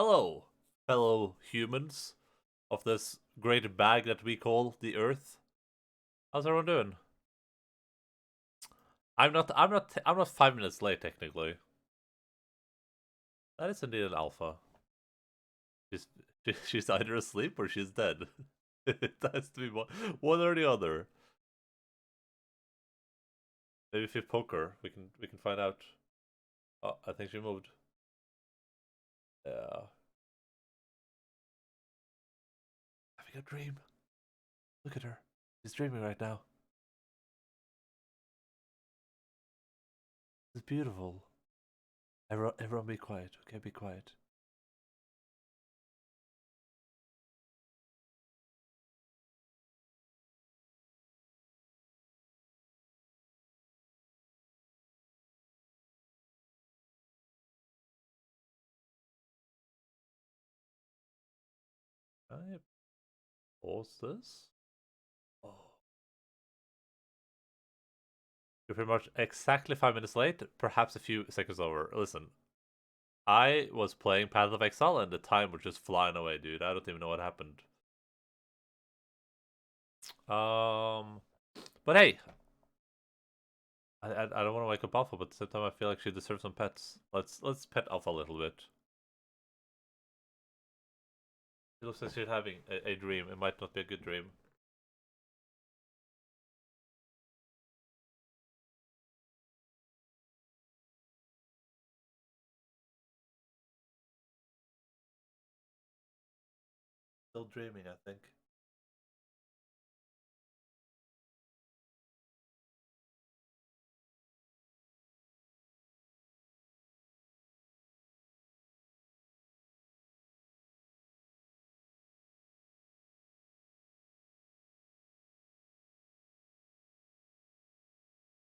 Hello, fellow humans of this great bag that we call the Earth. How's everyone doing? I'm not 5 minutes late technically. That is indeed an alpha. She's she's either asleep or she's dead. It has to be one or the other. Maybe if we poke her, we can find out. Oh, I think she moved. Yeah. Having a dream. Look at her. She's dreaming right now. It's beautiful. Everyone be quiet. Okay, be quiet. Can I pause this? Oh. You're pretty much exactly 5 minutes late, perhaps a few seconds over. Listen, I was playing Path of Exile and the time was just flying away, dude. I don't even know what happened. Um, but hey, I don't want to wake up Alpha, but at the same time I feel like she deserves some pets. Let's pet Alpha a little bit. It looks like she's having a dream. It might not be a good dream. Still dreaming, I think.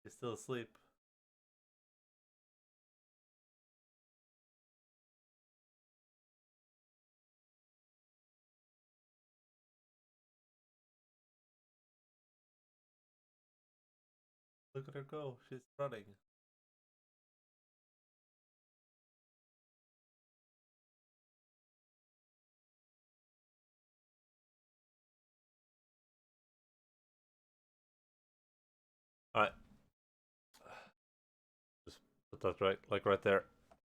She's still asleep. Look at her go. She's running. Alright. Just put that right there.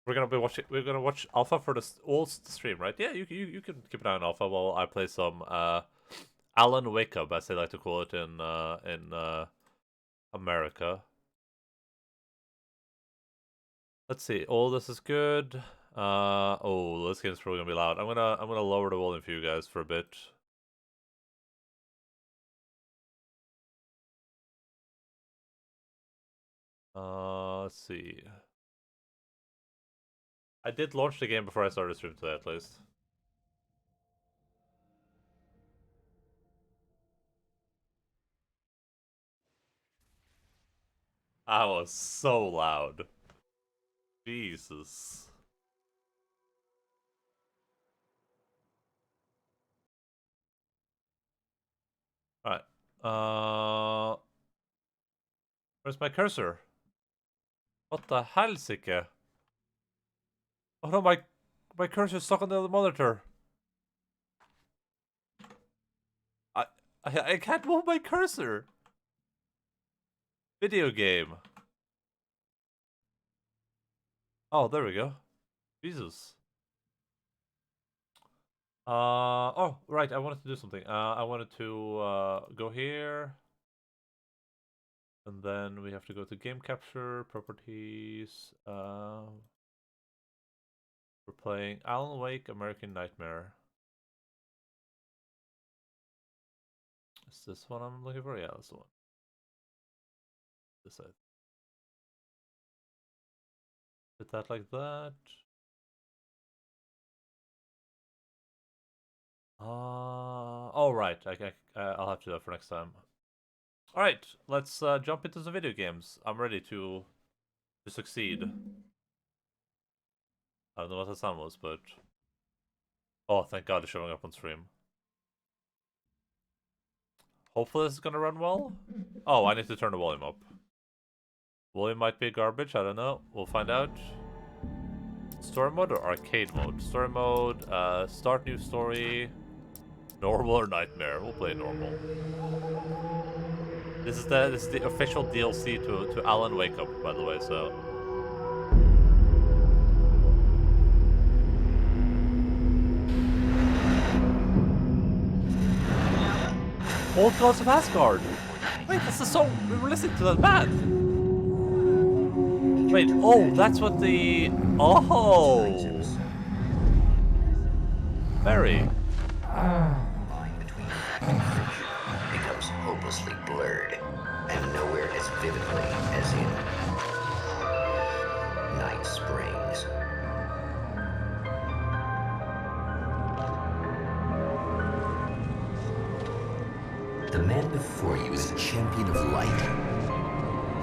We're gonna watch Alpha for the all stream, right? Yeah, you can keep an eye on Alpha while I play some Alan Wake Up, as they like to call it in America. Let's see. All this is good. Oh, this game's probably gonna be loud. I'm gonna lower the volume for you guys for a bit. Let's see. I did launch the game before I started the stream today, at least. I was so loud. Jesus. Alright. Where's my cursor? What the hellsike? Oh no, my cursor's stuck on the other monitor. I I can't move my cursor. Video game. Oh, there we go. Jesus. Oh, right, I wanted to do something. I wanted to go here. And then we have to go to game capture, properties. We're playing Alan Wake American Nightmare. Is this one I'm looking for? Yeah, that's the one. This side. Put that like that. Oh right. I'll have to do that for next time. All right, let's jump into the video games. I'm ready to succeed. I don't know what the sound was, but oh, thank God it's showing up on stream. Hopefully this is gonna run well. Oh, I need to turn the volume up. Volume might be garbage. I don't know. We'll find out. Story mode or arcade mode? Story mode, start new story, normal or nightmare? We'll play normal. This is the official DLC to Alan Wake Up, by the way, so. Old Gods of Asgard! Wait, that's the song we were listening to that band! Wait, oh, that's what the... Oh! Very. Line between fact and fiction becomes hopelessly blurred, and nowhere as vividly as in Night Springs. The man before you is a champion of light.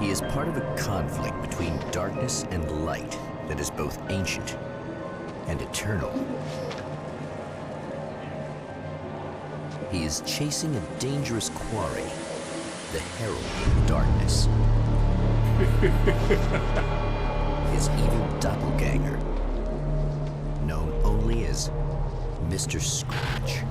He is part of a conflict between darkness and light that is both ancient and eternal. He is chasing a dangerous quarry, the Herald of Darkness. His evil doppelganger, known only as Mr. Scratch.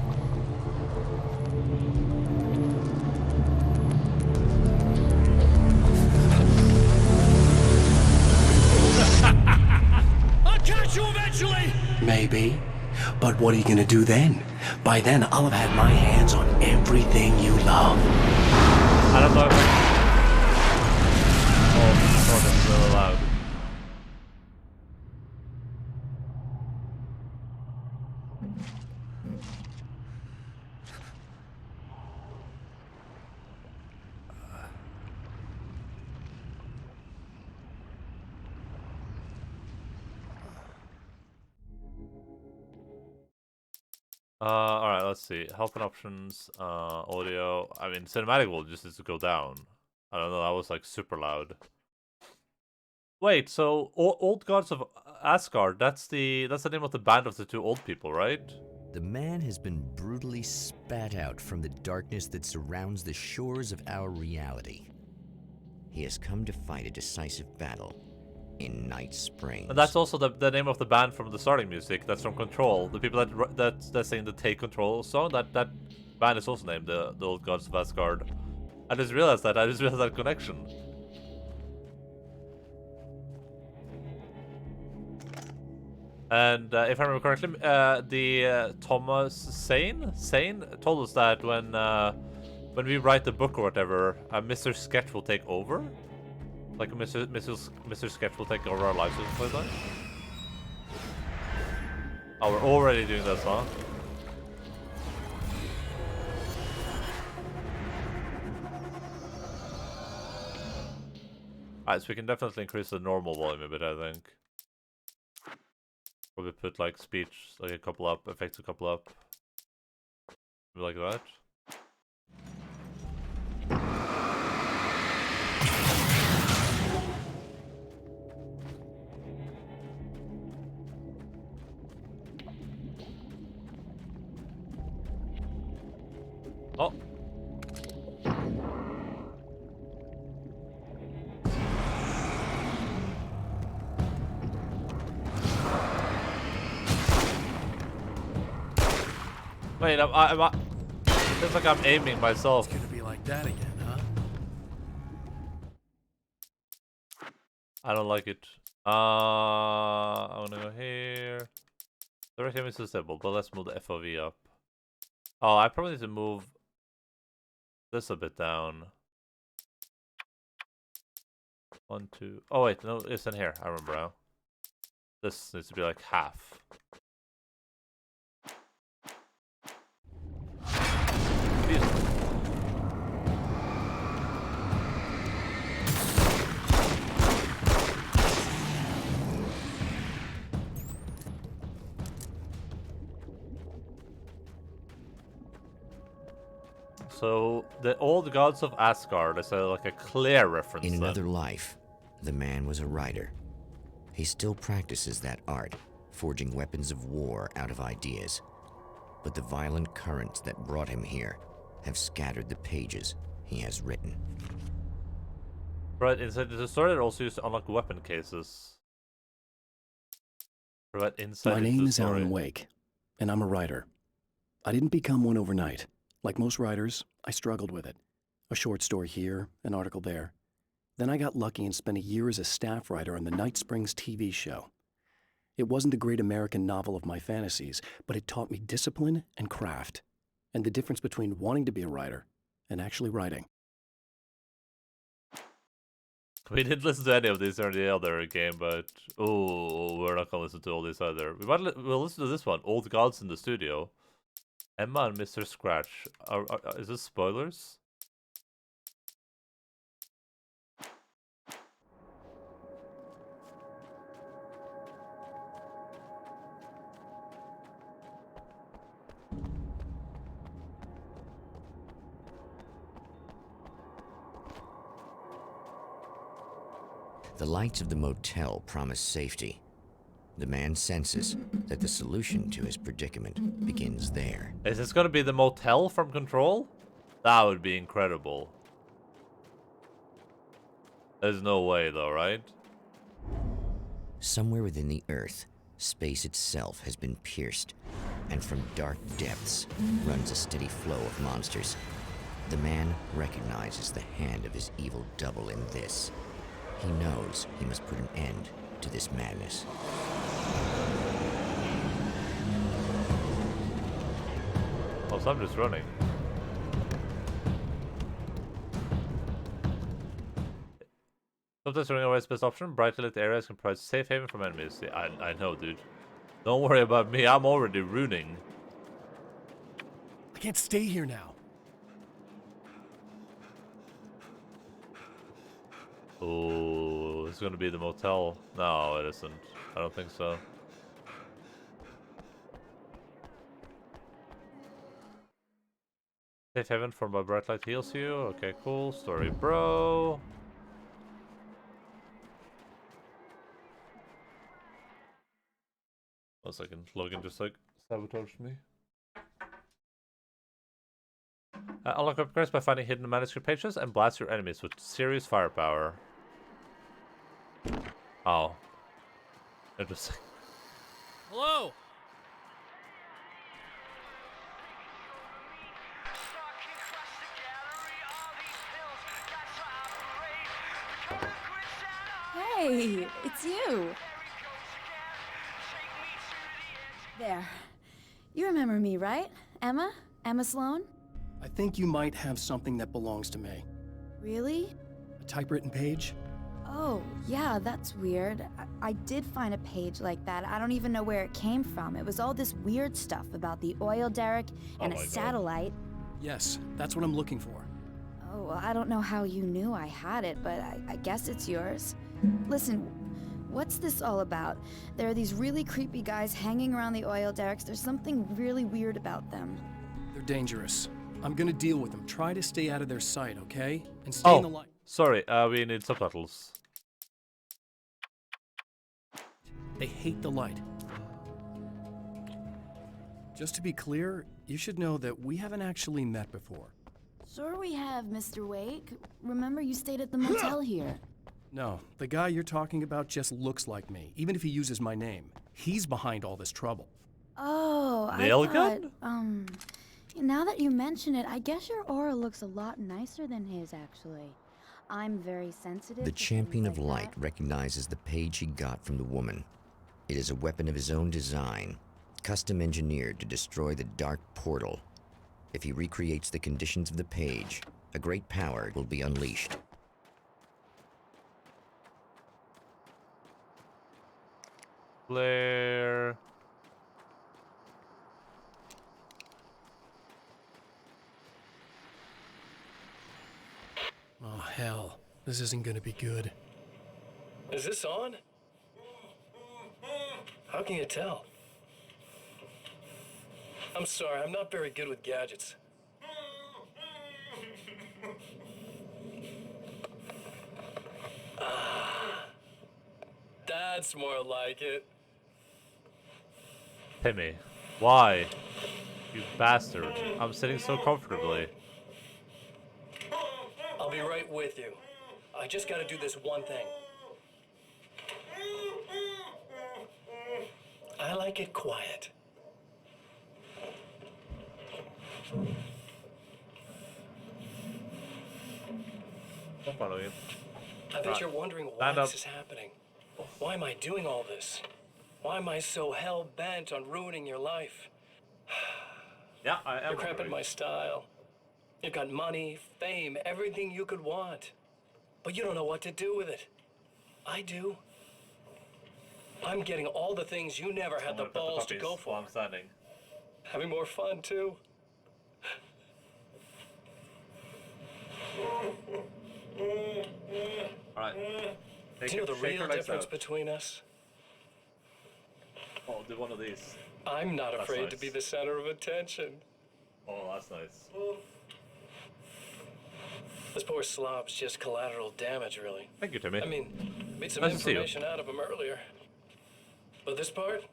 I'll catch you eventually! Maybe. But what are you gonna do then? By then, I'll have had my hands on everything you love. I don't know if Oh, God, that's really loud. Alright, let's see. Help and options, audio. I mean, cinematic will just needs to go down. I don't know, that was like super loud. Wait, so Old Gods of Asgard, that's the name of the band of the two old people, right? The man has been brutally spat out from the darkness that surrounds the shores of our reality. He has come to fight a decisive battle in Night Springs. And that's also the name of the band from the starting music. That's from Control. The people that sing the Take Control song. That band is also named the Old Gods of Asgard. I just realized that. I just realized that connection. And if I remember correctly, Thomas Sane told us that when we write the book or whatever, Mr. Sketch will take over. Like Mr. Sketch will take over our lives or something like that. Oh, we're already doing that song. Alright, so we can definitely increase the normal volume a bit, I think. Probably put like speech like a couple up, effects a couple up. Maybe like that. Oh. Wait, I'm feels like I'm aiming myself. It's gonna be like that again, huh? I don't like it. I wanna go here. The right aim is disabled, but let's move the FOV up. Oh, I probably need to move this a bit down. 1, 2. Oh wait, no, it's in here. I remember now. This needs to be like half. So the Old Gods of Asgard is like a clear reference. In another life, the man was a writer. He still practices that art, forging weapons of war out of ideas. But the violent currents that brought him here have scattered the pages he has written. Right, inside the story, it also used to unlock weapon cases. Provide insight My into name the is story. Alan Wake, and I'm a writer. I didn't become one overnight. Like most writers, I struggled with it. A short story here, an article there. Then I got lucky and spent a year as a staff writer on the Night Springs TV show. It wasn't the great American novel of my fantasies, but it taught me discipline and craft, and the difference between wanting to be a writer and actually writing. We didn't listen to any of these or the other game, but we're not gonna listen to all these either. We'll listen to this one. Old Gods in the Studio. Emma and Mr. Scratch. Is this spoilers? The lights of the motel promise safety. The man senses that the solution to his predicament begins there. Is this gonna be the motel from Control? That would be incredible. There's no way though, right? Somewhere within the Earth, space itself has been pierced, and from dark depths runs a steady flow of monsters. The man recognizes the hand of his evil double in this. He knows he must put an end to this madness. Oh, so I'm just running. Sometimes running away is the best option. Brightly lit areas can provide safe haven from enemies. See, I know, dude. Don't worry about me. I'm already ruining. I can't stay here now. Oh, it's gonna be the motel. No, it isn't. I don't think so. Safe haven for my bright light heals you. Okay, cool. Story, bro. One second. Logan just like sabotaged me. Unlock upgrades by finding hidden manuscript pages and blast your enemies with serious firepower. Oh. Interesting. Hello! Hey, it's you. There. You remember me, right? Emma? Emma Sloan? I think you might have something that belongs to me. Really? A typewritten page? Oh, yeah, that's weird. I did find a page like that. I don't even know where it came from. It was all this weird stuff about the oil derrick and Oh a my God. satellite. Yes, that's what I'm looking for. Oh, well, I don't know how you knew I had it, but I guess it's yours. Listen, what's this all about? There are these really creepy guys hanging around the oil derricks. There's something really weird about them. They're dangerous. I'm gonna deal with them. Try to stay out of their sight, okay? And stay in the light. Sorry, we need subtitles. They hate the light. Just to be clear, you should know that we haven't actually met before. Sure we have, Mr. Wake. Remember you stayed at the motel here. No, the guy you're talking about just looks like me, even if he uses my name. He's behind all this trouble. Oh, Nail I thought, gun? now that you mention it, I guess your aura looks a lot nicer than his, actually. I'm very sensitive The to champion things of like light that. recognizes the page he got from the woman. It is a weapon of his own design, custom engineered to destroy the dark portal. If he recreates the conditions of the page, a great power will be unleashed. Blair. Oh, hell. This isn't gonna be good. Is this on? How can you tell? I'm sorry, I'm not very good with gadgets. That's more like it. Timmy. Why? You bastard. I'm sitting so comfortably. I'll be right with you. I just gotta do this one thing. I like it quiet. I'm following you. I bet Right. you're wondering why Stand up. this is happening. Why am I doing all this? Why am I so hell-bent on ruining your life? Yeah, I am. You're cramping wondering. my style. You've got money, fame, everything you could want. But you don't know what to do with it. I do. I'm getting all the things you never had I'm the gonna pet the balls to puppies go while for. I'm standing. Having more fun, too. Alright. Do you know the real difference between us? Oh, do one of these. I'm not That's afraid to nice. be the center of attention. Oh, that's nice. This poor slob's just collateral damage, really. Thank you, Timmy. I mean, made some Nice to see you. information out of him earlier. But this part?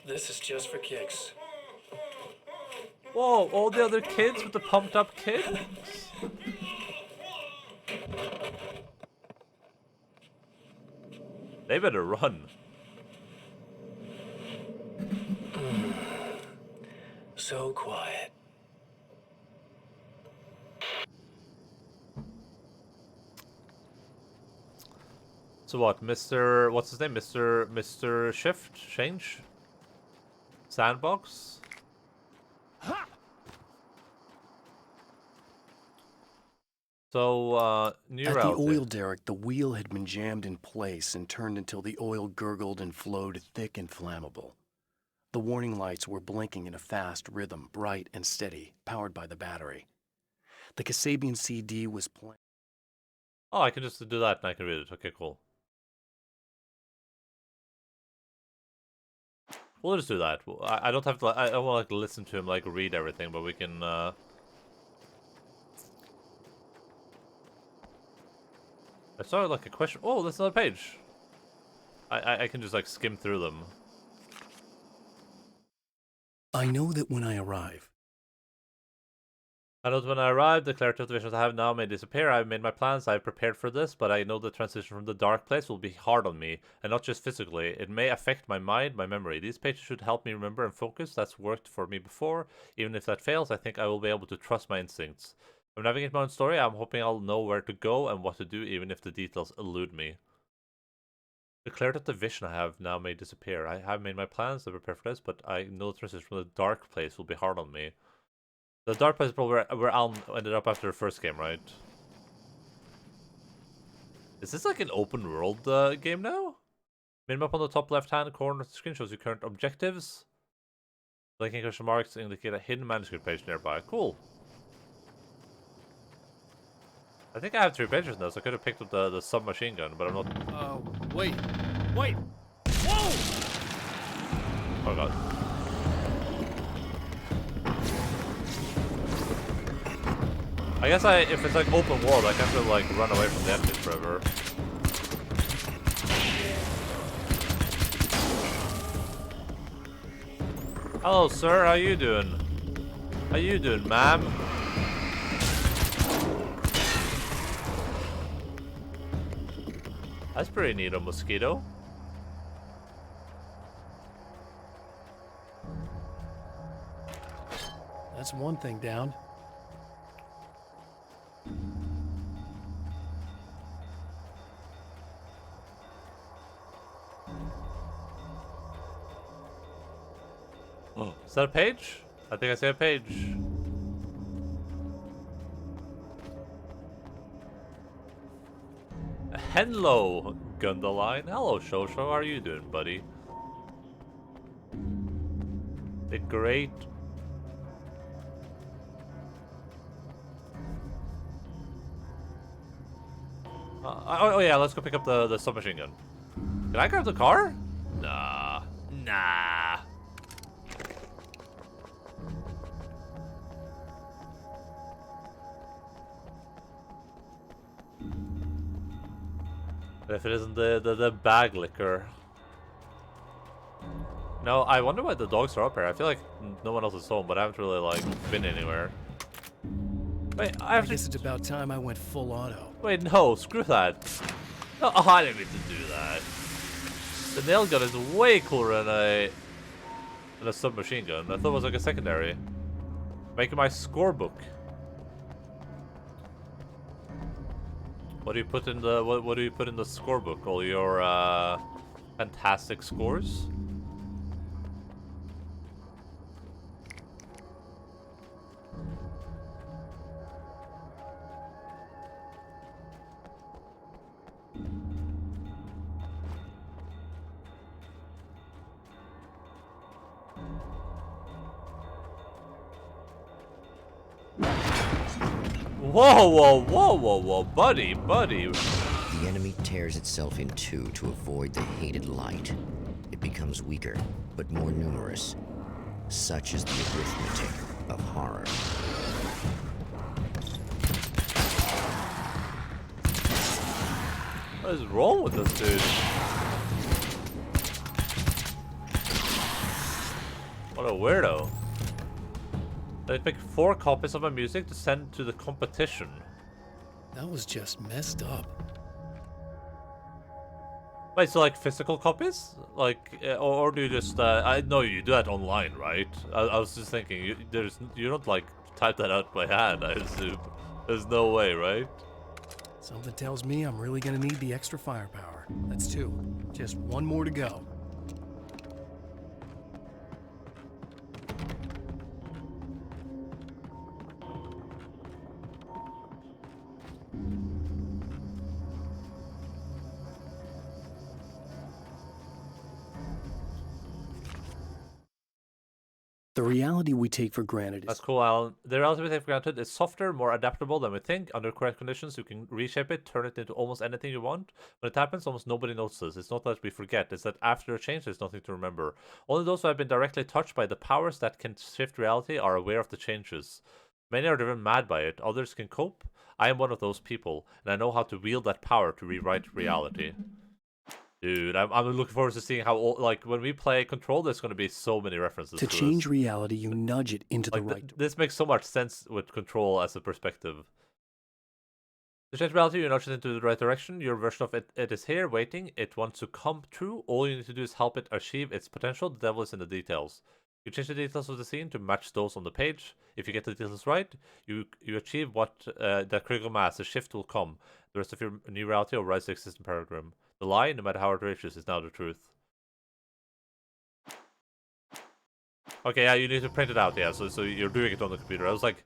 This is just for kicks. Whoa, all the other kids with the pumped up kids? They better run. So quiet. So what, Mr. What's his name? Mr. Shift? Change? Sandbox? So, new At route. the oil derrick, the wheel had been jammed in place and turned until the oil gurgled and flowed thick and flammable. The warning lights were blinking in a fast rhythm, bright and steady, powered by the battery. The Kasabian CD was playing. Oh, I can just do that and I can read it. Okay, cool. We'll just do that. I don't have to. I don't want to like listen to him like read everything, but we can. I saw like a question. Oh, that's another page. I can just like skim through them. I know that when I arrive, I know that when I arrived, the clarity of the visions I have now may disappear. I've made my plans, I've prepared for this, but I know the transition from the dark place will be hard on me, and not just physically. It may affect my mind, my memory. These pages should help me remember and focus. That's worked for me before. Even if that fails, I think I will be able to trust my instincts. I'm navigating my own story. I'm hoping I'll know where to go and what to do, even if the details elude me. The clarity of the vision I have now may disappear. I have made my plans to prepare for this, but I know the transition from the dark place will be hard on me. The dark place is probably where Alan ended up after the first game, right? Is this like an open world game now? Minimap on the top left hand corner of the screen shows your current objectives. Blinking question marks indicate a hidden manuscript page nearby. Cool. I think I have 3 pages now, so I could have picked up the submachine gun, but I'm not. Wait. Wait. Whoa! Oh god. I guess if it's like open world, I can't really like run away from the enemies forever. Hello, sir. How you doing? How you doing, ma'am? That's pretty neat, a mosquito. that's one thing down. Oh, is that a page? I think I see a page. Hello, Endaline. Hello, Shosho. How are you doing, buddy? The great. Oh yeah, let's go pick up the submachine gun. Can I grab the car? Nah. Nah. If it isn't the bag liquor. No, I wonder why the dogs are up here. I feel like no one else is home, but I haven't really like been anywhere. Wait, I guess it's about time I went full auto. Wait, no, screw that. No, oh, I didn't mean to do that. The nail gun is way cooler than a submachine gun. I thought it was like a secondary. Making my scorebook. What do you put in the what do you put in the scorebook? All your fantastic scores? Whoa, whoa, whoa, whoa, whoa, buddy. The enemy tears itself in two to avoid the hated light. It becomes weaker, but more numerous. Such is the arithmetic of horror. What is wrong with this dude? What a weirdo. They pick 4 copies of my music to send to the competition. That was just messed up. Wait, so like physical copies? Like, or do you just, I know you do that online, right? I was just thinking, you don't like type that out by hand, I assume. There's no way, right? Something tells me I'm really gonna need the extra firepower. That's 2. Just 1 more to go. The reality we take for granted That's is cool, Alan. The reality we take for granted is softer, more adaptable than we think. Under correct conditions, you can reshape it, turn it into almost anything you want. When it happens, almost nobody notices. It's not that we forget, it's that after a change, there's nothing to remember. Only those who have been directly touched by the powers that can shift reality are aware of the changes. Many are driven mad by it, others can cope. I am one of those people, and I know how to wield that power to rewrite reality. Dude, I'm looking forward to seeing how, like, when we play Control, there's going to be so many references to change this. reality, you nudge it into the Like, right. this makes so much sense with Control as a perspective. To change reality, you nudge it into the right direction. Your version of it is here, waiting. It wants to come true. All you need to do is help it achieve its potential. The devil is in the details. You change the details of the scene to match those on the page. If you get the details right, you achieve what that critical mass. The shift will come. The rest of your new reality will rise to existing paradigm. The lie, no matter how outrageous, is now the truth. Okay, yeah, you need to print it out, yeah. So you're doing it on the computer. I was like,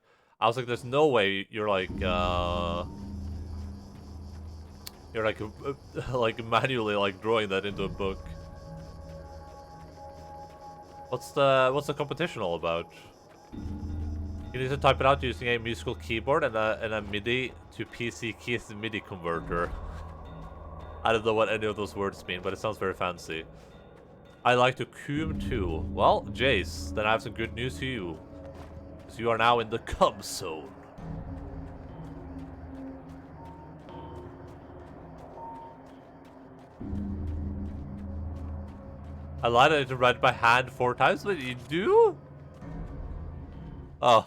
there's no way you're like like manually like drawing that into a book. What's the competition all about? You need to type it out using a musical keyboard and a MIDI to PC keys MIDI converter. I don't know what any of those words mean, but it sounds very fancy. I like to coom too. Well, Jace, then I have some good news to you. Because you are now in the cum zone. I lied I had to write by hand 4 times, but you do? Oh.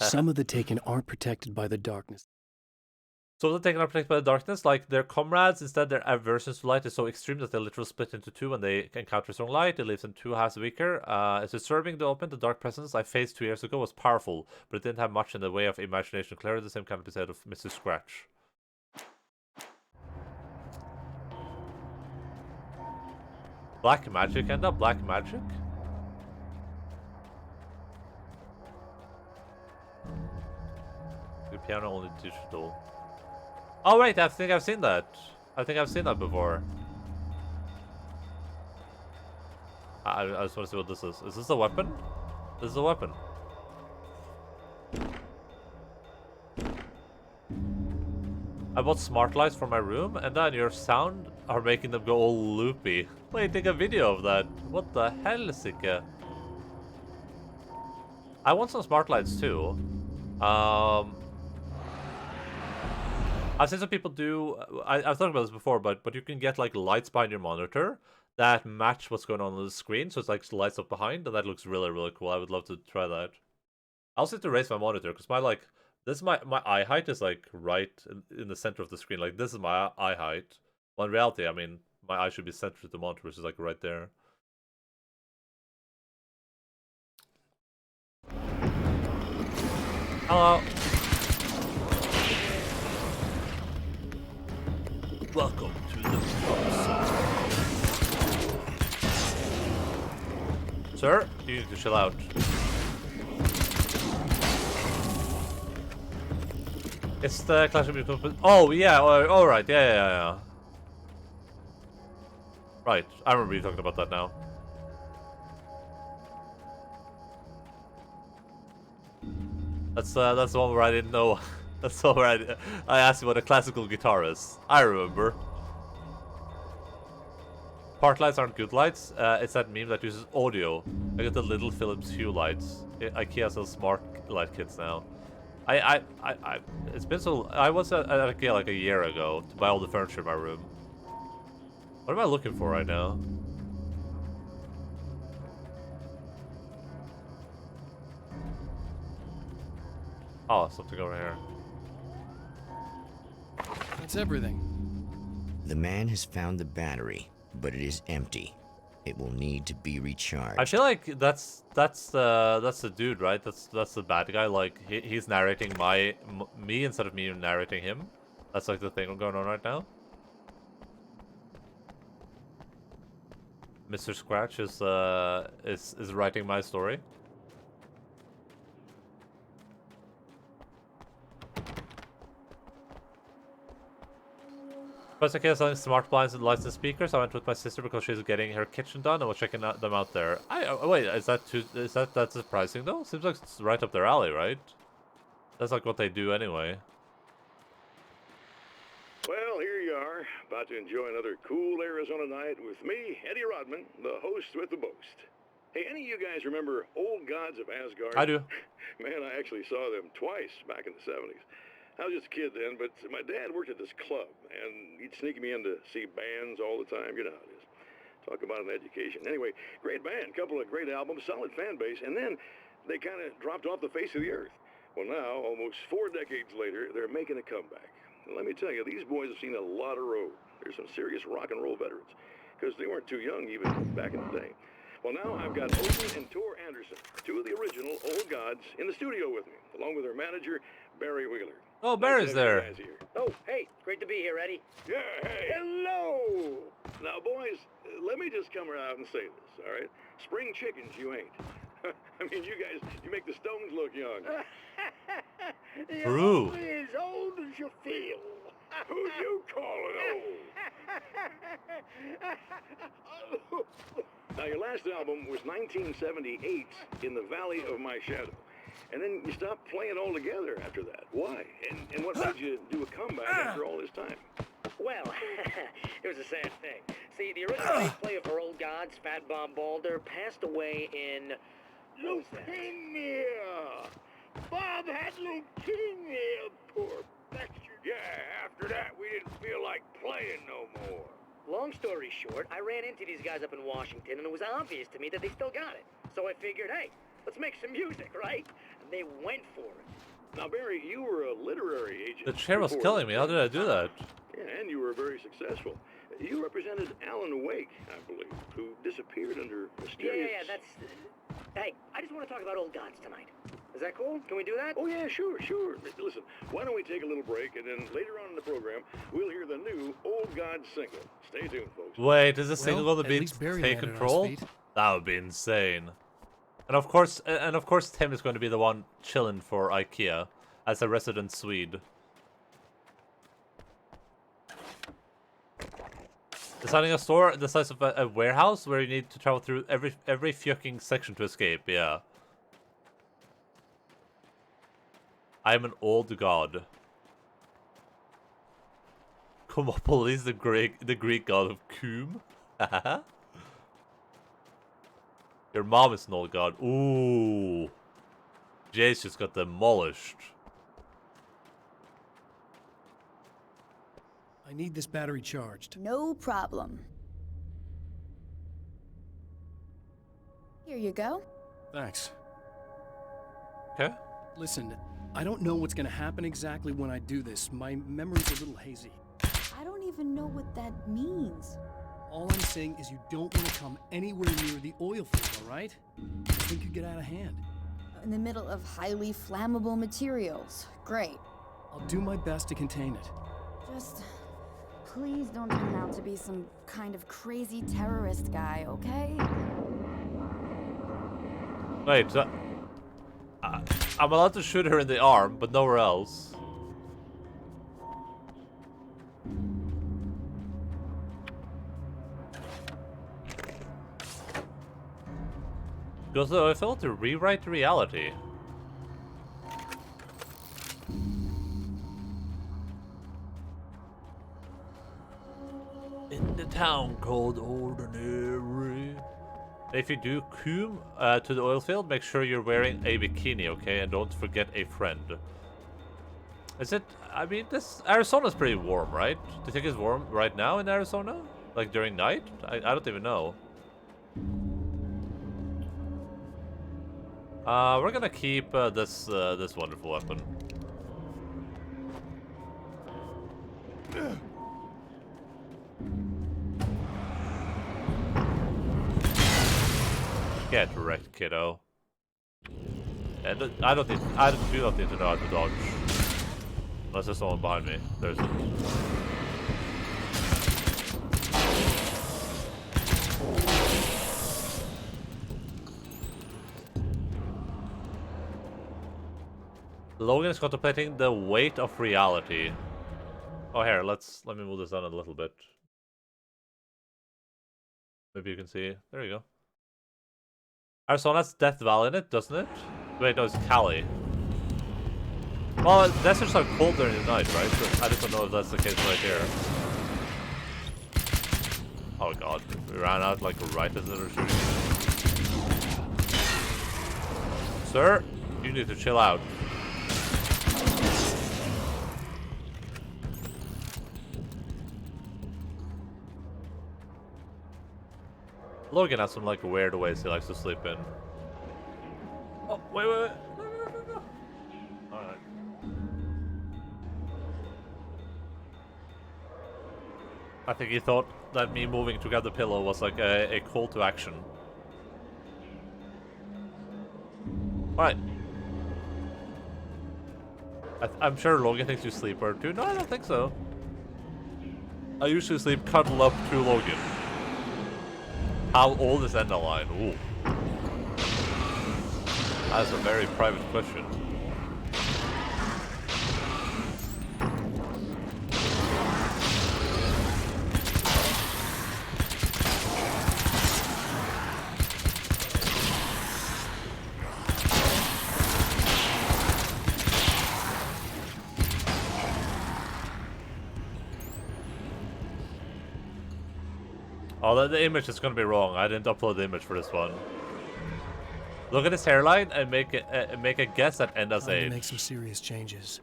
Some of the taken aren't protected by the darkness. Some of the taken are protected by the darkness, like their comrades. Instead, their aversions to light is so extreme that they literally split into 2 when they encounter strong light. It leaves them 2 halves weaker. It's disturbing the open. The dark presence I faced 2 years ago was powerful, but it didn't have much in the way of imagination. Clearly, the same can be said of Mr. Scratch. Black magic, Enda? Black magic? The piano only digital. Oh wait, I think I've seen that. I think I've seen that before. I just want to see what this is. Is this a weapon? This is a weapon. I bought smart lights for my room, and then your sound are making them go all loopy. Wait, take a video of that. What the hell, Sika? I want some smart lights too. I've seen some people do. I've thought about this before, but you can get like lights behind your monitor that match what's going on the screen, so it's like lights up behind, and that looks really cool. I would love to try that. I also have to raise my monitor because my eye height is like right in the center of the screen. Like this is my eye height. Well, in reality, I mean my eye should be centered to the monitor, which is like right there. Hello. Welcome to the pub, sir. You need to chill out. It's the Clash of Mutant. Oh yeah, all right, yeah. Right, I remember you talking about that now. That's the one where I didn't know. That's the one where I asked you what a classical guitar is. I remember. Park lights aren't good lights. It's that meme that uses audio. I get the little Philips Hue lights. IKEA sells smart light kits now. It's been so. I was at IKEA like a year ago to buy all the furniture in my room. What am I looking for right now? Oh, something over here. That's everything. The man has found the battery, but it is empty. It will need to be recharged. I feel like that's the dude, right? That's the bad guy. Like he's narrating me instead of me narrating him. That's like the thing going on right now. Mr. Scratch is writing my story. First, I selling smart blinds and lights and speakers. I went with my sister because she's getting her kitchen done and was checking them out there. Wait, is that surprising though? Seems like it's right up their alley, right? That's like what they do anyway. Well, here you are, about to enjoy another cool Arizona night with me, Eddie Rodman, the host with the boast. Hey, any of you guys remember Old Gods of Asgard? I do. Man, I actually saw them twice back in the 70s. I was just a kid then, but my dad worked at this club, and he'd sneak me in to see bands all the time. You know how it is. Talk about an education. Anyway, great band, couple of great albums, solid fan base, and then they kind of dropped off the face of the earth. Well, now, almost 4 decades later, they're making a comeback. And let me tell you, these boys have seen a lot of road. There's some serious rock and roll veterans, because they weren't too young even back in the day. Well, now I've got Owen and Tor Anderson, 2 of the original Old Gods, in the studio with me, along with their manager, Barry Wheeler. Oh, Barry's there. Oh, hey, great to be here, Eddie. Yeah, hey. Hello! Now, boys, let me just come out and say this, all right? Spring chickens, you ain't. I mean, you guys, you make the Stones look young. True. You're only as old as you feel. Who you calling old? Now, your last album was 1978, In the Valley of My Shadow. And then you stopped playing altogether after that. Why? And what made you do a comeback after all this time? Well, it was a sad thing. See, the original bass player for Old Gods, Fat Bob Balder, passed away in... Leukemia! Bob had leukemia, poor bastard. Yeah, after that, we didn't feel like playing no more. Long story short, I ran into these guys up in Washington, and it was obvious to me that they still got it. So I figured, hey, let's make some music, right? And they went for it. Now, Barry, you were a literary agent. The chair was before killing me. How did I do that? Yeah, and you were very successful. You represented Alan Wake, I believe, who disappeared under mysterious... Yeah, that's... Hey, I just want to talk about Old Gods tonight. Is that cool? Can we do that? Oh, yeah, sure. Listen, why don't we take a little break, and then later on in the program, we'll hear the new Old Gods single. Stay tuned, folks. Wait, is this single Well, going to at be least Barry Take landed on his Control? feet. That would be insane. And of course, Tim is going to be the one chilling for IKEA as a resident Swede. Designing a store the size of a warehouse where you need to travel through every fucking section to escape. Yeah. I am an old god. Cosmopolis, the Greek god of Coom. Your mom is an old god. Ooh. Jace just got demolished. I need this battery charged. No problem. Here you go. Thanks. Okay. Listen, I don't know what's gonna happen exactly when I do this. My memory's a little hazy. I don't even know what that means. All I'm saying is you don't want to come anywhere near the oil field, all right? This thing could get out of hand. In the middle of highly flammable materials. Great. I'll do my best to contain it. Just please don't turn out to be some kind of crazy terrorist guy, okay? Wait, so I'm allowed to shoot her in the arm, but nowhere else. Because I failed to rewrite reality. In the town called Ordinary. If you do come to the oil field, make sure you're wearing a bikini, okay? And don't forget a friend. Is it... I mean, this... Arizona's pretty warm, right? Do you think it's warm right now in Arizona? Like during night? I don't even know. We're gonna keep this wonderful weapon. Get wrecked, kiddo. And I do not need to know how to dodge. Unless there's someone behind me. There isn't. Logan is contemplating the weight of reality. Oh, here, let me move this down a little bit. Maybe you can see. There you go. Arizona has Death Valley in it, doesn't it? Wait, no, it's Cali. Well, deserts are cold during the night, right? So I just don't know if that's the case right here. Oh god, we ran out like right as they were shooting. Sir, you need to chill out. Logan has some like weird ways he likes to sleep in. Oh, wait. No. Alright. I think he thought that me moving to grab the pillow was like a call to action. Alright. I'm sure Logan thinks you sleep or too. No, I don't think so. I usually sleep cuddled up to Logan. How old is Endaline? Ooh. That's a very private question. Oh, the image is gonna be wrong. I didn't upload the image for this one. Look at his hairline and make a guess at Enda's age. Make some serious changes.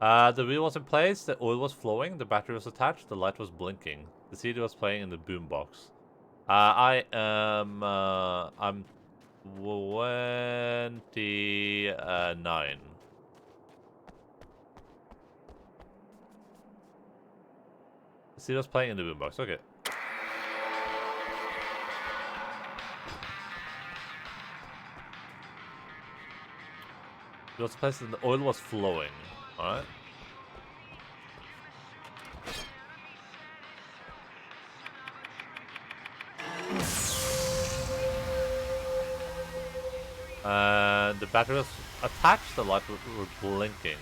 The wheel was in place, the oil was flowing, the battery was attached, the light was blinking. The CD was playing in the boombox. I'm 29. The CD was playing in the boombox, okay. It was placed and the oil was flowing. Alright. And the battery was attached, the light was blinking.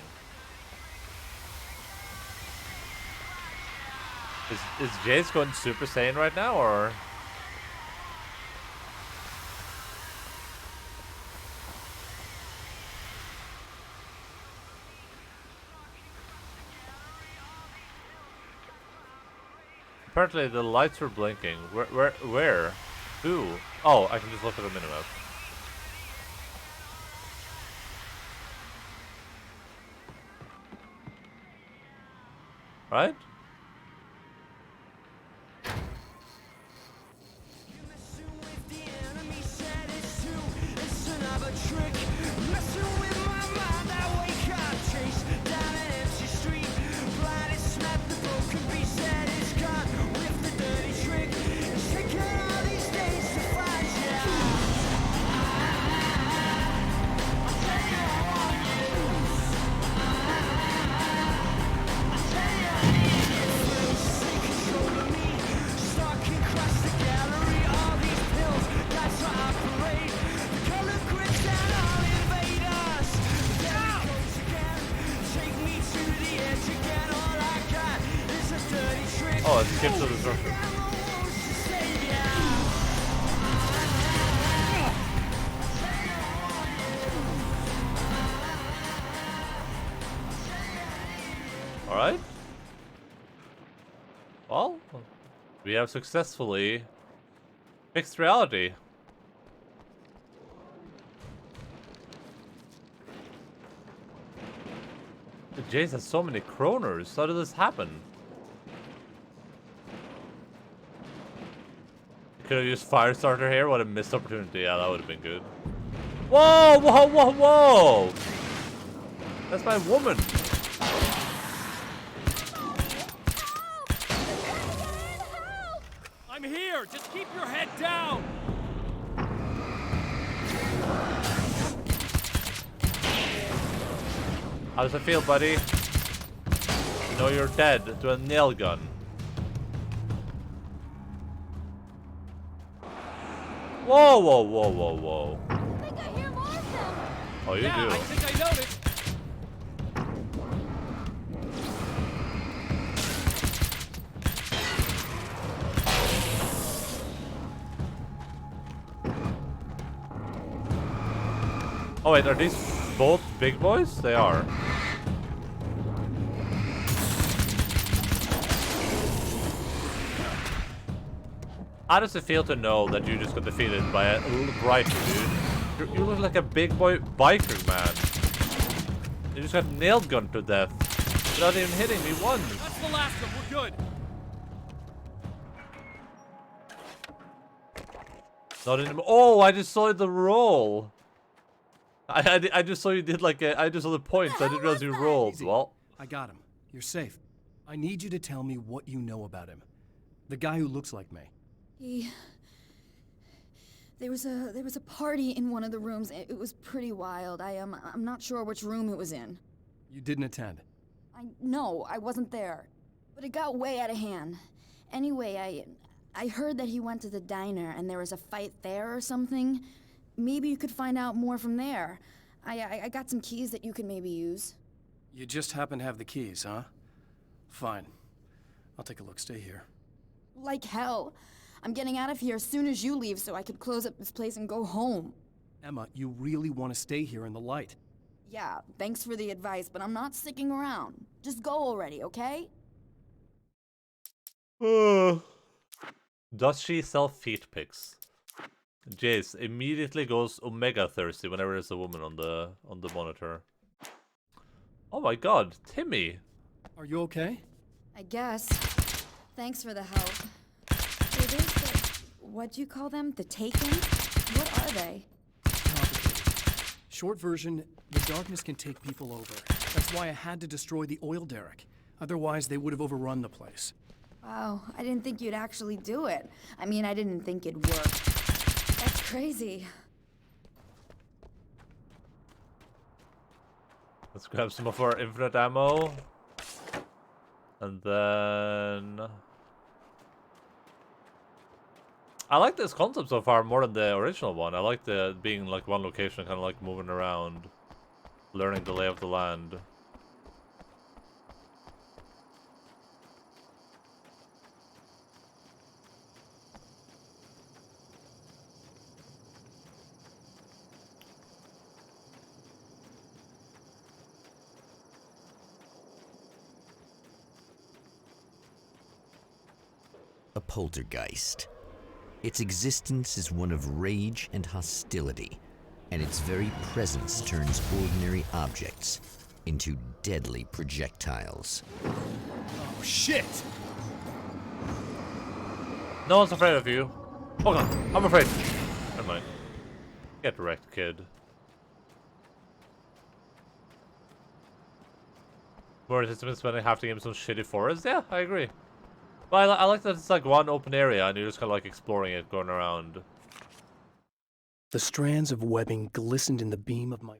Is Jace going Super Saiyan right now, or? Apparently the lights were blinking. Where? Who? Oh, I can just look at the minimap. Right? Messing with my mind, I wake up, chase down an empty street. Blind as smack, the broken beat. Alright. Well, we have successfully fixed reality. Jace has so many kroners. How did this happen? Could have used Firestarter here. What a missed opportunity. Yeah, that would have been good. Whoa, whoa, whoa, whoa! That's my woman. I'm here! Just keep your head down! How does it feel, buddy? You know you're dead to a nail gun. Whoa, whoa, whoa, whoa, whoa. I think I hear more of them. Oh, you Yeah, do. I think I noticed. Oh wait, are these both big boys? They are. How does it feel to know that you just got defeated by a little brighter dude? You look like a big boy biker, man. You just got nailed gunned to death without even hitting me once. That's the last of them. We're good. Not anymore. Oh, I just saw the roll. I just saw you did like a, I just saw the points. I didn't realize you rolled. Easy. Well, I got him. You're safe. I need you to tell me what you know about him. The guy who looks like me. There was a party in one of the rooms. It was pretty wild. I'm not sure which room it was in. You didn't attend. No, I wasn't there. But it got way out of hand. Anyway, I heard that he went to the diner and there was a fight there or something. Maybe you could find out more from there. I got some keys that you could maybe use. You just happen to have the keys, huh? Fine. I'll take a look. Stay here. Like hell. I'm getting out of here as soon as you leave so I could close up this place and go home. Emma, you really want to stay here in the light. Yeah, thanks for the advice, but I'm not sticking around. Just go already, okay? does she sell feet pics? Jace immediately goes omega thirsty whenever there's a woman on the monitor. Oh my god, Timmy! Are you okay? I guess. Thanks for the help. So there's the... what'd you call them? The Taken? What are they? Complicated. Short version, the darkness can take people over. That's why I had to destroy the oil derrick. Otherwise, they would have overrun the place. Wow, I didn't think you'd actually do it. I mean, I didn't think it'd work. That's crazy. Let's grab some of our infinite ammo. And then... I like this concept so far more than the original one. I like the being like one location, kind of like moving around, learning the lay of the land. A poltergeist. Its existence is one of rage and hostility, and its very presence turns ordinary objects into deadly projectiles. Oh, shit! No one's afraid of you. Oh god, I'm afraid. Never mind. Get wrecked, kid. More participants when they have to game some shitty forest? Yeah, I agree. But I like that it's like one open area and you're just kind of like exploring it, going around. The strands of webbing glistened in the beam of my...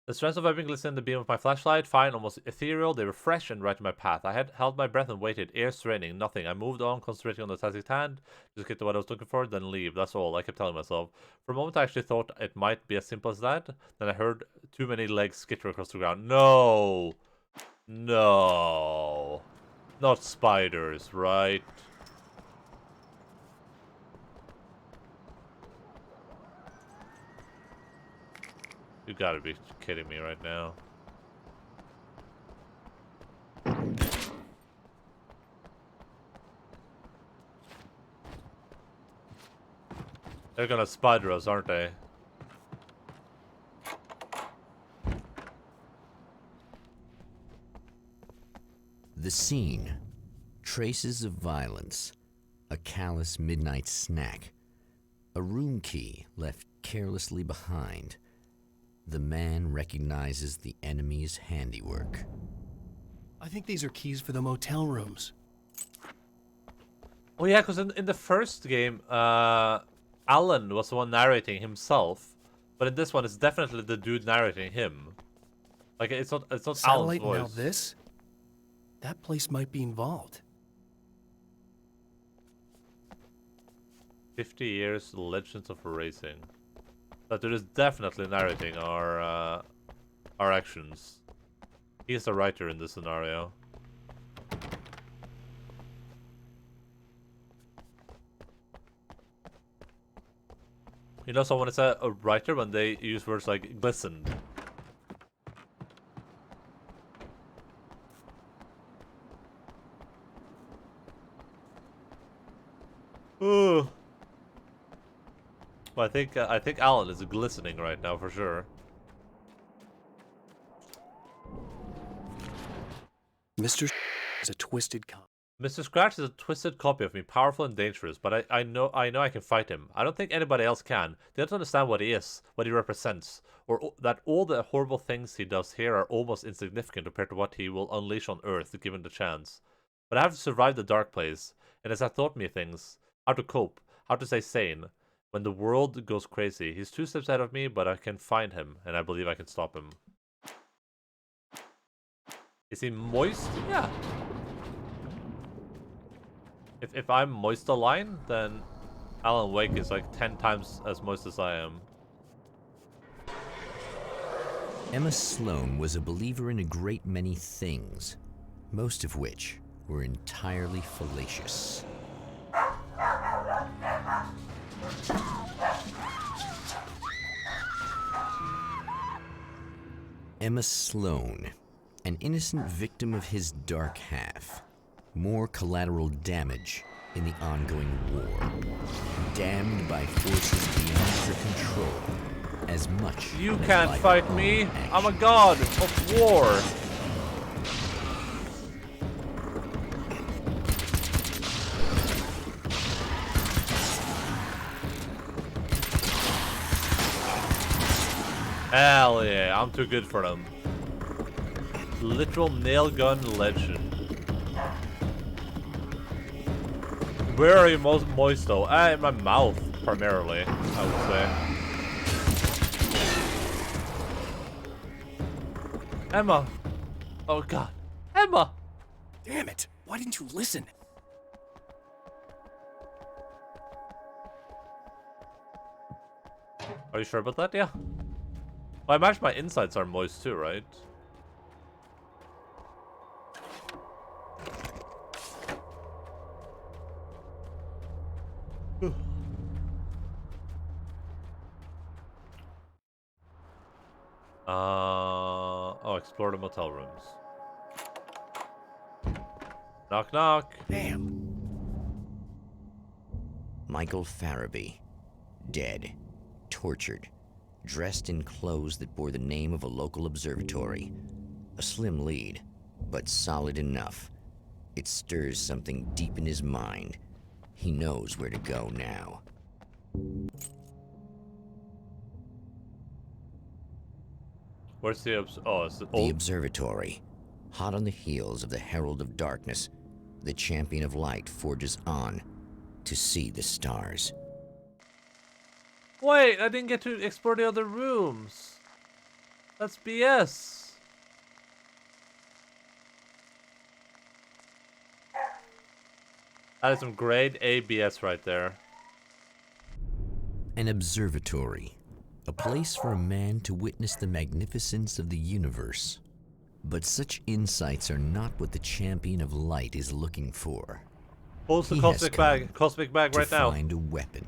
The strands of webbing glistened in the beam of my flashlight, fine, almost ethereal. They were fresh and right in my path. I had held my breath and waited, ears straining, nothing. I moved on, concentrating on the task's hand, just get to what I was looking for, then leave. That's all, I kept telling myself. For a moment I actually thought it might be as simple as that. Then I heard too many legs skitter across the ground. No! No! Not spiders, right? You gotta be kidding me right now. They're gonna spider us, aren't they? The scene. Traces of violence. A callous midnight snack. A room key left carelessly behind. The man recognizes the enemy's handiwork. I think these are keys for the motel rooms. Oh yeah, because in the first game, Alan was the one narrating himself, but in this one, it's definitely the dude narrating him. Like it's not Alan's Satellite, voice. now this? That place might be involved. 50 years legends of racing. That dude is definitely narrating our actions. He's the writer in this scenario. You know, someone is a writer when they use words like glistened. Ooh. Well, I think Alan is glistening right now for sure. Mr. is a twisted cop. Mr. Scratch is a twisted copy of me, powerful and dangerous, but I know I can fight him. I don't think anybody else can. They don't understand what he is, what he represents, or that all the horrible things he does here are almost insignificant compared to what he will unleash on Earth given the chance. But I have to survive the dark place, and it has taught me things. How to cope, how to stay sane. When the world goes crazy, he's 2 steps ahead of me, but I can find him, and I believe I can stop him. Is he moist? Yeah. If I'm Moistaline, then Alan Wake is like 10 times as moist as I am. Emma Sloan was a believer in a great many things, most of which were entirely fallacious. Emma Sloan, an innocent victim of his dark half. More collateral damage in the ongoing war. Damned by forces beyond her control. As much You as can't by fight her me! own I'm a actions. god of war! Hell yeah, I'm too good for them. Literal nail gun legend. Where are you most moist though? In my mouth, primarily, I would say. Emma! Oh god. Emma! Damn it! Why didn't you listen? Are you sure about that? Yeah. Well, I imagine my insides are moist too, right? Oh, explore the motel rooms. Knock knock. Damn. Michael Farabee, dead, tortured, dressed in clothes that bore the name of a local observatory. A slim lead, but solid enough. It stirs something deep in his mind. He knows where to go now. Where's the oh, it's the The old observatory, hot on the heels of the Herald of Darkness, the champion of light forges on to see the stars. Wait, I didn't get to explore the other rooms. That's BS. That is some grade A BS right there. An observatory, a place for a man to witness the magnificence of the universe. But such insights are not what the champion of light is looking for. Pulls the He has cosmic come bag. Cosmic bag to right now. find a weapon.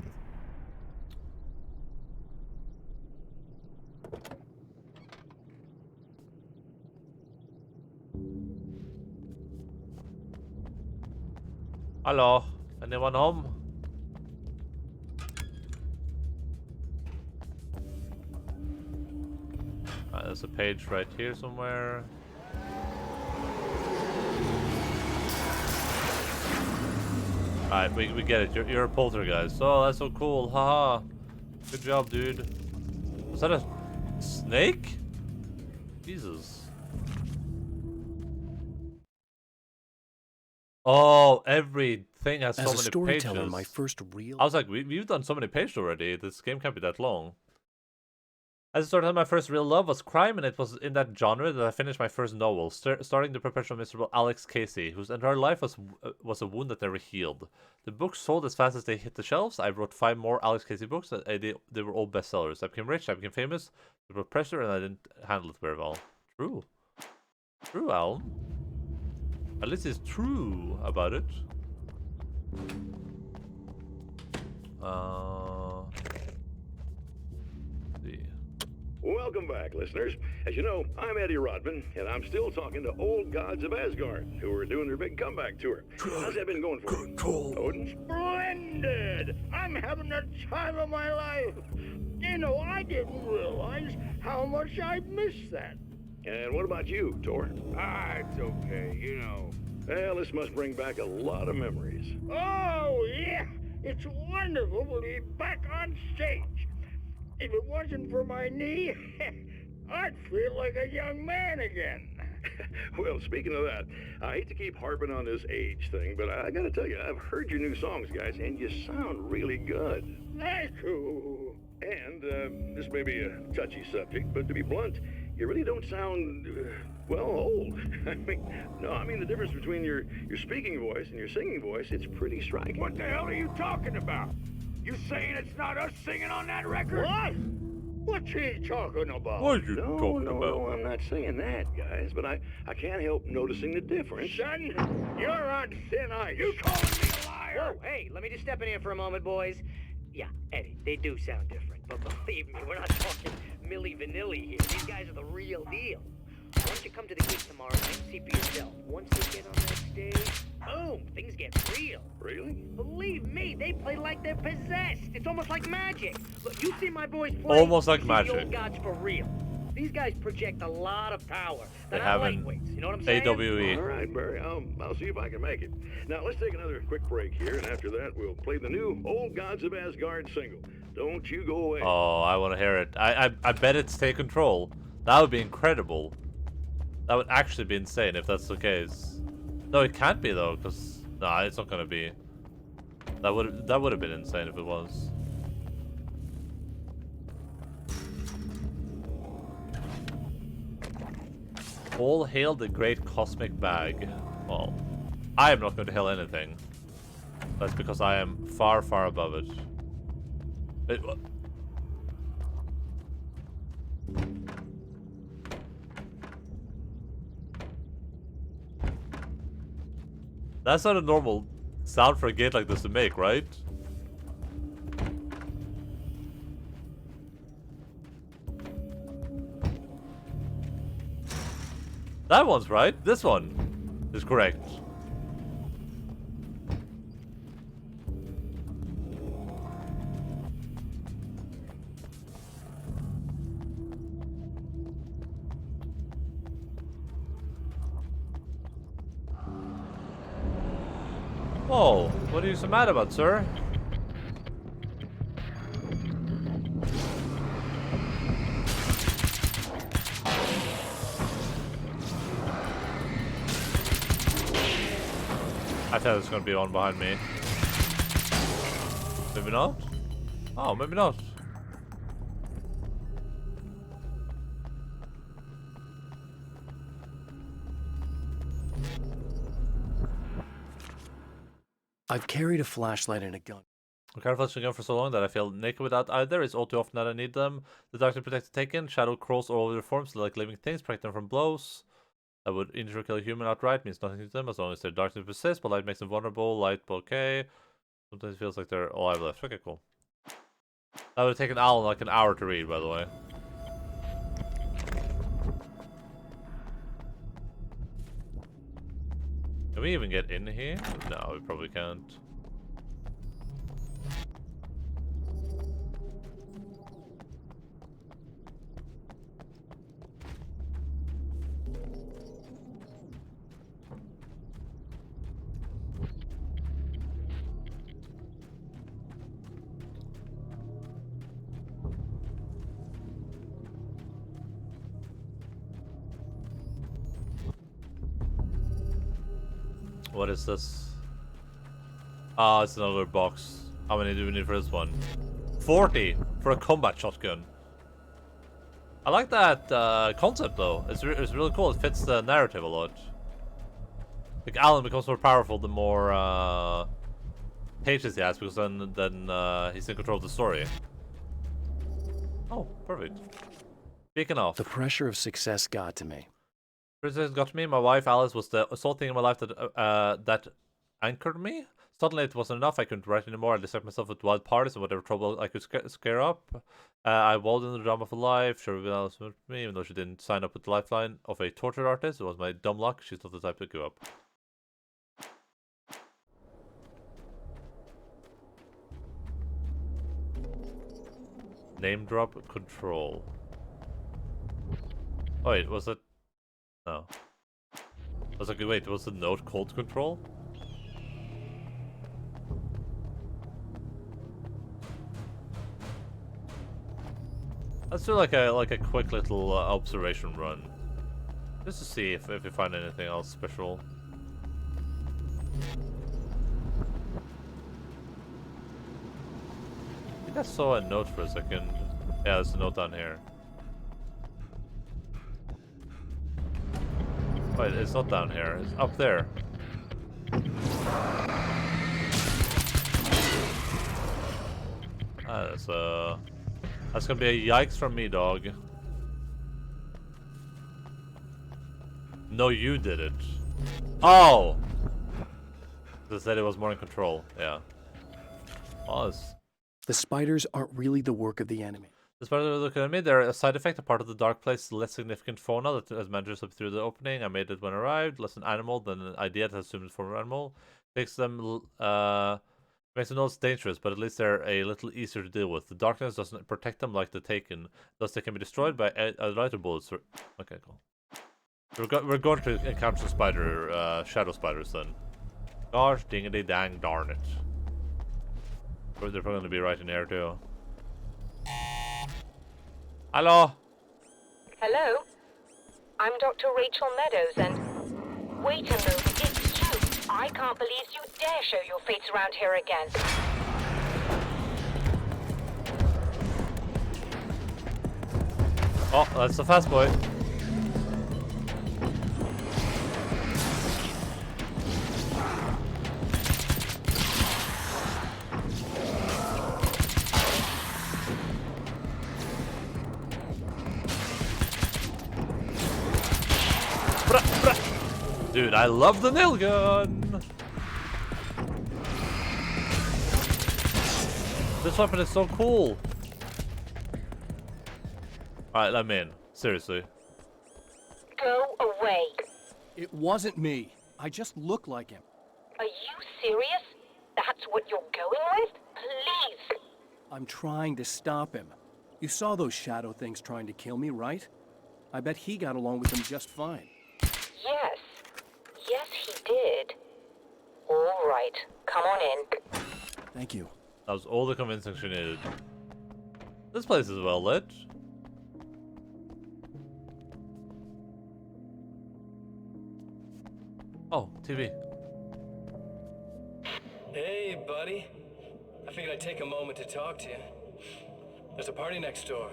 Hello. Anyone home? There's a page right here somewhere. Alright, we get it. You're a poltergeist. Oh, that's so cool. Haha. Good job, dude. Was that a snake? Jesus. Oh, everything has so As a many storyteller, pages. my first real... I was like, we've done so many pages already. This game can't be that long. As I started, my first real love was crime, and it was in that genre that I finished my first novel, starring the perpetual miserable Alex Casey, whose entire life was a wound that never healed. The books sold as fast as they hit the shelves. I wrote 5 more Alex Casey books, and they were all bestsellers. I became rich, I became famous, there was pressure, and I didn't handle it very well. True. True, Alan. At least it's true about it. Let's see. Welcome back, listeners. As you know, I'm Eddie Rodman, and I'm still talking to old gods of Asgard, who are doing their big comeback tour. How's that been going for you? Odin? Splendid! I'm having the time of my life. You know, I didn't realize how much I missed that. And what about you, Tor? It's okay, you know. Well, this must bring back a lot of memories. Oh, yeah! It's wonderful to be back on stage. If it wasn't for my knee, I'd feel like a young man again. Well, speaking of that, I hate to keep harping on this age thing, but I gotta tell you, I've heard your new songs, guys, and you sound really good. Thank you. And this may be a touchy subject, but to be blunt, you really don't sound, well, old. I mean the difference between your speaking voice and your singing voice, it's pretty striking. What the hell are you talking about? You saying it's not us singing on that record? What? What's he talking about? What are you talking about? No, I'm not saying that, guys, but I can't help noticing the difference. Son, you're on thin ice. You calling me a liar? Whoa, hey, let me just step in here for a moment, boys. Yeah, Eddie, they do sound different, but believe me, we're not talking Milli Vanilli here. These guys are the real deal. Why don't you come to the gig tomorrow night and see for yourself? Once they get on that stage, boom, things get real. Really? Believe me, they play like they're possessed. It's almost like magic. Look, you see my boys play. Almost like you see magic. the old gods for real. These guys project a lot of power. They They're have not an lightweights. You know what I'm saying? AWE. All right, Barry, I'll see if I can make it. Now, let's take another quick break here, and after that, we'll play the new Old Gods of Asgard single. Don't you go away. Oh, I want to hear it. I bet it's Take Control. That would be incredible. That would actually be insane if that's the case. No, it can't be though, because nah, it's not gonna be. That would have been insane if it was. All hail the great cosmic bag. Well, I am not going to hail anything. That's because I am far, far above it. That's not a normal sound for a gate like this to make, right? That one's right. This one is correct. Whoa, what are you so mad about, sir? I thought there was gonna be one behind me. Maybe not? Oh, maybe not. I've carried a flashlight and a gun. I'm camouflaging gun for so long that I feel naked without either. It's all too often that I need them. The darkness protects the taken. Shadow crawls all over their forms like living things, protect them from blows. That would injure or kill a human outright, means nothing to them as long as their darkness persists, but light makes them vulnerable. Light, okay. Sometimes it feels like they're all I have left. Okay, cool. That would have taken Alan like an hour to read, by the way. Can we even get in here? No, we probably can't. What is this? Ah, it's another box. How many do we need for this one? 40 for a combat shotgun. I like that concept though. It's really cool. It fits the narrative a lot. Like Alan becomes more powerful the more pages he has, because then he's in control of the story. Oh, perfect. Speaking of, The pressure of success got to me. Princess got me. My wife Alice was the sole thing in my life that anchored me. Suddenly it wasn't enough. I couldn't write anymore. I distracted myself with wild parties and whatever trouble I could scare up. I walled in the drama of life. Sure, everyone else with me, even though she didn't sign up with the lifeline of a tortured artist. It was my dumb luck. She's not the type to give up. Name drop control. Oh wait, was it? No. I was like, wait, was the note called control? Let's do like a quick little observation run, just to see if we find anything else special. I think I saw a note for a second. Yeah, there's a note down here. Wait, it's not down here. It's up there. That's gonna be a yikes from me, dog. No, you did it. Oh! They said it was more in control. Yeah. Oh, The spiders aren't really the work of the enemy. the spiders are looking at me. They're a side effect, a part of the dark place, less significant fauna that has managed to slip through the opening. I made it when I arrived. Less an animal than an idea that assumed it from an animal. Makes them know it's dangerous, but at least they're a little easier to deal with. The darkness doesn't protect them like the Taken, thus they can be destroyed by lighter bullets. Okay, cool. We're going to encounter some shadow spiders then. Gosh, dingity dang darn it. They're probably going to be right in here too. Hello? Hello? I'm Dr. Rachel Meadows and... Wait a moment, it's you! I can't believe you dare show your face around here again. Oh, that's the fast boy. Dude, I love the nail gun! This weapon is so cool! Alright, let me in. Seriously. Go away. It wasn't me. I just look like him. Are you serious? That's what you're going with? Please! I'm trying to stop him. You saw those shadow things trying to kill me, right? I bet he got along with them just fine. Yes. Yes, he did. All right. Come on in. Thank you. That was all the convincing she needed. This place is well lit. Oh, TV. Hey, buddy. I figured I'd take a moment to talk to you. There's a party next door.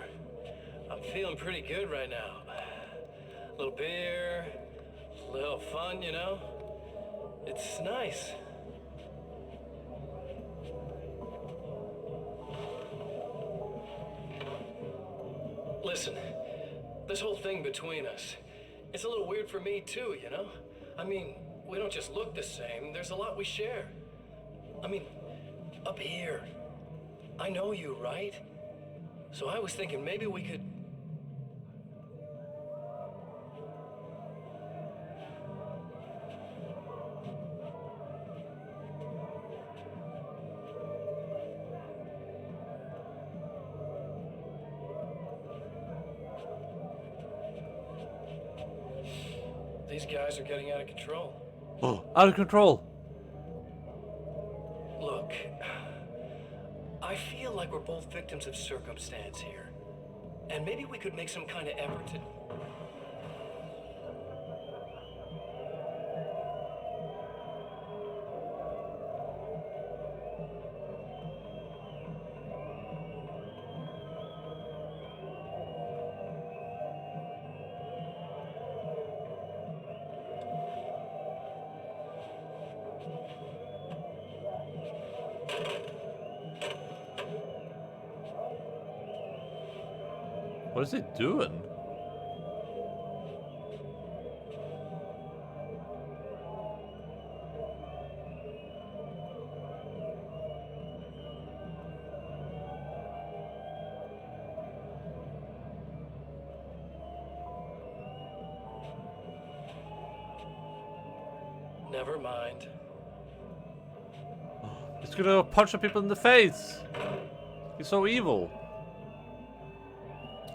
I'm feeling pretty good right now. A little beer, a little fun, you know? It's nice. Listen, this whole thing between us, it's a little weird for me too, you know? I mean, we don't just look the same, there's a lot we share. I mean, up here, I know you, right? So I was thinking maybe we could... These guys are getting out of control. Oh, out of control! Look, I feel like we're both victims of circumstance here. And maybe we could make some kind of effort to... What is he doing? Never mind. He's gonna punch the people in the face. He's so evil.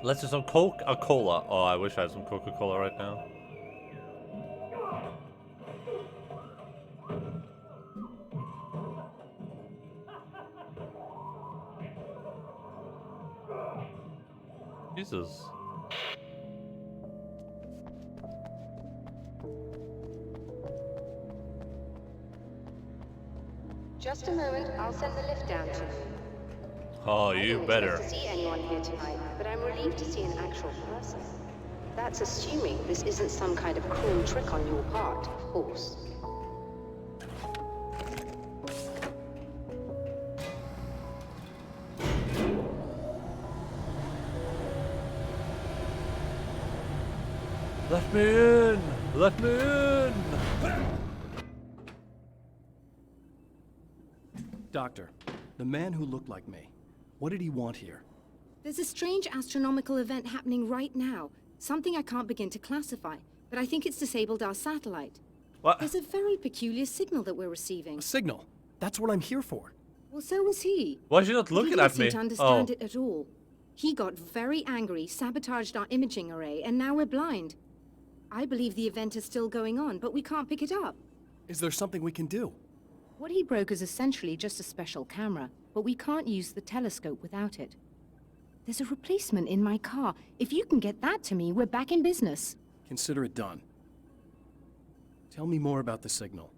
Let's do some Coca-Cola. Oh, I wish I had some Coca-Cola right now. Jesus. Just a moment, I'll send the lift down to you. Oh, I you didn't better. expect to see anyone here tonight, but I'm relieved to see an actual person. That's assuming this isn't some kind of cruel trick on your part, of course. Let me in! Let me in! Doctor, the man who looked like me, what did he want here? There's a strange astronomical event happening right now. Something I can't begin to classify, but I think it's disabled our satellite. What? There's a very peculiar signal that we're receiving. A signal. That's what I'm here for. Well, so was he. Why is she not But looking he at didn't me? seem to understand Oh. it at all. He got very angry, sabotaged our imaging array, and now we're blind. I believe the event is still going on, but we can't pick it up. Is there something we can do? What he broke is essentially just a special camera, but we can't use the telescope without it. There's a replacement in my car. If you can get that to me, we're back in business. Consider it done. Tell me more about the signal.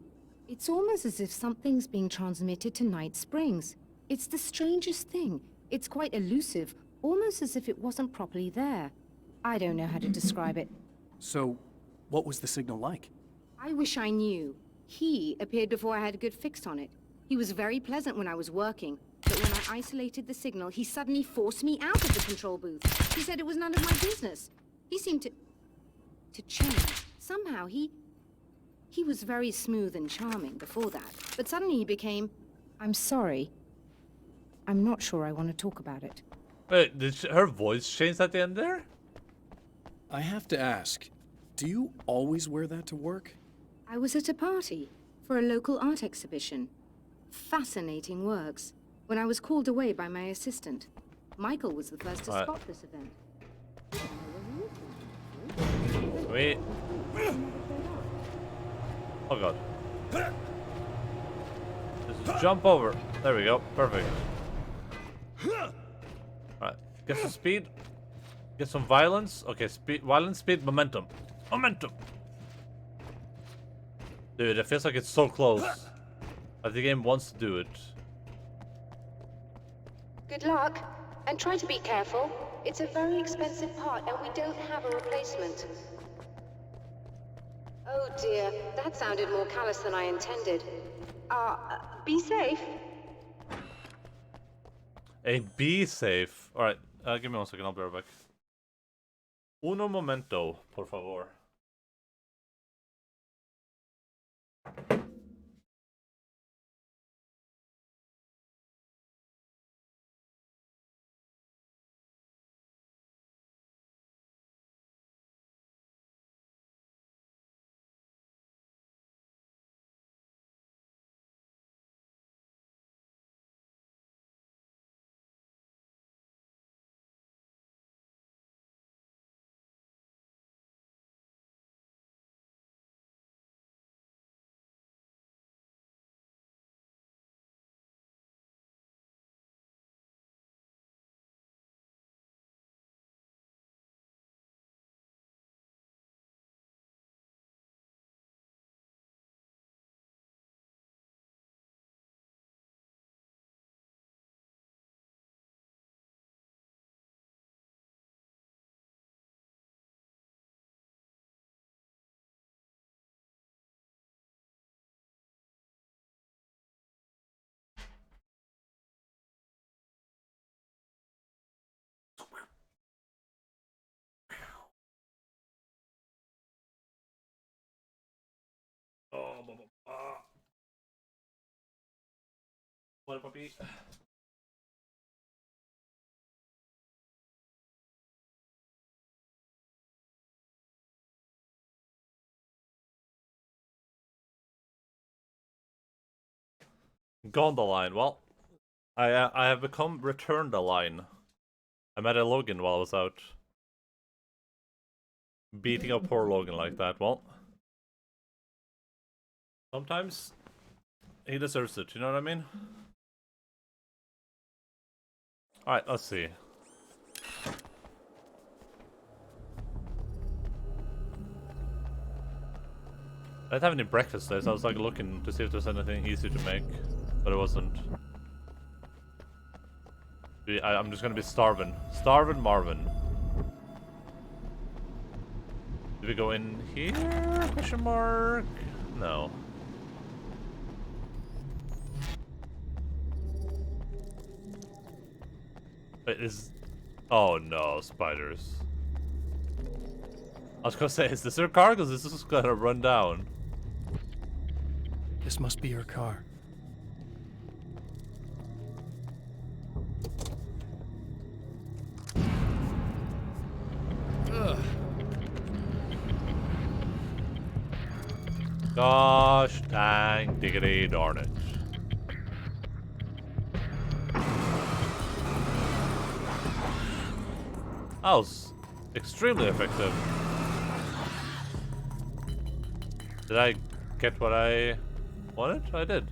It's almost as if something's being transmitted to Night Springs. It's the strangest thing. It's quite elusive, almost as if it wasn't properly there. I don't know how to describe it. So, what was the signal like? I wish I knew. He appeared before I had a good fix on it. He was very pleasant when I was working, but when I isolated the signal, he suddenly forced me out of the control booth. He said it was none of my business. He seemed to change. Somehow, he was very smooth and charming before that, but suddenly he became, I'm sorry. I'm not sure I want to talk about it. Wait, did her voice change at the end there? I have to ask, do you always wear that to work? I was at a party for a local art exhibition. Fascinating works. When I was called away by my assistant. Michael was the first to spot this event. Wait. Oh god. Just jump over. There we go. Perfect. Alright. Get some speed. Get some violence. Okay, speed, violence, speed, momentum. Momentum! Dude, it feels like it's so close. Like the game wants to do it. Good luck, and try to be careful. It's a very expensive part, and we don't have a replacement. Oh dear, that sounded more callous than I intended. Be safe. A be safe. Alright, give me 1 second, I'll be right back. Uno momento, por favor. Sorry, puppy. Endaline. Well, I have become Endaline. I met a Logan while I was out beating up poor Logan like that. Well, sometimes he deserves it. You know what I mean? All right, let's see. I didn't have any breakfast today, so I was like looking to see if there's anything easy to make, but it wasn't. I'm just gonna be starving. Starving Marvin. Do we go in here? Question mark? No. Wait, oh no, spiders. I was gonna say, is this her car? Because this is just gonna run down. This must be her car. Ugh. Gosh dang diggity darn it. That was extremely effective. Did I get what I wanted? I did.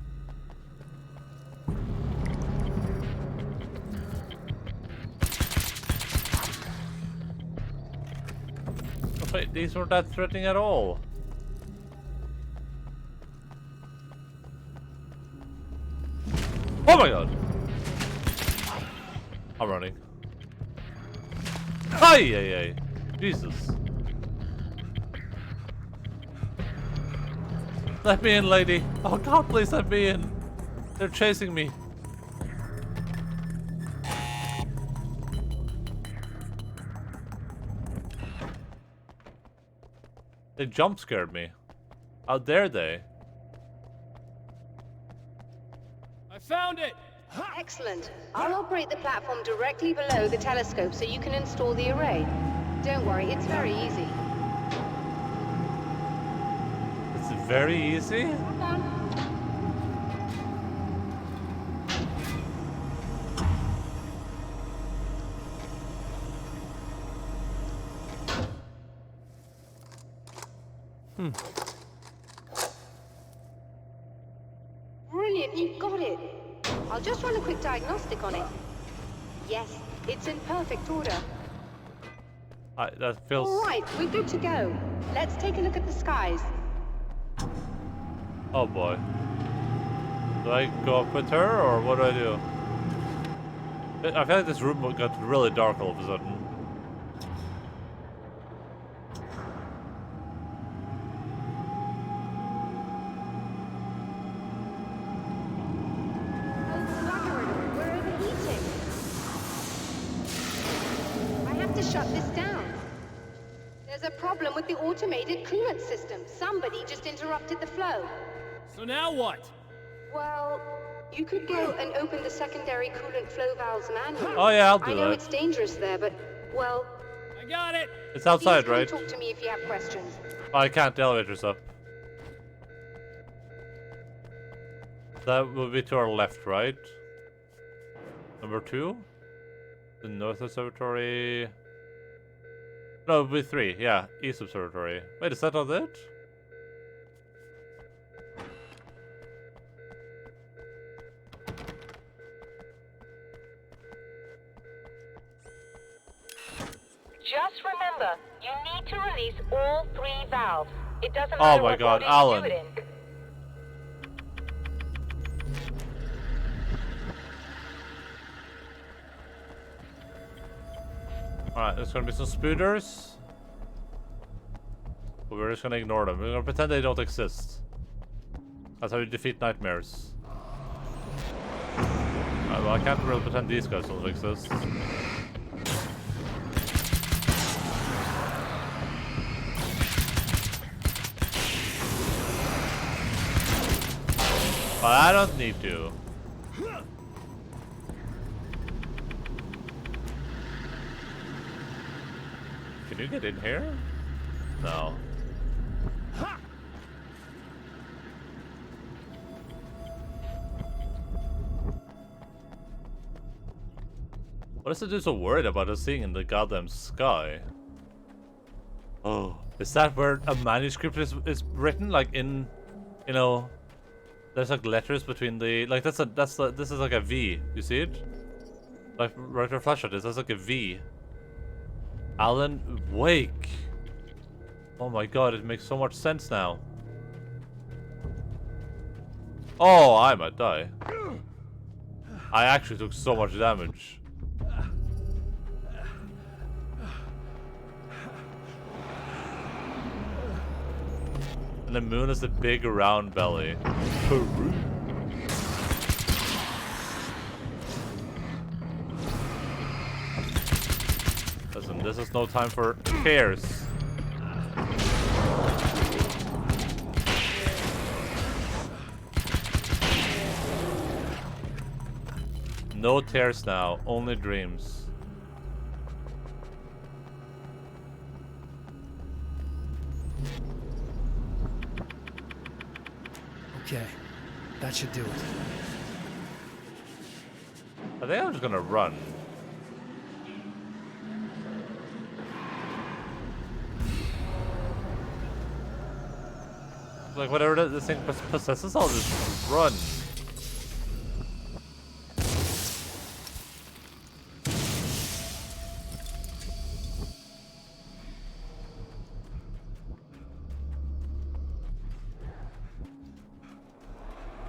Oh, wait, these weren't that threatening at all. Oh my god! I'm running. Ay, ay, ay. Jesus. Let me in, lady. Oh god, please let me in. They're chasing me. They jump scared me. How dare they? I found it! Excellent. I'll operate the platform directly below the telescope so you can install the array. Don't worry, it's very easy. It's very easy? Come on. Brilliant, you got it. I'll just run a quick diagnostic on it. Yes, it's in perfect order. That feels... All right, we're good to go. Let's take a look at the skies. Oh boy. Do I go up with her, or what do I do? I feel like this room got really dark all of a sudden. We're overheating. I have to shut this down. There's a problem with the automated coolant system. Somebody just interrupted the flow. So now what? Well, you could go and open the secondary coolant flow valves manually. Oh yeah, I'll do I know that. it's dangerous there, but, well... I got it! It's outside, please come right? talk to me if you have questions. Oh, I can't. The elevator's up. That will be to our left, right? Number 2? The North Observatory... No, it will be 3. Yeah, East Observatory. Wait, is that not it? Just remember, you need to release all 3 valves. It doesn't Oh matter my what god, body Alan. you do it in. Alright, there's gonna be some spooters. But we're just gonna ignore them. We're gonna pretend they don't exist. That's how you defeat nightmares. Well, I can't really pretend these guys don't exist. But I don't need to. Can you get in here? No. What is the dude so worried about us seeing in the goddamn sky? Oh, is that where a manuscript is written? Like in, you know, there's like letters between the like this is like a V. You see it? Like right where flashlight is. That's like a V. Alan Wake. Oh my god, it makes so much sense now. Oh, I might die. I actually took so much damage. And the moon is the big round belly. Peru. Listen, this is no time for cares. No tears now, only dreams. Okay, that should do it. I think I'm just gonna run. Like whatever this thing possesses, I'll just run.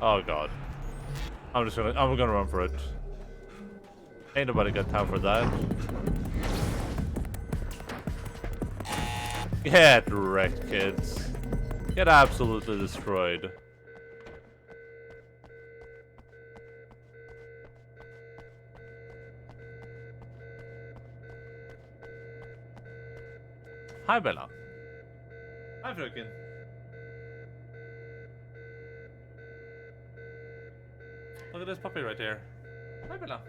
Oh god. I'm gonna run for it. Ain't nobody got time for that. Get wrecked, kids. Get absolutely destroyed. Hi Bella. Hi fröken. Look at this puppy right here. Hi Bella.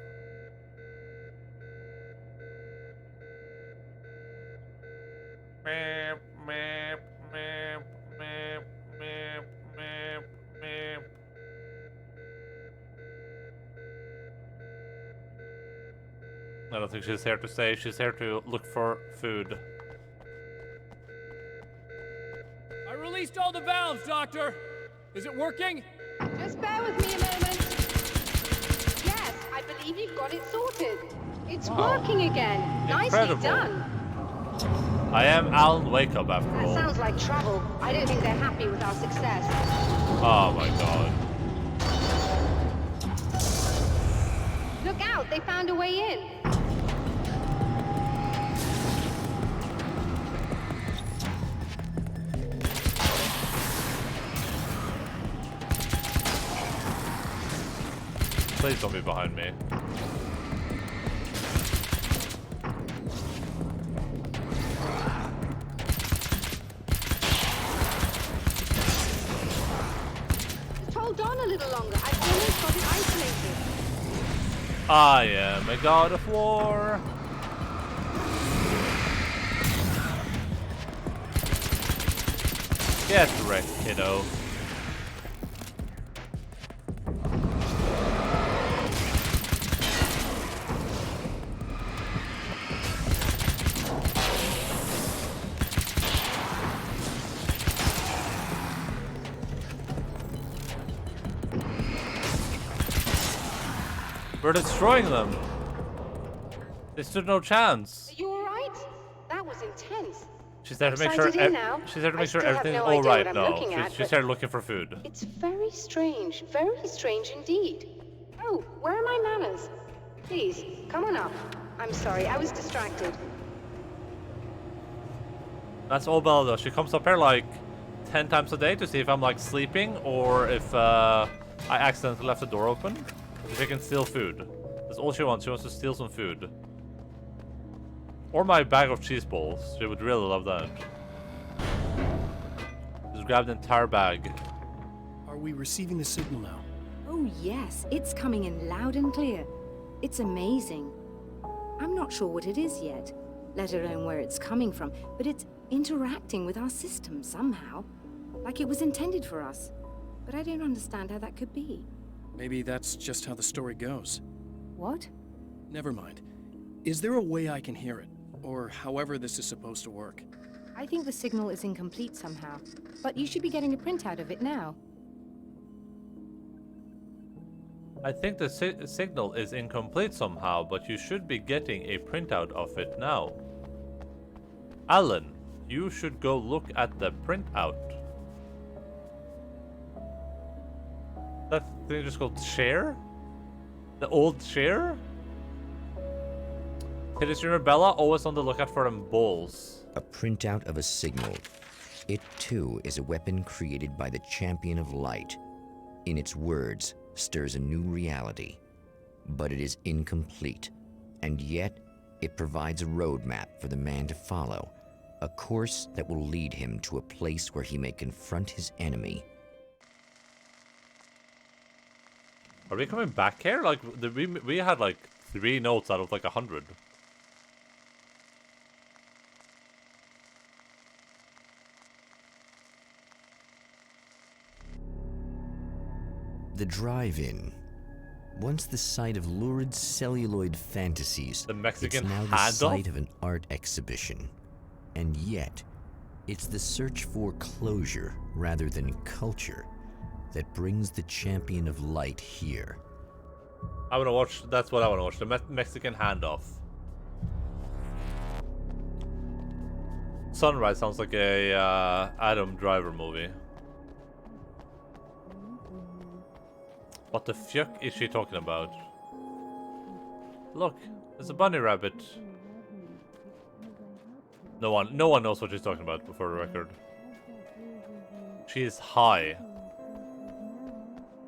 Meep, meep, meep, meep, meep, meep, meep. I don't think she's here to stay. She's here to look for food. I released all the valves, Doctor. Is it working? Just bear with me a moment. Yes, I believe you've got it sorted. It's working again. Incredible. Nicely done. I am Alan Wake Up after That all. sounds like trouble. I don't think they're happy with our success. Oh my god. Look out, they found a way in. Please don't be behind me. Just hold on a little longer. I've almost got it isolated. I am a god of war. Get wrecked, kiddo. We're destroying them. They stood no chance. Are you alright? That was intense. She's there to make Sighted sure. in now. She's there to I make sure still have everything's no all idea right what I'm now. looking at, She's but- there looking for food. It's very strange indeed. Oh, where are my manners? Please, come on up. I'm sorry, I was distracted. That's all Bella does. She comes up here like 10 times a day to see if I'm like sleeping or if I accidentally left the door open. If I can steal food. That's all she wants. She wants to steal some food. Or my bag of cheese balls. She would really love that. Just grab the entire bag. Are we receiving the signal now? Oh yes, it's coming in loud and clear. It's amazing. I'm not sure what it is yet. let alone where it's coming from, but it's interacting with our system somehow. Like it was intended for us. But I don't understand how that could be. Maybe that's just how the story goes. What? Never mind. Is there a way I can hear it? Or however this is supposed to work? I think the signal is incomplete somehow, but you should be getting a printout of it now. I think the signal is incomplete somehow, but you should be getting a printout of it now. Alan, you should go look at the printout. That thing just called share? The old share? It is remember Bella, always on the lookout for them balls. A printout of a signal. It too is a weapon created by the Champion of Light. In its words, stirs a new reality. But it is incomplete, and yet it provides a roadmap for the man to follow, a course that will lead him to a place where he may confront his enemy. Are we coming back here? Like, we had like 3 notes out of like 100. The drive-in. Once the site of lurid celluloid fantasies, The Mexican it's now the handoff? site of an art exhibition. And yet, it's the search for closure rather than culture that brings the Champion of Light here. I want to watch, that's what I want to watch, the Mexican handoff. Sunrise sounds like a Adam Driver movie. What the fuck is she talking about? Look, there's a bunny rabbit. No one knows what she's talking about, before the record. She is high.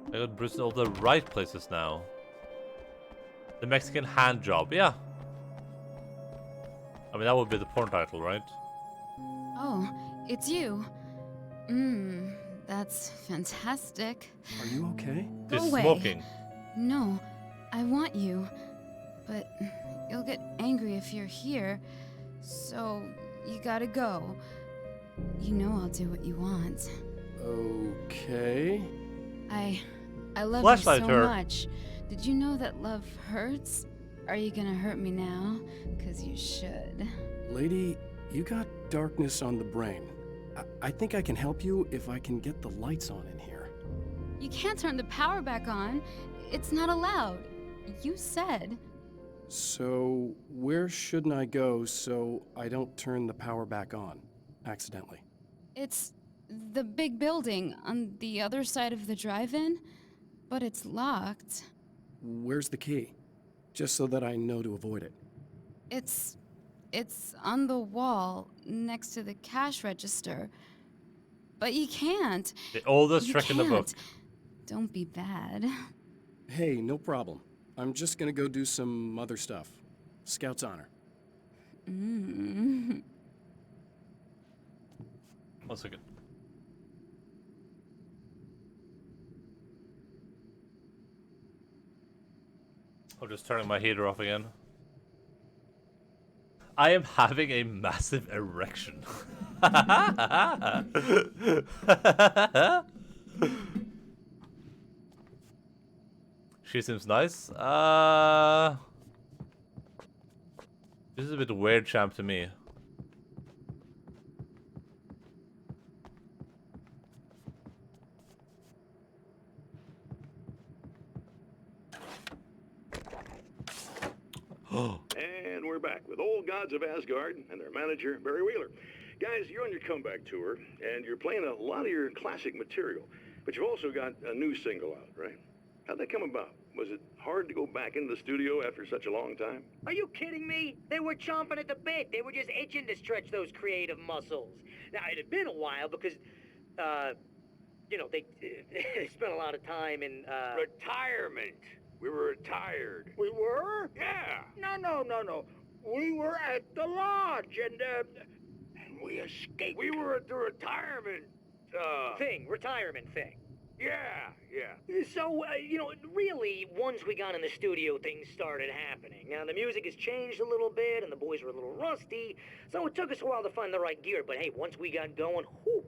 I got Bruce in all the right places now. The Mexican hand job, yeah. I mean, that would be the porn title, right? Oh, it's you. That's fantastic. Are you okay? Go She's away. smoking. No, I want you. But you'll get angry if you're here. So you gotta go. You know I'll do what you want. Okay. I love Flashlight you so her. much. Did you know that love hurts? Are you gonna hurt me now? 'Cause you should. Lady, you got darkness on the brain. I think I can help you if I can get the lights on in here. You can't turn the power back on. It's not allowed. You said. So, where shouldn't I go so I don't turn the power back on accidentally? It's the big building on the other side of the drive-in, but it's locked. Where's the key? Just so that I know to avoid it. It's on the wall next to the cash register. But you can't. The oldest You trick in the book. can't. Don't be bad. Hey, no problem. I'm just gonna go do some other stuff. Scout's honor. Mm. 1 second. I'm just turning my heater off again. I am having a massive erection. She seems nice. This is a bit weird, champ, to me. And we're back with Old Gods of Asgard and their manager, Barry Wheeler. Guys, you're on your comeback tour, and you're playing a lot of your classic material, but you've also got a new single out, right? How'd that come about? Was it hard to go back into the studio after such a long time? Are you kidding me? They were chomping at the bit. They were just itching to stretch those creative muscles. Now, it had been a while because, you know, they spent a lot of time in, Retirement. We were retired. We were? Yeah. No. We were at the lodge and we escaped. We were at the retirement, retirement thing. Yeah, yeah. So, really, once we got in the studio, things started happening. Now, the music has changed a little bit, and the boys were a little rusty, so it took us a while to find the right gear. But hey, once we got going, whew,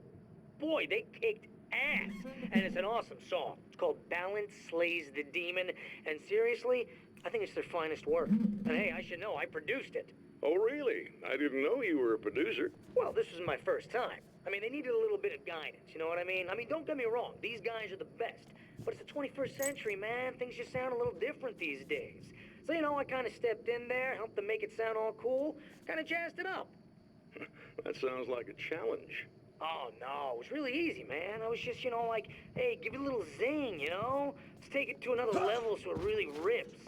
boy, they kicked ass. And it's an awesome song. It's called Balance Slays the Demon, and seriously, I think it's their finest work. And hey, I should know, I produced it. Oh, really? I didn't know you were a producer. Well, this was my first time. I mean, they needed a little bit of guidance, you know what I mean? I mean, don't get me wrong, these guys are the best. But it's the 21st century, man. Things just sound a little different these days. So, I kind of stepped in there, helped them make it sound all cool, kind of jazzed it up. That sounds like a challenge. Oh, no, it was really easy, man. I was just, like, hey, give it a little zing, Let's take it to another level so it really rips.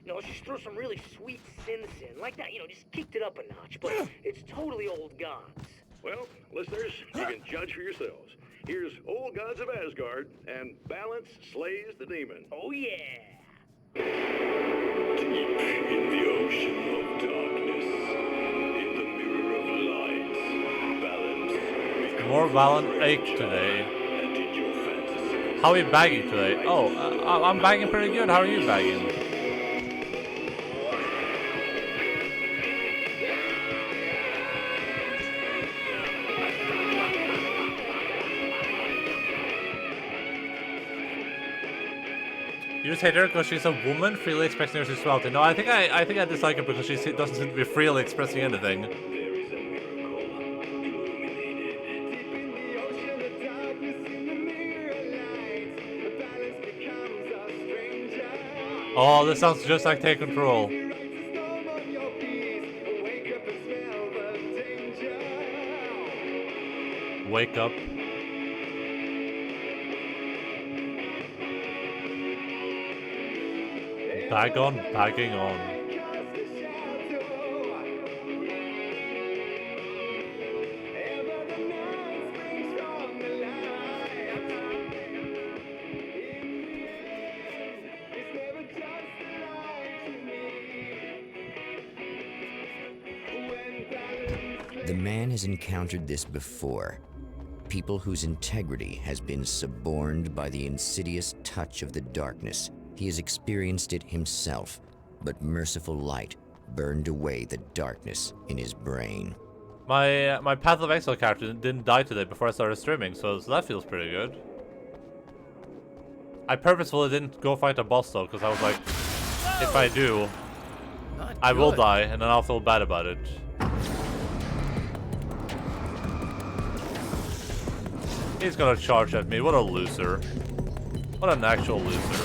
Let's just throw some really sweet synths in. Like that, just kicked it up a notch. But it's totally old gods. Well, listeners, you can judge for yourselves. Here's Old Gods of Asgard and Balance Slays the Demon. Oh, yeah. Deep in the ocean of darkness, in the mirror of light, balance. More Valen ache today. And in your fantasy. How are you bagging today? Oh, I'm bagging pretty good. How are you bagging? You just hate her because she's a woman, freely expressing her sexuality. No, I think I dislike her because she doesn't seem to be freely expressing anything. There is a miracle illuminated. Deep in the ocean of darkness, in the mirror light, the balance becomes a stranger. Oh, this sounds just like Take Control. Wake up and smell the danger. Wake up. Bag on, bagging on. The man has encountered this before. People whose integrity has been suborned by the insidious touch of the darkness. He has experienced it himself, but merciful light burned away the darkness in his brain. My Path of Exile character didn't die today before I started streaming, so that feels pretty good. I purposefully didn't go fight a boss though, because I was like, if I do, I will die, and then I'll feel bad about it. He's gonna charge at me. What a loser. What an actual loser.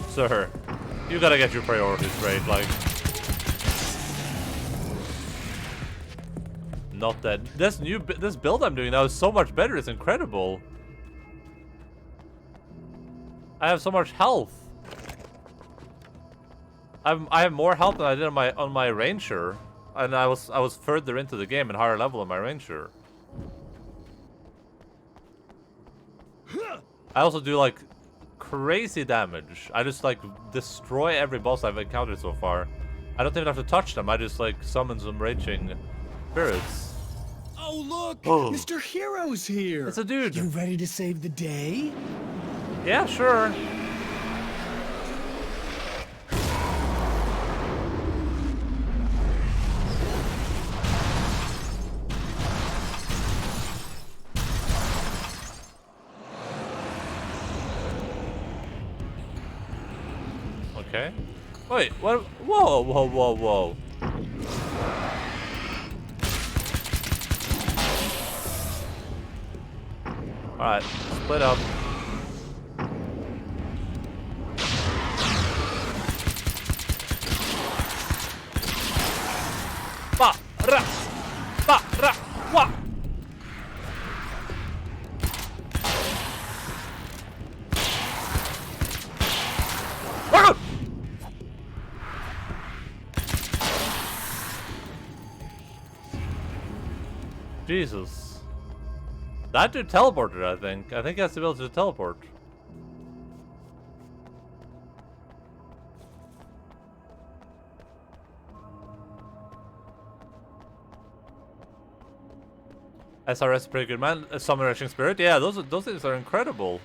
Sir, you gotta get your priorities straight, like... Not that... This build I'm doing now is so much better, it's incredible. I have so much health. I have more health than I did on my Ranger. And I was further into the game and higher level on my Ranger. I also do like crazy damage. I just like destroy every boss I've encountered so far. I don't even have to touch them. I just like summon some raging spirits. Oh look! Oh. Mr. Hero's here! It's a dude. You ready to save the day? Yeah, sure. Okay. Wait, what? Whoa, whoa, whoa, whoa. Alright, split up. Ba, ra, ba, ra, wa. Ah! Jesus. That dude teleported, I think. I think he has the ability to teleport. SRS is pretty good, man. Summon Rushing Spirit, yeah, those things are incredible.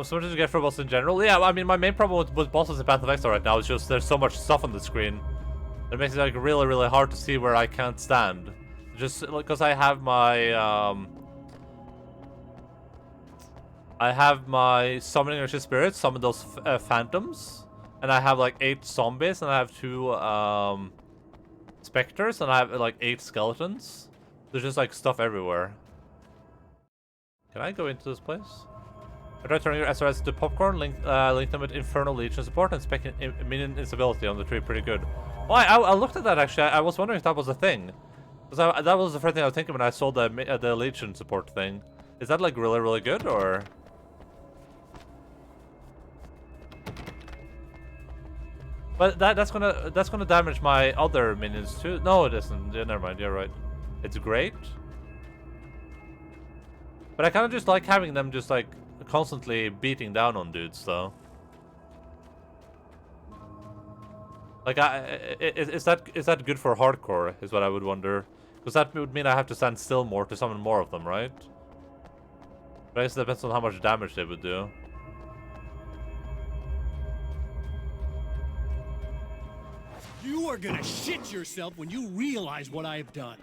So much to get for bosses in general. Yeah, I mean, my main problem with bosses in Path of Exile right now is just there's so much stuff on the screen. It makes it like really, really hard to see where I can't stand. Just because I have my summoning Rushing Spirits, summon those phantoms, and I have like 8 zombies, and I have 2 specters, and I have like 8 skeletons. There's just like stuff everywhere. Can I go into this place? I tried turning your SRS to popcorn, link them with Infernal Legion support, and spec minion instability on the tree pretty good. Well, I looked at that actually. I was wondering if that was a thing. Because that was the first thing I was thinking when I saw the Legion support thing. Is that like really, really good, or...? But that's gonna damage my other minions too. No, it isn't. Yeah, never mind. You're right. It's great. But I kind of just like having them just like constantly beating down on dudes, though. Like, is that good for hardcore? Is what I would wonder. Because that would mean I have to stand still more to summon more of them, right? But I guess it depends on how much damage they would do. You are gonna shit yourself when you realize what I have done.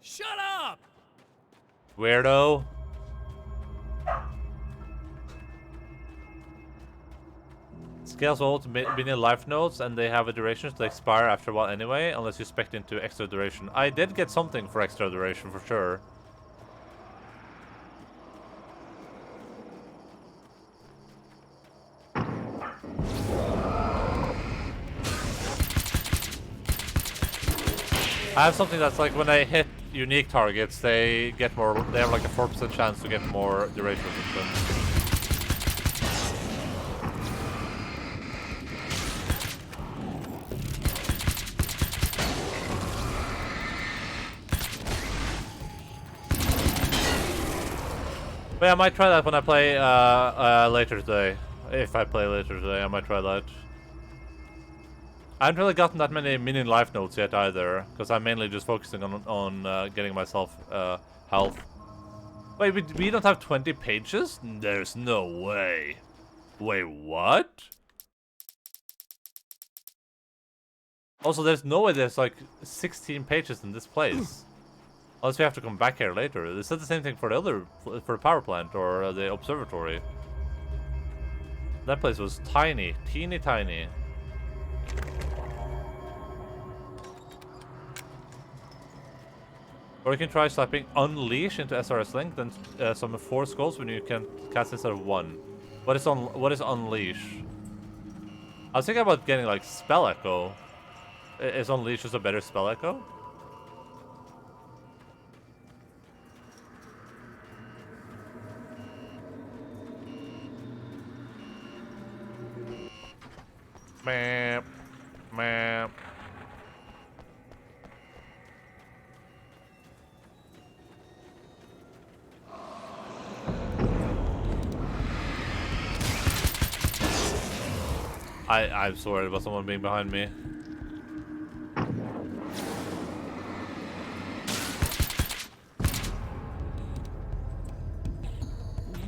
Shut up! Weirdo. Scales all to minion life nodes, and they have a duration to expire after a while anyway, unless you spec into extra duration. I did get something for extra duration for sure. I have something that's like when I hit unique targets, they get more. They have like a 4% chance to get more duration resistance. But yeah, I might try that when I play later today. If I play later today, I might try that. I haven't really gotten that many minion life notes yet either, because I'm mainly just focusing on getting myself health. Wait, we don't have 20 pages? There's no way. Wait, what? Also, there's no way there's like 16 pages in this place. Unless we have to come back here later. Is that the same thing for the power plant or the observatory? That place was tiny, teeny tiny. Or you can try slapping Unleash into SRS Link, then summon 4 skulls when you can cast instead of 1. What is Unleash? I was thinking about getting like Spell Echo. Is Unleash just a better Spell Echo? Map. Map. I'm sorry about someone being behind me.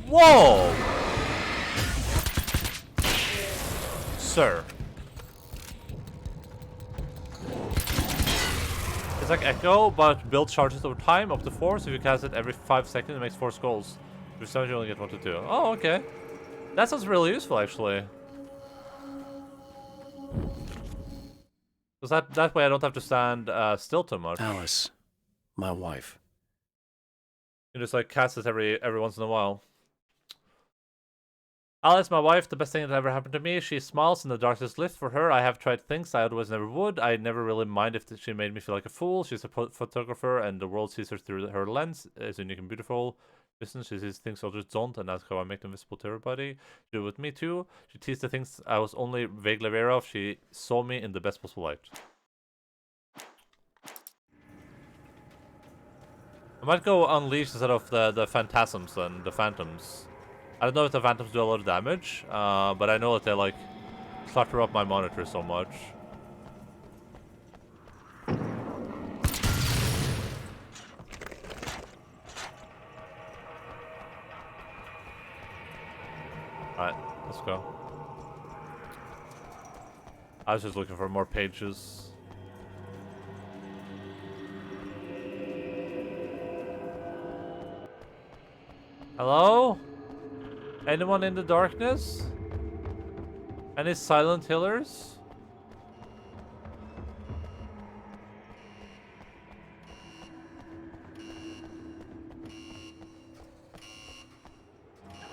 Whoa! Sir. It's like Echo, but build charges over time, up to 4, so if you cast it every 5 seconds, it makes 4 skulls. For some, you only get 1 to 2. Oh, okay. That sounds really useful, actually. Because that way I don't have to stand still too much. Alice, my wife. You just like cast it every once in a while. Alice, my wife, the best thing that ever happened to me. She smiles in the darkest lift. For her, I have tried things I otherwise never would. I never really mind if she made me feel like a fool. She's a photographer, and the world sees her through her lens. It's unique and beautiful. Listen, she sees things others don't, and that's how I make them visible to everybody. She did it with me too. She teased the things I was only vaguely aware of. She saw me in the best possible light. I might go unleash instead of the phantasms and the phantoms. I don't know if the phantoms do a lot of damage, but I know that they like clutter up my monitor so much. Alright, let's go. I was just looking for more pages. Hello? Anyone in the darkness? Any silent healers?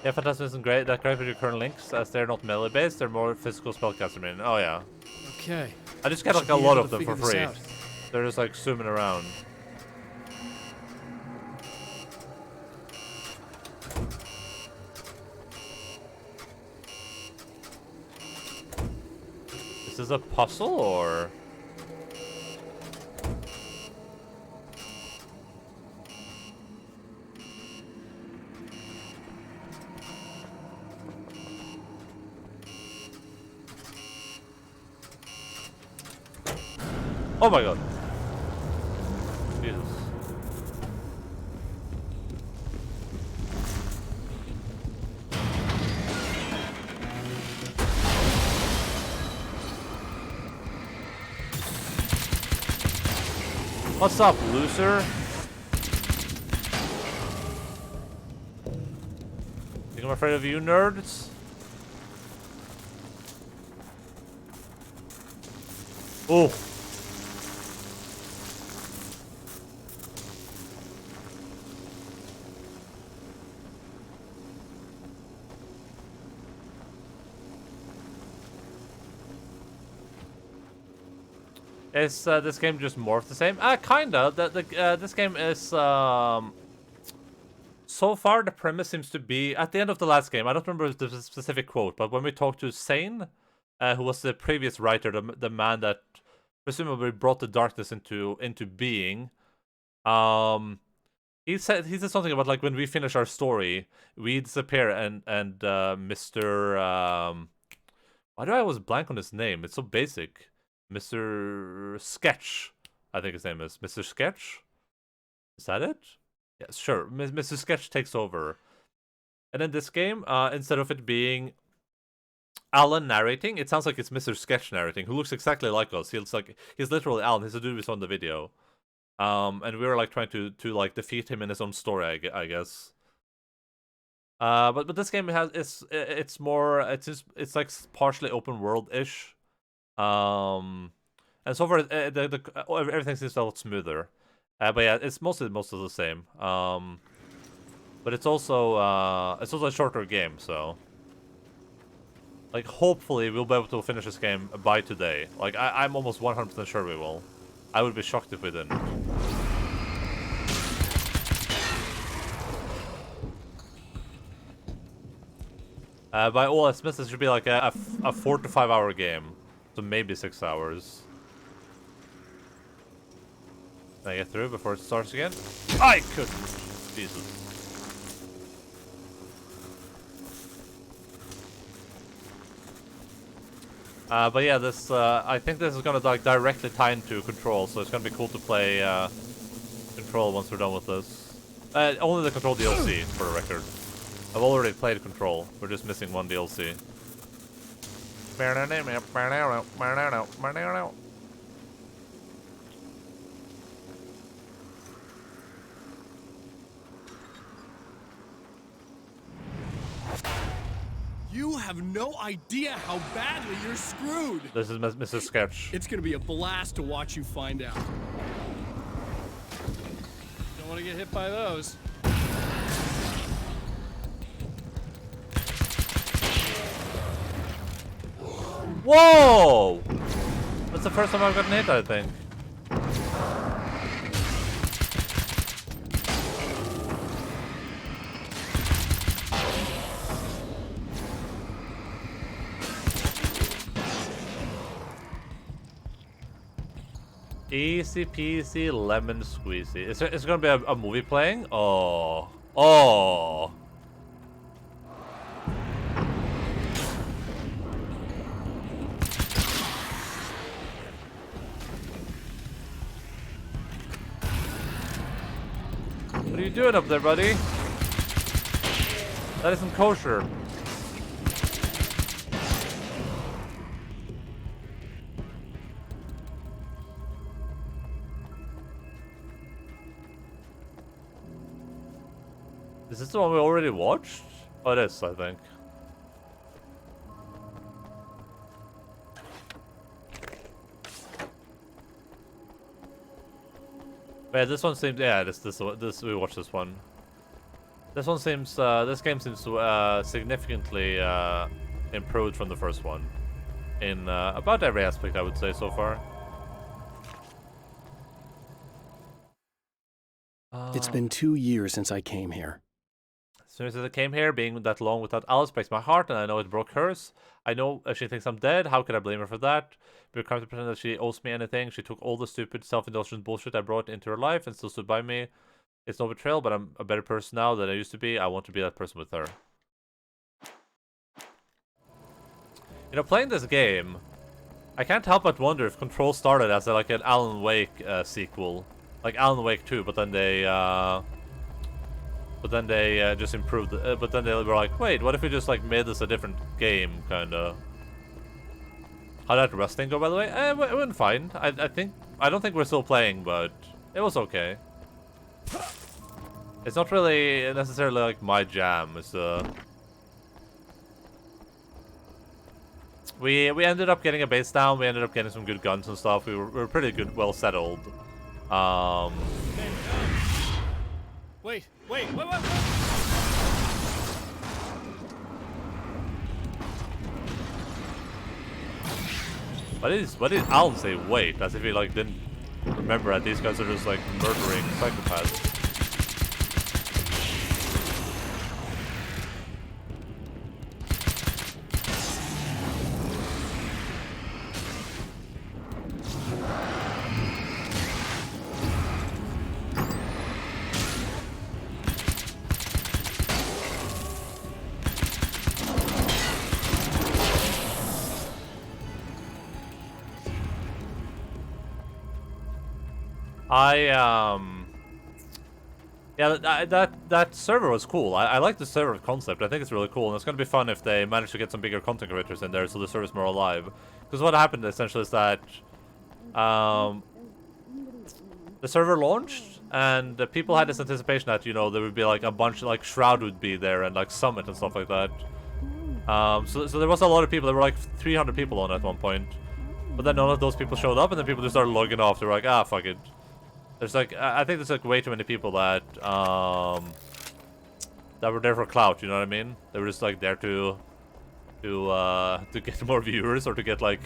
Yeah, Phantasm isn't great. That great with your current links, as they're not melee based, they're more physical spellcaster main. Oh yeah. Okay. I just get like a lot of them for free. They're just like zooming around. Is this a puzzle or? Oh my god. Jesus. What's up, loser? Think I'm afraid of you, nerds? Oh. Is this game just morphed the same? Kinda. This game is so far the premise seems to be at the end of the last game. I don't remember the specific quote, but when we talked to Sane, who was the previous writer, the man that presumably brought the darkness into being, he said something about like when we finish our story, we disappear and Mr. Why do I always blank on his name? It's so basic. Mr. Sketch, I think his name is. Mr. Sketch? Is that it? Yes, sure. Mr. Sketch takes over. And in this game, instead of it being Alan narrating, it sounds like it's Mr. Sketch narrating, who looks exactly like us. He looks like he's literally Alan. He's the dude we saw in the video. And we were like trying to like defeat him in his own story, I guess. But this game it's like partially open world-ish. And so far everything seems a lot smoother. But yeah, it's most of the same. But it's also a shorter game, so like hopefully we'll be able to finish this game by today. Like I'm almost 100% sure we will. I would be shocked if we didn't. By all estimates, this should be like a 4 to 5 hour game. So maybe 6 hours. Can I get through before it starts again? I couldn't! Jesus. But yeah, this I think this is gonna like directly tie into Control, so it's gonna be cool to play Control once we're done with this. Only the Control DLC, for the record. I've already played Control. We're just missing one DLC. You have no idea how badly you're screwed. This is Mr. Sketch. It's gonna be a blast to watch you find out. Don't want to get hit by those. Whoa! That's the first time I've gotten hit, I think. Easy peasy lemon squeezy. Is there gonna be a movie playing? Oh. Oh. What are you doing up there, buddy? That isn't kosher. Is this the one we already watched? Oh, it is, I think. Yeah, this one seems. Yeah, this we watched this one. This one seems. This game seems significantly improved from the first one, in about every aspect, I would say so far. It's been 2 years since I came here. As soon as I came here, being that long without Alice breaks my heart, and I know it broke hers. I know she thinks I'm dead. How could I blame her for that? We're trying to pretend that she owes me anything. She took all the stupid, self-indulgent bullshit I brought into her life and still stood by me. It's no betrayal, but I'm a better person now than I used to be. I want to be that person with her. You know, playing this game, I can't help but wonder if Control started as like an Alan Wake sequel, like Alan Wake 2, but then they just improved. But then they were like, wait, what if we just like made this a different game, kind of? How'd that wrestling go, by the way? It went fine. I don't think we're still playing, but it was okay. It's not really necessarily like my jam. It's we ended up getting a base down. We ended up getting some good guns and stuff. We were pretty good, well settled. Wait. Why did Alan say wait? As if he like didn't remember that these guys are just like murdering psychopaths. Yeah, that server was cool. I like the server concept. I think it's really cool, and it's gonna be fun if they manage to get some bigger content creators in there, so the server's more alive. Because what happened essentially is that the server launched, and people had this anticipation that, you know, there would be like a bunch, like Shroud would be there and like Summit and stuff like that. So there was a lot of people. There were like 300 people on at one point, but then none of those people showed up, and then people just started logging off. They were like, ah, fuck it. There's like, I think there's like way too many people that were there for clout. You know what I mean? They were just like there to get more viewers, or to get like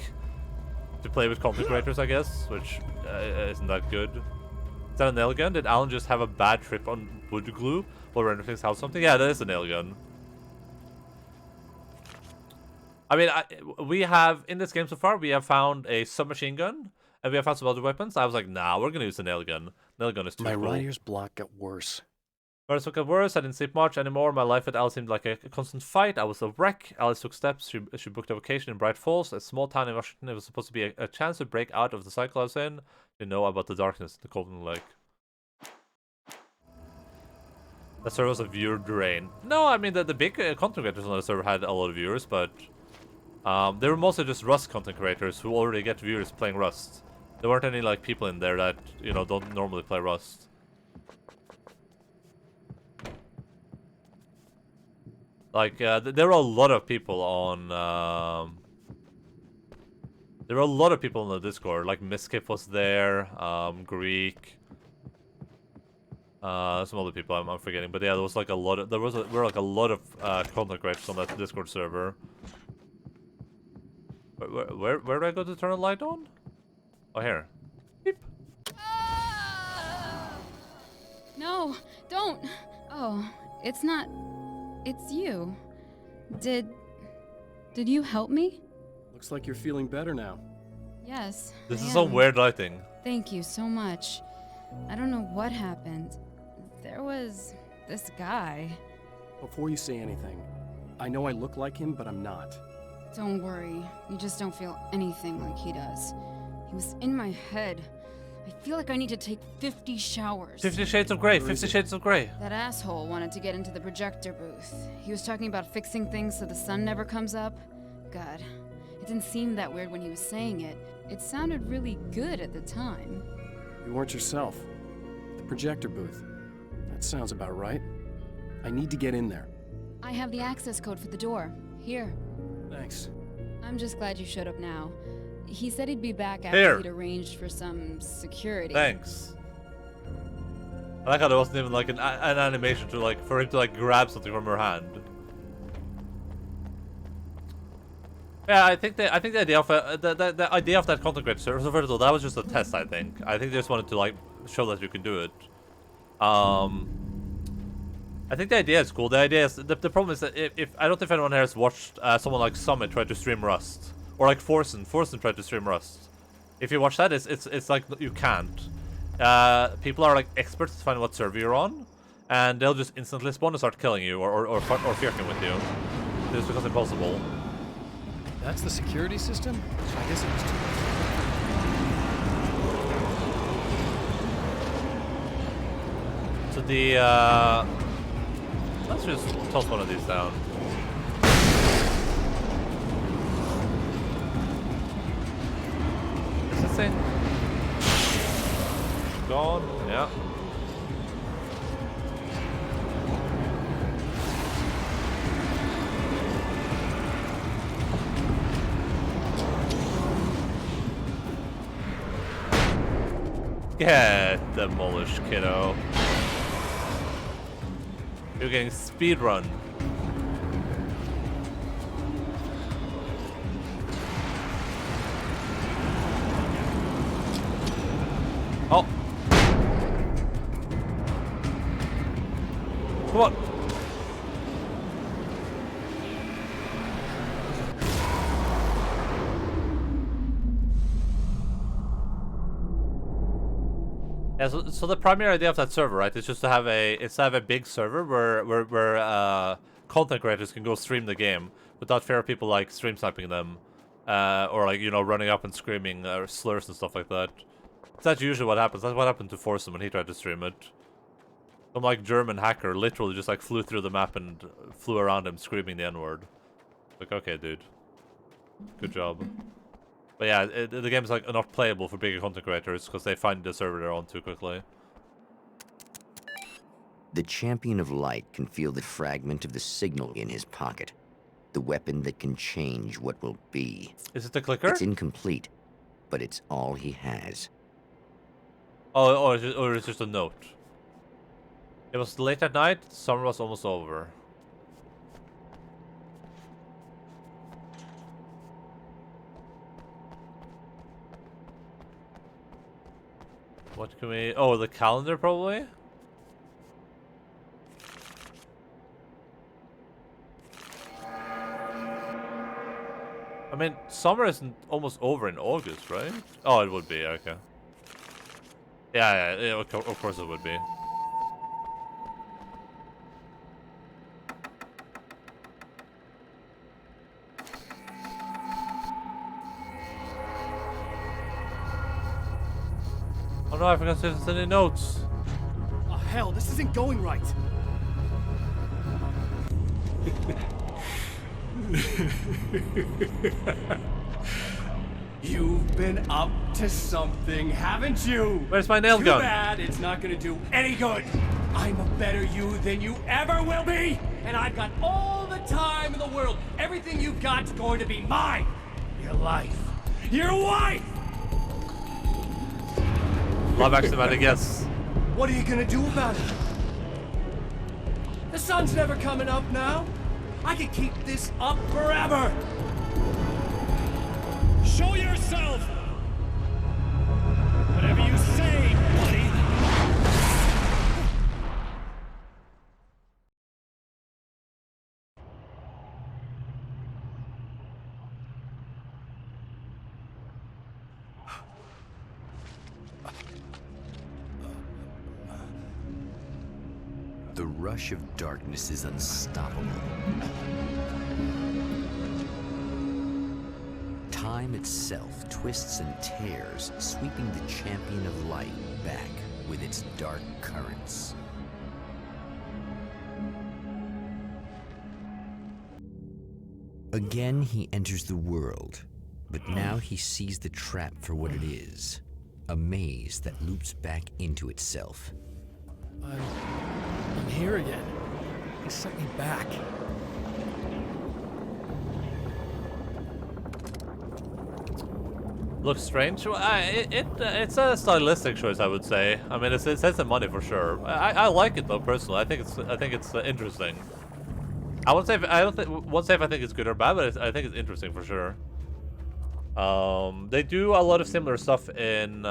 to play with content creators, I guess, which isn't that good. Is that a nail gun? Did Alan just have a bad trip on wood glue while rendering his house something? Yeah, that is a nail gun. I mean, we have in this game so far, we have found a submachine gun. And we have found some other weapons. I was like, nah, we're gonna use the nail gun. Nail gun is too cool. My writer's block got worse. Writers got worse. I didn't sleep much anymore. My life with Alice seemed like a constant fight. I was a wreck. Alice took steps. She booked a vacation in Bright Falls, a small town in Washington. It was supposed to be a chance to break out of the cycle I was in. You know about the darkness, the cold and lake. The server was a viewer drain. No, I mean the big content creators on the server had a lot of viewers, but they were mostly just Rust content creators who already get viewers playing Rust. There weren't any like people in there that, you know, don't normally play Rust. Like, there were a lot of people on, there were a lot of people in the Discord. Like, Miskip was there, Greek, some other people I'm forgetting. But yeah, there was like a lot of, there were like a lot of, content creators on that Discord server. Where do I go to turn the light on? Oh, here. Beep. No, don't. Oh, it's not. It's you. Did you help me? Looks like you're feeling better now. Yes. This I is some am. weird lighting. Thank you so much. I don't know what happened. There was this guy. Before you say anything, I know I look like him, but I'm not. Don't worry. You just don't feel anything like he does. He was in my head. I feel like I need to take 50 showers. 50 Shades of Grey. 50 Shades of Grey. That asshole wanted to get into the projector booth. He was talking about fixing things so the sun never comes up. God, it didn't seem that weird when he was saying it. It sounded really good at the time. You weren't yourself. The projector booth. That sounds about right. I need to get in there. I have the access code for the door. Here. Thanks. I'm just glad you showed up now. He said he'd be back after Here. he'd arranged for some security. Thanks. I like how there wasn't even like an animation to like for him to like grab something from her hand. Yeah, I think the idea of the idea of that content creator server, first of all, that was just a test. I think they just wanted to like show that you can do it. I think the idea is cool. The idea is the problem is that if I don't know if anyone here has watched someone like Summit try to stream Rust, or like Forsen tried to stream Rust. If you watch that, it's like you can't. People are like experts to find what server you're on, and they'll just instantly spawn and start killing you or fierking with you. Just because it's impossible. That's the security system? I guess it was too much. So the let's just toss one of these down. Is this thing gone? Yeah. Get demolished, kiddo. You're getting speed run. Oh. Come on. Yeah, so the primary idea of that server, right, is just to have a big server where content creators can go stream the game without fear of people like stream sniping them, or like running up and screaming slurs and stuff like that. That's usually what happens. That's what happened to Forsen when he tried to stream it. Some like German hacker literally just like flew through the map and flew around him screaming the N-word. Like, okay, dude, good job. But yeah, the game is like not playable for bigger content creators because they find the server they're on too quickly. The Champion of Light can feel the fragment of the signal in his pocket. The weapon that can change what will be. Is it the clicker? It's incomplete, but it's all he has. Oh, or it's just a note. It was late at night, summer was almost over. What can we... Oh, the calendar, probably? I mean, summer isn't almost over in August, right? Oh, it would be, okay. Yeah, of course it would be. Oh no, I forgot to send any notes. Oh, hell, this isn't going right. You've been up to something, haven't you? Where's my nail gun? Too bad it's not gonna do any good. I'm a better you than you ever will be, and I've got all the time in the world. Everything you've got's going to be mine. Your life. Your wife! Live action, I guess. What are you gonna do about it? The sun's never coming up now. I can keep this up forever. Show yourself! Whatever you say, buddy. The rush of darkness is unstoppable. Time itself twists and tears, sweeping the champion of light back with its dark currents. Again, he enters the world, but now he sees the trap for what it is, a maze that loops back into itself. I'm here again. He sent me back. Looks strange. Well, it's a stylistic choice, I would say. I mean, it saves some money for sure. I like it though personally. I think it's interesting. I won't say if I think it's good or bad, but I think it's interesting for sure. They do a lot of similar stuff in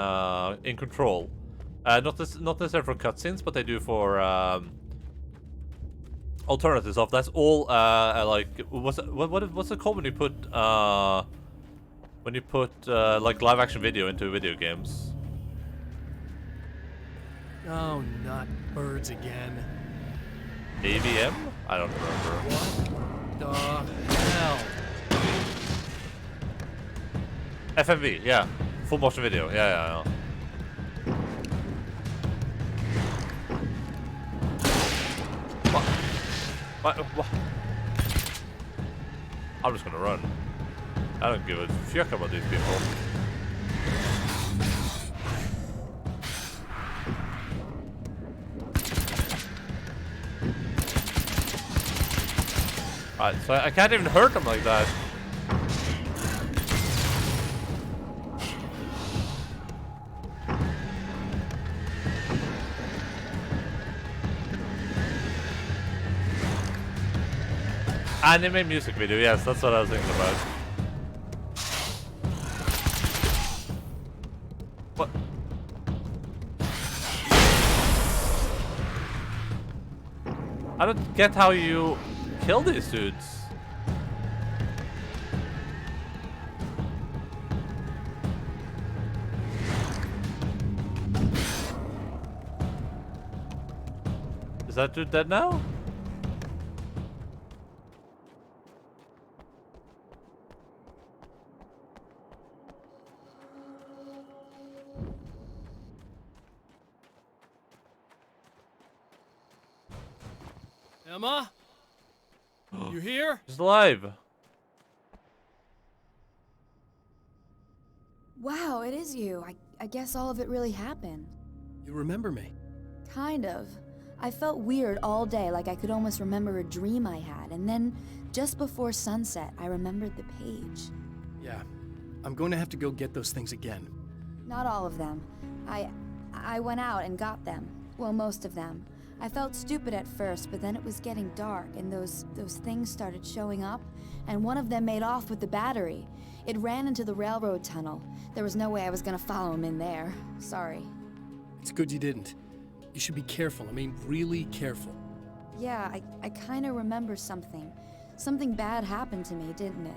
Control. Not necessarily for cutscenes, but they do for alternative stuff. That's all like what's it called when you put like live action video into video games? Oh, not birds again. AVM? I don't remember. What the hell? FMV, yeah. Full motion video. Yeah. What? I'm just gonna run. I don't give a fuck about these people. Alright, so I can't even hurt them like that. Anime music video, yes, that's what I was thinking about. What? I don't get how you kill these dudes. Is that dude dead now? Emma? You here? He's alive. Wow, it is you. I guess all of it really happened. You remember me? Kind of. I felt weird all day, like I could almost remember a dream I had, and then just before sunset, I remembered the page. Yeah. I'm going to have to go get those things again. Not all of them. I went out and got them. Well, most of them. I felt stupid at first, but then it was getting dark, and those things started showing up, and one of them made off with the battery. It ran into the railroad tunnel. There was no way I was gonna follow him in there. Sorry. It's good you didn't. You should be careful. I mean, really careful. Yeah, I kinda remember something. Something bad happened to me, didn't it?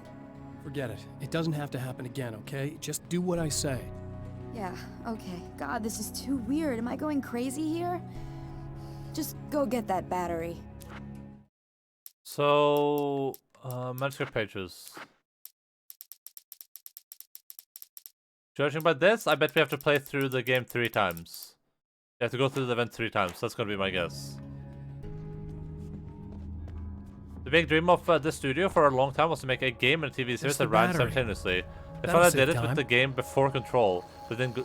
Forget it. It doesn't have to happen again, okay? Just do what I say. Yeah, okay. God, this is too weird. Am I going crazy here? Just go get that battery. So, manuscript pages. Judging by this, I bet we have to play through the game 3 times. You have to go through the event 3 times. That's gonna be my guess. The big dream of this studio for a long time was to make a game and a TV series that ran simultaneously. They thought I did it with the game before Control, but didn't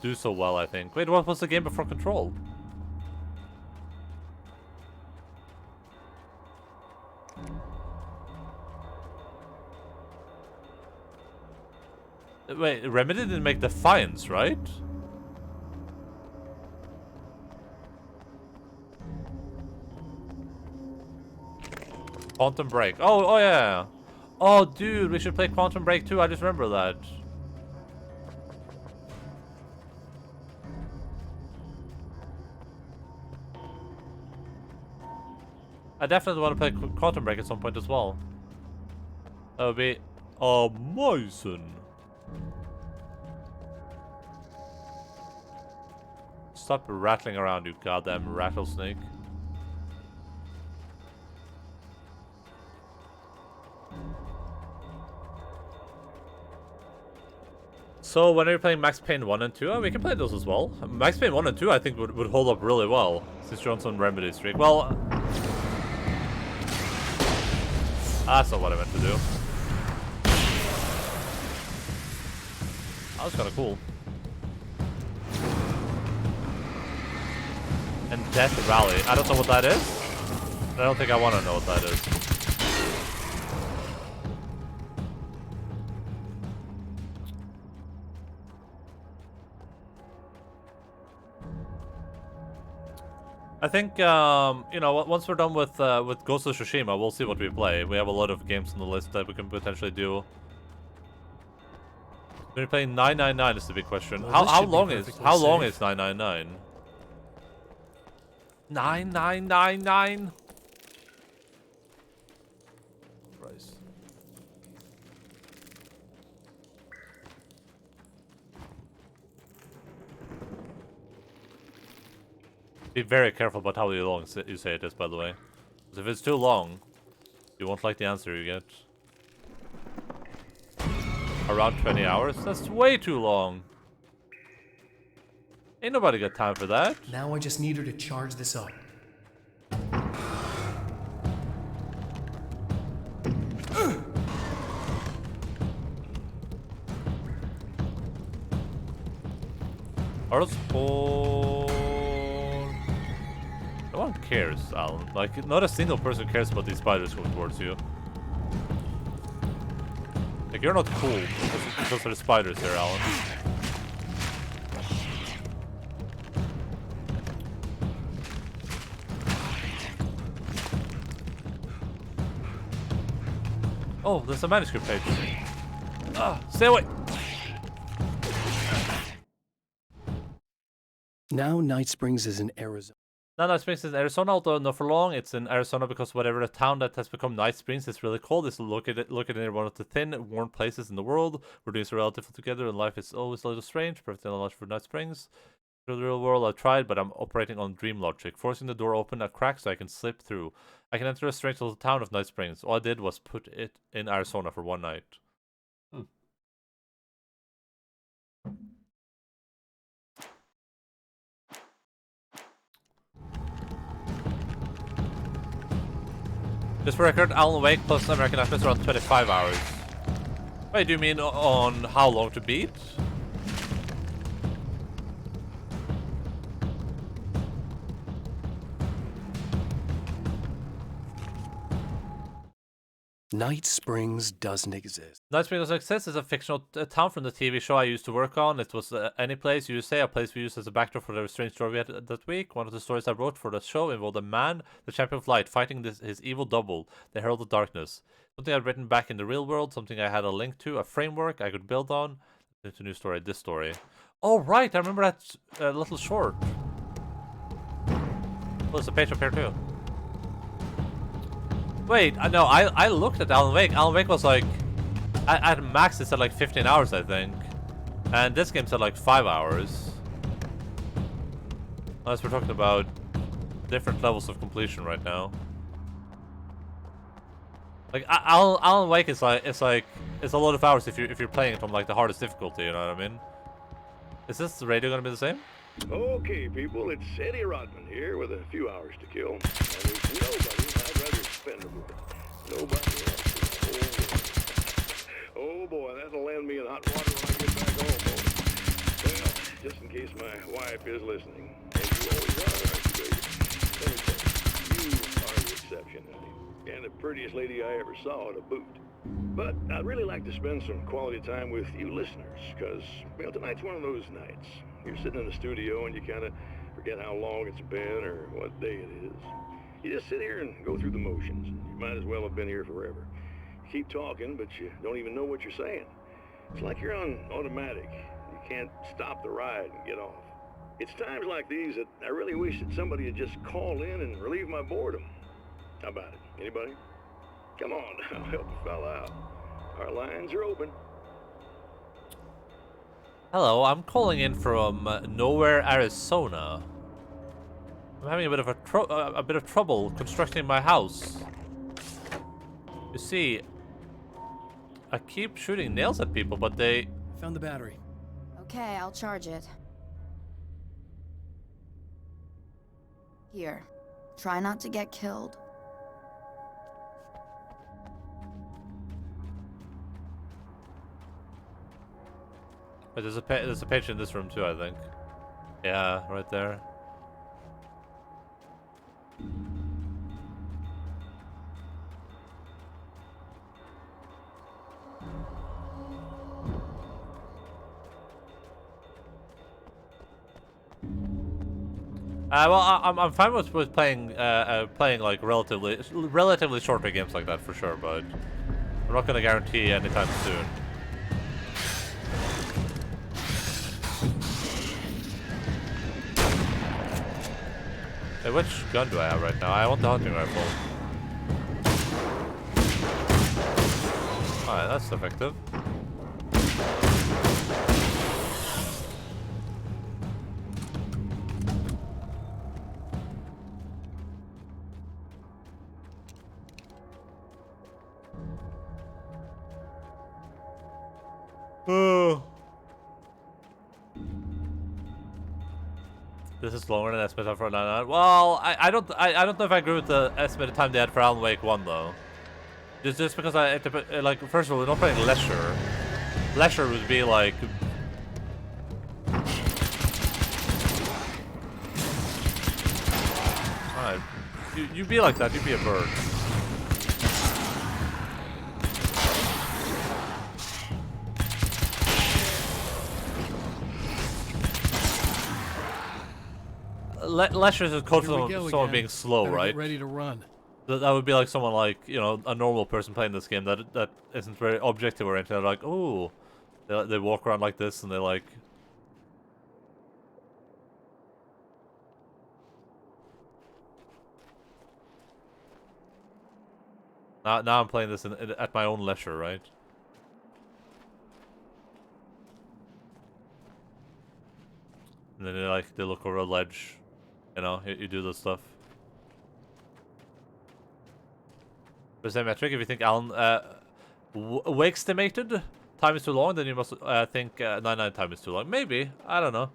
do so well, I think. Wait, what was the game before Control? Wait, Remedy didn't make Defiance, right? Quantum Break. Oh yeah. Oh, dude, we should play Quantum Break too. I just remember that. I definitely want to play Quantum Break at some point as well. That would be amazing. Stop rattling around, you goddamn rattlesnake. So when are you playing Max Payne 1 and 2? Oh, we can play those as well. Max Payne 1 and 2 I think would hold up really well, since you're on some Remedy streak. Well, that's not what I meant to do. That was kind of cool. And Death Rally. I don't know what that is. I don't think I want to know what that is. I think, you know, once we're done with Ghost of Tsushima, we'll see what we play. We have a lot of games on the list that we can potentially do. When you're playing 999 is the big question. Well, how long is 999? 9999? Christ. Be very careful about how long you say it is, by the way. Because if it's too long, you won't like the answer you get. Around 20 hours? That's way too long. Ain't nobody got time for that. Now I just need her to charge this up. Are those all... No one cares, Alan. Like, not a single person cares about these spiders coming towards you. Like, you're not cool because there's spiders there, Alan. Oh, there's a manuscript page. Ah, stay away! Now Night Springs is in Arizona. Now Night Springs is in Arizona, although not for long. It's in Arizona because whatever the town that has become Night Springs is really cold. It's located in one of the thin, warm places in the world. We're doing so relatively together, and life is always a little strange. Perfect knowledge for Night Springs. In the real world, I've tried, but I'm operating on dream logic, forcing the door open a crack so I can slip through. I can enter a strange little town of Night Springs. All I did was put it in Arizona for one night. Just for record, Alan Wake plus American Nightmares around 25 hours. Wait, do you mean on how long to beat? Night Springs doesn't exist. Night Springs doesn't exist. It's a fictional town from the TV show I used to work on. It was Any Place, USA, a place we used as a backdrop for the strange story we had that week. One of the stories I wrote for the show involved a man, the champion of light, fighting his evil double, the Herald of Darkness. Something I'd written back in the real world, something I had a link to, a framework I could build on. It's a new story, this story. Oh, right, I remember that little short. Oh, there's a page up here too. Wait, no, I looked at Alan Wake. Alan Wake was like, at max it's at like 15 hours, I think. And this game's at like 5 hours. Unless we're talking about different levels of completion right now. Like, Alan Wake is like, it's a lot of hours if you're playing it on like the hardest difficulty, you know what I mean? Is this radio gonna be the same? Okay, people, it's Eddie Rodman here with a few hours to kill. And there's nobody I'd rather spend them with. Nobody else in the whole world. Oh boy, that'll land me in hot water when I get back home, boy. Well, just in case my wife is listening, and you always are, aren't you, baby? Let me tell you, you are the exception, Eddie. And the prettiest lady I ever saw to boot. But I'd really like to spend some quality time with you listeners, because, well, tonight's one of those nights. You're sitting in the studio and you kind of forget how long it's been or what day it is. You just sit here and go through the motions. You might as well have been here forever. You keep talking, but you don't even know what you're saying. It's like you're on automatic. You can't stop the ride and get off. It's times like these that I really wish that somebody would just call in and relieve my boredom. How about it? Anybody? Come on now, help a fella out. Our lines are open. Hello, I'm calling in from nowhere, Arizona. I'm having a bit of trouble constructing my house. You see, I keep shooting nails at people, but they... Found the battery. Okay, I'll charge it. Here. Try not to get killed. Wait, there's a patient in this room too, I think. Yeah, right there. Well, I'm fine with playing like relatively shorter games like that for sure, but I'm not gonna guarantee anytime soon. Hey, which gun do I have right now? I want the hunting rifle. Alright, that's effective. Oh. This is longer than estimated for 99. Well, I don't know if I agree with the estimated time they had for Alan Wake 1 though. Just because like, first of all, we're not playing Leisure. Leisure would be like... Alright. You be like that, you be a bird. Leisure is close to someone being slow, Better right? Get ready to run. That would be like someone like, you know, a normal person playing this game that isn't very objective oriented. They're like, oh, they walk around like this and they like... Now I'm playing this at my own leisure, right? And then they look over a ledge, you know, you do this stuff. Percent metric, if you think Alan Wake-estimated time is too long, then you must think 99 time is too long. Maybe, I don't know.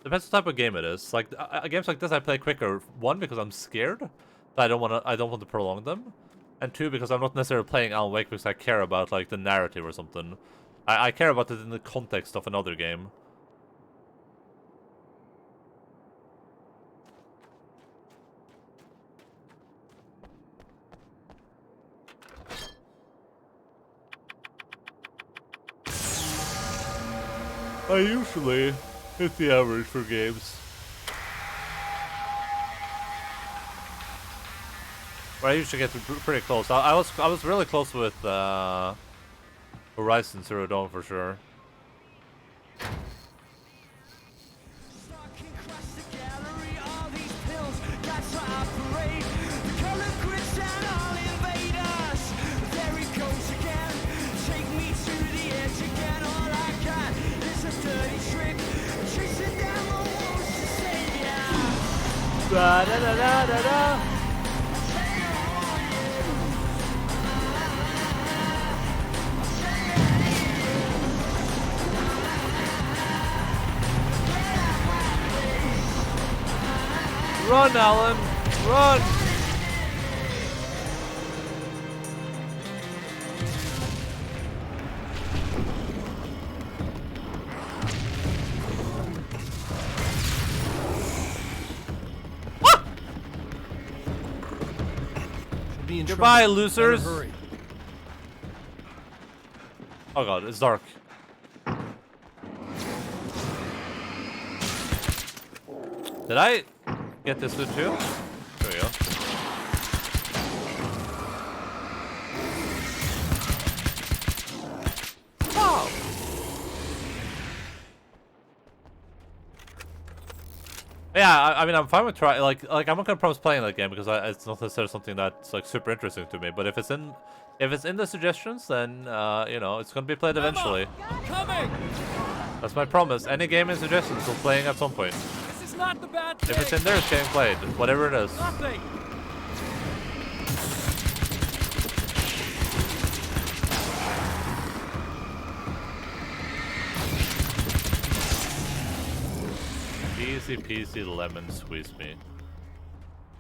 Depends what type of game it is. Like games like this, I play quicker. One, because I'm scared, so I don't want to prolong them, and two, because I'm not necessarily playing Alan Wake because I care about like the narrative or something. I care about it in the context of another game. I usually hit the average for games. But I usually get pretty close. I was really close with Horizon Zero Dawn for sure. Da da da da da da. Run, Alan! Run! Goodbye, losers. Hurry. Oh god, it's dark. Did I get this loot too? There we go. Oh! Yeah, I mean, I'm fine with trying. Like I'm not gonna promise playing that game because it's not necessarily something that's like super interesting to me. But if it's in the suggestions, then you know, it's gonna be played eventually. I'm coming! That's my promise. Any game in suggestions will playing at some point. This is not the bad thing! If it's in there, it's getting played. Whatever it is. Nothing! Easy peasy lemon squeeze me.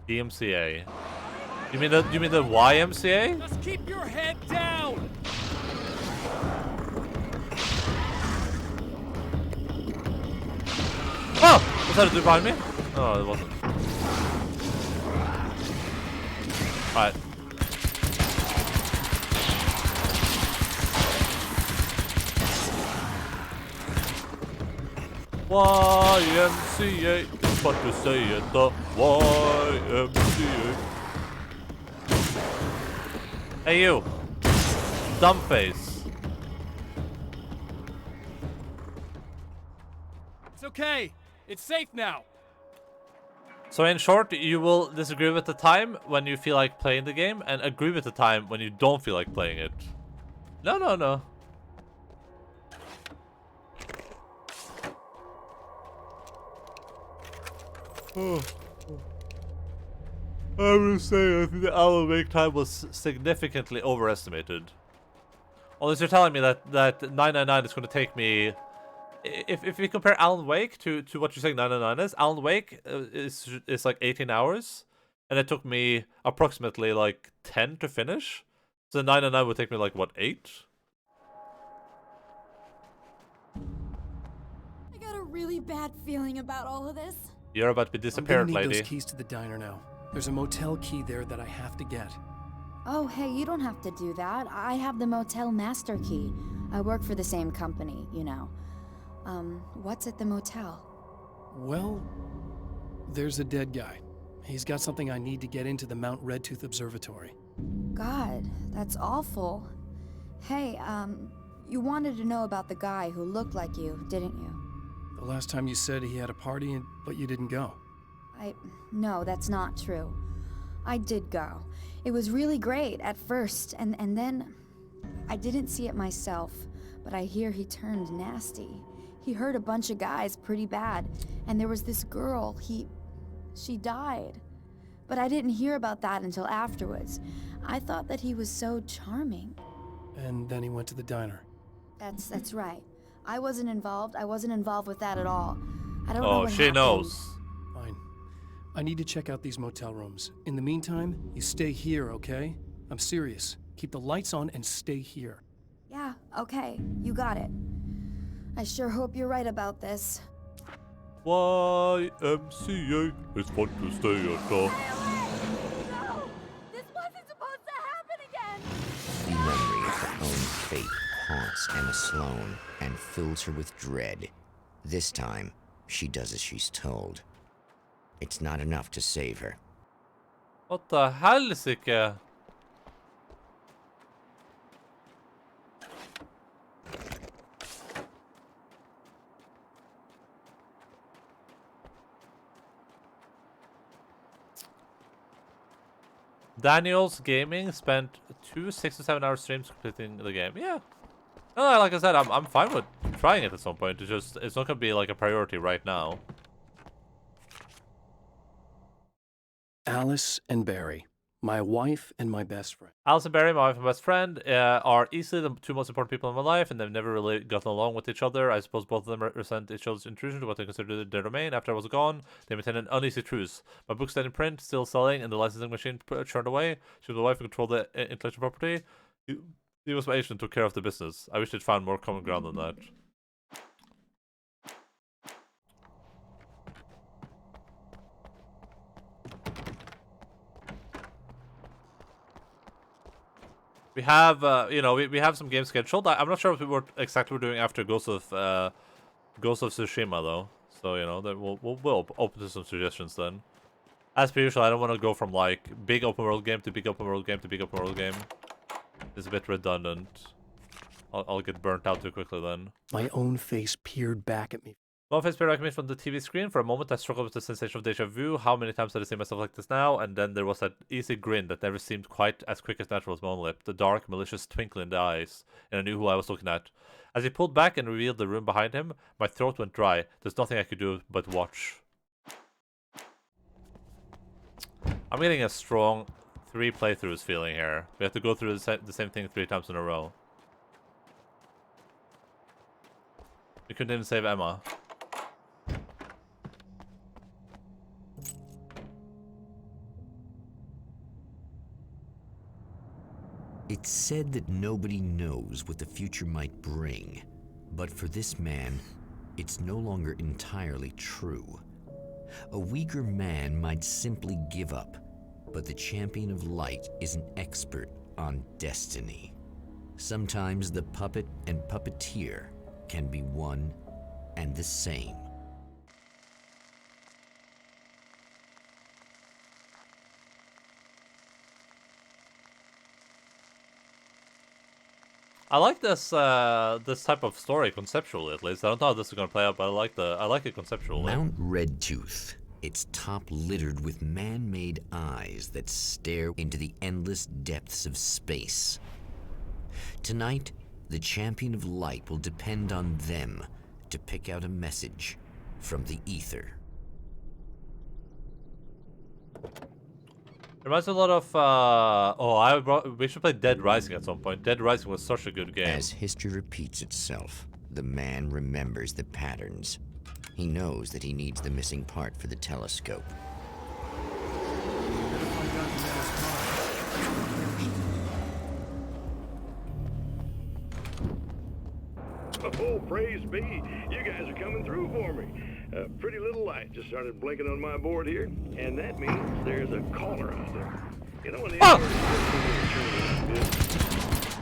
DMCA. You mean the YMCA? Just keep your head down! Oh! Was that a dude behind me? Oh, it wasn't. Alright. YMCA is what you say at the YMCA. Hey you! Dumb face. It's okay. It's safe now. So in short, you will disagree with the time when you feel like playing the game and agree with the time when you don't feel like playing it. No, no, no. Oh. I will say I think the Alan Wake time was significantly overestimated. Unless you're telling me that 999 is going to take me... If we compare Alan Wake to what you're saying 999 is, Alan Wake is like 18 hours. And it took me approximately like 10 to finish. So 999 would take me like, what, 8? I got a really bad feeling about all of this. You're about to be disappeared, I'm gonna need lady. those keys to the diner now. There's a motel key there that I have to get. Oh, hey, you don't have to do that. I have the motel master key. I work for the same company, you know. What's at the motel? Well, there's a dead guy. He's got something I need to get into the Mount Redtooth Observatory. God, that's awful. Hey, you wanted to know about the guy who looked like you, didn't you? The last time you said he had a party, but you didn't go. No, that's not true. I did go. It was really great at first, and then I didn't see it myself, but I hear he turned nasty. He hurt a bunch of guys pretty bad, and there was this girl, she died. But I didn't hear about that until afterwards. I thought that he was so charming. And then he went to the diner. That's right. I wasn't involved. I wasn't involved with that at all. I don't know Oh, what she happened. knows. Fine. I need to check out these motel rooms. In the meantime, you stay here, okay? I'm serious. Keep the lights on and stay here. Yeah, okay. You got it. I sure hope you're right about this. YMCA is fun to stay at the... No! This wasn't supposed to happen again! The memory of her own fate haunts Emma Sloan and fills her with dread. This time, she does as she's told. It's not enough to save her. What the helsike? Daniel's Gaming spent 2 6 to 7 hour streams completing the game. Yeah. No, like I said, I'm fine with trying it at some point. It's not gonna be like a priority right now. Alice and Barry, my wife and my best friend. Alice and Barry, my wife and best friend, are easily the two most important people in my life, and they've never really gotten along with each other. I suppose both of them resent each other's intrusion to what they consider their domain. After I was gone, they maintained an uneasy truce. My books stayed in print, still selling, and the licensing machine churned away. She was my wife who controlled the intellectual property. He was my agent and took care of the business. I wish they'd found more common ground than that. We have, you know, we have some games scheduled. I'm not sure what exactly we're doing after Ghost of Tsushima though. So you know, that we'll open to some suggestions then. As per usual, I don't want to go from like big open world game to big open world game to big open world game. It's a bit redundant. I'll get burnt out too quickly then. My own face peered back at me. One face peered back at me from the TV screen. For a moment, I struggled with the sensation of deja vu. How many times have I seen myself like this now? And then there was that easy grin that never seemed quite as quick as natural as my own lip. The dark, malicious twinkle in the eyes. And I knew who I was looking at. As he pulled back and revealed the room behind him, my throat went dry. There's nothing I could do but watch. I'm getting a strong 3 playthroughs feeling here. We have to go through the same thing 3 times in a row. We couldn't even save Emma. It's said that nobody knows what the future might bring, but for this man, it's no longer entirely true. A weaker man might simply give up, but the champion of light is an expert on destiny. Sometimes the puppet and puppeteer can be one and the same. I like this this type of story conceptually, at least. I don't know how this is gonna play out, but I like it conceptually. Mount Redtooth, its top littered with man-made eyes that stare into the endless depths of space. Tonight, the champion of light will depend on them to pick out a message from the ether. Reminds me a lot of we should play Dead Rising at some point. Dead Rising was such a good game. As history repeats itself, the man remembers the patterns. He knows that he needs the missing part for the telescope. Oh, praise be. You guys are coming through for me. A pretty little light just started blinking on my board here, and that means there's a caller out there. You know, when the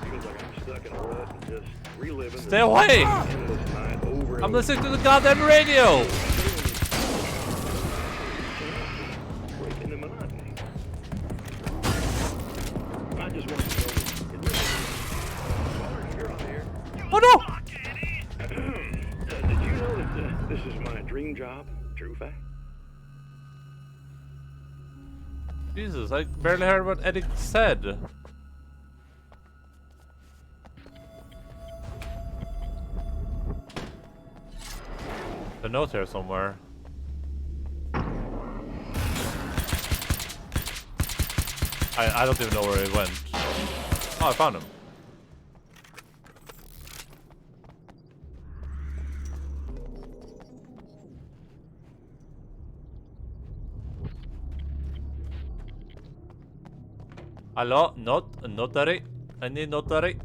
feels like I'm stuck in a rut and just reliving. Stay away! Endless night over and I'm listening to the goddamn radio! breaking the monotony. I just want to know. Caller, you're on here. Oh no! Did you know that this is my dream job? True fact. Jesus, I barely heard what Eddie said. A note here somewhere. I don't even know where he went. Oh, I found him. Hello, notary. I need notary.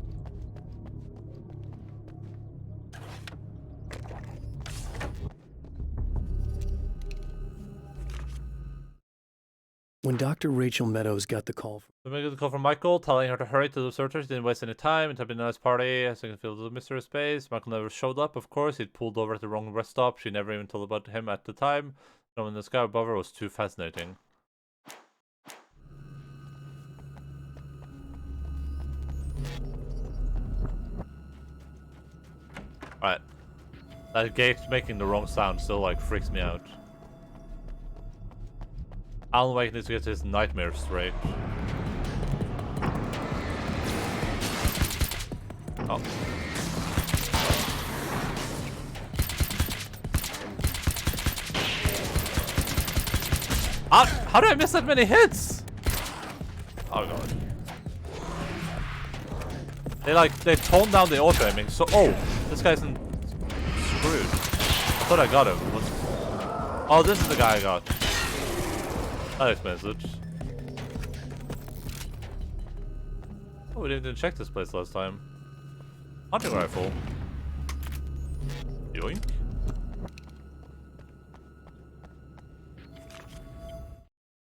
When Dr. Rachel Meadows got the call We make a call from Michael, telling her to hurry to the searchers. Didn't waste any time. It had been a nice party. I can feel the mystery space. Michael never showed up, of course. He'd pulled over at the wrong rest stop. She never even told about him at the time. Knowing the sky above her was too fascinating. Alright. That gate making the wrong sound still like freaks me out. Alan Wake needs to get his nightmare straight. Oh. How did I miss that many hits? Oh god. They toned down the auto aiming, so this guy's screwed. I thought I got him. Oh, this is the guy I got. That explains it. Oh, we didn't even check this place last time. Hunting rifle. Yoink.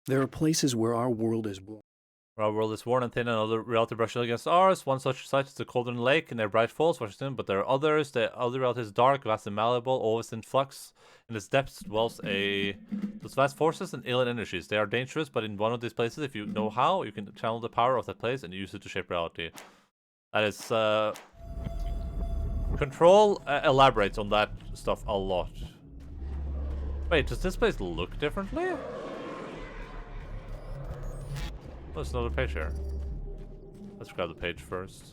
There are places where our world is warm. Our world is worn and thin and other reality brushing against ours. One such site is the Cauldron Lake near Bright Falls, Washington, but there are others. The other reality is dark, vast and malleable, always in flux. In its depths dwells those vast forces and alien energies. They are dangerous, but in one of these places, if you know how, you can channel the power of that place and use it to shape reality. That is, Control elaborates on that stuff a lot. Wait, does this place look differently? Oh, there's another page here. Let's grab the page first.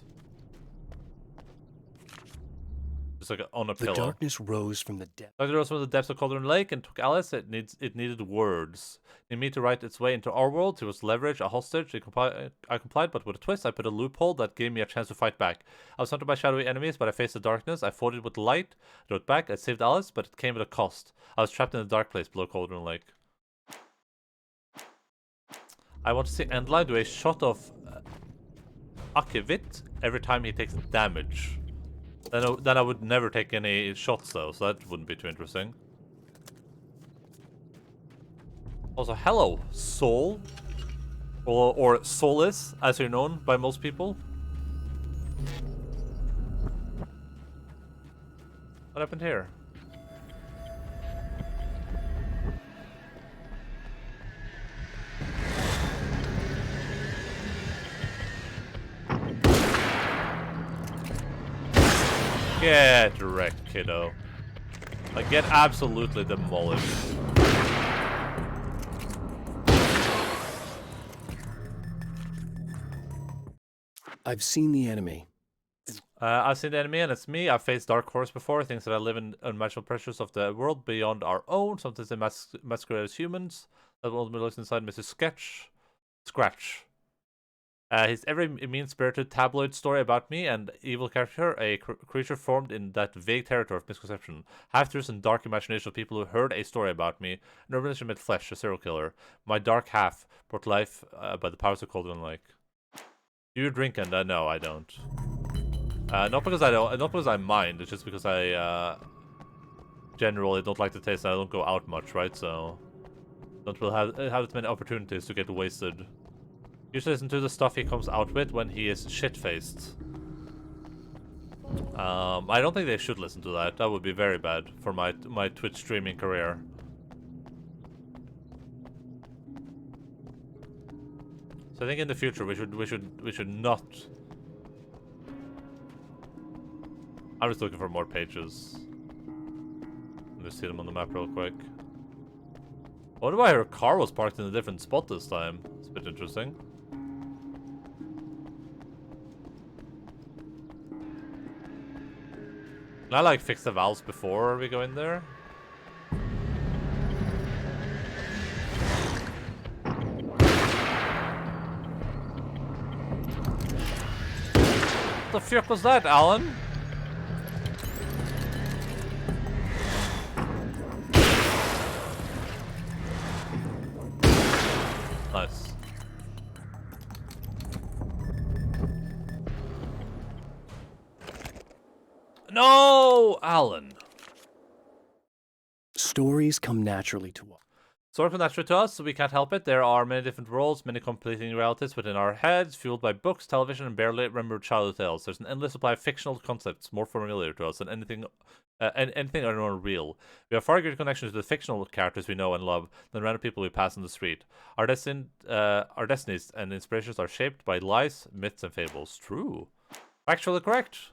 It's like on a pillow. The darkness rose from the depths. Darkness rose from the depths of Cauldron Lake and took Alice. It needed words. It needed me to write its way into our world. It was leverage, a hostage. I complied, but with a twist, I put a loophole that gave me a chance to fight back. I was hunted by shadowy enemies, but I faced the darkness. I fought it with light. I wrote back. I saved Alice, but it came at a cost. I was trapped in a dark place below Cauldron Lake. I want to see Endaline do a shot of Akevit every time he takes damage. Then I would never take any shots though, so that wouldn't be too interesting. Also, hello, Soul. Or Solus, as you're known by most people. What happened here? Get wrecked, kiddo. Like, get absolutely demolished. I've seen the enemy. I've seen the enemy and it's me. I've faced Dark Horse before. Things that I live in unimaginable pressures of the world beyond our own. Sometimes they masquerade as humans. That ultimately looks inside Mr. Scratch. His every mean-spirited tabloid story about me and evil character, a creature formed in that vague territory of misconception. Half-truths and dark imagination of people who heard a story about me. An urbanation made flesh, a serial killer. My dark half brought life by the powers of Cauldron Lake. Do you drink and no, I don't. Not because I mind. It's just because I generally don't like the taste. And I don't go out much, right? So don't really have as many opportunities to get wasted. Usually listen to the stuff he comes out with when he is shit-faced. I don't think they should listen to that. That would be very bad for my Twitch streaming career. So I think in the future we should not. I'm just looking for more pages. Let me see them on the map real quick. I wonder why her car was parked in a different spot this time. It's a bit interesting. Can I like fix the valves before we go in there? What the fuck was that, Alan? Nice. No, Alan. Stories come naturally to us. Stories come naturally to us, so we can't help it. There are many different worlds, many completing realities within our heads, fueled by books, television, and barely remembered childhood tales. There's an endless supply of fictional concepts more familiar to us than anything unreal. We have far greater connections to the fictional characters we know and love than random people we pass on the street. Our destinies and inspirations are shaped by lies, myths, and fables. True. Factually correct.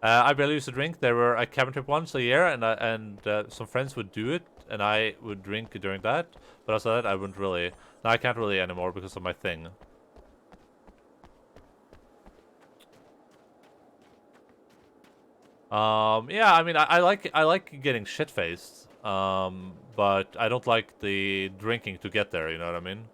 I barely used to drink. There were a cabin trip once a year, and some friends would do it, and I would drink during that. But outside that, I wouldn't really. Now I can't really anymore because of my thing. Yeah, I mean, I like getting shit faced. But I don't like the drinking to get there. You know what I mean?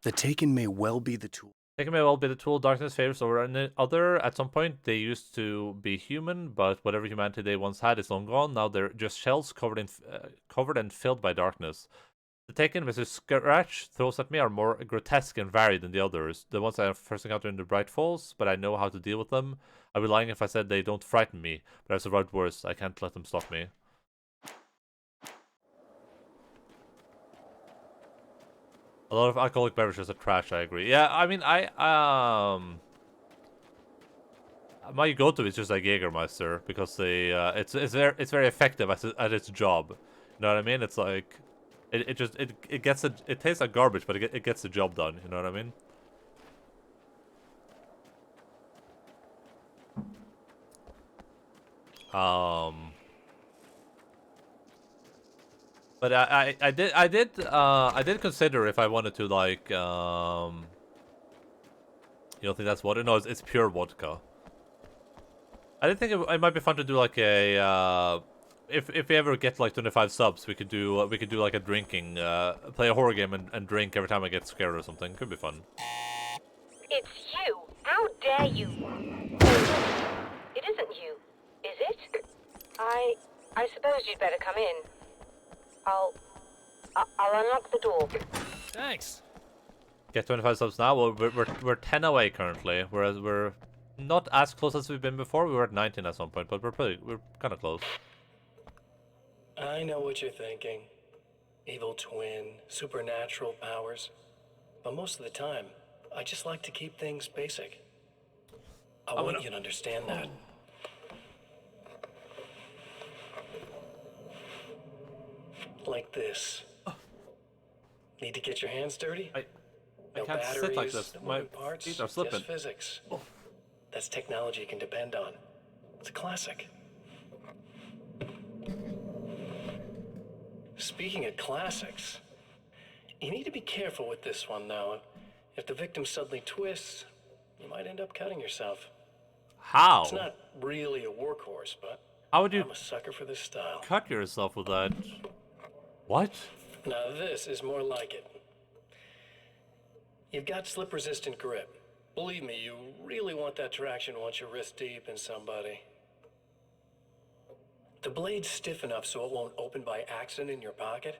The Taken may well be the tool. Taken may well be the tool darkness favors over another. At some point, they used to be human, but whatever humanity they once had is long gone. Now they're just shells covered and filled by darkness. The Taken Mr. Scratch throws at me are more grotesque and varied than the others. The ones I first encountered in the Bright Falls, but I know how to deal with them. I'd be lying if I said they don't frighten me, but I've survived worse. I can't let them stop me. A lot of alcoholic beverages are trash, I agree. Yeah, I mean, my go-to is just like Jägermeister because it's very effective at its job. You know what I mean? It's like it tastes like garbage, but it gets the job done. You know what I mean? But I did consider if I wanted to like you don't think that's water? No, it's pure vodka. I did think it might be fun to do like a if we ever get like 25 subs, we could do like a drinking play a horror game and drink every time I get scared or something. Could be fun. It's you. How dare you? It isn't you, is it? I suppose you'd better come in. I'll unlock the door. Thanks. Get 25 subs now. Well, we're 10 away currently, whereas we're not as close as we've been before. We were at 19 at some point, but we're kind of close. I know what you're thinking. Evil twin, supernatural powers. But most of the time, I just like to keep things basic. I want you to understand that. Like this. Need to get your hands dirty? No can't batteries, sit like this. no My moving parts, feet are slipping. just physics. That's technology you can depend on. It's a classic. Speaking of classics, you need to be careful with this one, though. If the victim suddenly twists, you might end up cutting yourself. How? It's not really a workhorse, but How would you I'm a sucker for this style. cut yourself with that? What? Now this is more like it. You've got slip-resistant grip. Believe me, you really want that traction once you're wrist deep in somebody. The blade's stiff enough so it won't open by accident in your pocket,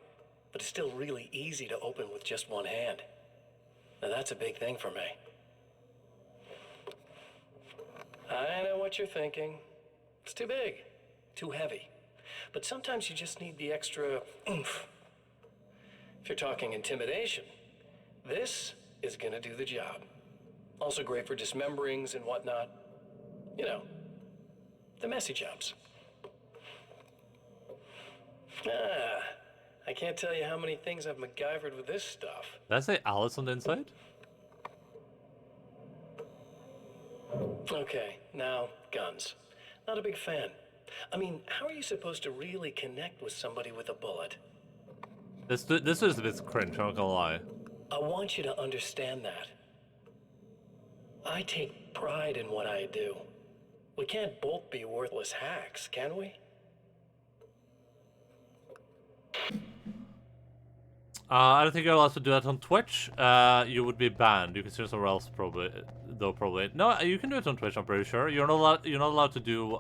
but it's still really easy to open with just one hand. Now that's a big thing for me. I know what you're thinking. It's too big, too heavy. But sometimes you just need the extra oomph. If you're talking intimidation, this is gonna do the job. Also great for dismemberings and whatnot. You know, the messy jobs. I can't tell you how many things I've MacGyvered with this stuff. Did I say Alice on the inside? Okay, now, guns. Not a big fan. I mean, how are you supposed to really connect with somebody with a bullet? This is a bit cringe, I'm not gonna lie. I want you to understand that. I take pride in what I do. We can't both be worthless hacks, can we? I don't think you're allowed to do that on Twitch. You would be banned. You can see it somewhere else, probably. Though probably no. You can do it on Twitch. I'm pretty sure. You're not allowed. You're not allowed to do.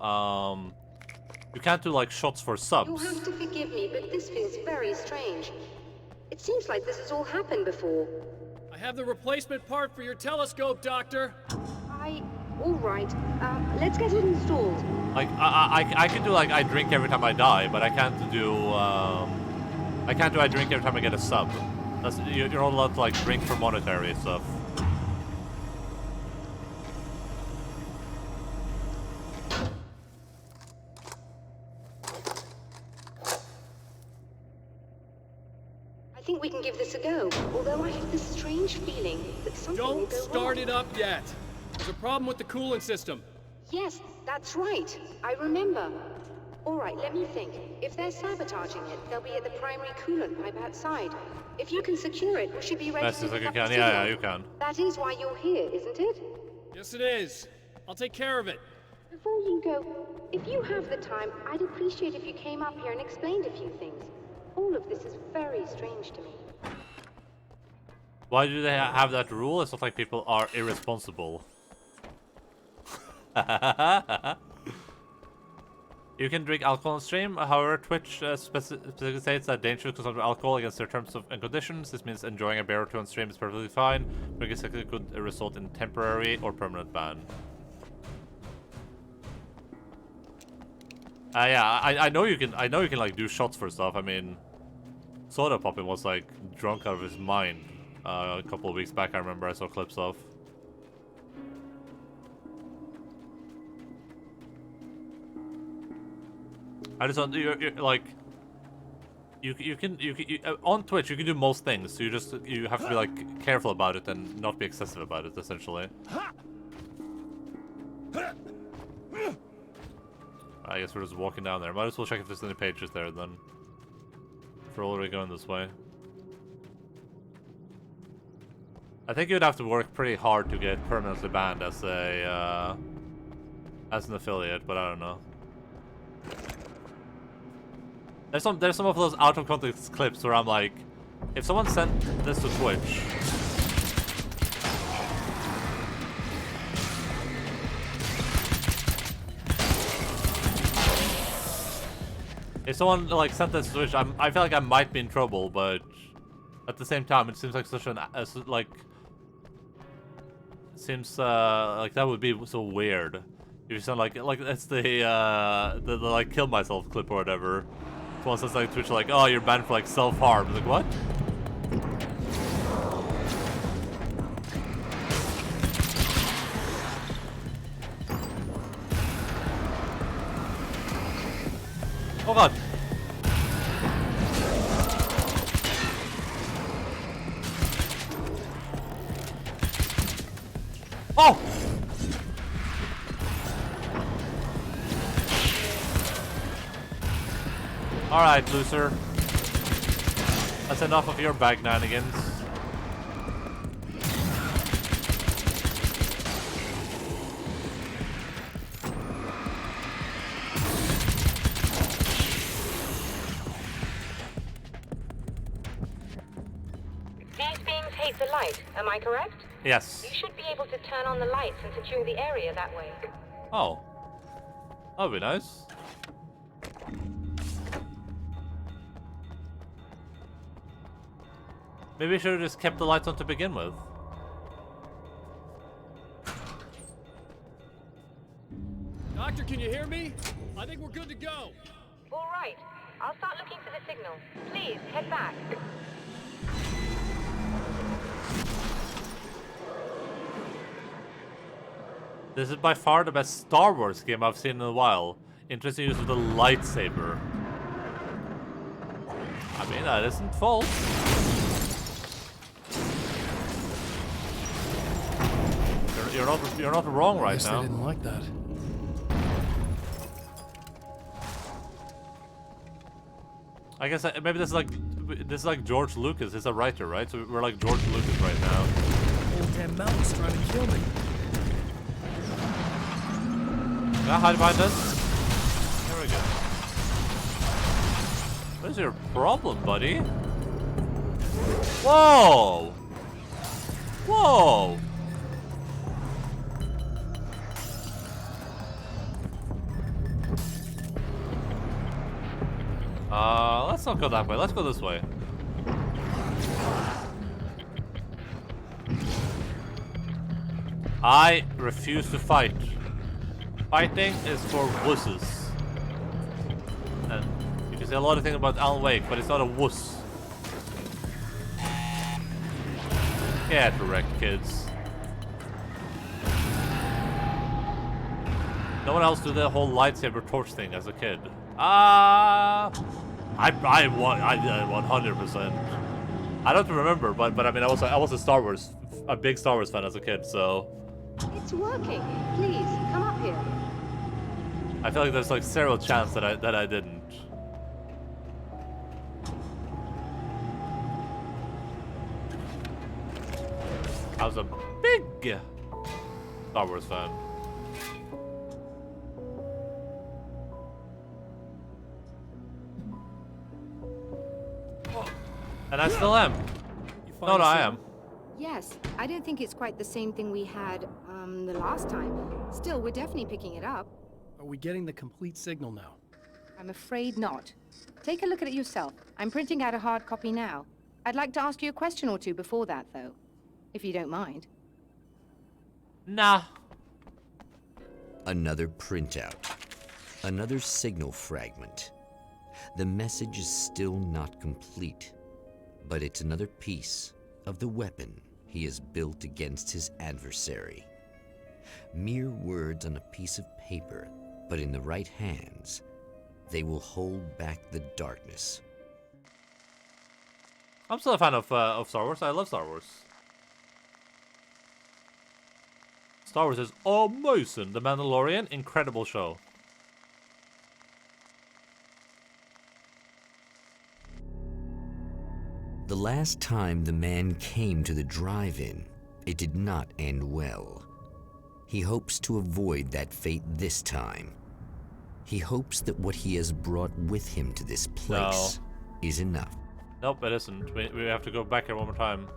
You can't do like shots for subs. You'll have to forgive me, but this feels very strange. It seems like this has all happened before. I have the replacement part for your telescope, Doctor. All right. Let's get it installed. Like I can do like I drink every time I die, but I can't do. I can't do I drink every time I get a sub. That's you're not allowed to like drink for monetary stuff. I think we can give this a go, although I have this strange feeling that something will Don't go start wrong. it up yet. There's a problem with the coolant system. Yes, that's right. I remember. All right, let me think. If they're sabotaging it, they'll be at the primary coolant pipe outside. If you can secure it, we should be ready Best to as I pick up can. the Yeah, signal. you can. That is why you're here, isn't it? Yes, it is. I'll take care of it. Before you go, if you have the time, I'd appreciate if you came up here and explained a few things. All of this is very strange to me. Why do they have that rule? It's not like people are irresponsible. You can drink alcohol on stream. However, Twitch specifically states that dangerous consumption of alcohol against their terms and conditions. This means enjoying a beer or two on stream is perfectly fine, but it could result in temporary or permanent ban. Yeah, I know you can. I know you can like do shots for stuff. I mean, Soda Poppin was like drunk out of his mind a couple of weeks back. I remember I saw clips of. I just don't. You're like. You can on Twitch you can do most things. So you have to be like careful about it and not be excessive about it. Essentially. I guess we're just walking down there. Might as well check if there's any pages there then. If we're already going this way. I think you'd have to work pretty hard to get permanently banned as a as an affiliate, but I don't know. There's some of those out of context clips where I'm like, if someone sent this to Twitch. If someone like sent this to Twitch, I feel like I might be in trouble, but at the same time, it seems like such an like. It seems like that would be so weird. If you sound like it's the like kill myself clip or whatever. Someone says like Twitch like, oh, you're banned for like self-harm. Like what? Oh god. Oh! Alright, loser. That's enough of your bagnanigans. These beings hate the light, am I correct? Yes. You should be able to turn on the lights and secure the area that way. Oh. That'd be nice. Maybe we should have just kept the lights on to begin with. Doctor, can you hear me? I think we're good to go. All right. I'll start looking for the signal. Please, head back. This is by far the best Star Wars game I've seen in a while. Interesting use of the lightsaber. I mean, that isn't false. You're not wrong right Guess now. they didn't like that. I guess maybe this is like George Lucas. He's a writer, right? So we're like George Lucas right now. Old damn mountain's trying to kill me. Can I hide behind this? There we go. What is your problem, buddy? Whoa! Whoa! Let's not go that way. Let's go this way. I refuse to fight. Fighting is for wusses. And you can say a lot of things about Alan Wake, but it's not a wuss. Get wrecked, kids. No one else did the whole lightsaber torch thing as a kid. I 100%. I don't remember, but I mean, I was a big Star Wars fan as a kid, so. It's working. Please, come up here. I feel like there's like zero chance that I didn't. I was a big Star Wars fan. And I still am. No, I am. Yes, I don't think it's quite the same thing we had the last time. Still, we're definitely picking it up. Are we getting the complete signal now? I'm afraid not. Take a look at it yourself. I'm printing out a hard copy now. I'd like to ask you a question or two before that, though. If you don't mind. Nah. Another printout. Another signal fragment. The message is still not complete, but it's another piece of the weapon he has built against his adversary. Mere words on a piece of paper, but in the right hands, they will hold back the darkness. I'm still a fan of Star Wars. I love Star Wars. Star Wars is amazing. The Mandalorian, incredible show. The last time the man came to the drive-in, it did not end well. He hopes to avoid that fate this time. He hopes that what he has brought with him to this place is enough. Nope, it isn't. We have to go back here one more time.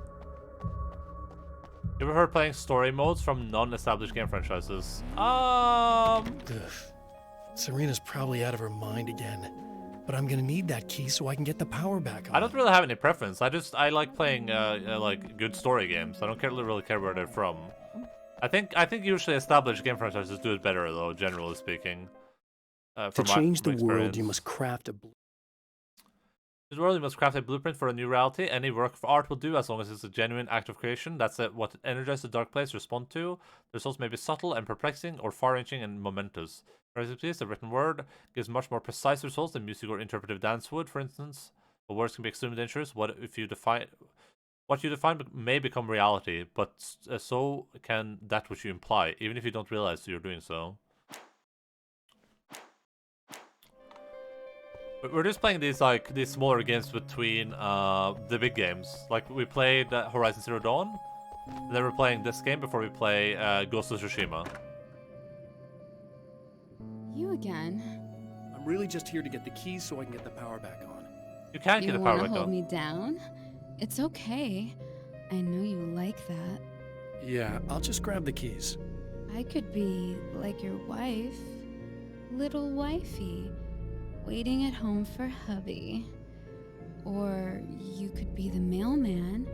You ever heard playing story modes from non-established game franchises? Ugh. Serena's probably out of her mind again. But I'm gonna need that key so I can get the power back on. I don't really have any preference. I like playing like good story games. I don't really care where they're from. I think usually established game franchises do it better though, generally speaking. To change the world, you must craft a The world, you must craft a blueprint for a new reality. Any work of art will do as long as it's a genuine act of creation. That's what energizes the dark place respond to. The results may be subtle and perplexing, or far-reaching and momentous. Recipes, the written word, gives much more precise results than music or interpretive dance would, for instance. But words can be extremely dangerous. What you define may become reality, but so can that which you imply, even if you don't realize you're doing so. We're just playing these smaller games between the big games. Like we played Horizon Zero Dawn, and then we're playing this game before we play Ghost of Tsushima. You again? I'm really just here to get the keys so I can get the power back on. You can't get the power back on. You wanna hold me down? It's okay. I know you like that. Yeah, I'll just grab the keys. I could be like your wife, little wifey, waiting at home for hubby. Or you could be the mailman,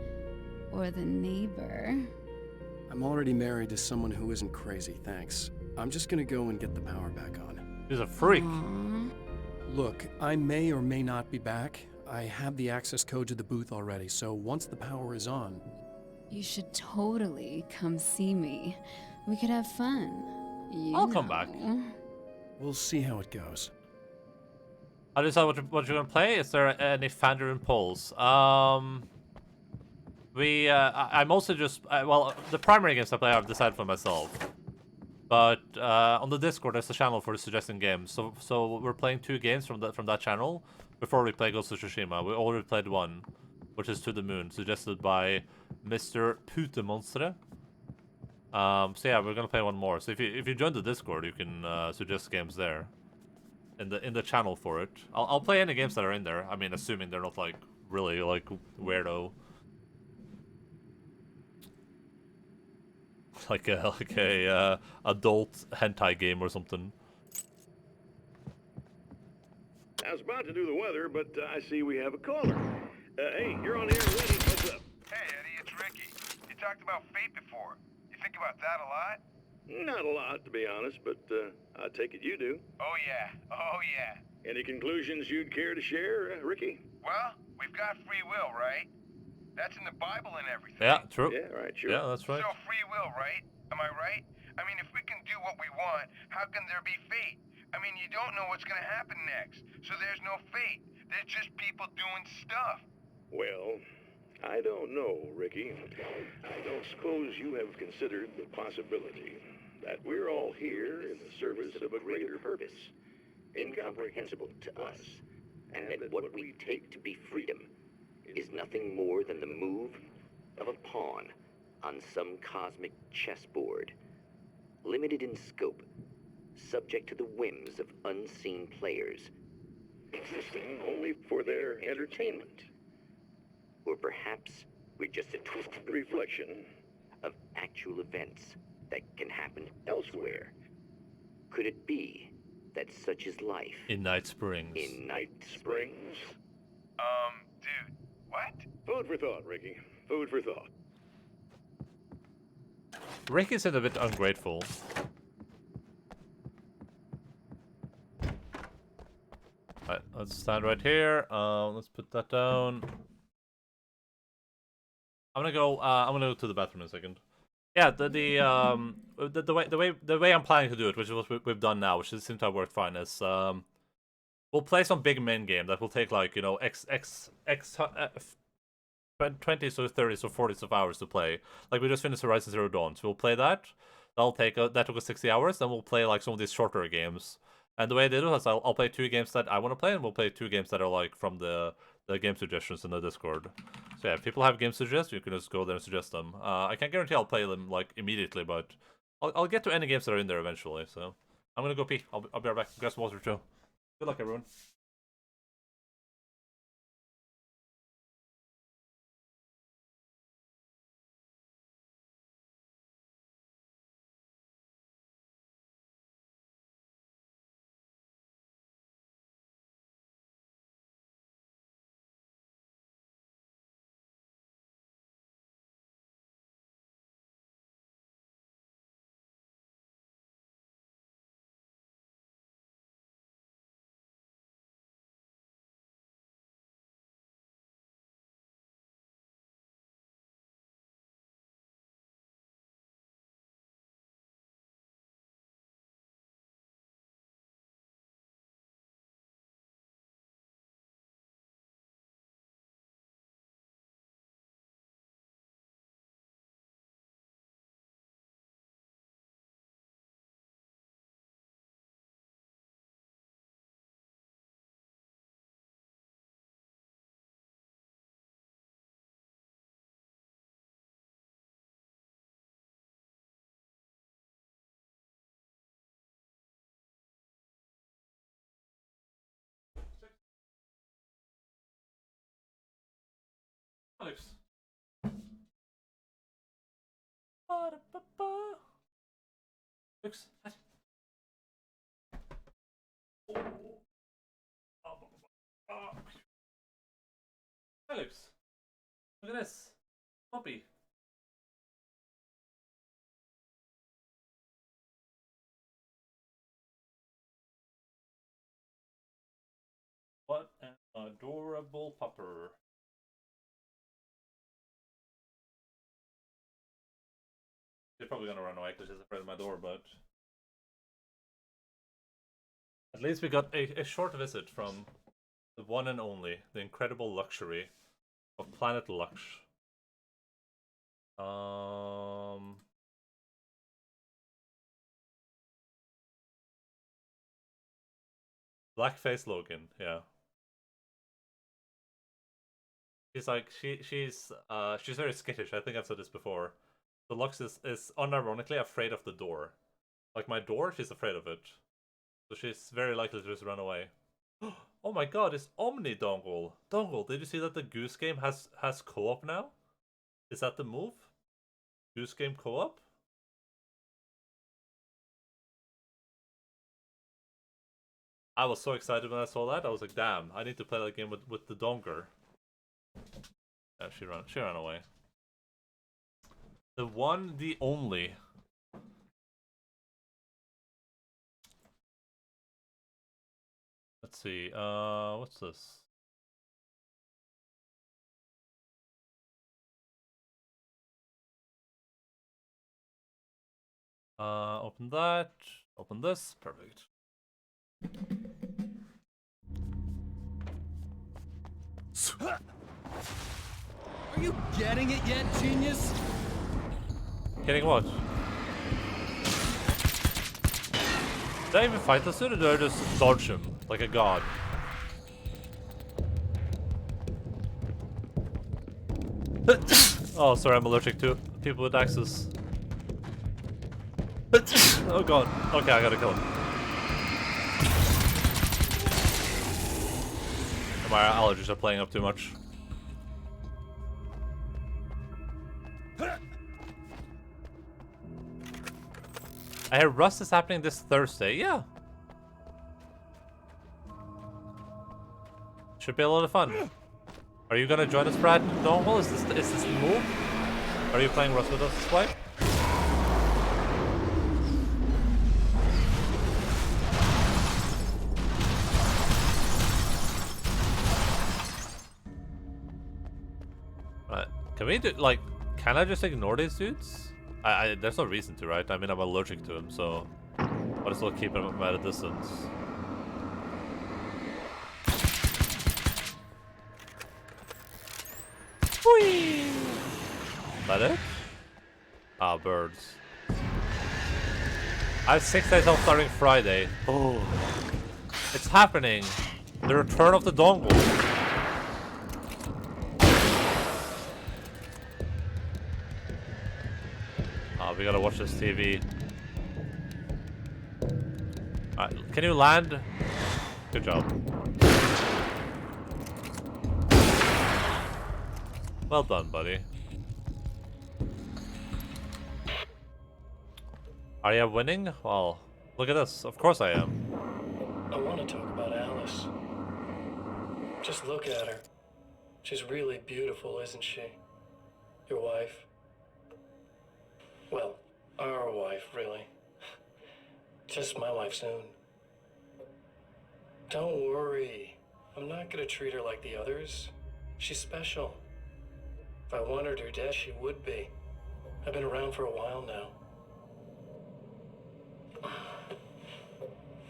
or the neighbor. I'm already married to someone who isn't crazy, thanks. I'm just gonna go and get the power back on. He's a freak. Aww. Look, I may or may not be back. I have the access code to the booth already, so once the power is on... You should totally come see me. We could have fun. I'll come back. We'll see how it goes. I decide what you're gonna play. Is there any fan-driven polls? I mostly just well, the primary games I play I've decided for myself. But on the Discord, there's a channel for suggesting games. So we're playing 2 games from that channel before we play Ghost of Tsushima. We already played one, which is To the Moon, suggested by Mr. Putemonstre. So yeah, we're gonna play one more. So if you join the Discord, you can suggest games there. In the channel for it. I'll play any games that are in there. I mean, assuming they're not like really like weirdo. Like a adult hentai game or something. I was about to do the weather, but I see we have a caller. Hey, you're on the air already. What's up? Hey, Eddie, it's Ricky. You talked about fate before. You think about that a lot? Not a lot, to be honest, but I take it you do. Oh, yeah. Oh, yeah. Any conclusions you'd care to share, Ricky? Well, we've got free will, right? That's in the Bible and everything. Yeah, true. Yeah, right, sure. Yeah, that's right. So free will, right? Am I right? I mean, if we can do what we want, how can there be fate? I mean, you don't know what's gonna happen next, so there's no fate. There's just people doing stuff. Well, I don't know, Ricky. I don't suppose you have considered the possibility that we're all here in the service of a greater purpose, incomprehensible to us, And that what we take to be freedom is nothing more than the move of a pawn on some cosmic chessboard, limited in scope, subject to the whims of unseen players, existing only for their entertainment. or perhaps we're just a twisted Reflection of actual events that can happen elsewhere. Could it be that such is life In Night Springs. in Night Springs. Dude, what? Food for thought, Ricky. Food for thought. Rick is a bit ungrateful. Alright, let's stand right here. Let's put that down. I'm gonna go. I'm gonna go to the bathroom in a second. Yeah, the way I'm planning to do it, which is what we've done now, which seems to have worked fine, is we'll play some big main game that will take like, you know, 20s or 30s or 40s of hours to play. Like we just finished Horizon Zero Dawn, so we'll play that. That took us 60 hours. Then we'll play like some of these shorter games. And the way I did it was I'll play 2 games that I want to play, and we'll play 2 games that are like from the game suggestions in the Discord. So yeah, if people have game suggestions, you can just go there and suggest them. I can't guarantee I'll play them like immediately, but I'll get to any games that are in there eventually. So I'm gonna go pee. I'll be right back. Grab some water too. Good luck, everyone. Alex. Alex. Alex. Look at this. Puppy. What an adorable pupper. She's probably gonna run away because she's afraid of my door, but at least we got a short visit from the one and only, the incredible luxury of Planet Lux. Blackface Logan, yeah. She's like she's very skittish. I think I've said this before. The Lux is unironically afraid of the door. Like my door, she's afraid of it. So she's very likely to just run away. Oh my god, it's Omni Dongle. Dongle, did you see that the Goose Game has co-op now? Is that the move? Goose Game co-op? I was so excited when I saw that. I was like, damn, I need to play that game with the Donger. Yeah, she ran away. The one, the only. Let's see, what's this? Open that, open this, perfect. Are you getting it yet, genius? Getting what? Did I even fight this dude, or did I just dodge him like a god? Oh, sorry, I'm allergic to people with axes. Oh god. Okay, I gotta kill him. My allergies are playing up too much. I hear Rust is happening this Thursday. Yeah. Should be a lot of fun. Are you gonna join us, Brad? Dongle? Is this the move? Are you playing Rust with us this way? Can we do, like, can I just ignore these dudes? There's no reason to, right? I mean, I'm allergic to them, so I'll just keep them at a distance. Whee! That it? Ah, birds. I have 6 days off starting Friday. Oh. It's happening. The return of the dongle. Ah, we gotta watch this TV. Alright, can you land? Good job. Well done, buddy. Are you winning? Well, look at this. Of course I am. I want to talk about Alice. Just look at her. She's really beautiful, isn't she? Your wife. Well, our wife, really. Just my wife soon. Don't worry. I'm not gonna treat her like the others. She's special. If I wanted her dead, she would be. I've been around for a while now.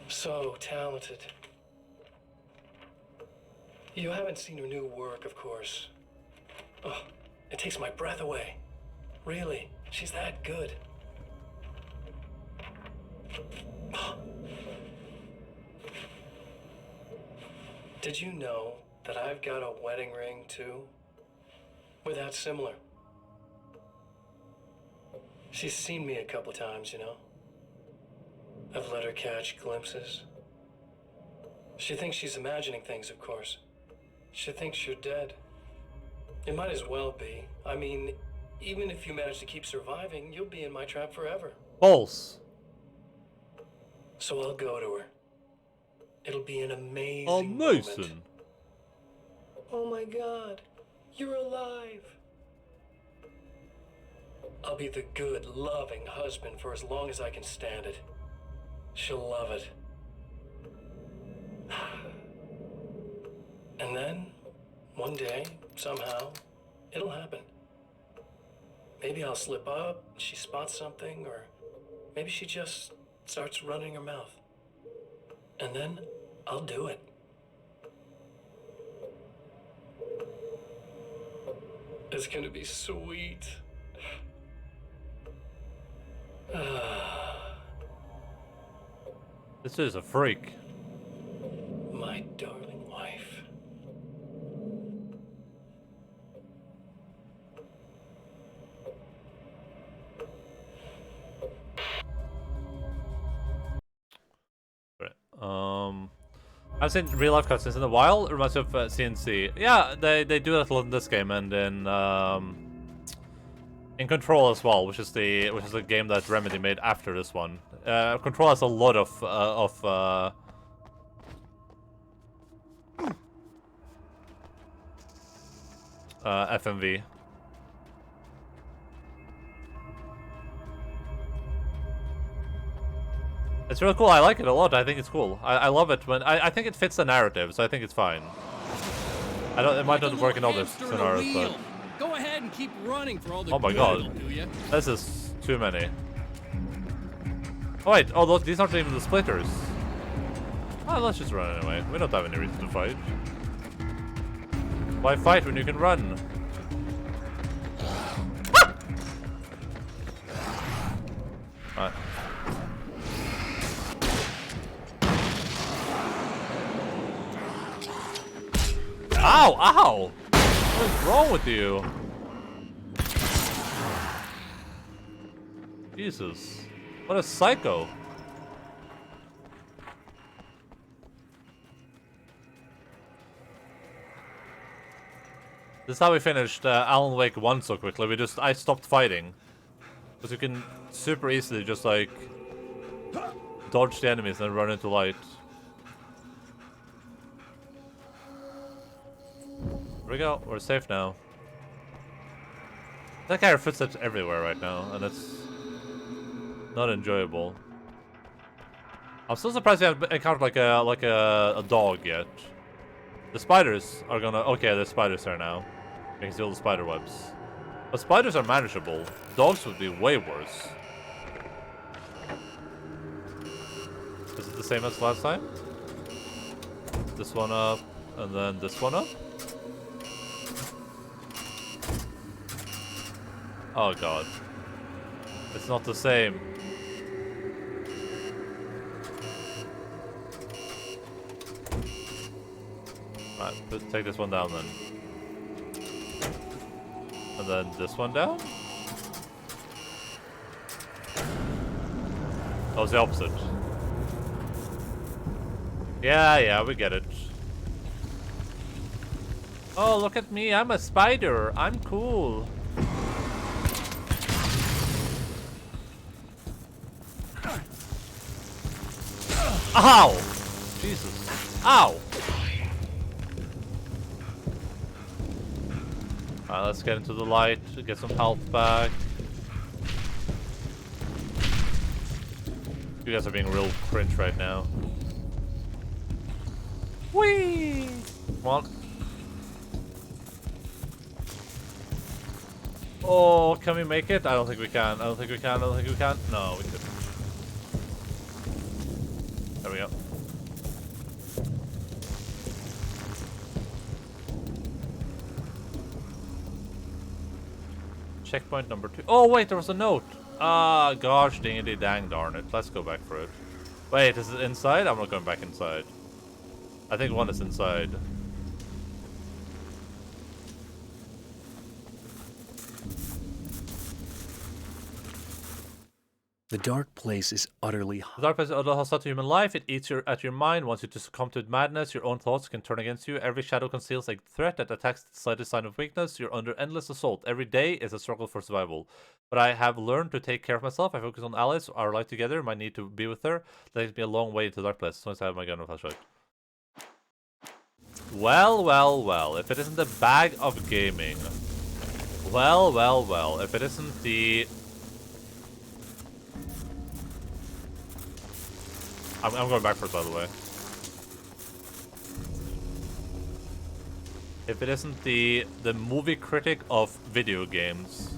So talented. You haven't seen her new work, of course. Oh, it takes my breath away. Really, she's that good. Did you know that I've got a wedding ring, too? We're that similar. She's seen me a couple times, you know. I've let her catch glimpses. She thinks she's imagining things, of course. She thinks you're dead. It might as well be. I mean, even if you manage to keep surviving, you'll be in my trap forever. False. So I'll go to her. It'll be an amazing moment. Oh my God, you're alive. I'll be the good, loving husband for as long as I can stand it. She'll love it. And then, one day, somehow, it'll happen. Maybe I'll slip up, she spots something, or maybe she just starts running her mouth. And then, I'll do it. It's gonna be sweet. This is a freak. My darling wife. Right. I've seen real life cutscenes in a while. It reminds me of CNC. Yeah, they do that a lot in this game and in Control as well, which is the game that Remedy made after this one. Control has a lot of FMV. It's really cool. I like it a lot. I think it's cool. I love it when I think it fits the narrative, so I think it's fine. I don't. It might not work in other scenarios, but go ahead and keep running for all the oh my good God, it'll do ya. this is too many. Oh wait, oh these aren't even the splitters. Oh, let's just run anyway. We don't have any reason to fight. Why fight when you can run? Alright. Ow! Ow! What is wrong with you? Jesus. What a psycho. This is how we finished Alan Wake 1 so quickly. I stopped fighting. Because you can super easily just like dodge the enemies and run into light. Here we go. We're safe now. That guy has footsteps everywhere right now, and it's not enjoyable. I'm still surprised we haven't encountered like a dog yet. The spiders are gonna. Okay, there's spiders there now. You can see all the spider webs. But spiders are manageable. Dogs would be way worse. Is it the same as last time? This one up, and then this one up? Oh god. It's not the same. Right, take this one down then. And then this one down? Oh, it's the opposite. Yeah, we get it. Oh, look at me, I'm a spider. I'm cool. Ow! Jesus. Ow! Alright, let's get into the light, get some health back. You guys are being real cringe right now. Whee! Come on. Oh, can we make it? I don't think we can. I don't think we can. I don't think we can. No, we couldn't. There we go. Checkpoint number 2. Oh, wait, there was a note. Ah, gosh, dingity dang darn it. Let's go back for it. Wait, is it inside? I'm not going back inside. I think one is inside. The dark place is utterly The dark place is utterly hostile to human life. It eats at your mind, wants you to succumb to madness. Your own thoughts can turn against you. Every shadow conceals a threat that attacks the slightest sign of weakness. You're under endless assault. Every day is a struggle for survival. But I have learned to take care of myself. I focus on allies, our life together, my need to be with her. That takes me a long way into the dark place, as long as I have my gun and flashlight. Well, well, well. If it isn't the bag of gaming. Well, well, well. If it isn't the... I'm going backwards, by the way. If it isn't the movie critic of video games.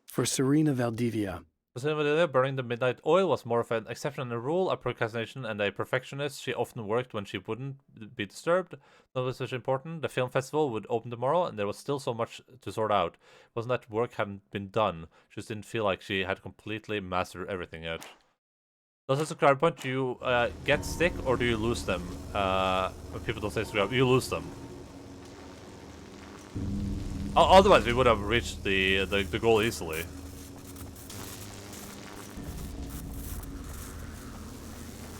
For Serena Valdivia. For Serena Valdivia, burning the midnight oil was more of an exception than a rule, a procrastination and a perfectionist. She often worked when she wouldn't be disturbed. That was such important. The film festival would open tomorrow, and there was still so much to sort out. It wasn't that work hadn't been done. She just didn't feel like she had completely mastered everything yet. Does a subscribe point, do you get stick or do you lose them? When people don't say subscribe, you lose them. Otherwise, we would have reached the goal easily.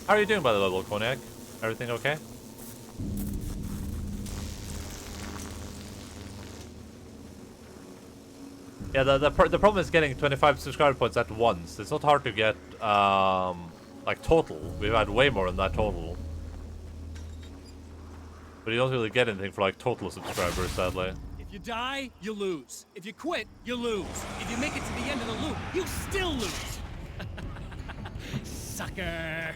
How are you doing, by the way, Little Cognac? Everything okay? Yeah, the problem is getting 25 subscriber points at once. It's not hard to get, like, total. We've had way more than that total. But you don't really get anything for, like, total subscribers, sadly. If you die, you lose. If you quit, you lose. If you make it to the end of the loop, you still lose. Sucker.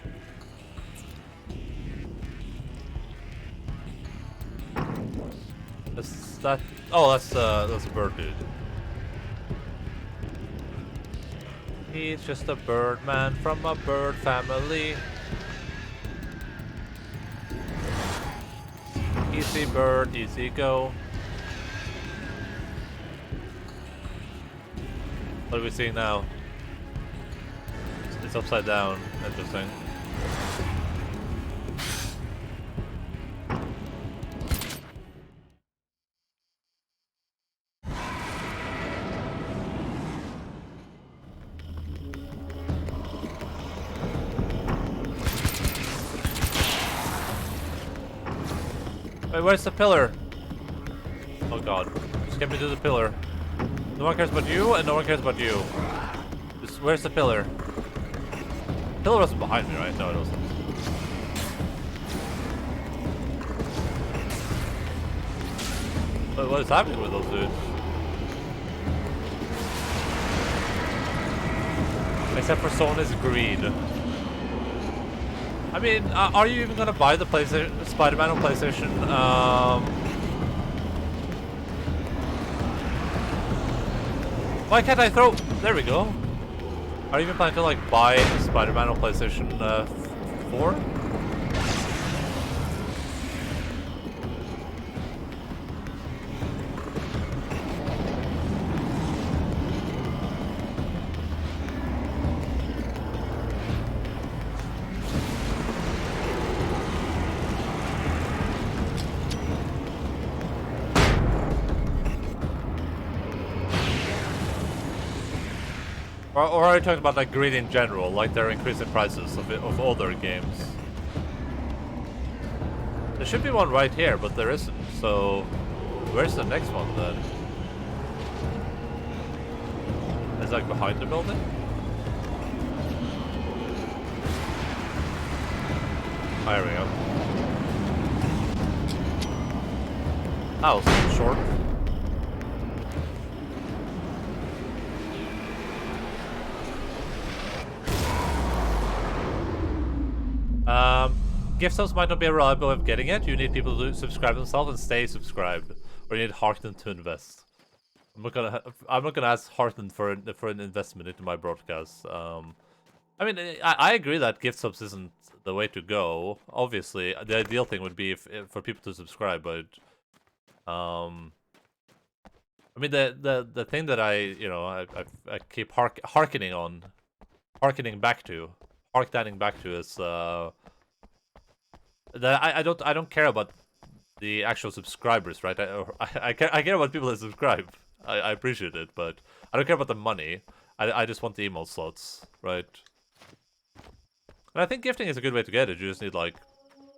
Is that... Oh, that's a bird dude. He's just a bird man from a bird family. Easy bird, easy go. What are we seeing now? It's upside down. Interesting. Wait, where's the pillar? Oh god. Just get me to the pillar. No one cares about you, and no one cares about you. Just, where's the pillar? The pillar wasn't behind me, right? No, it wasn't. What is happening with those dudes? Except for Sony's greed. I mean, are you even gonna buy the PlayStation Spider-Man on PlayStation? Why can't I throw? There we go. Are you even planning to like buy Spider-Man on PlayStation 4? Or are you talking about like greed in general, like they're increasing prices of other games? There should be one right here, but there isn't, so where's the next one then? It's like behind the building? Oh, here we go. That was short. Gift subs might not be a reliable way of getting it. You need people to subscribe themselves and stay subscribed, or you need Heartland to invest. I'm not gonna ask Heartland for an investment into my broadcast. I mean, I agree that gift subs isn't the way to go. Obviously, the ideal thing would be if for people to subscribe, but I mean the thing that I keep harkening back to is that I don't care about the actual subscribers, right? I care about people that subscribe. I appreciate it, but I don't care about the money. I just want the emote slots, right? And I think gifting is a good way to get it. You just need like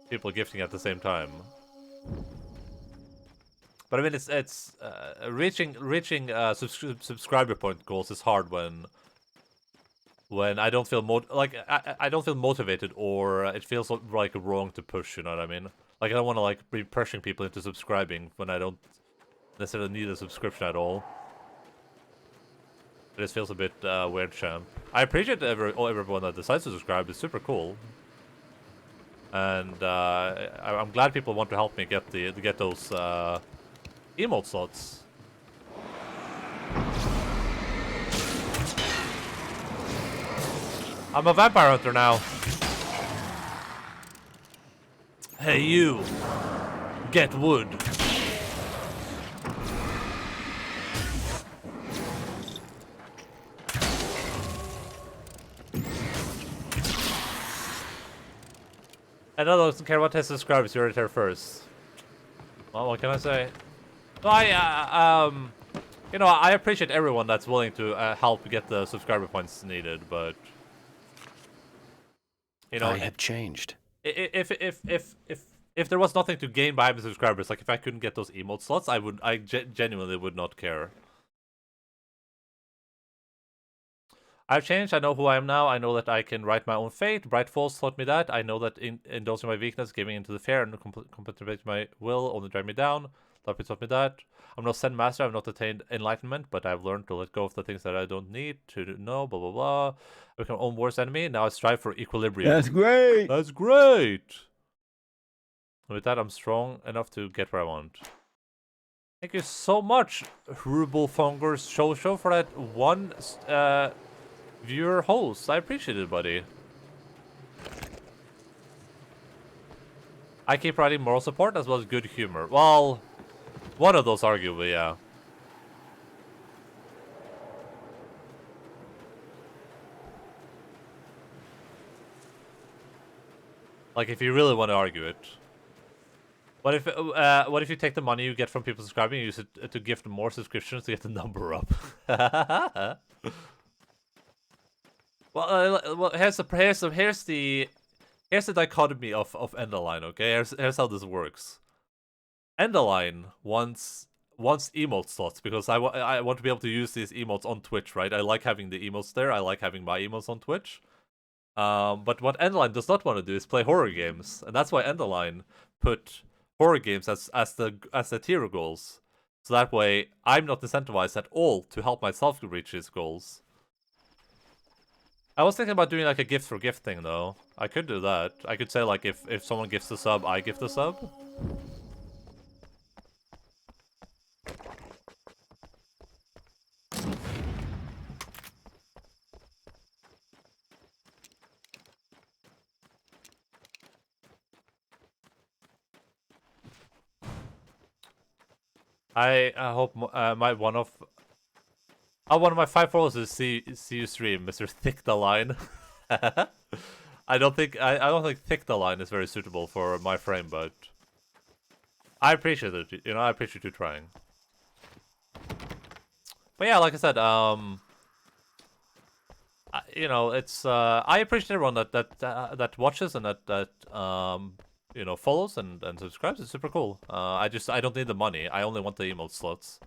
people gifting at the same time. But I mean, it's reaching subscriber point goals is hard when I don't feel I don't feel motivated, or it feels like wrong to push. You know what I mean? Like I don't want to like be pressuring people into subscribing when I don't necessarily need a subscription at all. It just feels a bit weird, champ. I appreciate everyone that decides to subscribe. It's super cool, and I'm glad people want to help me get those emote slots. I'm a vampire hunter now. Hey you, get wood. Another doesn't care what has subscribers, you're there first. Well, what can I say? No, you know, I appreciate everyone that's willing to help get the subscriber points needed, but you know, I have changed. If there was nothing to gain by having subscribers, like if I couldn't get those emote slots, I genuinely would not care. I've changed. I know who I am now. I know that I can write my own fate. Bright Falls taught me that. I know that indulging my weakness, giving into the fear, and compatibility my will only drive me down. Therapy taught me that. I'm no Zen master. I've not attained enlightenment, but I've learned to let go of the things that I don't need to know. Blah blah blah. I become my own worst enemy. Now I strive for equilibrium. That's great. That's great. And with that, I'm strong enough to get where I want. Thank you so much, Rubelfongers Shosho, for that one viewer host. I appreciate it, buddy. I keep writing moral support as well as good humor. Well, one of those arguably, yeah. Like if you really want to argue it. What if you take the money you get from people subscribing and use it to gift more subscriptions to get the number up? Well, here's the dichotomy of Endaline. Okay, here's how this works. Endaline wants emote slots because I want to be able to use these emotes on Twitch, right? I like having the emotes there. I like having my emotes on Twitch. But what Endaline does not want to do is play horror games, and that's why Endaline put horror games as the tier goals. So that way, I'm not incentivized at all to help myself reach these goals. I was thinking about doing like a gift for gift thing though. I could do that. I could say like if someone gifts a sub, I gift a sub. I hope my one of my 5 followers is see you stream, Mr. Thick the Line. I don't think Thick the Line is very suitable for my frame, but I appreciate it. You know, I appreciate you trying. But yeah, like I said, you know, it's I appreciate everyone that watches and that you know, follows and subscribes. It's super cool. I don't need the money. I only want the emote slots.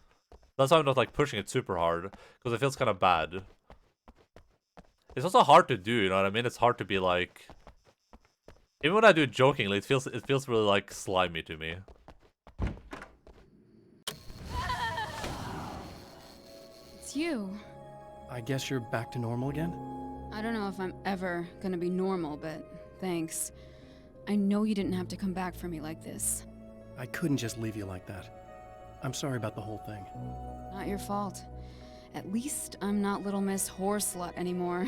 That's why I'm not like pushing it super hard, because it feels kind of bad. It's also hard to do, you know what I mean? It's hard to be like, even when I do it jokingly, it feels really like slimy to me. It's you. I guess you're back to normal again? I don't know if I'm ever gonna be normal, but thanks. I know you didn't have to come back for me like this. I couldn't just leave you like that. I'm sorry about the whole thing. Not your fault. At least I'm not Little Miss Whoreslut anymore.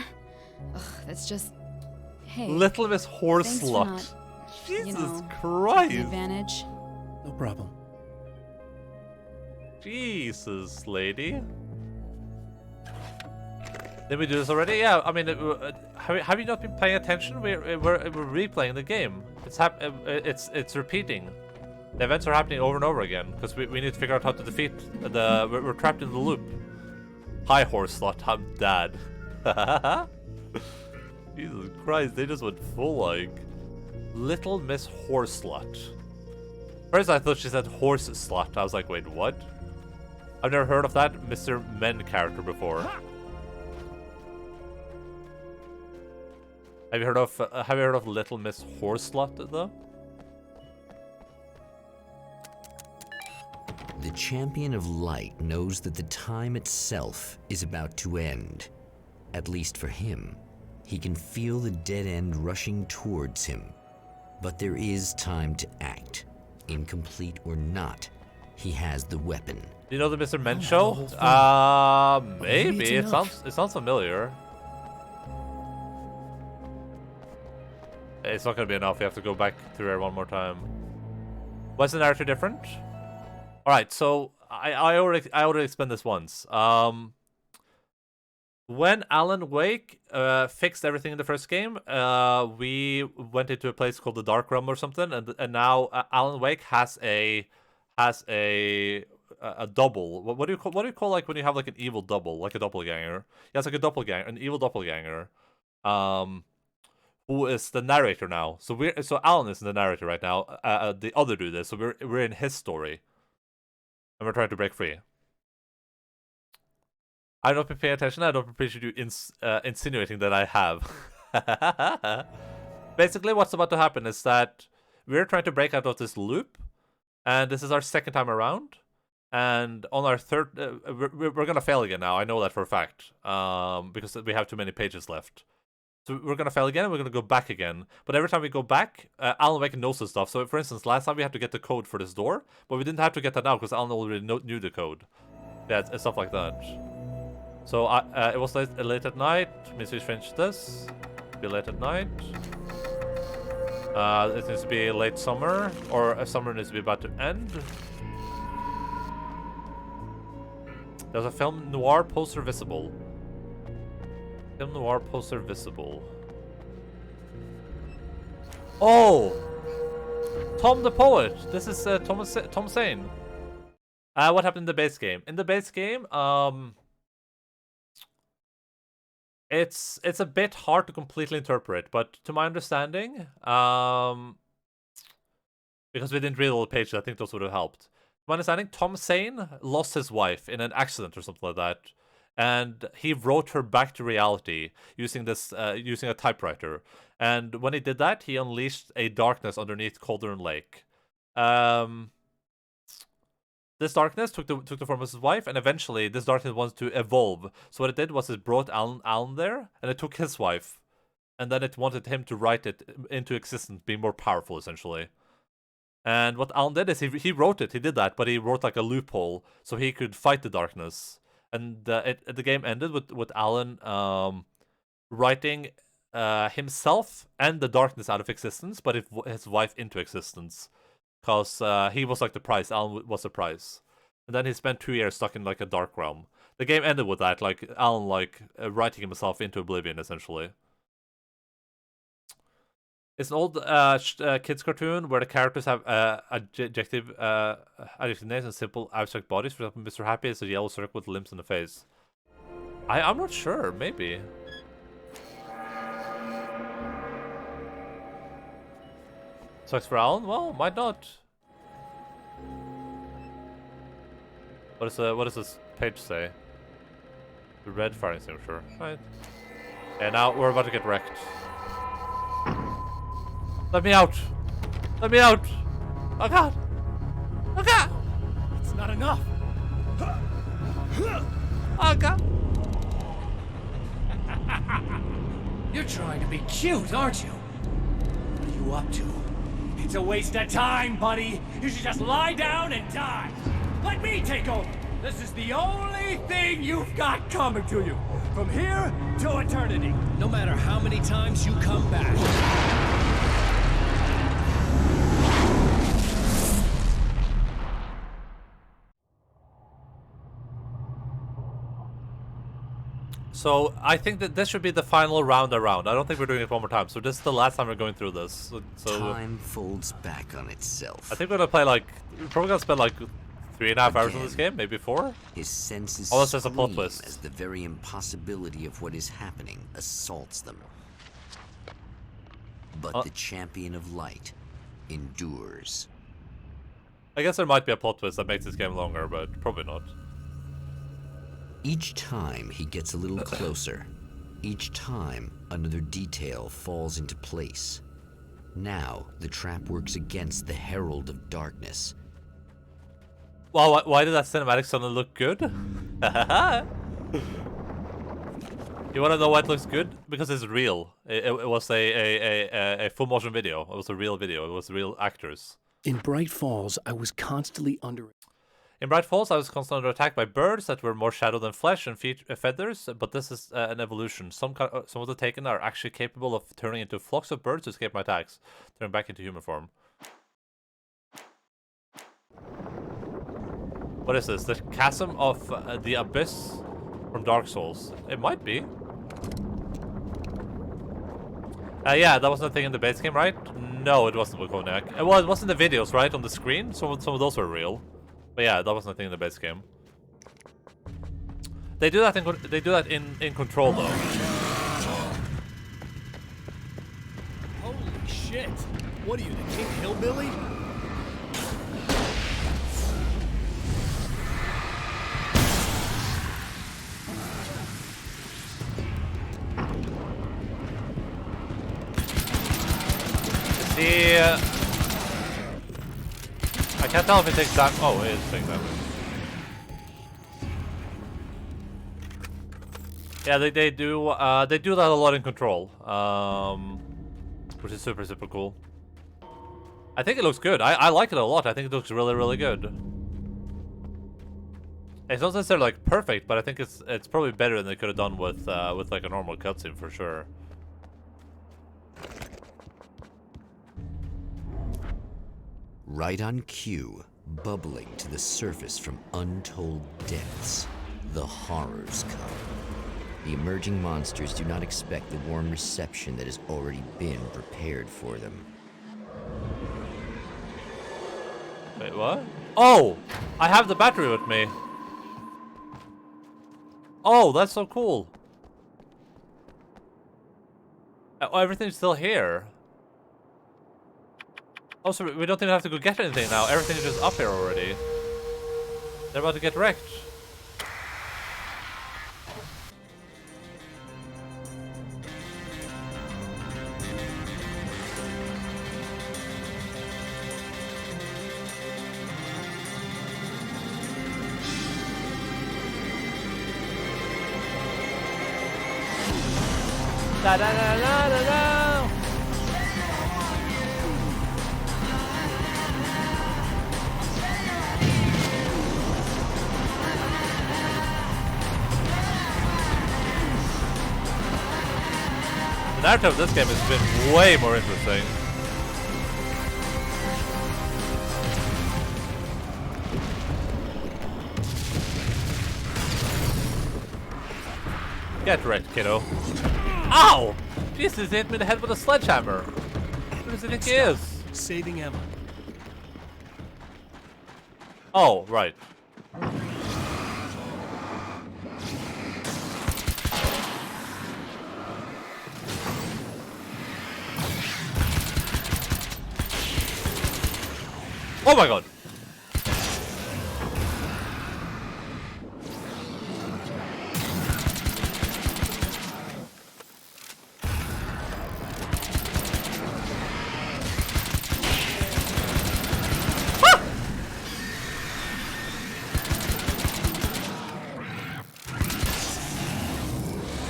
Ugh, that's just... Hey. Little Miss Whoreslut. Not, Jesus you know, Christ. an advantage. No problem. Jesus, lady. Did we do this already? Yeah, I mean, have you not been paying attention? We're replaying the game. It's repeating. The events are happening over and over again because we need to figure out how to defeat the. We're trapped in the loop. Hi, Whoreslut. I'm dead. Jesus Christ, they just went full like Little Miss Whoreslut. First, I thought she said horse slut. I was like, wait, what? I've never heard of that Mr. Men character before. Have you heard of Little Miss Whoreslut though? The Champion of Light knows that the time itself is about to end. At least for him. He can feel the dead end rushing towards him. But there is time to act. Incomplete or not, he has the weapon. Do you know the Mr. Men show? Maybe. It sounds familiar. It's not gonna be enough. We have to go back through it one more time. Why is the narrative different? Alright, so I already explained this once. When Alan Wake fixed everything in the first game, we went into a place called the Dark Realm or something, and now Alan Wake has a double. What do you call like when you have like an evil double, like a doppelganger? Yeah, it's like a doppelganger, an evil doppelganger. Who is the narrator now? So Alan is the narrator right now. The other dude is. So we're in his story, and we're trying to break free. I don't been paying attention. I don't appreciate you insinuating that I have. Basically, what's about to happen is that we're trying to break out of this loop, and this is our second time around. And on our third, we're gonna fail again now. I know that for a fact, because we have too many pages left. So we're gonna fail again, and we're gonna go back again. But every time we go back, Alan Wake knows this stuff. So for instance, last time we had to get the code for this door, but we didn't have to get that now because Alan already knew the code. Yeah, it's stuff like that. So it was late at night. Means we finished this. Be late at night. It needs to be late summer, or summer needs to be about to end. There's a film noir poster visible. Film noir poster visible. Oh, Tom the Poet. This is Tom Sane. What happened in the base game? In the base game, it's a bit hard to completely interpret, but to my understanding, because we didn't read all the pages, I think those would have helped. To my understanding, Tom Sane lost his wife in an accident or something like that, and he wrote her back to reality using using a typewriter. And when he did that, he unleashed a darkness underneath Cauldron Lake. This darkness took the form of his wife, and eventually this darkness wanted to evolve. So what it did was it brought Alan there, and it took his wife, and then it wanted him to write it into existence, being more powerful, essentially. And what Alan did is he wrote it. He did that, but he wrote like a loophole so he could fight the darkness. And the game ended with Alan writing himself and the darkness out of existence, but his wife into existence. Because he was like the prize. Alan was the prize. And then he spent 2 years stuck in like a dark realm. The game ended with that, like Alan like writing himself into oblivion essentially. It's an old kids cartoon where the characters have adjective names and simple abstract bodies. For example, Mr. Happy is a yellow circle with limbs in the face. I'm not sure, maybe. Sucks for Alan? Well, might not. What does this page say? The red fire extinguisher. Right. And now we're about to get wrecked. Let me out! Let me out! Oh god! Oh god! It's not enough! Oh god! You're trying to be cute, aren't you? What are you up to? It's a waste of time, buddy. You should just lie down and die. Let me take over. This is the only thing you've got coming to you. From here to eternity. No matter how many times you come back. So I think that this should be the final round around. I don't think we're doing it one more time. So this is the last time we're going through this. So time folds back on itself. I think we're gonna play like we're probably gonna spend like 3.5 hours on this game, maybe 4. His senses unless there's a plot twist. As the very impossibility of what is happening assaults them. But the champion of light endures. I guess there might be a plot twist that makes this game longer, but probably not. Each time he gets a little closer. Each time another detail falls into place. Now the trap works against the Herald of Darkness. Wow, why did that cinematic suddenly look good? You wanna know why it looks good? Because it's real. It was a full motion video. It was a real video. It was real actors. In Bright Falls, I was constantly under... In Bright Falls, I was constantly under attack by birds that were more shadow than flesh and feathers, but this is an evolution. Some of the taken are actually capable of turning into flocks of birds to escape my attacks, turning back into human form. What is this? The Chasm of the Abyss from Dark Souls. It might be. Yeah, that wasn't a thing in the base game, right? No, it wasn't with Cognac. Well, it was in the videos, right? On the screen? Some of those were real. But yeah, that wasn't a thing in the base game. They do that in Control though. Holy shit! What are you, the King Hillbilly? See, I can't tell if it takes damage. Oh, it is taking damage. Yeah, they do that a lot in Control, which is super cool. I think it looks good. I like it a lot. I think it looks really good. It's not necessarily like perfect, but I think it's probably better than they could have done with like a normal cutscene for sure. Right on cue, bubbling to the surface from untold depths, the horrors come. The emerging monsters do not expect the warm reception that has already been prepared for them. Wait, what? Oh! I have the battery with me. Oh, that's so cool. Oh, everything's still here. Oh, so we don't even have to go get anything now. Everything's just up here already. They're about to get wrecked. Da da da da da da. The narrative of this game has been way more interesting. Get wrecked, kiddo. Ow! Jesus, he hit me in the head with a sledgehammer. Who does he think he is? Saving Emma. Oh, right. Oh my god!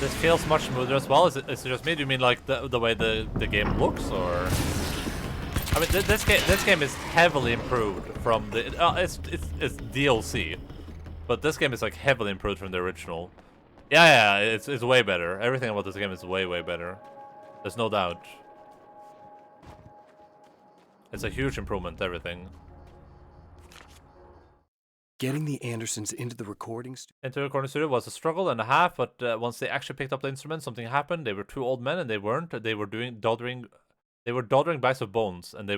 This feels much smoother as well. Is it just me? Do you mean like the way the game looks, or? I mean, this game is heavily improved from the. It's DLC, but this game is like heavily improved from the original. Yeah, it's way better. Everything about this game is way better. There's no doubt. It's a huge improvement. Everything. Getting the Andersons into the recording studio was a struggle and a half, but once they actually picked up the instrument, something happened. They were two old men, and they weren't. They were doddering bags of bones, and they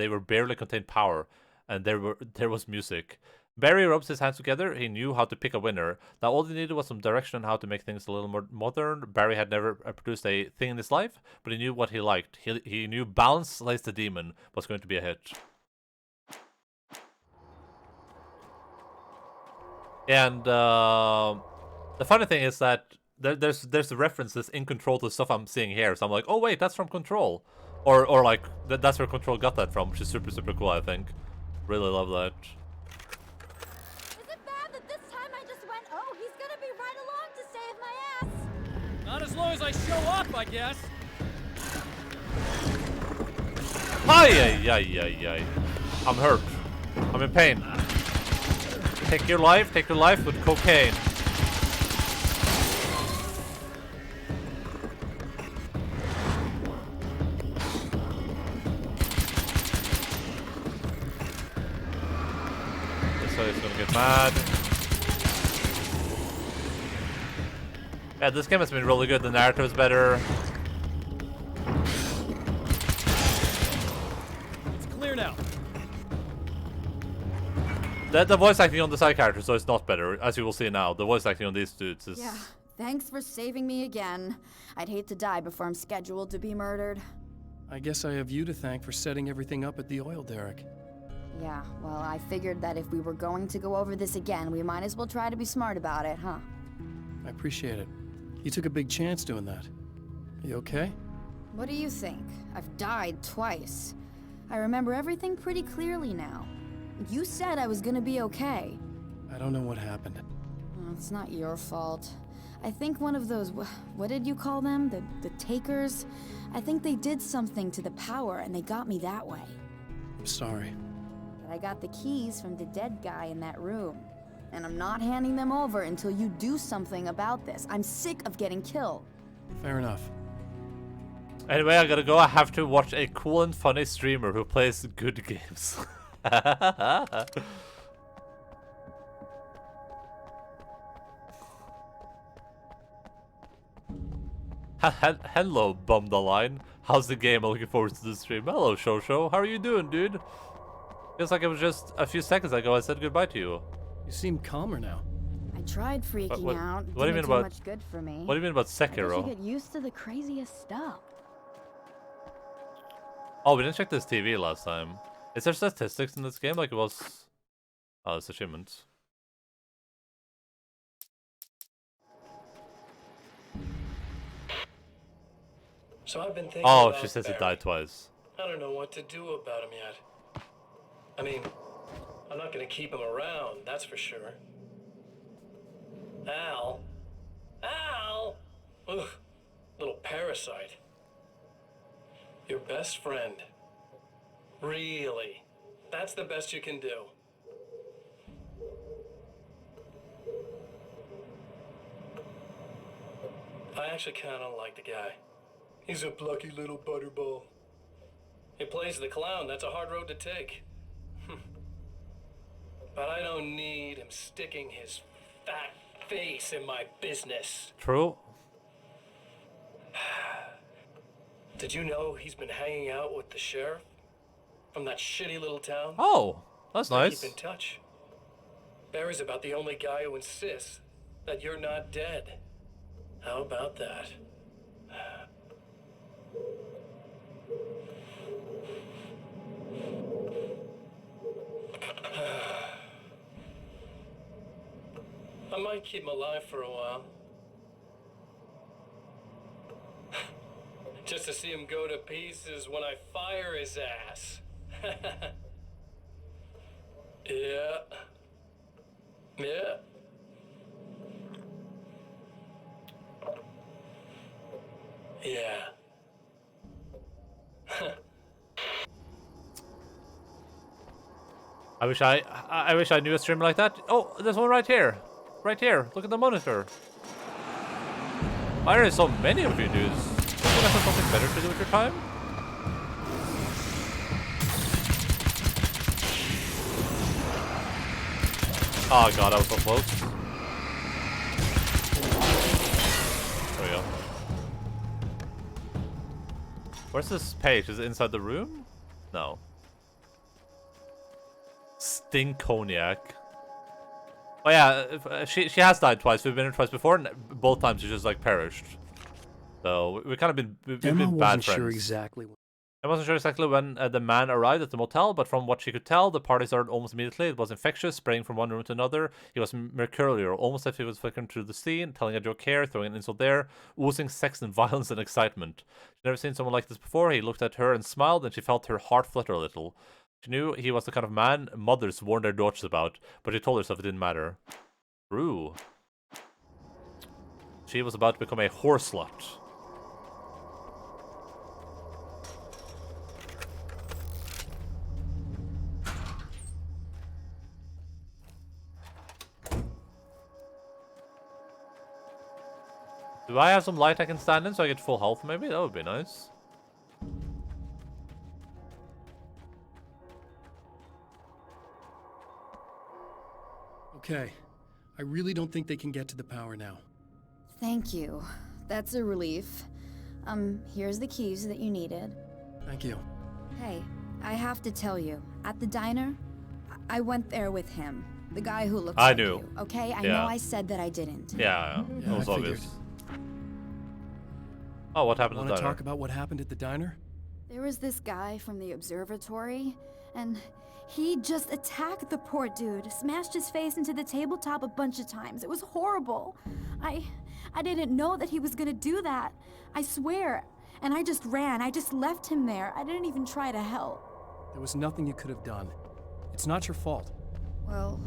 were barely contained power, and there was music. Barry rubs his hands together. He knew how to pick a winner. Now all he needed was some direction on how to make things a little more modern. Barry had never produced a thing in his life, but he knew what he liked. He knew Balance Slays the Demon was going to be a hit. And the funny thing is that there's references in Control to stuff I'm seeing here. So I'm like, oh wait, that's from Control, or like that's where Control got that from, which is super cool. I think, really love that. Is it bad that this time I just went, oh, he's gonna be right along to save my ass? Not as long as I show up, I guess. Ay. I'm hurt. I'm in pain. Take your life with cocaine. This guy is gonna get mad. Yeah, this game has been really good. The narrative is better. It's clear now. The voice acting on the side characters, so it's not better, as you will see now. The voice acting on these dudes is... Yeah, thanks for saving me again. I'd hate to die before I'm scheduled to be murdered. I guess I have you to thank for setting everything up at the oil derrick. Yeah, well, I figured that if we were going to go over this again, we might as well try to be smart about it, huh? I appreciate it. You took a big chance doing that. You okay? What do you think? I've died twice. I remember everything pretty clearly now. You said I was gonna be okay. I don't know what happened. Oh, it's not your fault. I think one of those, what did you call them? The takers? I think they did something to the power and they got me that way. I'm sorry. But I got the keys from the dead guy in that room. And I'm not handing them over until you do something about this. I'm sick of getting killed. Fair enough. Anyway, I gotta go. I have to watch a cool and funny streamer who plays good games. Hello, Endaline. How's the game? I'm looking forward to the stream. Hello, Shosho. How are you doing, dude? Feels like it was just a few seconds ago I said goodbye to you. You seem calmer now. I tried freaking out. What do you mean Didn't do about much good for me. What do you mean about Sekiro? I guess you get used to the craziest stuff. Oh, we didn't check this TV last time. Is there statistics in this game like it was? Oh, it's achievements. So I've been thinking Oh, about she says he Barry. died twice. I don't know what to do about him yet. I mean, I'm not gonna keep him around, that's for sure. Al? Ugh, little parasite. Your best friend. Really? That's the best you can do. I actually kinda like the guy. He's a plucky little butterball. He plays the clown, that's a hard road to take. But I don't need him sticking his fat face in my business. True. Did you know he's been hanging out with the sheriff from that shitty little town? Oh, that's I nice. keep in touch. Barry's about the only guy who insists that you're not dead. How about that? I might keep him alive for a while. Just to see him go to pieces when I fire his ass. Yeah. Yeah. Yeah. I wish I knew a streamer like that. Oh, there's one right here. Right here. Look at the monitor. Why are there so many of you dudes? Don't you guys have something better to do with your time? Oh god, I was so close. There we go. Where's this page? Is it inside the room? No. Stink cognac. Oh yeah, she has died twice. We've been here twice before, and both times she just like perished. So we've kind of we've Emma been bad wasn't friends. sure exactly. I wasn't sure exactly when the man arrived at the motel, but from what she could tell, the party started almost immediately. It was infectious, spraying from one room to another. He was mercurial, almost as if he was flickering through the scene, telling a joke here, throwing an insult there, oozing sex and violence and excitement. She'd never seen someone like this before. He looked at her and smiled, and she felt her heart flutter a little. She knew he was the kind of man mothers warned their daughters about, but she told herself it didn't matter. True. She was about to become a whore slut. Do I have some light I can stand in so I get full health maybe? That would be nice. Okay. I really don't think they can get to the power now. Thank you. That's a relief. Here's the keys that you needed. Thank you. Hey, I have to tell you, at the diner, I went there with him. The guy who looks like you, okay? I know I said that I didn't. Yeah, it was obvious. Oh, what happened at the Want to diner? talk about what happened at the diner? There was this guy from the observatory, and he just attacked the poor dude, smashed his face into the tabletop a bunch of times. It was horrible. I didn't know that he was gonna do that. I swear. And I just ran. I just left him there. I didn't even try to help. There was nothing you could have done. It's not your fault. Well,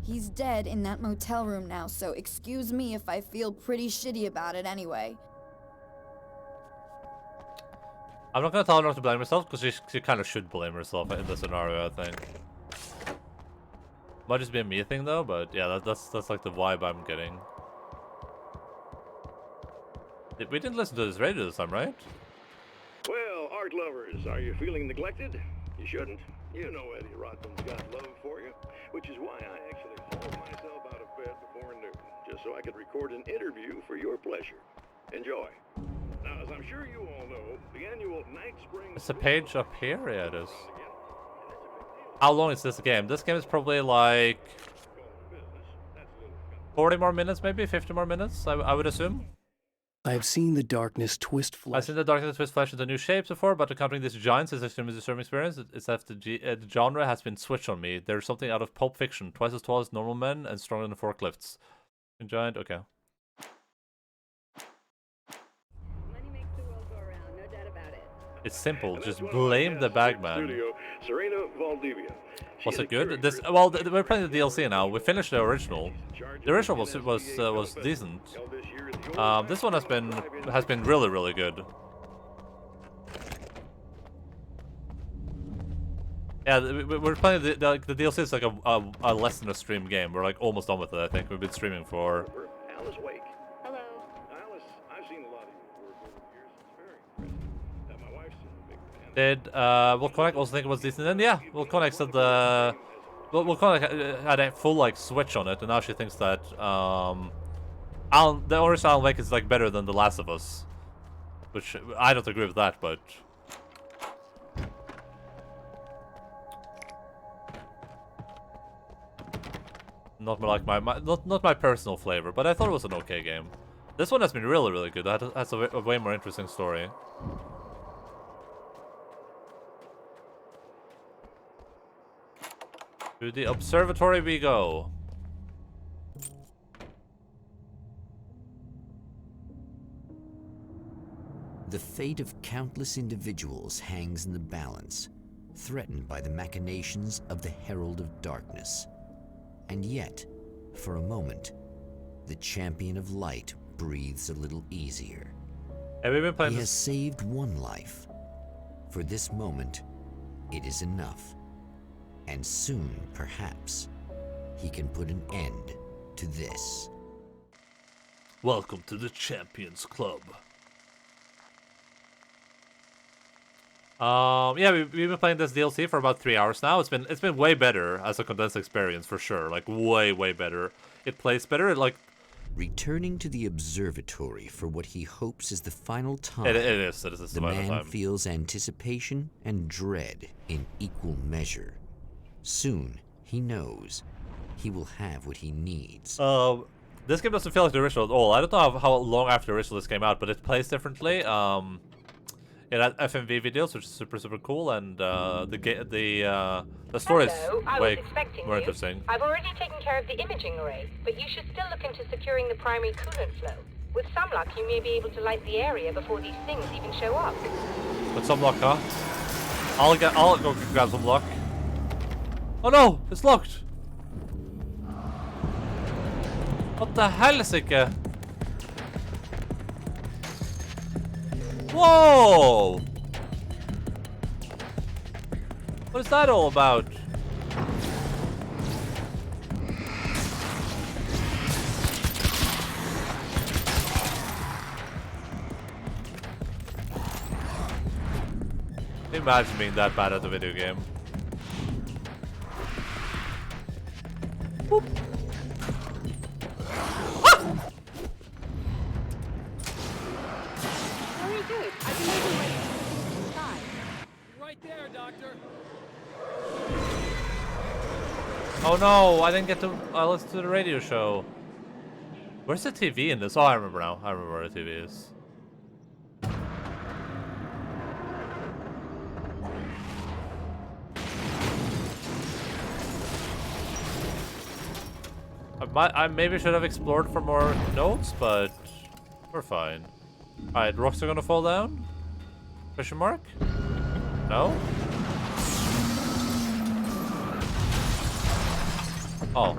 he's dead in that motel room now, so excuse me if I feel pretty shitty about it anyway. I'm not gonna tell her not to blame herself, because she kind of should blame herself in this scenario, I think. Might just be a me thing though, but yeah, that's like the vibe I'm getting. We didn't listen to this radio this time, right? Well, art lovers, are you feeling neglected? You shouldn't. You know Eddie Rodman's got love for you, which is why I actually hauled myself out of bed before noon, just so I could record an interview for your pleasure. Enjoy. Now, as I'm sure you all know, the annual Night Spring... It's a page up here? Yeah, it is. How long is this game? This game is probably like 40 more minutes, maybe 50 more minutes, I would assume. I have seen the darkness twist flesh. I've seen the darkness twist flesh into new shapes before, but encountering these giants is extremely disturbing experience. It's as if the genre has been switched on me. There's something out of Pulp Fiction, twice as tall as normal men and stronger than forklifts. Giant, okay. It's simple. Just blame the bagman. Studio, Serena Valdivia. Was it good? This well, we're playing the DLC now. We finished the original. The original was decent. This one has been really good. Yeah, we're playing the DLC is like a less than a stream game. We're like almost done with it. I think we've been streaming for. Alice Wake. Hello. Alice, I've seen a lot of your work over the years. It's very impressive. My wife's a big fan. Did Volconic also think it was decent? Then yeah, Volconic said Well, kind of had a full like switch on it, and now she thinks that the original Alan Wake is like better than The Last of Us, which I don't agree with that, but. Not like not my personal flavor, but I thought it was an okay game. This one has been really good. That has a way more interesting story. To the observatory we go. The fate of countless individuals hangs in the balance, threatened by the machinations of the Herald of Darkness. And yet, for a moment, the Champion of Light breathes a little easier. Have we been playing He has saved one life. For this moment, it is enough. And soon, perhaps, he can put an end to this. Welcome to the Champions Club. Yeah, we've been playing this DLC for about 3 hours now. It's been way better as a condensed experience for sure. Like way better. It plays better. Returning to the observatory for what he hopes is the final time. It is the the final man time. feels anticipation and dread in equal measure. Soon, he knows he will have what he needs. This game doesn't feel like the original at all. I don't know how long after the original this came out, but it plays differently. It had FMV videos, which is super cool, and the story is way more interesting. I've already taken care of the imaging array, but you should still look into securing the primary coolant flow. With some luck, you may be able to light the area before these things even show up. With some luck, huh? I'll go grab some luck. Oh no, it's locked. What the hell is it? Whoa! What is that all about? Imagine being that bad at a video game. Boop. Very good. I can make a way to the sky. Right there, Doctor. Oh no, I didn't get to listen to the radio show. Where's the TV in this? Oh, I remember now. I remember where the TV is. I maybe should have explored for more notes, but we're fine. Alright, rocks are gonna fall down? Question mark? No? Oh.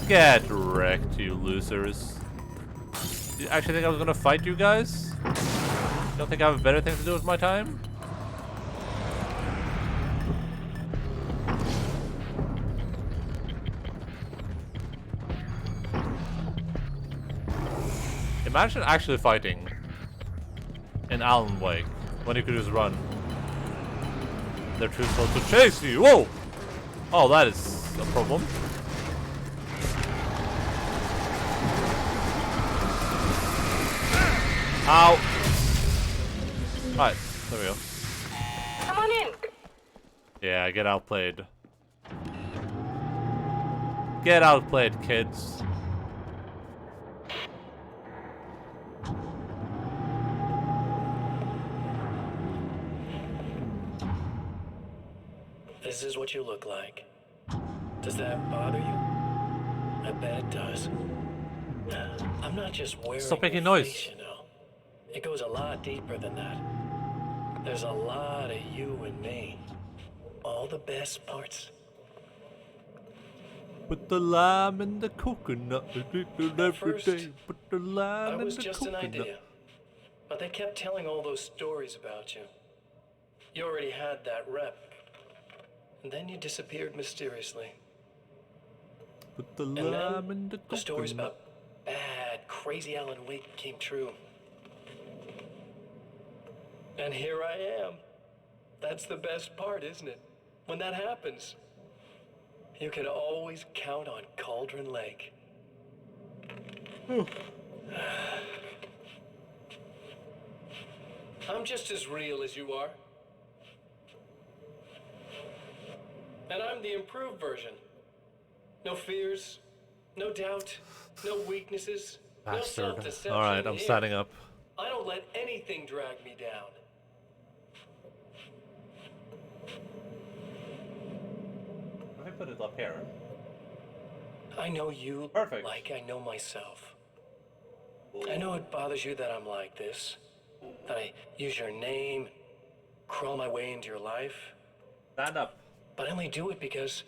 Get wrecked, you losers. You actually think I was gonna fight you guys? You don't think I have a better thing to do with my time? Imagine actually fighting in Alan Wake when you could just run. They're too slow to chase you. Whoa! Oh, that is a problem. Ow! Alright, there we go. Come on in. Yeah, get outplayed. Get outplayed, kids. This is what you look like. Does that bother you? I bet it does. I'm not just wearing Stop making your noise. face, you know. It goes a lot deeper than that. There's a lot of you and me. All the best parts. Put the lime in the coconut. Every first, day. Put the lime I in was the just coconut. an idea. But they kept telling all those stories about you. You already had that rep. And then you disappeared mysteriously. Put the And lime then in the the stories coconut. about bad, crazy Alan Wake came true. And here I am. That's the best part, isn't it? When that happens, you can always count on Cauldron Lake. I'm just as real as you are. And I'm the improved version. No fears, no doubt, no weaknesses, no Bastard. self-deception. Alright, I'm here. standing up. I don't let anything drag me down. Let me put it up here. I know you Perfect. like I know myself. I know it bothers you that I'm like this. That I use your name, crawl my way into your life. Stand up. But I only do it because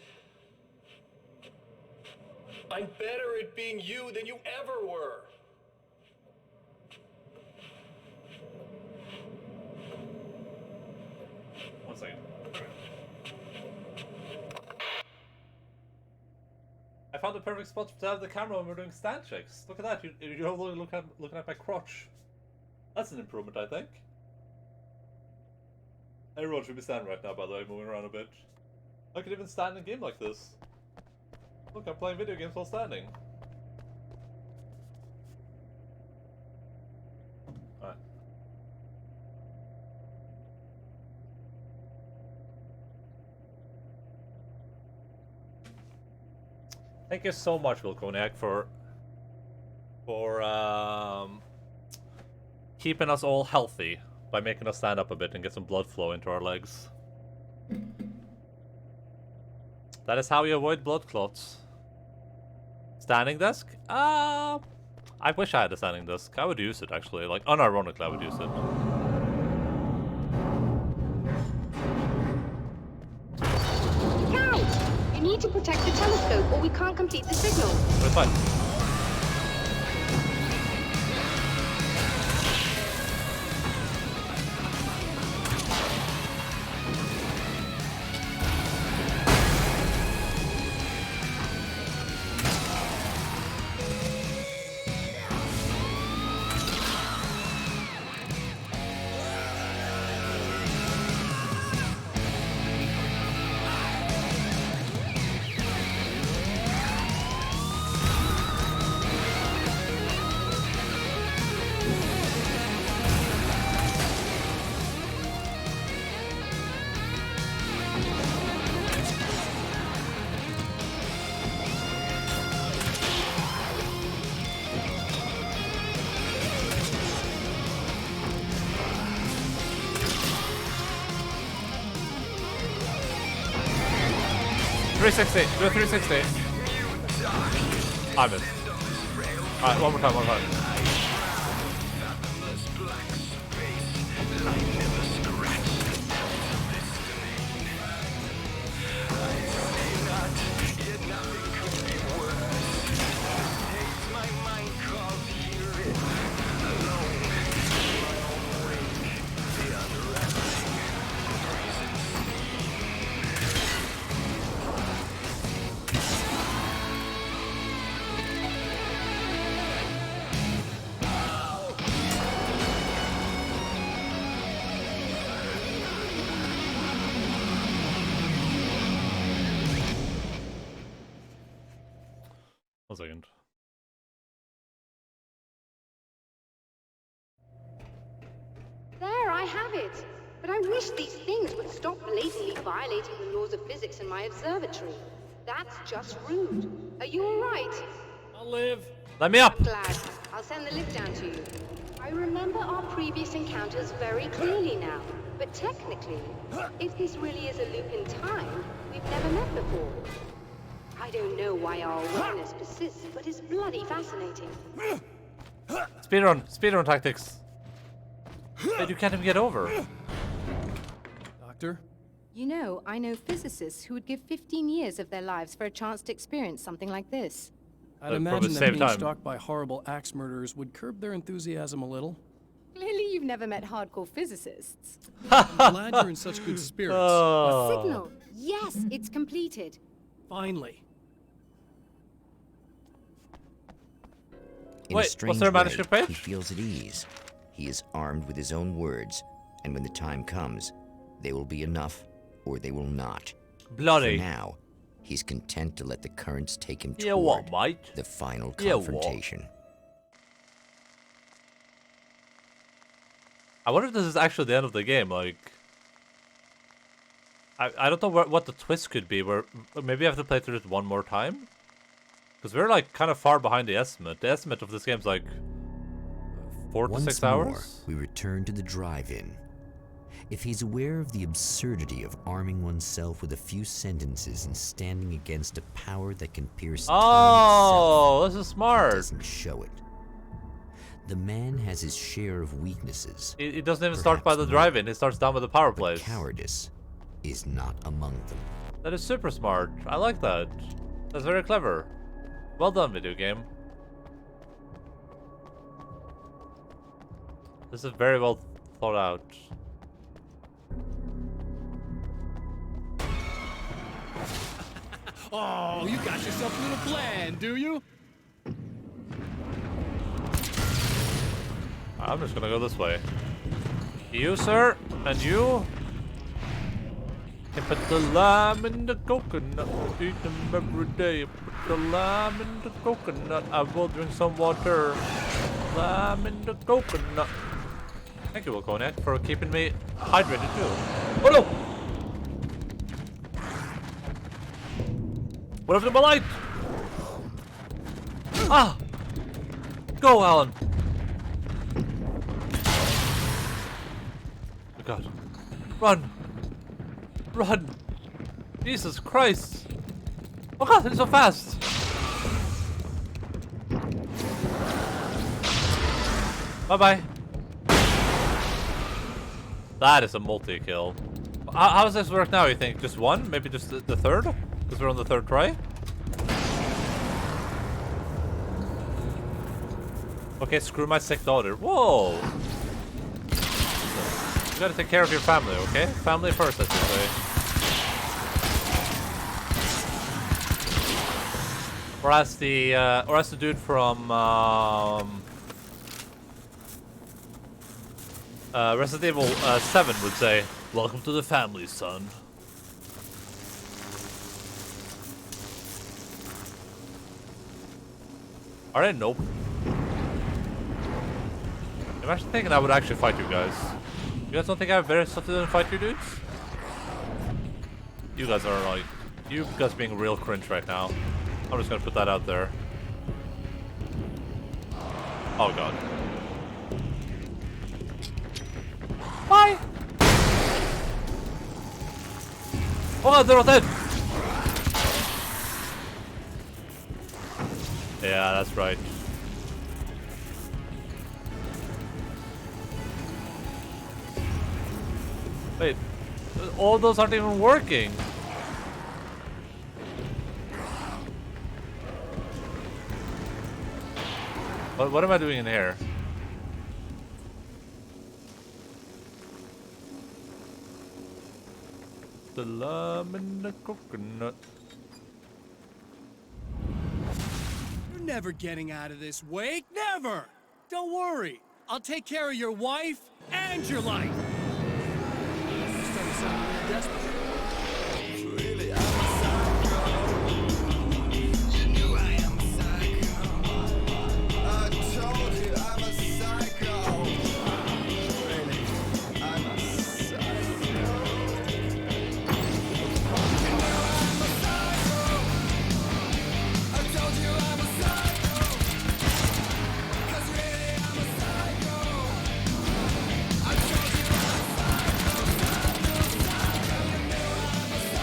I'm better at being you than you ever were. One second. I found the perfect spot to have the camera when we're doing stand checks. Look at that. You're only looking at my crotch. That's an improvement, I think. Everyone should be standing right now, by the way, moving around a bit. I could even stand in a game like this. Look, I'm playing video games while standing. Alright. Thank you so much, Wilconiac, for keeping us all healthy by making us stand up a bit and get some blood flow into our legs. That is how you avoid blood clots. Standing desk? I wish I had a standing desk. I would use it, actually. Like, unironically, I would use it. Cow! You need to protect the telescope or we can't complete the signal. It's fine. Do a 360. I missed. Alright, one more time. One second. There, I have it. But I wish these things would stop blatantly violating the laws of physics in my observatory. That's just rude. Are you all right? I'll live. Let me up. I'm glad. I'll send the lift down to you. I remember our previous encounters very clearly now. But technically, if this really is a loop in time, we've never met before. I don't know why our awareness persists, but it's bloody fascinating. Speedrun tactics. That you can't even get over. Doctor? You know, I know physicists who would give 15 years of their lives for a chance to experience something like this. I'd imagine that being stalked by horrible axe murderers would curb their enthusiasm a little. Clearly you've never met hardcore physicists. I'm glad you're in such good spirits. Signal! Yes, it's completed. Finally. In a strange way, he feels at ease. He is armed with his own words And when the time comes, they will be enough or they will not. Bloody. For now, he's content to let the currents take him Yeah, toward what, mate? the final Yeah, what? confrontation. I wonder if this is actually the end of the game. Like, I don't know what the twist could be. Where maybe I have to play through it one more time. Because we're like kind of far behind the estimate. The estimate of this game is like 4 to 6 hours. Once more, we return to the drive-in. If he's aware of the absurdity of arming oneself with a few sentences and standing against a power that can pierce time itself, this is smart. he doesn't show it. The man has his share of weaknesses. It doesn't even start by the drive-in. It starts down with the power place. Cowardice is not among them. That is super smart. I like that. That's very clever. Well done, video game. This is very well thought out. Oh, you got yourself a little plan, do you? I'm just gonna go this way. You, sir, and you. Can put the lime in the coconut. Eat them every day. Put the lime in the coconut. I will drink some water. Lime in the coconut. Thank you, Wilconiac, for keeping me hydrated too. Oh no! What happened to my light? Ah! Go, Alan! Oh god. Run! Run! Jesus Christ! Oh god, it's so fast! Bye-bye. That is a multi-kill. How does this work now, you think? Just one? Maybe just the third? Because we're on the third try? Okay, screw my sick daughter. Whoa! You gotta take care of your family, okay? Family first, as you say. Or as the dude from Resident Evil 7 would say, "Welcome to the family, son." Alright, nope. I'm actually thinking I would actually fight you guys. You guys don't think I have better stuff to do than fight you dudes? You guys are like, you guys being real cringe right now. I'm just gonna put that out there. Oh god. Bye! Oh god, they're all dead! Yeah, that's right. Wait, all those aren't even working. What am I doing in here? The lime and the coconut. You're never getting out of this wake. Never! Don't worry. I'll take care of your wife and your life. You're starting to sound a little desperate. Really, I'm a psycho. You knew I am a psycho. I told you I'm a psycho. Really, I'm a psycho. You knew I'm a psycho. I told you I'm a psycho. 'Cause really I'm a psycho. I told you I'm a psycho, psycho, psycho. You knew I'm a psycho. I told you I'm a psycho.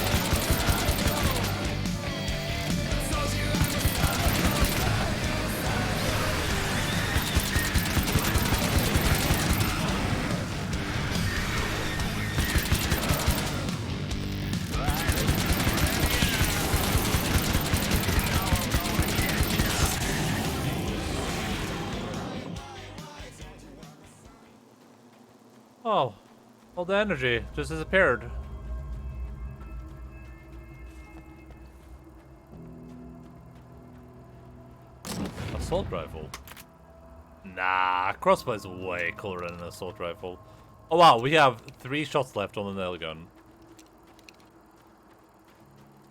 'Cause really I'm a psycho. I told you I'm a psycho, psycho, psycho. Oh, all the energy just disappeared. assault rifle. Nah, crossbow is way cooler than an assault rifle. Oh wow, we have 3 shots left on the nail gun.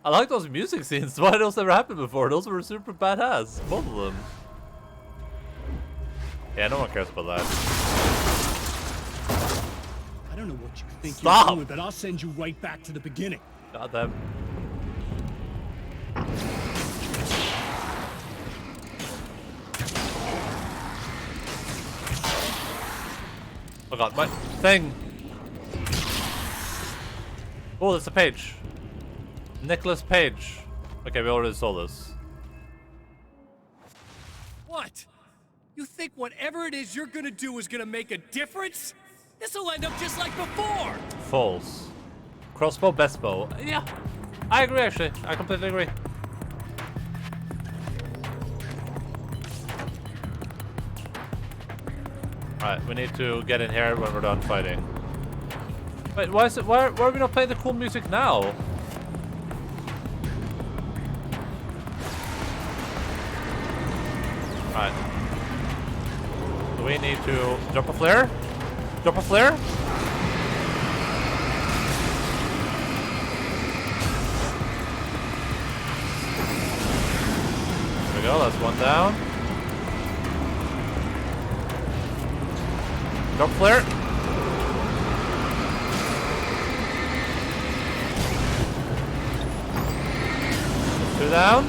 I like those music scenes. Why those never happened before? Those were super badass. Both of them. Yeah, no one cares about that. I don't know what you think Stop. you're doing, but I'll send you right back to the beginning. God damn. Oh god, my thing! Oh, there's a page. Nicholas Page. Okay, we already saw this. What? You think whatever it is you're gonna do is gonna make a difference? This'll end up just like before! False. Crossbow, best bow. Yeah, I agree actually. I completely agree. Alright, we need to get in here when we're done fighting. Wait, why is it? Why are we not playing the cool music now? Alright. Do we need to drop a flare? Drop a flare? There we go, that's one down. Drop flare. Two down.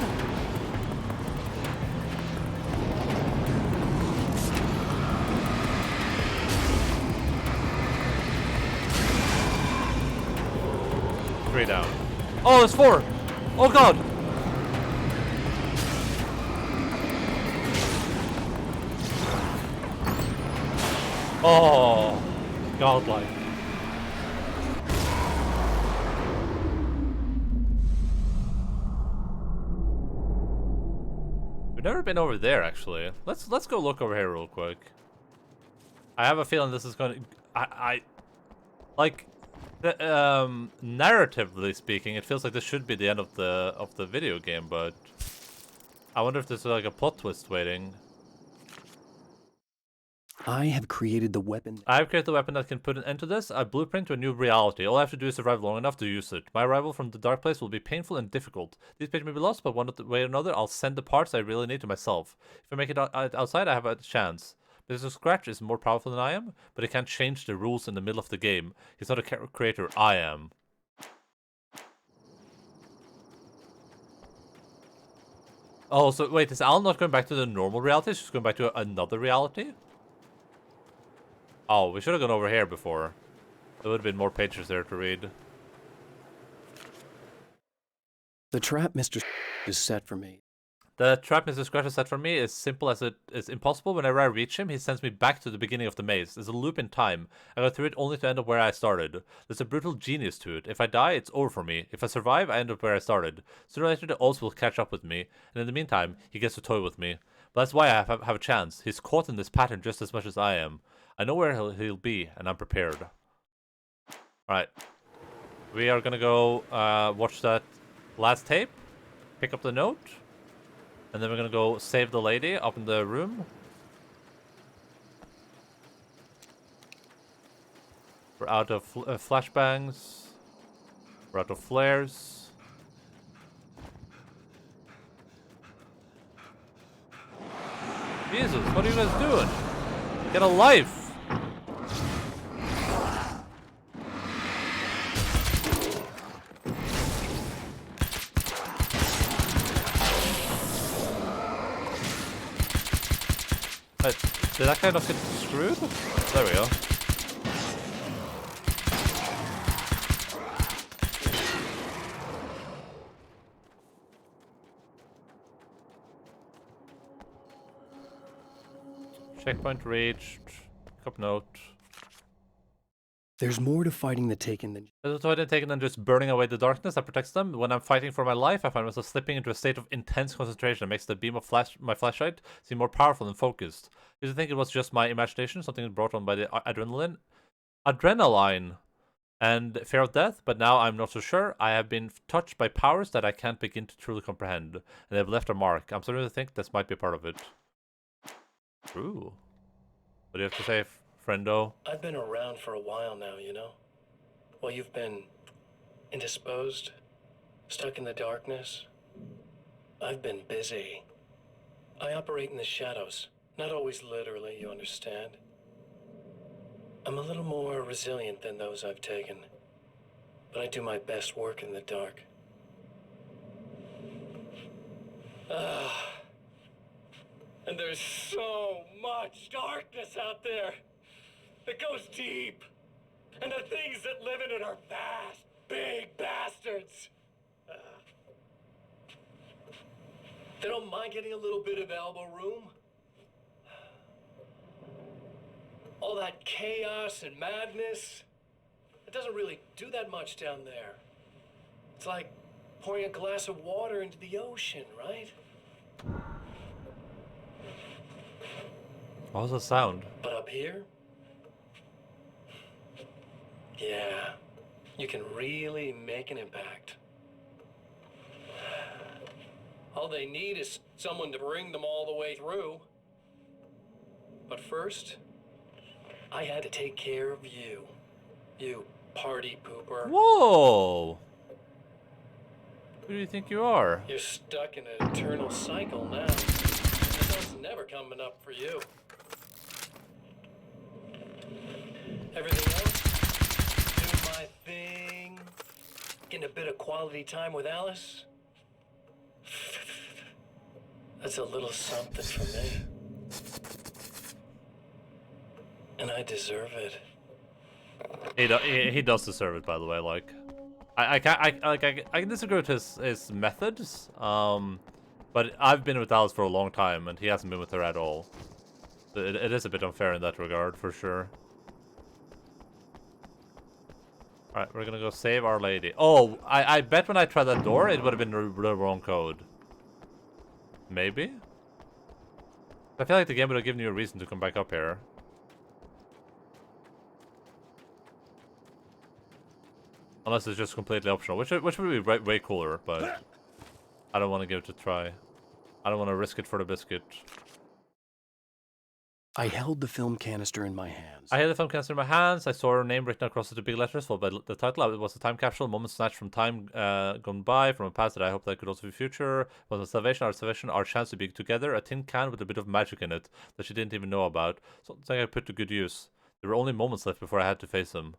Three down. Oh, there's 4. Oh god. Oh, godlike. We've never been over there actually. Let's go look over here real quick. I have a feeling this is going to I like the, narratively speaking, it feels like this should be the end of the video game, but I wonder if there's like a plot twist waiting. I have created the weapon. I've created the weapon that can put an end to this, a blueprint to a new reality. All I have to do is survive long enough to use it. My arrival from the dark place will be painful and difficult. These pages may be lost, but one way or another, I'll send the parts I really need to myself. If I make it outside, I have a chance. Mr. Scratch is more powerful than I am, but he can't change the rules in the middle of the game. He's not a creator, I am. Oh, so wait, is Al not going back to the normal reality? She's going back to another reality? Oh, we should have gone over here before. There would have been more pages there to read. The trap Mr. is set for me. The trap Mr. Scratch has set for me is simple as it is impossible. Whenever I reach him, he sends me back to the beginning of the maze. There's a loop in time. I go through it only to end up where I started. There's a brutal genius to it. If I die, it's over for me. If I survive, I end up where I started. Sooner or later, the odds will catch up with me. And in the meantime, he gets to toy with me. But that's why I have a chance. He's caught in this pattern just as much as I am. I know where he'll be, and I'm prepared. Alright. We are gonna go watch that last tape. Pick up the note. And then we're gonna go save the lady up in the room. We're out of flashbangs. We're out of flares. Jesus, what are you guys doing? Get a life! Did that guy not get screwed? There we go. Checkpoint reached. Cup note. There's more to fighting the Taken than... There's more to Taken than just burning away the darkness that protects them. When I'm fighting for my life, I find myself slipping into a state of intense concentration that makes the beam of my flashlight seem more powerful and focused. Did you think it was just my imagination, something brought on by the adrenaline and fear of death? But now I'm not so sure. I have been touched by powers that I can't begin to truly comprehend, and they've left a mark. I'm starting to think this might be part of it. True. What do you have to say, friendo? I've been around for a while now, you know? While you've been indisposed, stuck in the darkness, I've been busy. I operate in the shadows. Not always literally, you understand? I'm a little more resilient than those I've taken. But I do my best work in the dark. And there's so much darkness out there. It goes deep. And the things that live in it are vast, big bastards. They don't mind getting a little bit of elbow room. All that chaos and madness, it doesn't really do that much down there. It's like pouring a glass of water into the ocean, right? What was the sound? But up here, yeah, you can really make an impact. All they need is someone to bring them all the way through. But first, I had to take care of you. You party pooper. Whoa! Who do you think you are? You're stuck in an eternal cycle now. The sun's never coming up for you. Everything else, do my thing, getting a bit of quality time with Alice. That's a little something for me. And I deserve it. He does deserve it, by the way. Like, I can disagree with his methods. But I've been with Alice for a long time, and he hasn't been with her at all. It is a bit unfair in that regard, for sure. Alright, we're gonna go save Our Lady. Oh, I bet when I tried that door, it would have been the wrong code. Maybe? I feel like the game would have given you a reason to come back up here. Unless it's just completely optional, which would be way cooler, but I don't want to give it a try. I don't want to risk it for the biscuit. I held the film canister in my hands. I had the film canister in my hands. I saw her name written across the big letters, followed by the title. It was a time capsule, a moment snatched from time gone by, from a past that I hope that could also be future. It was a salvation, our chance to be together. A tin can with a bit of magic in it that she didn't even know about. Something I put to good use. There were only moments left before I had to face them.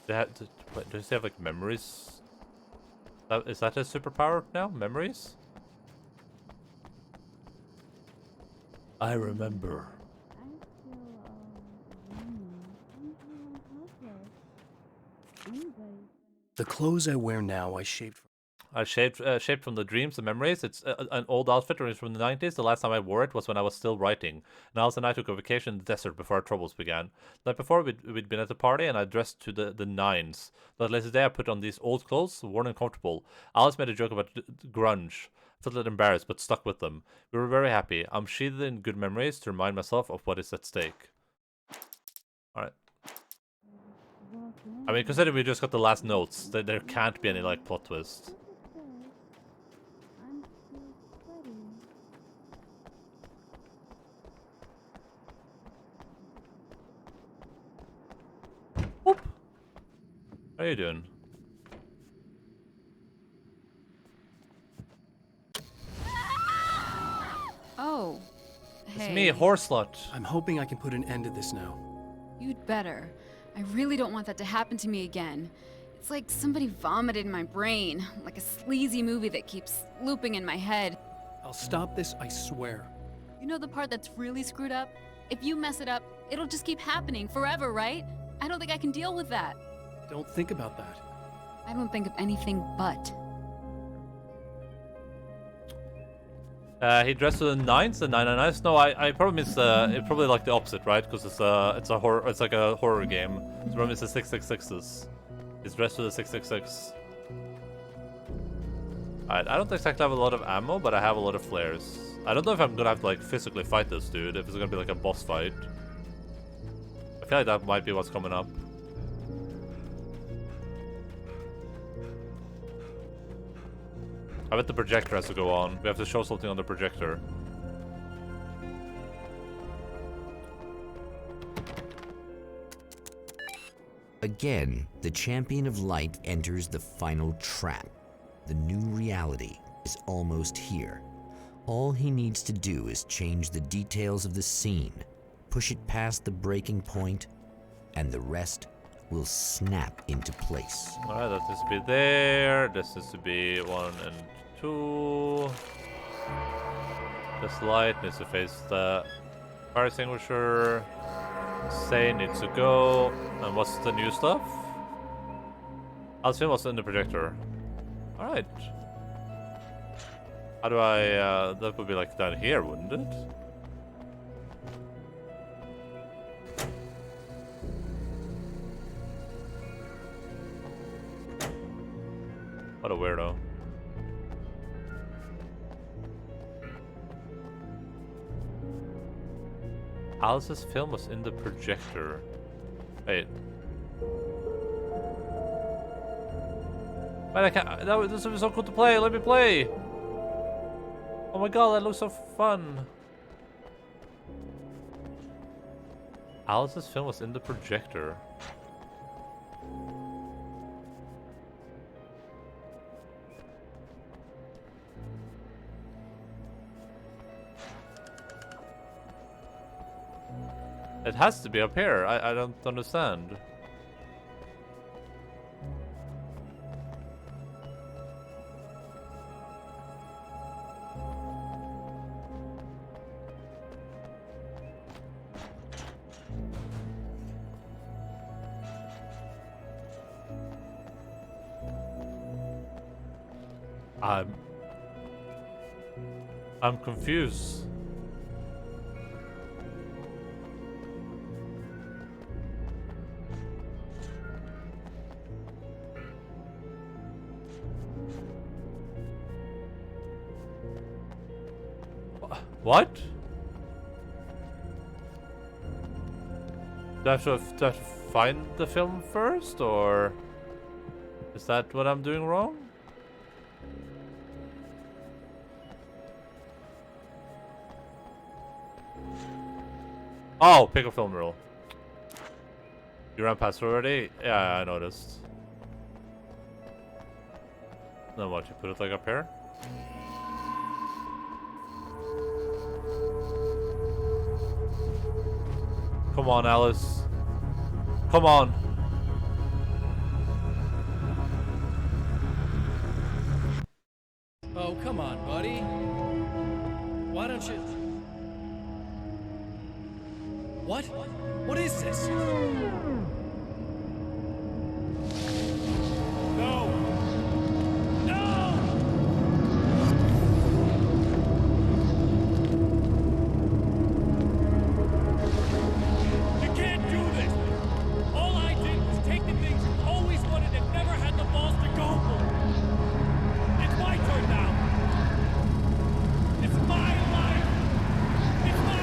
Does he have like memories? Is that his superpower now? Memories? I remember. The clothes I wear now, I shaped from. I shaped from the dreams, the memories. It's an old outfit from the 90s. The last time I wore it was when I was still writing. And Alice and I took a vacation in the desert before our troubles began. The night before, we'd been at a party, and I dressed to the nines. That later day, I put on these old clothes, worn and comfortable. Alice made a joke about grunge. I felt a little embarrassed, but stuck with them. We were very happy. I'm sheathed in good memories to remind myself of what is at stake. Alright. I mean, considering we just got the last notes, there can't be any, like, plot twist. Whoop. How are you doing? Oh, hey. It's me, Horselot. I'm hoping I can put an end to this now. You'd better. I really don't want that to happen to me again. It's like somebody vomited in my brain, like a sleazy movie that keeps looping in my head. I'll stop this, I swear. You know the part that's really screwed up? If you mess it up, it'll just keep happening forever, right? I don't think I can deal with that. Don't think about that. I don't think of anything but. He dressed to the nines, the 999s. No, I probably means it's probably like the opposite, right? Because it's a horror, it's like a horror game. So probably it's the 666s. He's dressed to the 666. Alright, I don't exactly have a lot of ammo, but I have a lot of flares. I don't know if I'm gonna have to like physically fight this dude, if it's gonna be like a boss fight. I feel like that might be what's coming up. I bet the projector has to go on. We have to show something on the projector. Again, the champion of light enters the final trap. The new reality is almost here. All he needs to do is change the details of the scene, push it past the breaking point, and the rest will snap into place. Alright, that needs to be there. This needs to be 1 and 2. This light needs to face the fire extinguisher. Say needs to go. And what's the new stuff? Alice's film was in the projector. Alright. How do I, that would be like down here, wouldn't it? What a weirdo. Alice's film was in the projector. Wait. Wait, I can't. This would be so cool to play. Let me play. Oh my god, that looks so fun. Alice's film was in the projector. It has to be up here. I don't understand. I'm confused. What? Do I have to find the film first, or is that what I'm doing wrong? Oh, pick a film rule. You ran past already? Yeah, I noticed. Then what, you put it like up here? Come on, Alice. Come on. Oh, come on, buddy. Why don't you... What? What is this? No! No! You can't do this! All I did was take the things you always wanted and never had the balls to go for. It's my turn now. It's my life. It's my life.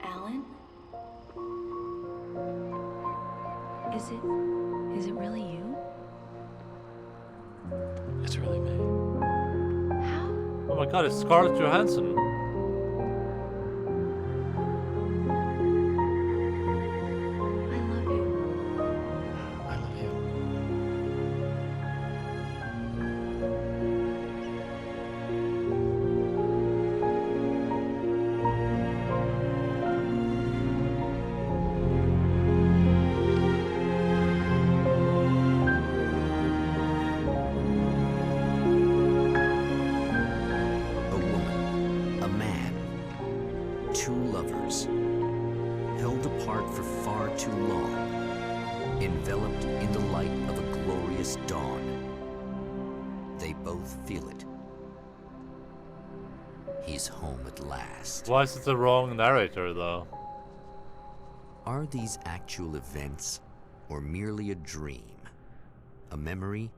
Alan? Is it really you? It's really me. Oh my god, it's Scarlett Johansson. I love you. I love you. A woman, a man, two lovers, held apart for far too long, enveloped in the light of a glorious dawn. They both feel it. He's home at last. Why is it the wrong narrator, though? Are these actual events, or merely a dream? A memory,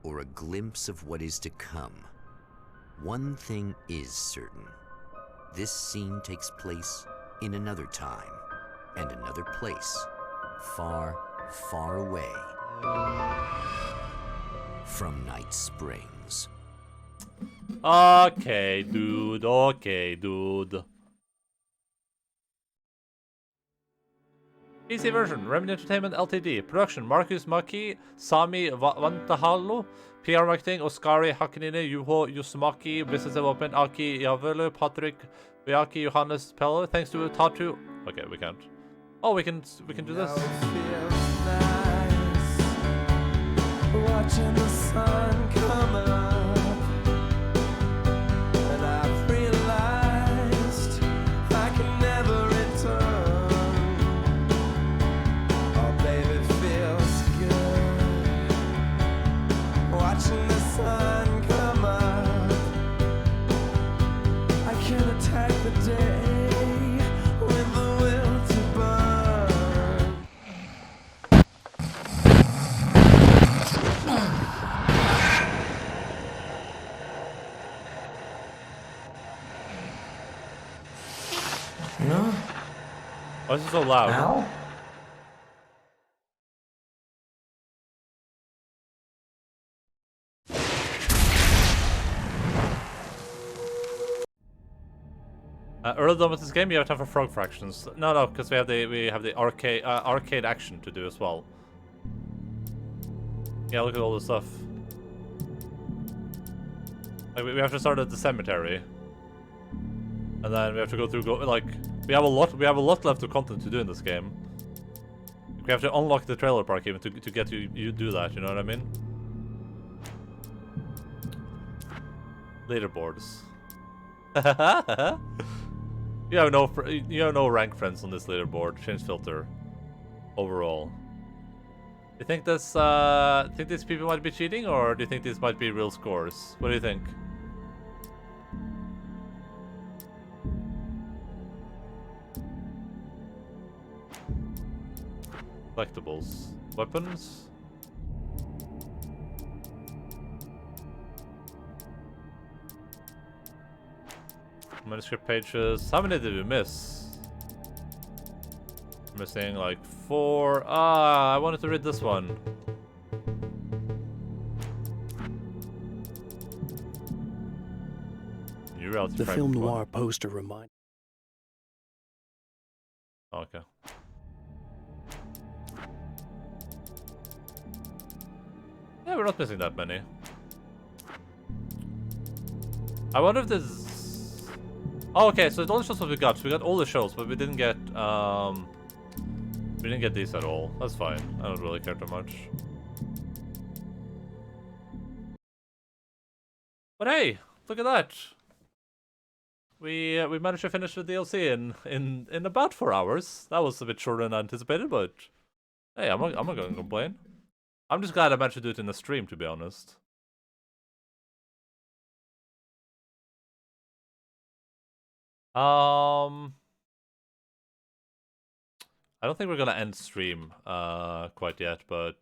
or a glimpse of what is to come. One thing is certain. This scene takes place in another time and another place, far, far away from Night Springs. Okay, dude. Okay, dude. PC version, Remedy Entertainment Ltd. Production, Marcus Maki, Sami Vantahalo, PR Marketing, Oskari Hakanine, Juho Yusumaki, Business Development, Aki Yavelu, Patrick Vyaki, Johannes Peller. Thanks to Tatu. Okay, we can't. Oh, we can do this. Watching the sun come up, and I've realized I can never return. Oh, baby, feels good watching the sun come up. I can attack the day with the will to burn. No. Why is it so loud? Ow? Early on with this game, you have time for frog fractions. No, because we have the arcade action to do as well. Yeah, look at all this stuff. Like we have to start at the cemetery, and then we have to go through. We have a lot left of content to do in this game. We have to unlock the trailer park even to get you do that. You know what I mean? Leaderboards. You have no rank friends on this leaderboard. Change filter. Overall. Do you think think these people might be cheating, or do you think these might be real scores? What do you think? Collectibles. Weapons. Manuscript pages. How many did we miss? Missing like 4. I wanted to read this one. New reality The frame film one. noir poster remind. Okay. Yeah, we're not missing that many. I wonder if this. Oh, okay, so it only shows what we got. So we got all the shows, but we didn't get these at all. That's fine. I don't really care too much. But hey, look at that. We managed to finish the DLC in about 4 hours. That was a bit shorter than anticipated, but hey, I'm not gonna complain. I'm just glad I managed to do it in a stream, to be honest. I don't think we're gonna end stream quite yet, but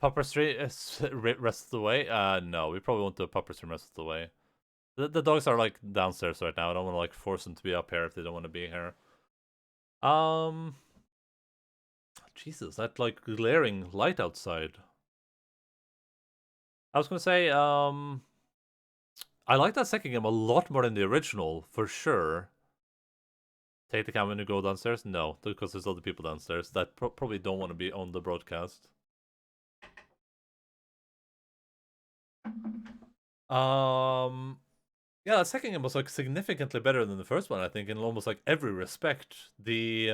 Pupper stream rest of the way? No, we probably won't do a Pupper stream rest of the way. The dogs are like downstairs right now. I don't want to like force them to be up here if they don't want to be here. Jesus, that like glaring light outside. I was gonna say, I like that second game a lot more than the original, for sure. Take the camera and go downstairs? No, because there's other people downstairs that probably don't want to be on the broadcast. Yeah, the second game was like significantly better than the first one, I think, in almost like every respect. The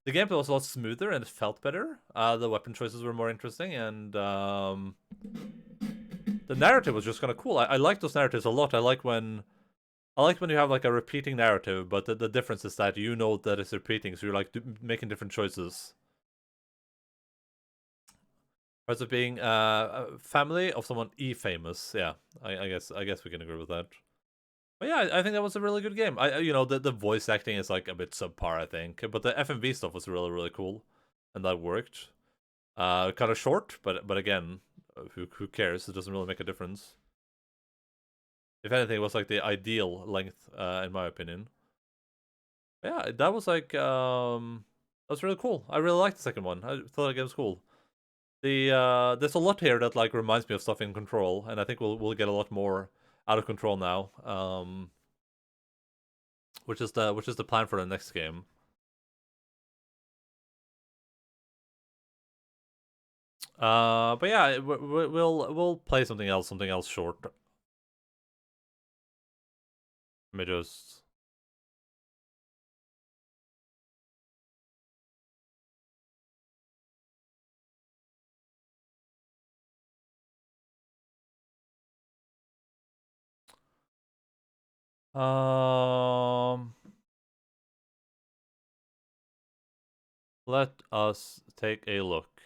gameplay was a lot smoother and it felt better. The weapon choices were more interesting, and the narrative was just kind of cool. I like those narratives a lot. I like when you have like a repeating narrative, but the difference is that you know that it's repeating, so you're like making different choices. Parts of being a family of someone famous. Yeah, I guess we can agree with that. But yeah, I think that was a really good game. The voice acting is like a bit subpar, I think, but the FMV stuff was really cool, and that worked. Kind of short, but again, who cares? It doesn't really make a difference. If anything, it was like the ideal length, in my opinion. Yeah, that was like that was really cool. I really liked the second one. I thought the game was cool. There's a lot here that like reminds me of stuff in Control, and I think we'll get a lot more out of Control now. Which is the plan for the next game. But yeah, we'll play something else short. Let me just. Let us take a look.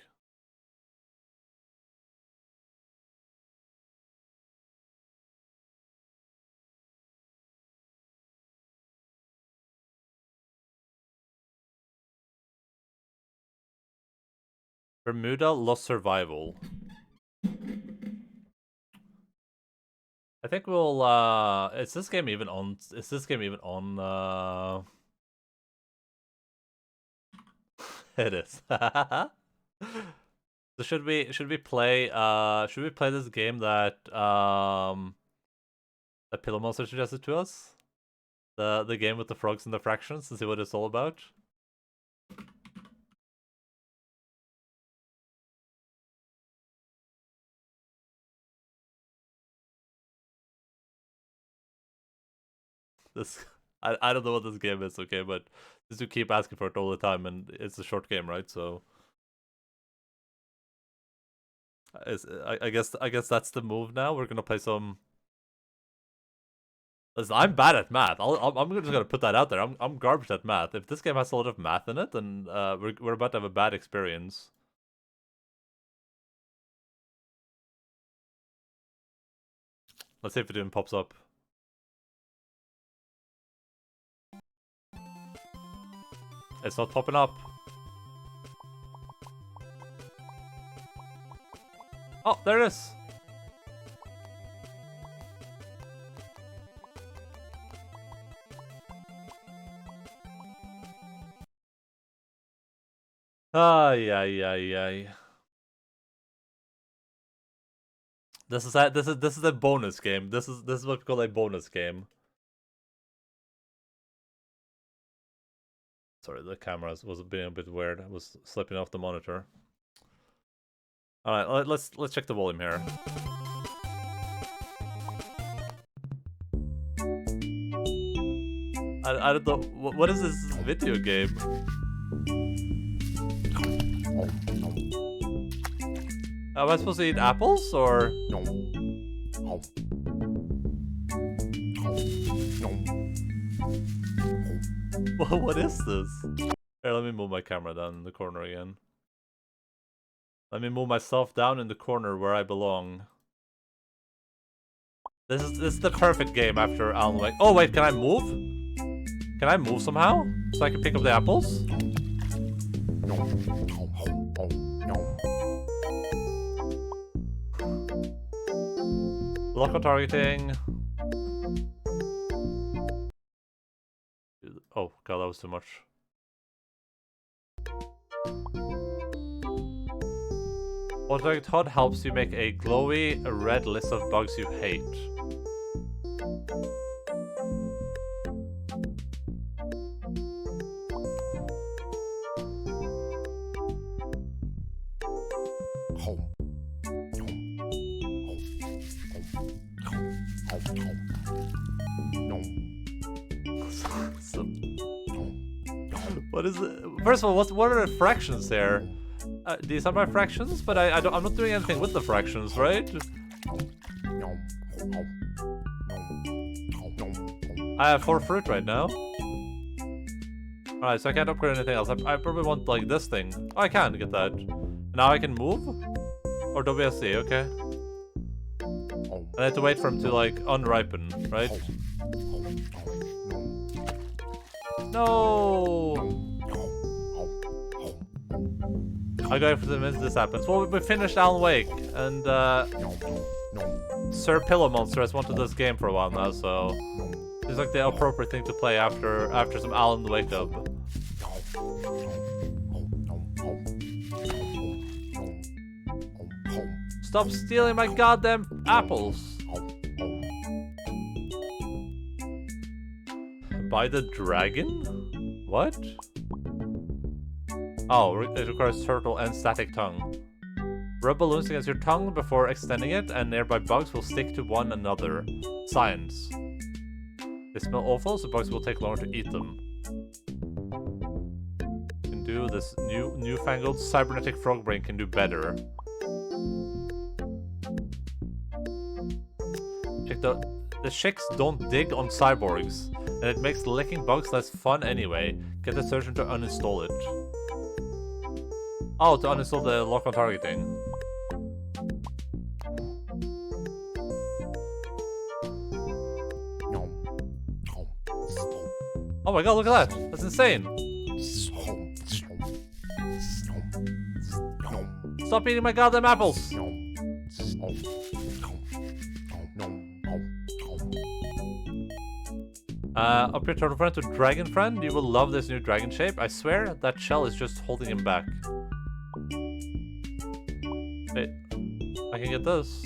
Bermuda Lost Survival. I think we'll is this game even on it is. So should we play this game that that Pillow Monster suggested to us? The game with the frogs and the fractions, to see what it's all about? I don't know what this game is, okay, but just to keep asking for it all the time, and it's a short game, right? So I guess that's the move now. We're gonna play some. Listen, I'm bad at math. I'm just gonna put that out there. I'm garbage at math. If this game has a lot of math in it, then we're about to have a bad experience. Let's see if it even pops up. It's not popping up. Oh, there it is. Ay, ay, ay, ay. This is a bonus game. This is what we call a bonus game. Sorry, the camera was being a bit weird. I was slipping off the monitor. All right, let's check the volume here. I don't know. What is this video game? Am I supposed to eat apples or? What is this? Here, let me move my camera down in the corner again. Let me move myself down in the corner where I belong. This is the perfect game after Alan Wake. Oh wait, can I move? Can I move somehow? So I can pick up the apples? Lock on targeting. Oh god, that was too much. Autotarget HUD helps you make a glowy red list of bugs you hate. What is it? First of all, what are the fractions there? These are my fractions, but I'm not doing anything with the fractions, right? I have 4 fruit right now. Alright, so I can't upgrade anything else. I probably want like this thing. Oh, I can get that. Now I can move? Or WSC, okay. I have to wait for him to, like, unripen, right? No! I'll go for the minute this happens. Well, we finished Alan Wake, and Sir Pillow Monster has wanted this game for a while now, so it's like the appropriate thing to play after some Alan Wake up. Stop stealing my goddamn apples! By the dragon? What? Oh, it requires turtle and static tongue. Rub balloons against your tongue before extending it, and nearby bugs will stick to one another. Science. They smell awful, so bugs will take longer to eat them. Can do this newfangled cybernetic frog brain can do better. Check the chicks don't dig on cyborgs, and it makes licking bugs less fun anyway. Get the surgeon to uninstall it. Oh, to uninstall the lock on targeting. Oh my god, look at that! That's insane! Stop eating my goddamn apples! Up your turtle friend to dragon friend, you will love this new dragon shape. I swear, that shell is just holding him back. Wait, I can get this.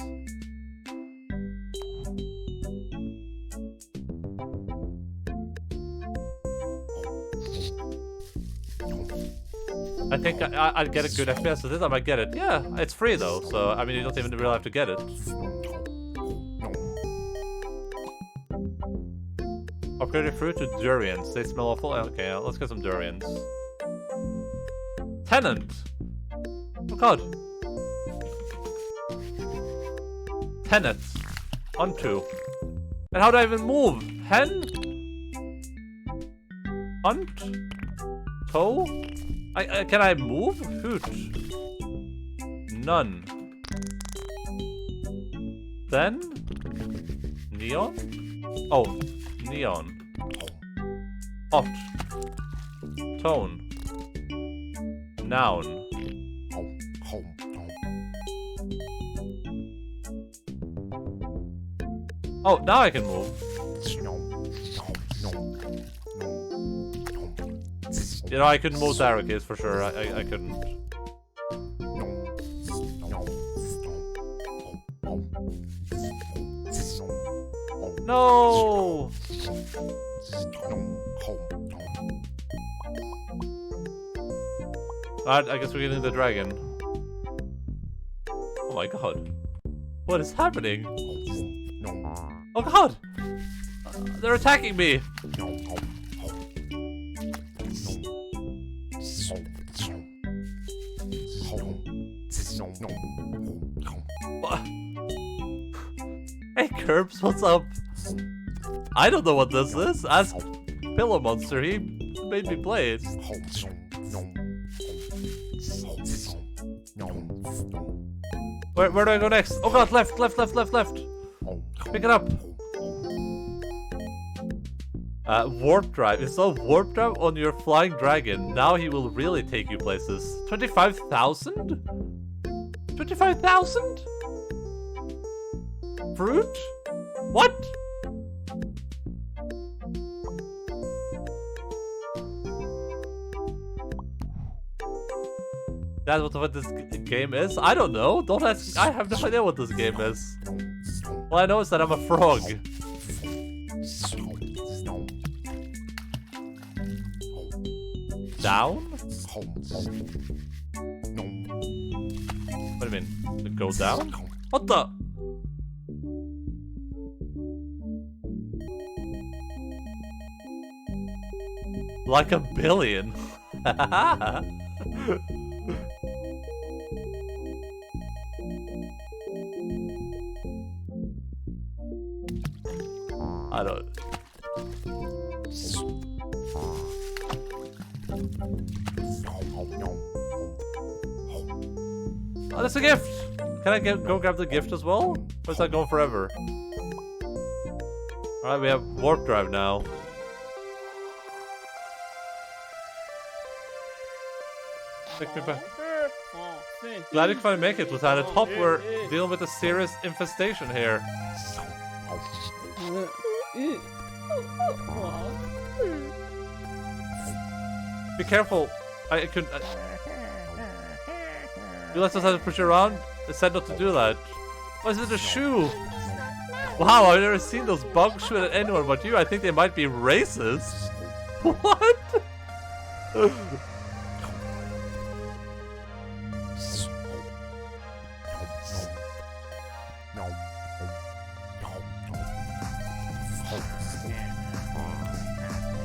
I think I'd get a good FPS with this. I might get it. Yeah, it's free though, so I mean you don't even really have to get it. Upgrade your fruit to durians. They smell awful. Okay, let's get some durians. Tenant! Oh god. Tenet. Onto. And how do I even move? Hen? Hunt? Toe? Can I move? Hoot. None. Then? Neon? Oh. Neon. Hot. Tone. Noun. Oh, now I can move. You know, I couldn't move the arrow keys for sure. I couldn't. No! Alright, I guess we're getting the dragon. Oh my god. What is happening? Oh god! They're attacking me! Hey Curbs, what's up? I don't know what this is. Ask Pillow Monster, he made me play it. Where do I go next? Oh god, left. Pick it up. Warp drive. Install warp drive on your flying dragon. Now he will really take you places. 25,000? 25,000? Fruit? What? That's what this game is? I don't know. Don't ask. I have no idea what this game is. All I know is that I'm a frog. Down? What do you mean? Go down? What the? Like a billion. I don't. Oh, that's a gift! Can I go grab the gift as well? Or is that going forever? Alright, we have warp drive now. Take me back. Glad you can finally make it, Lieutenant. Hope we're dealing with a serious infestation here. Be careful. I could. You let us have to push you around? They said not to do that. Why is it a shoe? Wow, I've never seen those bugs shoot at anyone but you. I think they might be racist. What?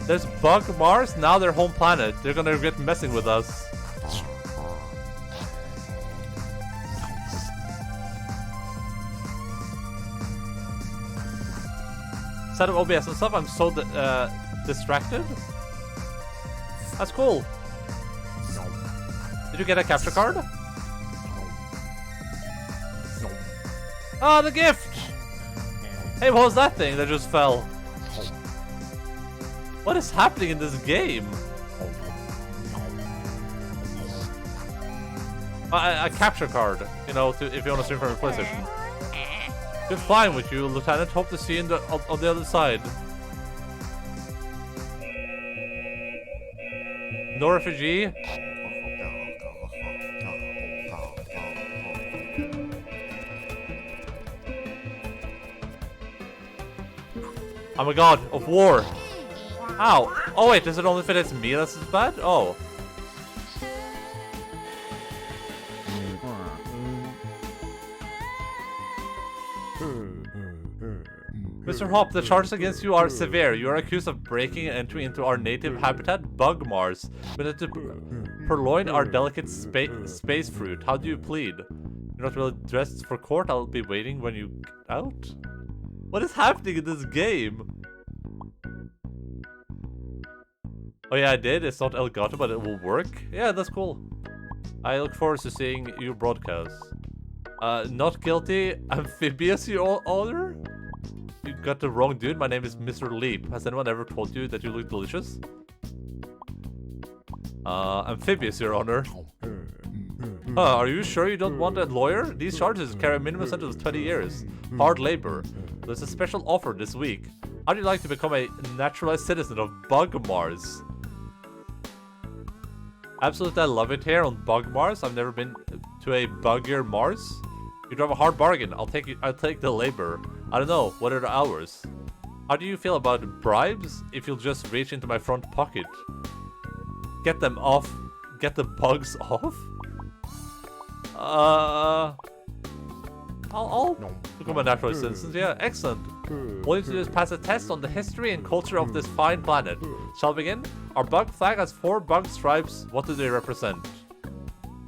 There's Bug Mars, now their home planet. They're gonna regret messing with us. Set up OBS and stuff, I'm so distracted. That's cool. Did you get a capture card? Ah, the gift! Hey, what was that thing that just fell? What is happening in this game? A capture card, you know, if you want to stream from your PlayStation. Good flying with you, Lieutenant. Hope to see you on the other side. No refugee. I'm a god of war. Ow. Oh wait, does it only fit as me that's bad? Oh. Mr. Hop, the charges against you are severe. You are accused of breaking and entering into our native habitat, Bug Mars. We need to purloin our delicate space fruit. How do you plead? You're not really dressed for court. I'll be waiting when you out. What is happening in this game? Oh yeah, I did. It's not Elgato, but it will work. Yeah, that's cool. I look forward to seeing you broadcast. Not guilty. Amphibious, your honor? You got the wrong dude. My name is Mr. Leap. Has anyone ever told you that you look delicious? Amphibious, your honor. Are you sure you don't want a lawyer? These charges carry a minimum sentence of 20 years. Hard labor. There's a special offer this week. How do you like to become a naturalized citizen of Bug Mars? Absolutely, I love it here on Bug Mars. I've never been to a buggier Mars. You drive a hard bargain. I'll take the labor. I don't know. What are the hours? How do you feel about bribes? If you'll just reach into my front pocket, get them off. Get the bugs off. I'll become a natural citizen. Yeah, excellent. All you need to do is pass a test on the history and culture of this fine planet. Shall we begin? Our bug flag has 4 bug stripes. What do they represent?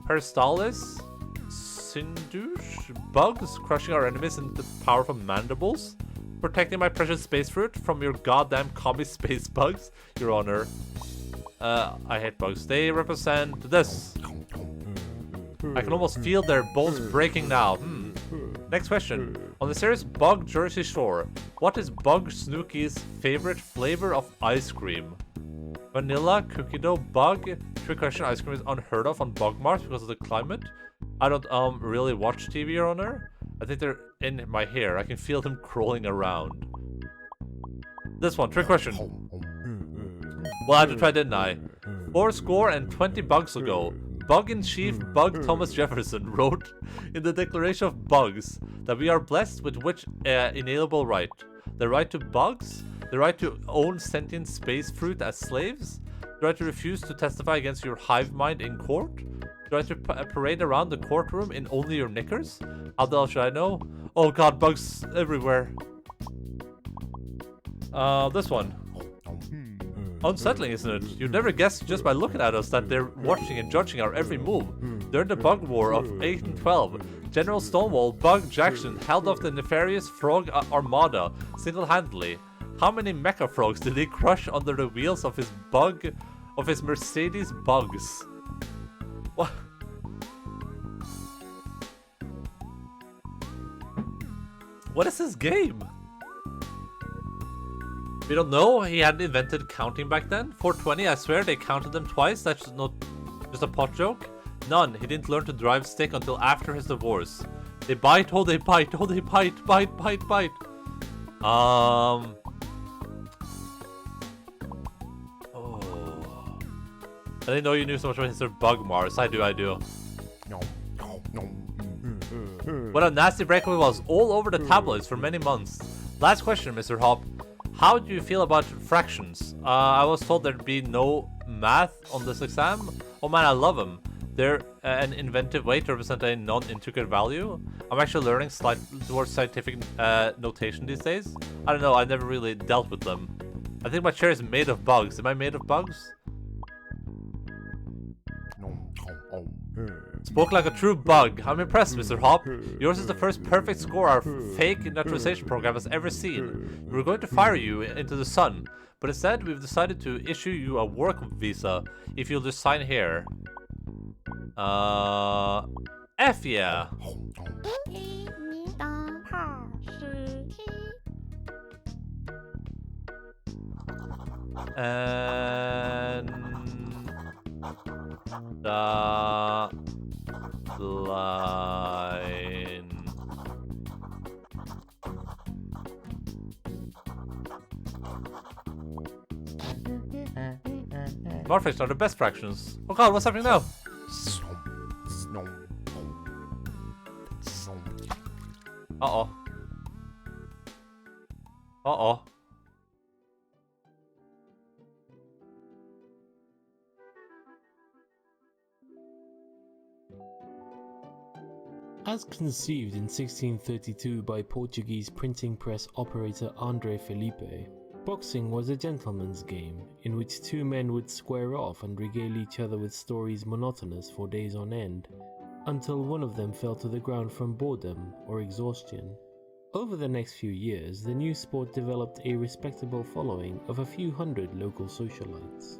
Peristalis, Sindush, bugs crushing our enemies into powerful mandibles, protecting my precious space fruit from your goddamn commie space bugs, your honor. I hate bugs. They represent this. I can almost feel their bones breaking now. Next question. On the series Bug Jersey Shore, what is Bug Snooky's favorite flavor of ice cream? Vanilla, cookie dough, bug. Trick question, ice cream is unheard of on Bug Mars because of the climate. I don't really watch TV, your honor. I think they're in my hair. I can feel them crawling around. This one, trick question. Well, I had to try, didn't I? 420 bugs ago, Bug-in-Chief Bug Thomas Jefferson wrote in the Declaration of Bugs that we are blessed with which inalienable right? The right to bugs, the right to own sentient space fruit as slaves, the right to refuse to testify against your hive mind in court, the right to parade around the courtroom in only your knickers. How the hell should I know? Oh god, bugs everywhere. This one. Unsettling, isn't it? You'd never guess just by looking at us that they're watching and judging our every move. During the Bug War of 1812, General Stonewall Bug Jackson held off the nefarious Frog Armada single-handedly. How many mecha frogs did he crush under the wheels of his Mercedes Bugs? What? What is this game? We don't know. He hadn't invented counting back then. 420, I swear they counted them twice. That's not just a pot joke. None. He didn't learn to drive stick until after his divorce. They bite, oh they bite, oh they bite, bite. Oh. I didn't know you knew so much about Mr. Bugmars. I do. What a nasty breakaway was all over the tabloids for many months. Last question, Mr. Hop. How do you feel about fractions? I was told there'd be no math on this exam. Oh man, I love them. They're an inventive way to represent a non-intricate value. I'm actually learning towards scientific notation these days. I don't know, I've never really dealt with them. I think my chair is made of bugs. Am I made of bugs? Spoke like a true bug. I'm impressed, Mr. Hop. Yours is the first perfect score our fake naturalization program has ever seen. We were going to fire you into the sun, but instead we've decided to issue you a work visa if you'll just sign here. F yeah. And line. Morphics are the best fractions. Oh god, what's happening now? Uh-oh. Uh-oh. As conceived in 1632 by Portuguese printing press operator André Felipe, boxing was a gentleman's game in which two men would square off and regale each other with stories monotonous for days on end, until one of them fell to the ground from boredom or exhaustion. Over the next few years, the new sport developed a respectable following of a few hundred local socialites.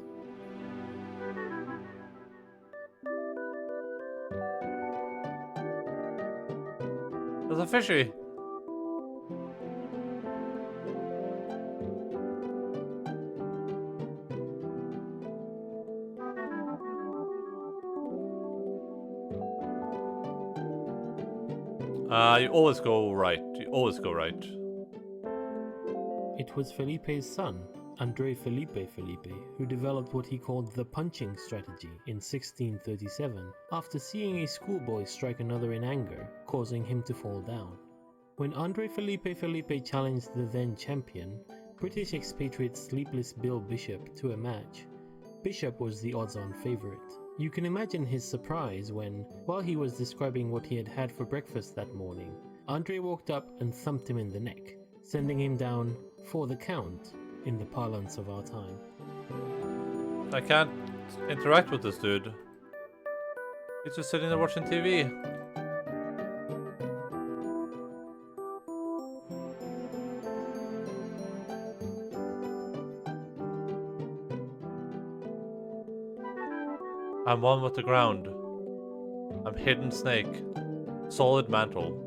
There's a fishy. You always go right. You always go right. It was Felipe's son, André Felipe, who developed what he called the punching strategy in 1637, after seeing a schoolboy strike another in anger, causing him to fall down. When André Felipe challenged the then champion, British expatriate Sleepless Bill Bishop, to a match, Bishop was the odds-on favourite. You can imagine his surprise when, while he was describing what he had had for breakfast that morning, André walked up and thumped him in the neck, sending him down for the count in the parlance of our time. I can't interact with this dude. He's just sitting there watching TV. I'm one with the ground. I'm hidden snake. Solid mantle.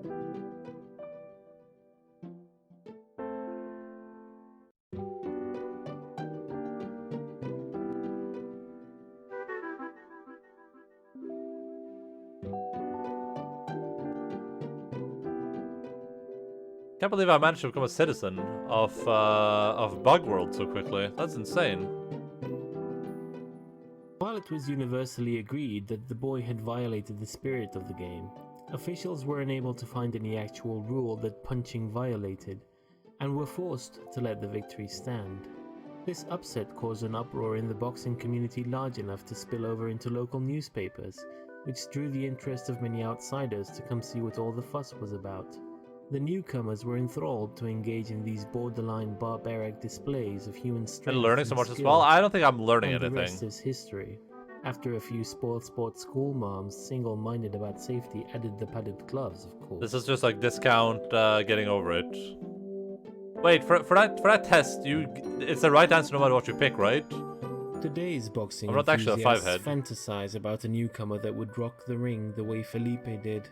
Can't believe I managed to become a citizen of Bug World so quickly. That's insane. While it was universally agreed that the boy had violated the spirit of the game, officials were unable to find any actual rule that punching violated, and were forced to let the victory stand. This upset caused an uproar in the boxing community large enough to spill over into local newspapers, which drew the interest of many outsiders to come see what all the fuss was about. The newcomers were enthralled to engage in these borderline barbaric displays of human strength and learning so and much as skill, well. I don't think I'm learning and anything. The rest is history. After a few spoiled sport school moms, single-minded about safety, added the padded gloves, of course. This is just like discount getting over it. Wait, for that test, it's the right answer no matter what you pick, right? Today's boxing I'm not actually a enthusiasts five-head. fantasize about a newcomer that would rock the ring the way Felipe did.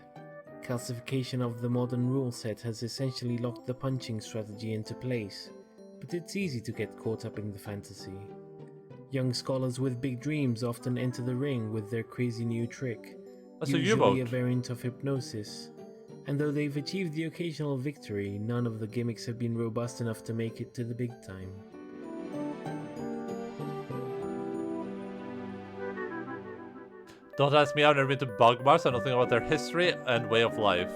Calcification of the modern rule set has essentially locked the punching strategy into place, but it's easy to get caught up in the fantasy. Young scholars with big dreams often enter the ring with their crazy new trick, That's a usually a U-boat. variant of hypnosis. And though they've achieved the occasional victory, none of the gimmicks have been robust enough to make it to the big time. Don't ask me, I've never been to Bugmars, I don't think about their history and way of life.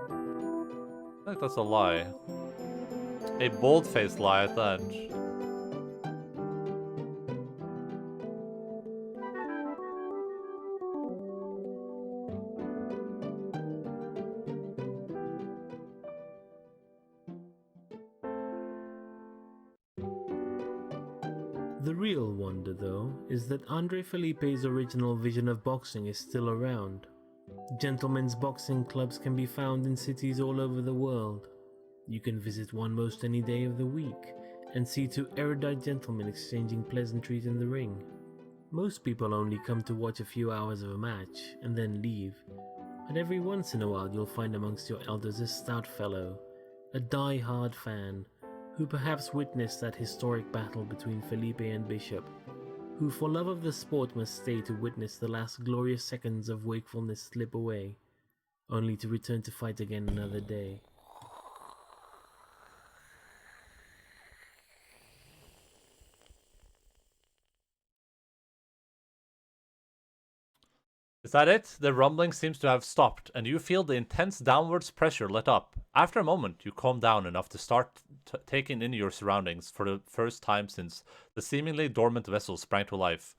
I think that's a lie. A bold-faced lie at that. The real wonder, though, is that Andre Felipe's original vision of boxing is still around. Gentlemen's boxing clubs can be found in cities all over the world. You can visit one most any day of the week and see two erudite gentlemen exchanging pleasantries in the ring. Most people only come to watch a few hours of a match and then leave, but every once in a while you'll find amongst your elders a stout fellow, a die-hard fan, who perhaps witnessed that historic battle between Felipe and Bishop, who for love of the sport must stay to witness the last glorious seconds of wakefulness slip away, only to return to fight again another day. Is that it? The rumbling seems to have stopped, and you feel the intense downwards pressure let up. After a moment, you calm down enough to start taking in your surroundings for the first time since the seemingly dormant vessel sprang to life.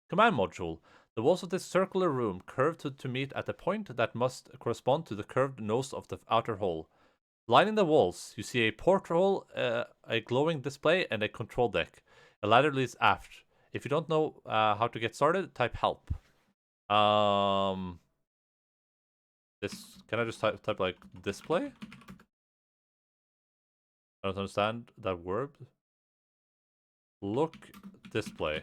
Command module. The walls of this circular room curve to meet at a point that must correspond to the curved nose of the outer hull. Lining the walls, you see a porthole, a glowing display, and a control deck. A ladder leads aft. If you don't know how to get started, type help. This, can I just type like display? I don't understand that verb. Look, display.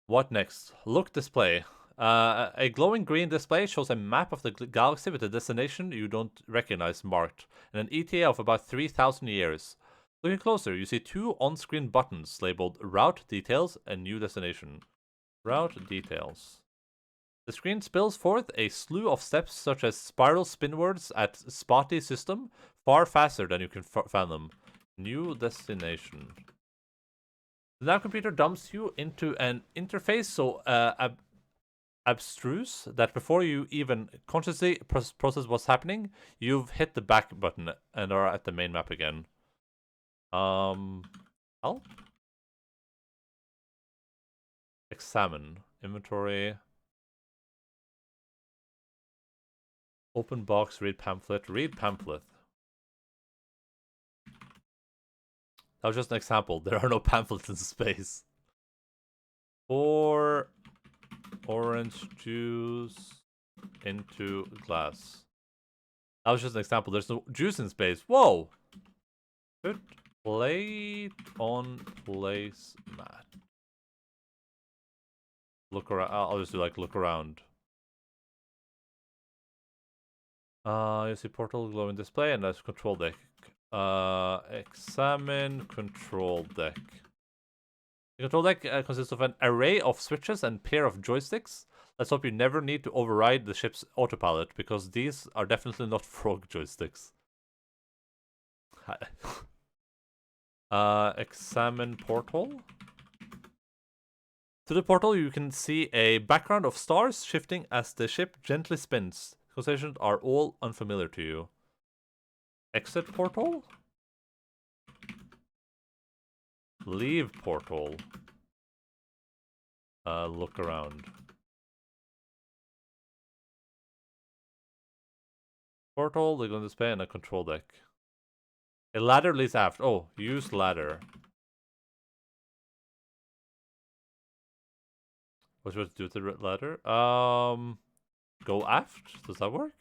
What next? Look, display. A glowing green display shows a map of the galaxy with a destination you don't recognize marked, and an ETA of about 3,000 years. Looking closer, you see two on-screen buttons labeled Route Details and New Destination. Route Details. The screen spills forth a slew of steps such as spiral spinwards at spotty system, far faster than you can fathom. New Destination. The nav computer dumps you into an interface so abstruse that before you even consciously process what's happening, you've hit the back button and are at the main map again. Help? Examine. Inventory. Open box, read pamphlet. Read pamphlet. That was just an example. There are no pamphlets in space. Pour orange juice into glass. That was just an example. There's no juice in space. Whoa! Put plate on place mat. Look around. I'll just do like look around. You see portal glowing display and that's control deck. Examine control deck. The control deck consists of an array of switches and pair of joysticks. Let's hope you never need to override the ship's autopilot, because these are definitely not frog joysticks. Examine portal. To the portal you can see a background of stars shifting as the ship gently spins. Constellations are all unfamiliar to you. Exit portal? Leave portal. Look around. Portal, they're going to display, and a control deck. A ladder leads aft. Oh, use ladder. What's supposed to do with the ladder? Go aft? Does that work?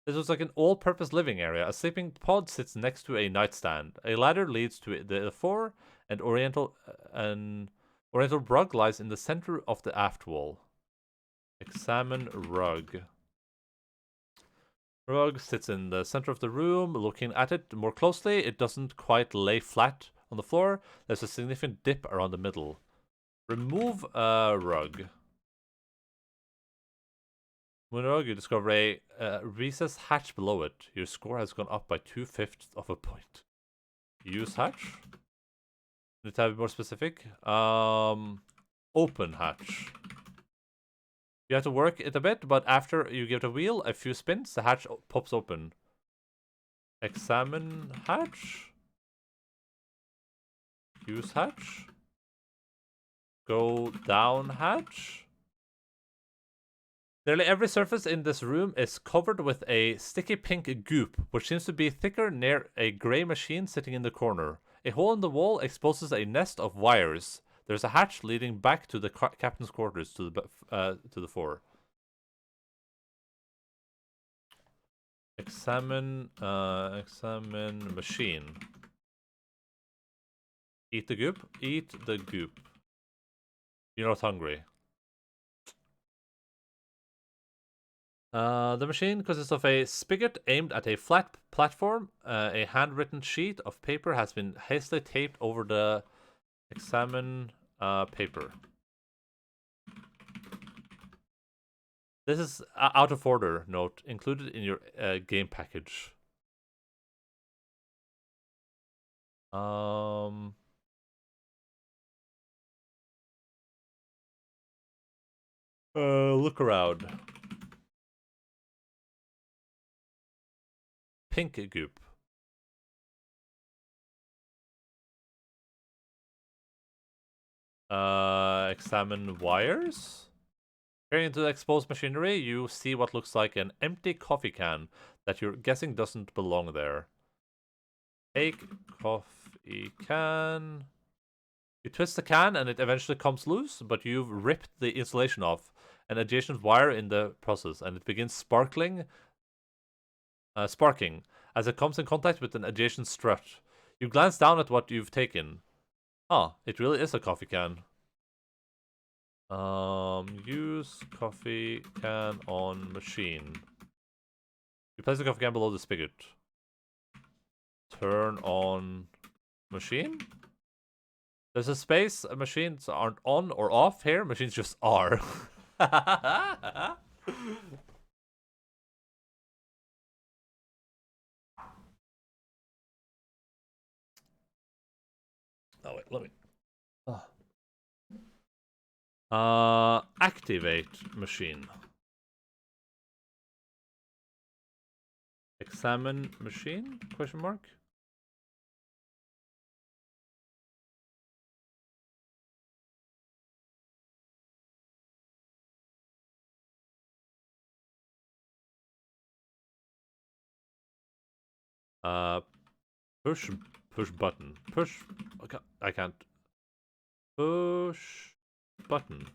This was like an all-purpose living area. A sleeping pod sits next to a nightstand. A ladder leads to the fore, and Oriental brug lies in the center of the aft wall. Examine rug. Rug sits in the center of the room. Looking at it more closely, it doesn't quite lay flat on the floor. There's a significant dip around the middle. Remove a rug. When rug, you discover a recessed hatch below it. Your score has gone up by 2/5 of a point. Use hatch. Need to be more specific. Open hatch. You have to work it a bit, but after you give it a wheel, a few spins, the hatch pops open. Examine hatch. Use hatch. Go down hatch. Nearly every surface in this room is covered with a sticky pink goop, which seems to be thicker near a grey machine sitting in the corner. A hole in the wall exposes a nest of wires. There's a hatch leading back to the captain's quarters to the fore. Examine machine. Eat the goop. Eat the goop. You're not hungry. The machine consists of a spigot aimed at a flat platform. A handwritten sheet of paper has been hastily taped over the examine paper. This is out of order note included in your game package. Look around. Pink goop. Examine wires. Peering into the exposed machinery, you see what looks like an empty coffee can that you're guessing doesn't belong there. Take coffee can. You twist the can and it eventually comes loose, but you've ripped the insulation off an adjacent wire in the process, and it begins sparking as it comes in contact with an adjacent strut. You glance down at what you've taken. It really is a coffee can. Use coffee can on machine. You place the coffee can below the spigot. Turn on machine. There's a space. Machines aren't on or off here. Machines just are. Oh wait, let me. Activate machine. Examine machine? Question mark. Push button. Push. Okay, I can't. Push button.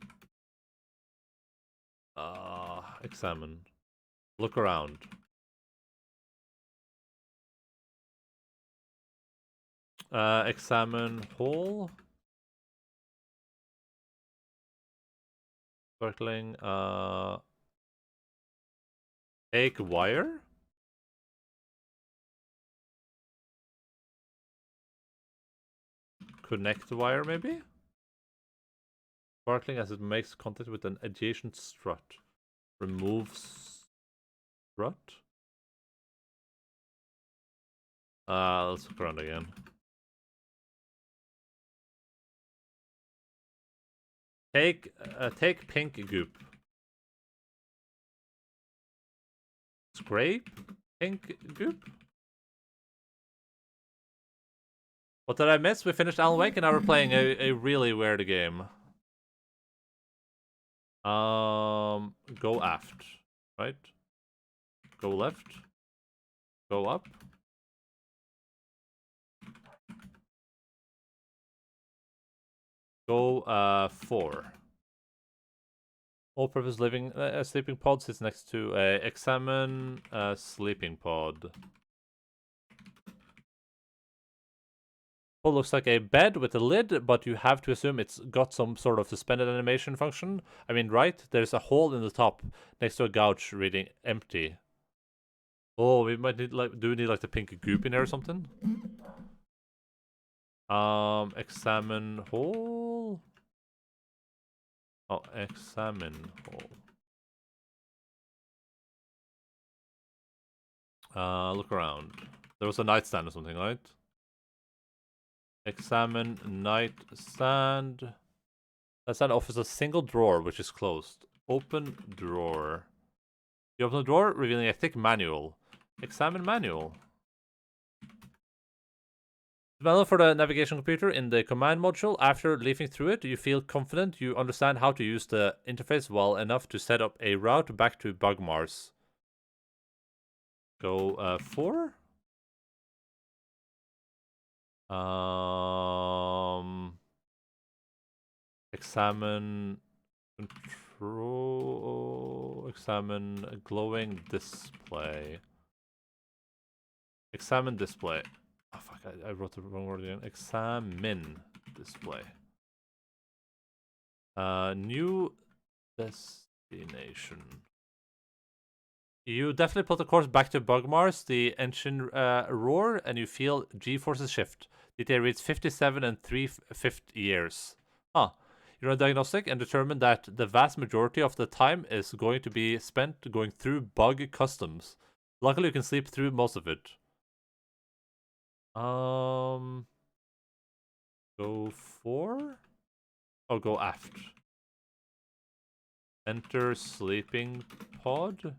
Examine. Look around. Examine hole. Circling. Take wire. Connect the wire, maybe? Sparkling as it makes contact with an adjacent strut. Remove strut. Let's look around again. Take pink goop. Scrape pink goop. What did I miss? We finished Alan Wake and now we're playing a really weird game. Go aft, right? Go left. Go up. Go 4. All-purpose living sleeping pod sits next to examine sleeping pod. Hole looks like a bed with a lid, but you have to assume it's got some sort of suspended animation function. I mean, right? There's a hole in the top next to a couch reading empty. Oh, we might need like, do we need like the pink goop in there or something? Examine hole. Oh, examine hole. Look around. There was a nightstand or something, right? Examine nightstand. Nightstand offers a single drawer which is closed. Open drawer. You open the drawer, revealing a thick manual. Examine manual. Manual for the navigation computer in the command module. After leafing through it, you feel confident you understand how to use the interface well enough to set up a route back to Bugmars. Go 4. Examine control. Examine glowing display. Examine display. Oh fuck! I wrote the wrong word again. Examine display. New destination. You definitely put the course back to Bugmars, the engine roar, and you feel G-forces shift. DTA reads 57 and 3/5 years. Huh. You run a diagnostic and determine that the vast majority of the time is going to be spent going through bug customs. Luckily, you can sleep through most of it. Go 4? Oh, go aft. Enter sleeping pod.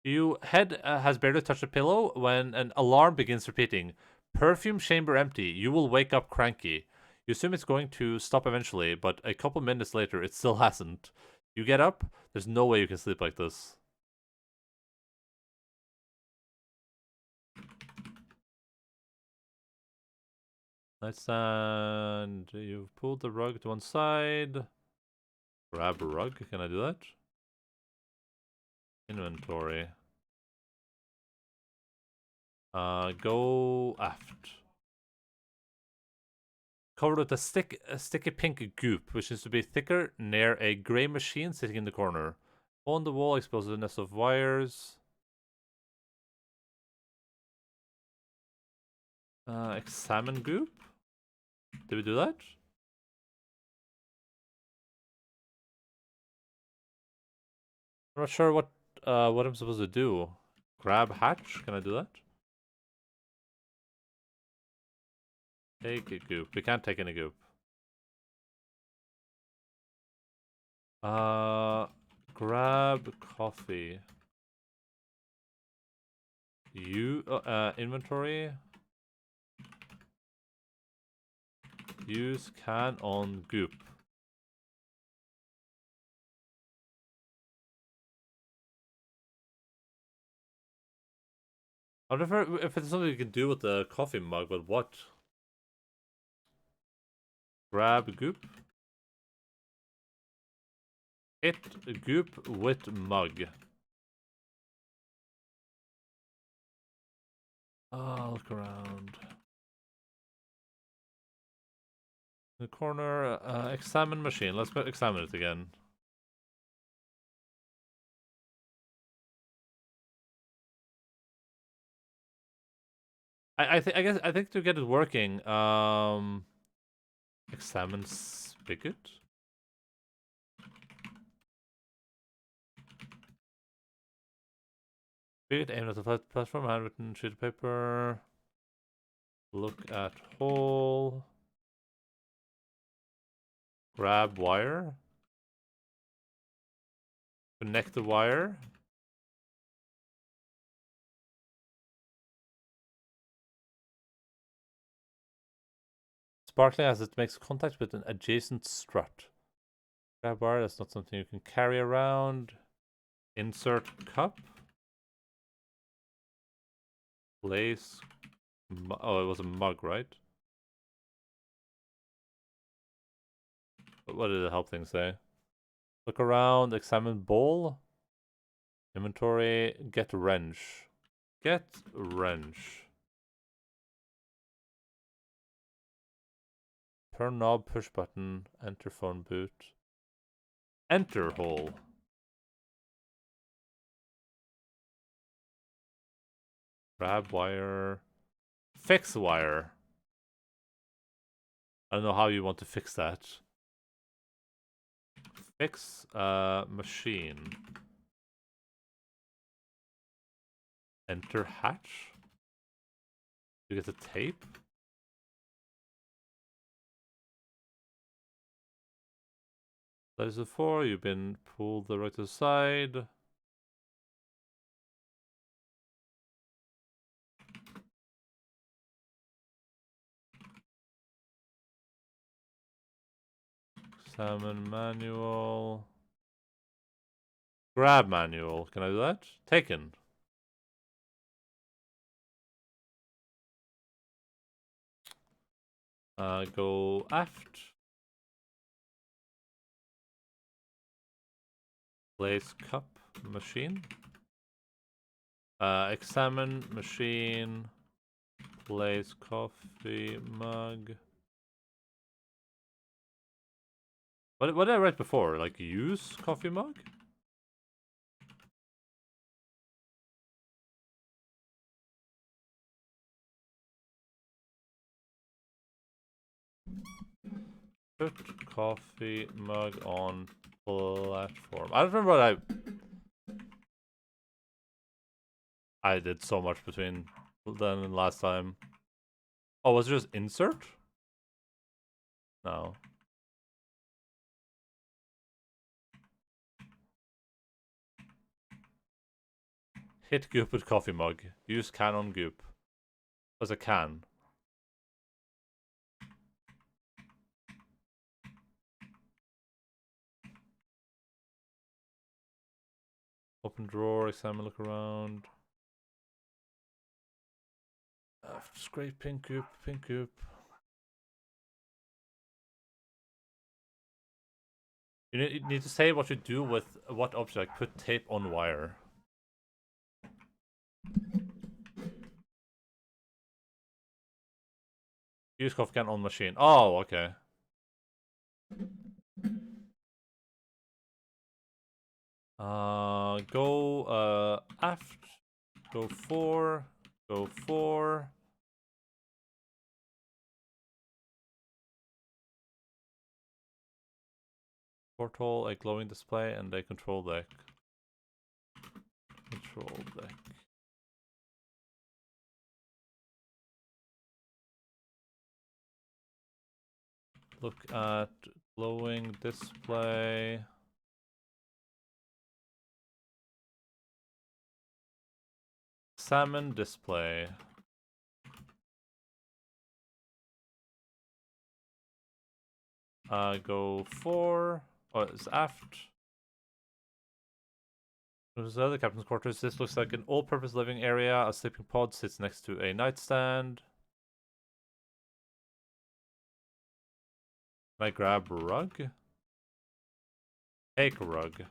Your head has barely touched the pillow when an alarm begins repeating. Perfume chamber empty. You will wake up cranky. You assume it's going to stop eventually, but a couple minutes later, it still hasn't. You get up. There's no way you can sleep like this. Nightstand. You've pulled the rug to one side. Grab a rug. Can I do that? Inventory. Go aft. Covered with a sticky pink goop, which seems to be thicker near a grey machine sitting in the corner. On the wall exposes a nest of wires. Examine goop? Did we do that? I'm not sure what I'm supposed to do. Grab hatch? Can I do that? Take a goop. We can't take any goop. Grab coffee. Inventory. Use can on goop. I wonder if it's something you can do with the coffee mug, but what? Grab goop. Hit goop with mug. Look around. In the corner, examine machine. Let's examine it again. I think to get it working, examine spigot. Spigot aimed at the flat platform, handwritten sheet of paper. Look at hole. Grab wire. Connect the wire. Sparkling as it makes contact with an adjacent strut. Grab wire, that's not something you can carry around. Insert cup. Place. Oh, it was a mug, right? What did the help thing say? Look around, examine bowl. Inventory, get wrench. Get wrench. Turn knob, push button, enter phone boot. Enter hole. Grab wire. Fix wire. I don't know how you want to fix that. Fix machine. Enter hatch. You get the tape. That is the 4. You've been pulled the right to the side. Examine manual. Grab manual. Can I do that? Taken. Go aft. Place cup machine. Examine machine. Place coffee mug. What did I write before? Like use coffee mug? Put coffee mug on platform. I don't remember what I did so much between then and last time. Oh, was it just insert? No. Hit goop with coffee mug. Use can on goop. Was a can. Open drawer, examine, look around. Scrape pink goop, pink goop. You need to say what you do with what object, like put tape on wire. Use coffee can on machine. Oh, okay. Go aft. Go 4. Go 4. Portal, a glowing display, and a control deck. Control deck. Look at glowing display. Salmon display. Go 4. Oh, it's aft. There's the other captain's quarters. This looks like an all-purpose living area. A sleeping pod sits next to a nightstand. Can I grab a rug? Take a rug.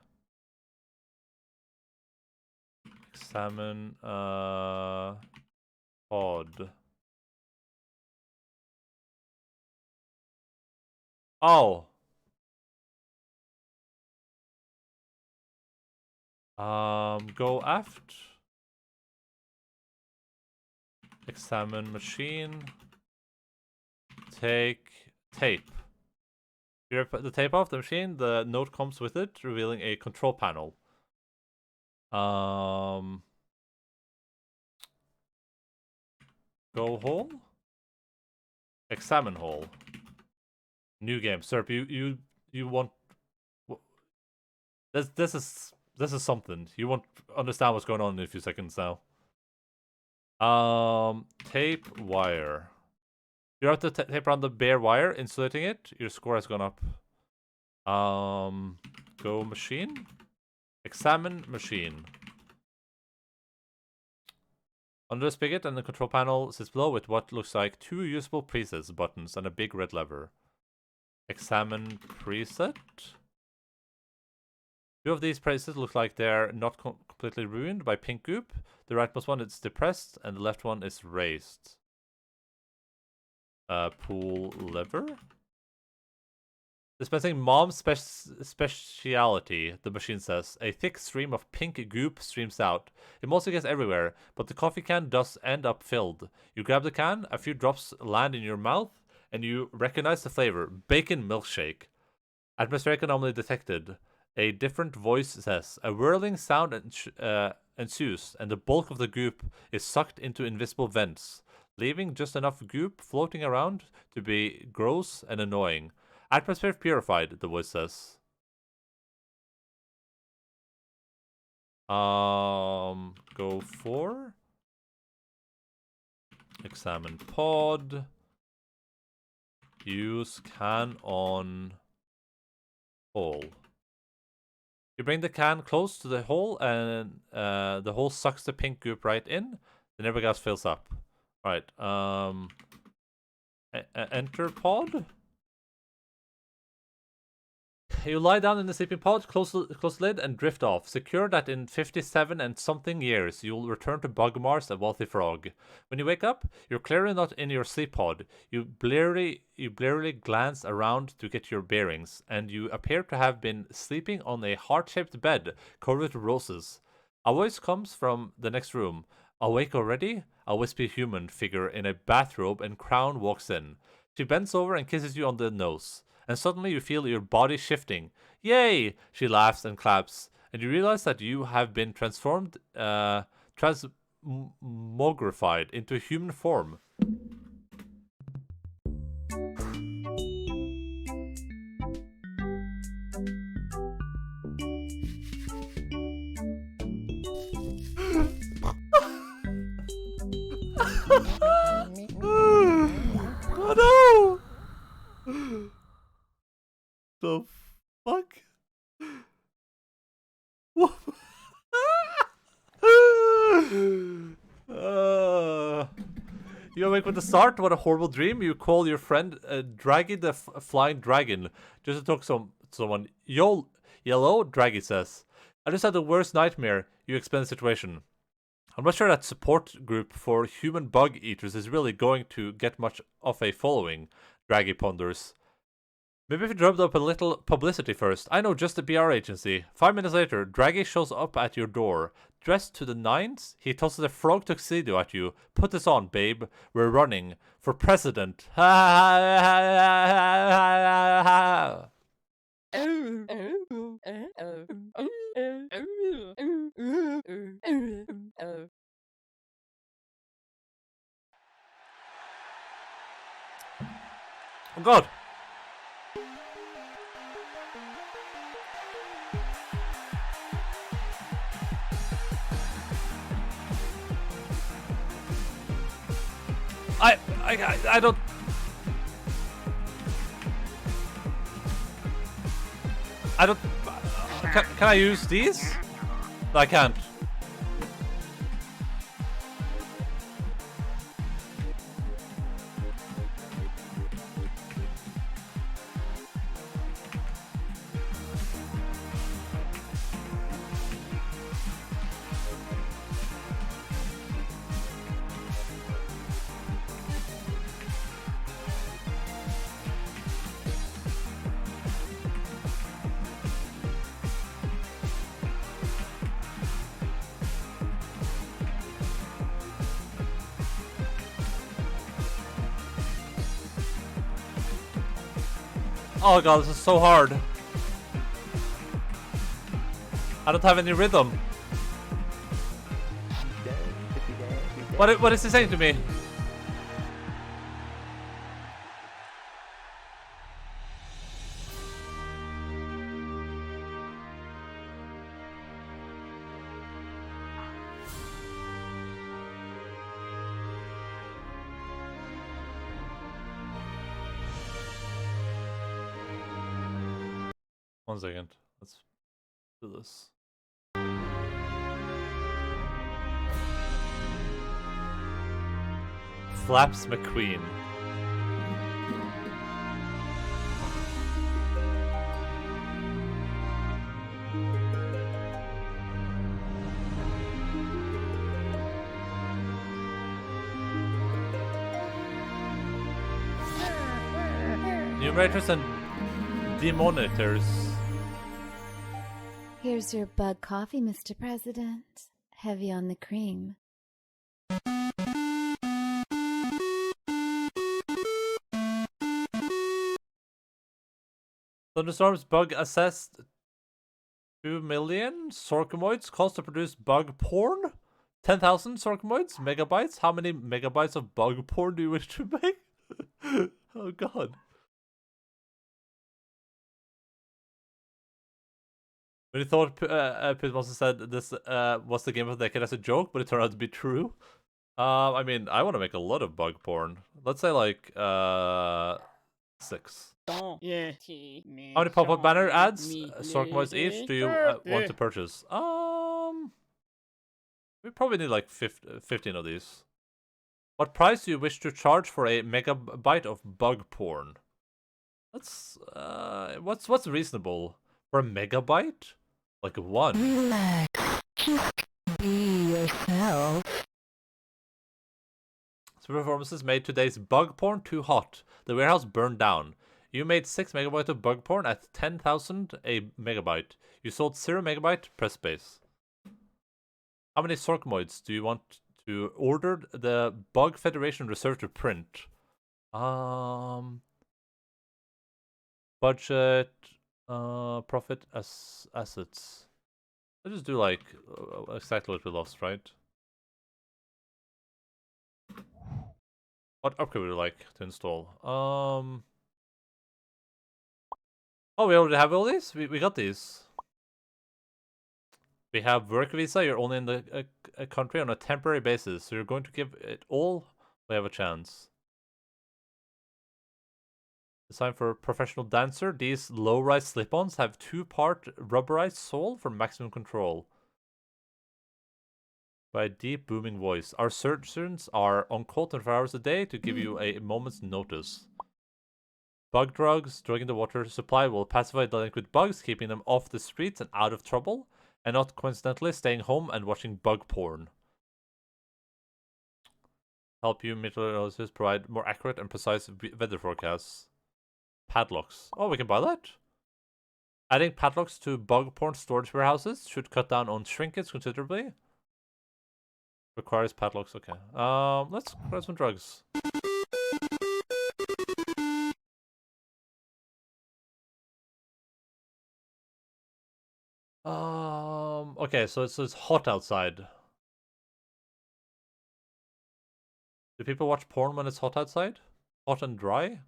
Examine pod. Oh. Go aft. Examine machine. Take tape. You rip the tape off the machine, the note comes with it, revealing a control panel. Go hole. Examine hole. New game. Serp, you want this is something. You won't understand what's going on in a few seconds now. Tape wire. You have to tape around the bare wire, insulating it. Your score has gone up. Go machine. Examine machine. Under the spigot and the control panel sits below with what looks like 2 usable presets buttons and a big red lever. Examine preset. 2 of these presets look like they're not completely ruined by pink goop. The rightmost one is depressed and the left one is raised. Pull lever. Dispensing mom's speciality, the machine says. A thick stream of pink goop streams out. It mostly gets everywhere, but the coffee can does end up filled. You grab the can, a few drops land in your mouth, and you recognize the flavor. Bacon milkshake. Atmospheric anomaly detected. A different voice says. A whirling sound ensues, and the bulk of the goop is sucked into invisible vents, leaving just enough goop floating around to be gross and annoying. Atmosphere purified, the voice says. Go for examine pod. Use can on hole. You bring the can close to the hole, and the hole sucks the pink goop right in. The neighbor gas fills up. Right. Enter pod. You lie down in the sleeping pod, close the lid, and drift off. Secure that in 57 and something years you'll return to Bugmars, a wealthy frog. When you wake up, you're clearly not in your sleep pod. You blearily glance around to get your bearings, and you appear to have been sleeping on a heart-shaped bed covered with roses. A voice comes from the next room. Awake already? A wispy human figure in a bathrobe and crown walks in. She bends over and kisses you on the nose. And suddenly you feel your body shifting. Yay! She laughs and claps. And you realize that you have been transmogrified into a human form. Oh no! The fuck? You awake with the start? What a horrible dream. You call your friend Draggy the Flying Dragon just to talk to someone. Yellow, Draggy says. I just had the worst nightmare. You explain the situation. I'm not sure that support group for human bug eaters is really going to get much of a following, Draggy ponders. Maybe if you drummed up a little publicity first. I know, just a PR agency. 5 minutes later, Draggy shows up at your door. Dressed to the nines, he tosses a frog tuxedo at you. Put this on, babe. We're running for president. Oh god. I don't. Can I use these? No, I can't. Oh god, this is so hard. I don't have any rhythm. What is he saying to me? One second. Let's do this. Flaps McQueen. Numerators and Demonitors. Here's your bug coffee, Mr. President. Heavy on the cream. Thunderstorms bug assessed 2 million sorcomoids cost to produce bug porn? 10,000 sorcomoids? Megabytes? How many megabytes of bug porn do you wish to make? Oh god. When you thought Pitmonster said this was the game of the decade as a joke, but it turned out to be true. I mean, I want to make a lot of bug porn. Let's say like 6. How many pop-up banner ads, sorcomoids each, do you want to purchase? We probably need like 15 of these. What price do you wish to charge for a megabyte of bug porn? Let's what's reasonable for a megabyte? Like 1. Relax. Just be yourself. Super performances made today's bug porn too hot. The warehouse burned down. You made 6 megabytes of bug porn at 10,000 a megabyte. You sold 0 megabyte, press space. How many sorcomoids do you want to order the Bug Federation Reserve to print? Budget, profit as assets. Let's just do like exactly what we lost, right? What upgrade would you like to install? Oh, we already have all these? We got these. We have work visa. You're only in the country on a temporary basis, so you're going to give it all. We have a chance. Designed for a professional dancer, these low-rise slip-ons have 2-part rubberized sole for maximum control. By a deep booming voice. Our surgeons are on call 24 hours a day to give you a moment's notice. Bug drugs, drugging the water supply will pacify delinquent bugs, keeping them off the streets and out of trouble, and not coincidentally staying home and watching bug porn. Help you meteorologists provide more accurate and precise weather forecasts. Padlocks. Oh, we can buy that? Adding padlocks to bug porn storage warehouses should cut down on shrinkage considerably. Requires padlocks. Okay. Let's grab some drugs. Okay, so it's hot outside. Do people watch porn when it's hot outside? Hot and dry?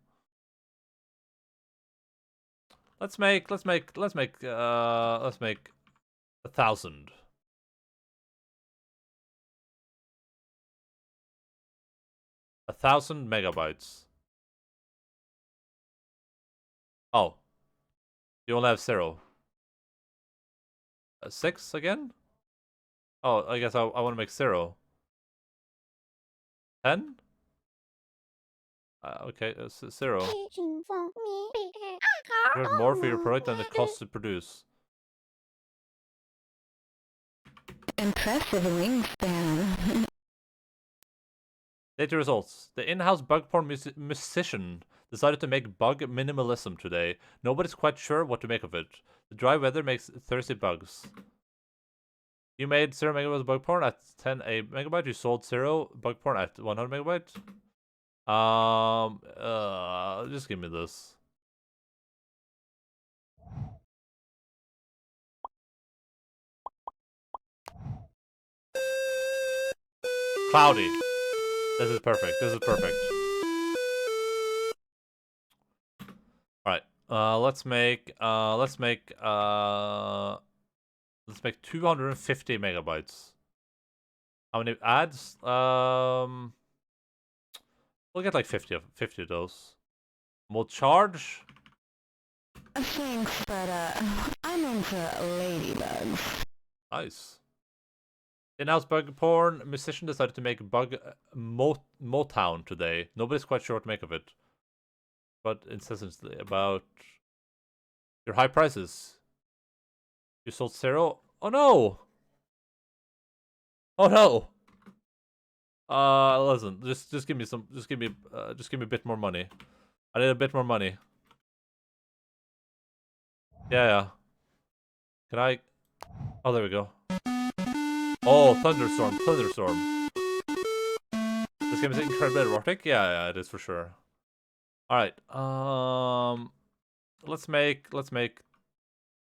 Let's make 1,000. 1,000 megabytes. Oh. You only have 0. 6 again? Oh, I guess I want to make 0. 10? Okay, 0. There's more for your product than it costs to produce. Impressive wingspan. Data results. The in-house bug porn musician decided to make bug minimalism today. Nobody's quite sure what to make of it. The dry weather makes thirsty bugs. You made 0 megabytes of bug porn at 10 a megabyte. You sold 0 bug porn at 100 megabytes. Just give me this. Cloudy. This is perfect. This is perfect. All right. Let's make 250 megabytes. How many ads? We'll get like 50 of those. We'll charge. Thanks, but I'm into ladybugs. Nice. In-house bug porn musician decided to make bug Motown today. Nobody's quite sure what to make of it. But incessantly about your high prices. You sold 0. Oh no! Oh no! Listen, just give me some, just give me a bit more money. I need a bit more money. Yeah, yeah. Can I... Oh, there we go. Oh, thunderstorm, thunderstorm. This game is incredibly erotic? Yeah, yeah, it is for sure. Alright, let's make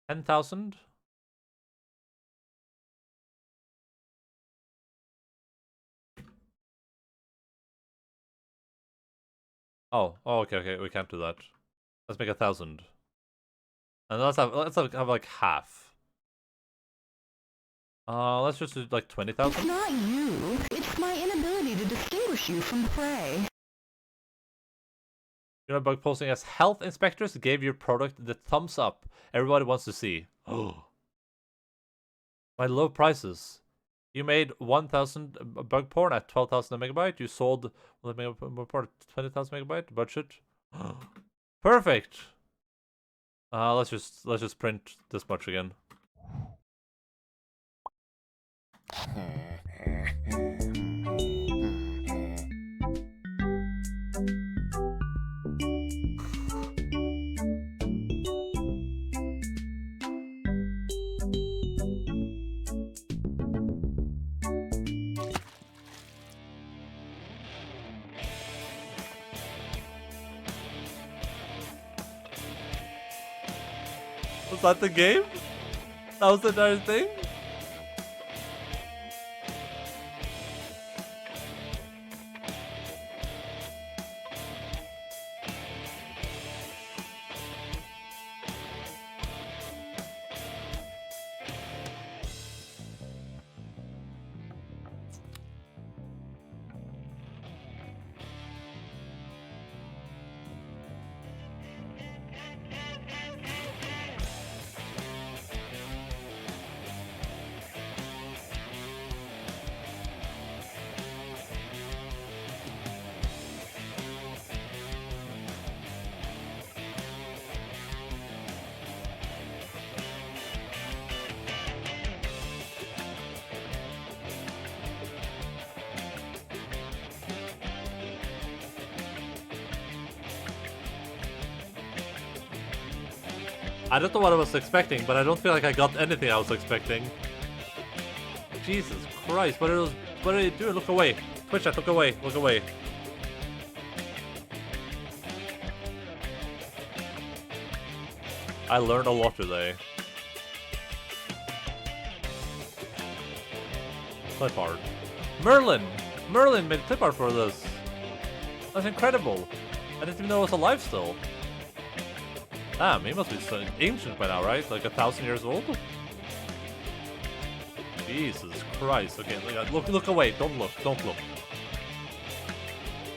10,000. Oh, okay, okay, we can't do that. Let's make 1,000. And let's have like half. Let's just do like 20,000. It's not you. It's my inability to distinguish you from the prey. You know, bug posting as health inspectors gave your product the thumbs up everybody wants to see. Oh. My low prices. You made 1,000 bug porn at 12,000 a megabyte. You sold porn at 20,000 megabyte budget. Perfect. Let's just print this much again. Was that the game? That was the entire thing? I don't know what I was expecting, but I don't feel like I got anything I was expecting. Jesus Christ, what are you doing? Look away. Twitch chat, look away, look away. I learned a lot today. Clip art. Merlin! Merlin made clip art for this. That's incredible. I didn't even know it was alive still. Damn, he must be so ancient by now, right? Like 1,000 years old? Jesus Christ. Okay, look away. Don't look. Don't look.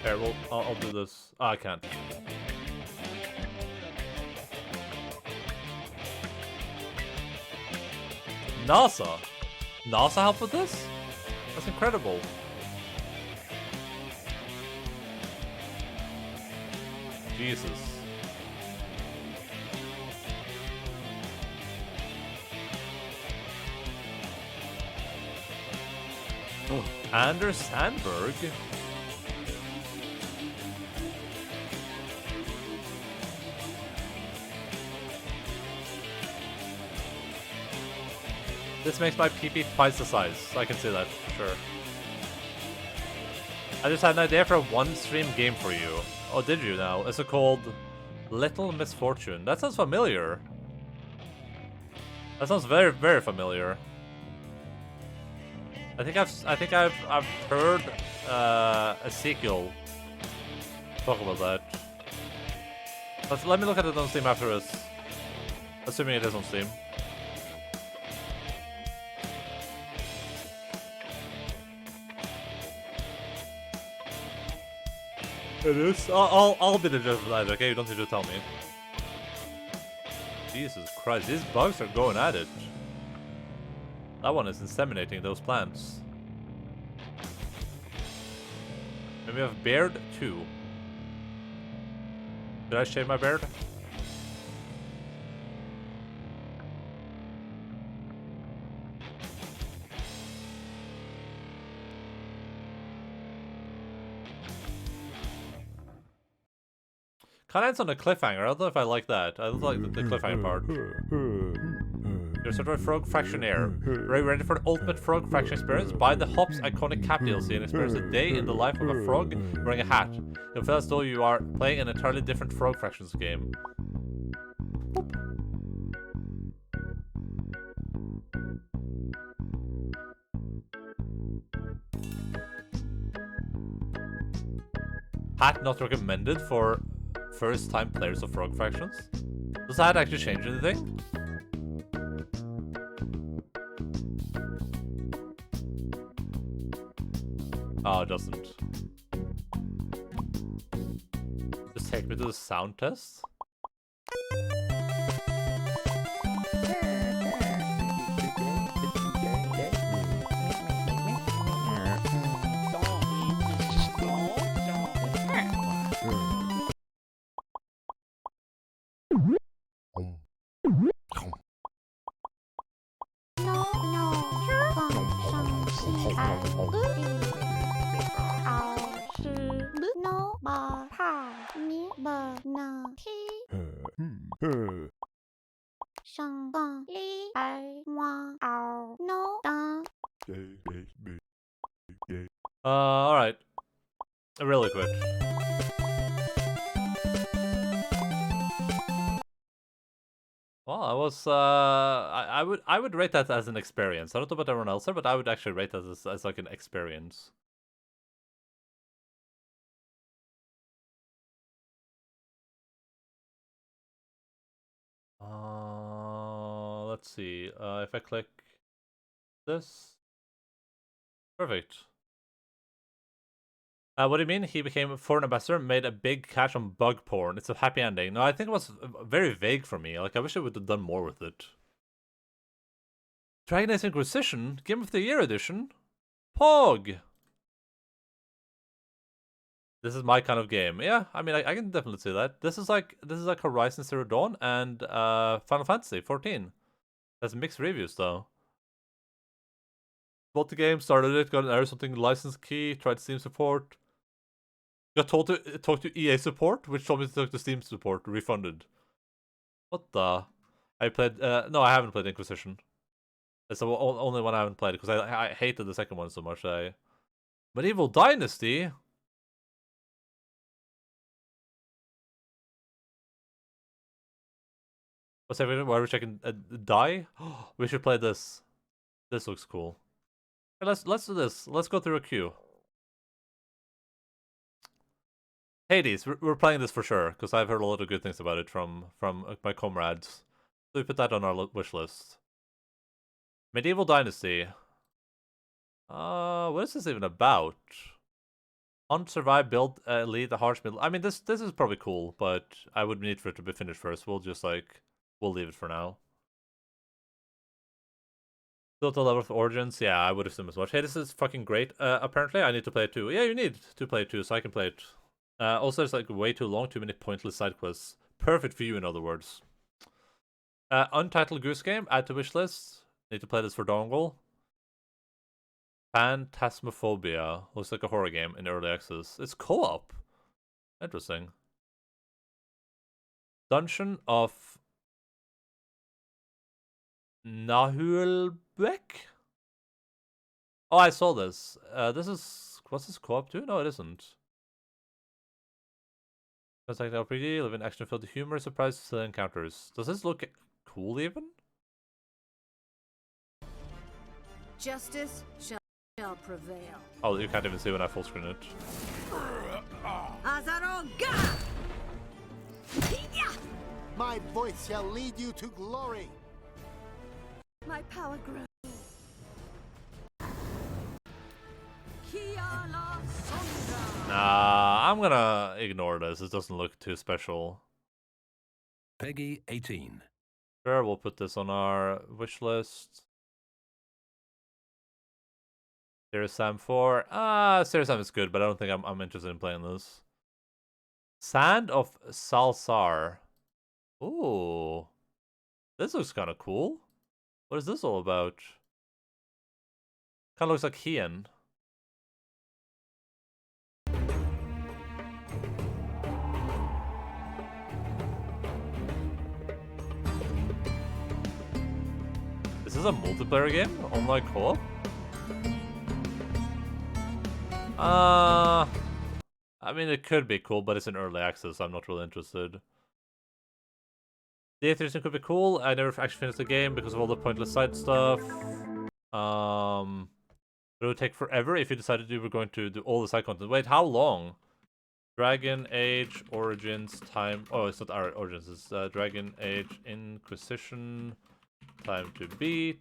Here, I'll do this. Oh, I can't. NASA? NASA helped with this? That's incredible. Jesus. Oh, Anders Sandberg? This makes my PP twice the size. I can see that, for sure. I just had an idea for a one-stream game for you. Oh, did you now? Is it called Little Misfortune? That sounds familiar. That sounds very, very familiar. I think I've heard Ezekiel talk about that. Let me look at it on Steam after this. Assuming it is on Steam. It is? I'll be the judge of that, okay? You don't need to tell me. Jesus Christ, these bugs are going at it. That one is inseminating those plants. And we have beard 2. Did I shave my beard? Kind of ends on a cliffhanger. I don't know if I like that. I don't like the cliffhanger part. You're sort of a frog fractionaire. Are you ready for the ultimate frog fraction experience? Buy the Hops iconic cap DLC and experience a day in the life of a frog wearing a hat. You'll feel as though you are playing an entirely different frog fractions game. Hat not recommended for first-time players of frog fractions. Does that actually change anything? Oh, it doesn't. Just take me to the sound test. Alright. Really quick. Well, I would rate that as an experience. I don't know about everyone else there, but I would actually rate that as like an experience. Let's see. If I click this, perfect. What do you mean? He became a foreign ambassador, made a big cash on bug porn. It's a happy ending. No, I think it was very vague for me. Like, I wish I would have done more with it. Dragon Age Inquisition? Game of the Year edition? Pog! This is my kind of game. Yeah, I mean, I can definitely see that. This is like Horizon Zero Dawn and Final Fantasy 14. That's mixed reviews, though. Bought the game, started it, got an error, something license key, tried Steam support. Got told to talk to EA support, which told me to talk to Steam support, refunded. What the? I played, no, I haven't played Inquisition. It's the only one I haven't played, because I hated the second one so much. Medieval Dynasty? What's everything? Why wish I can die? We should play this. This looks cool. Okay, let's do this. Let's go through a queue. Hades, we're playing this for sure, because I've heard a lot of good things about it from my comrades. So we put that on our wish list. Medieval Dynasty. What is this even about? Hunt, survive, build, lead the harsh middle. I mean, this is probably cool, but I would need for it to be finished first. We'll just we'll leave it for now. Built a level of Origins. Yeah, I would assume as much. Hey, this is fucking great. Apparently, I need to play it too. Yeah, you need to play it too, so I can play it. Also, it's way too long, too many pointless side quests. Perfect for you, in other words. Untitled Goose Game, add to wish list. Need to play this for dongle. Phantasmophobia. Looks like a horror game in early access. It's co-op. Interesting. Dungeon of Nahulbeck? Oh, I saw this. What's this co-op to? No, it isn't. Contact RPG, live in action-filled humor, surprise silly encounters. Does this look cool even? Justice shall prevail. Oh, you can't even see when I full screen it. Azaroga! My voice shall lead you to glory. My power grows. Nah, I'm gonna ignore this. It doesn't look too special. Peggy 18. Sure, we'll put this on our wish list. Serious Sam 4. Serious Sam is good, but I don't think I'm interested in playing this. Sand of Salsar. Ooh. This looks kind of cool. What is this all about? Kind of looks like Heian. Is this a multiplayer game? Online co-op? I mean, it could be cool, but it's in early access, so I'm not really interested. The A13 could be cool. I never actually finished the game because of all the pointless side stuff. It would take forever if you decided you were going to do all the side content. Wait, how long? Dragon Age Origins time. Oh, it's not our Origins. It's Dragon Age Inquisition time to beat.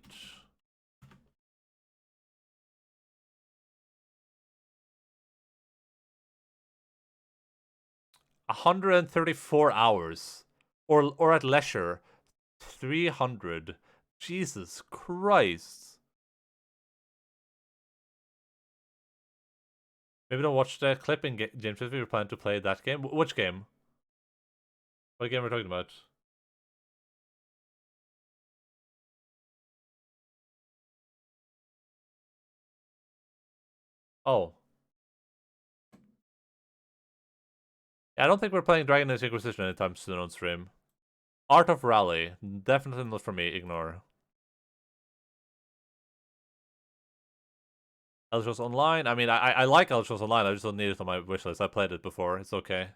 $134 or at leisure 300. Jesus Christ. Maybe don't watch the clip in James if you plan to play that game. Which game? What game are we talking about? Oh. I don't think we're playing Dragon Age Inquisition anytime soon on stream. Art of Rally. Definitely not for me. Ignore. Elder Scrolls Online. I mean, I like Elder Scrolls Online. I just don't need it on my wishlist. I played it before. It's okay.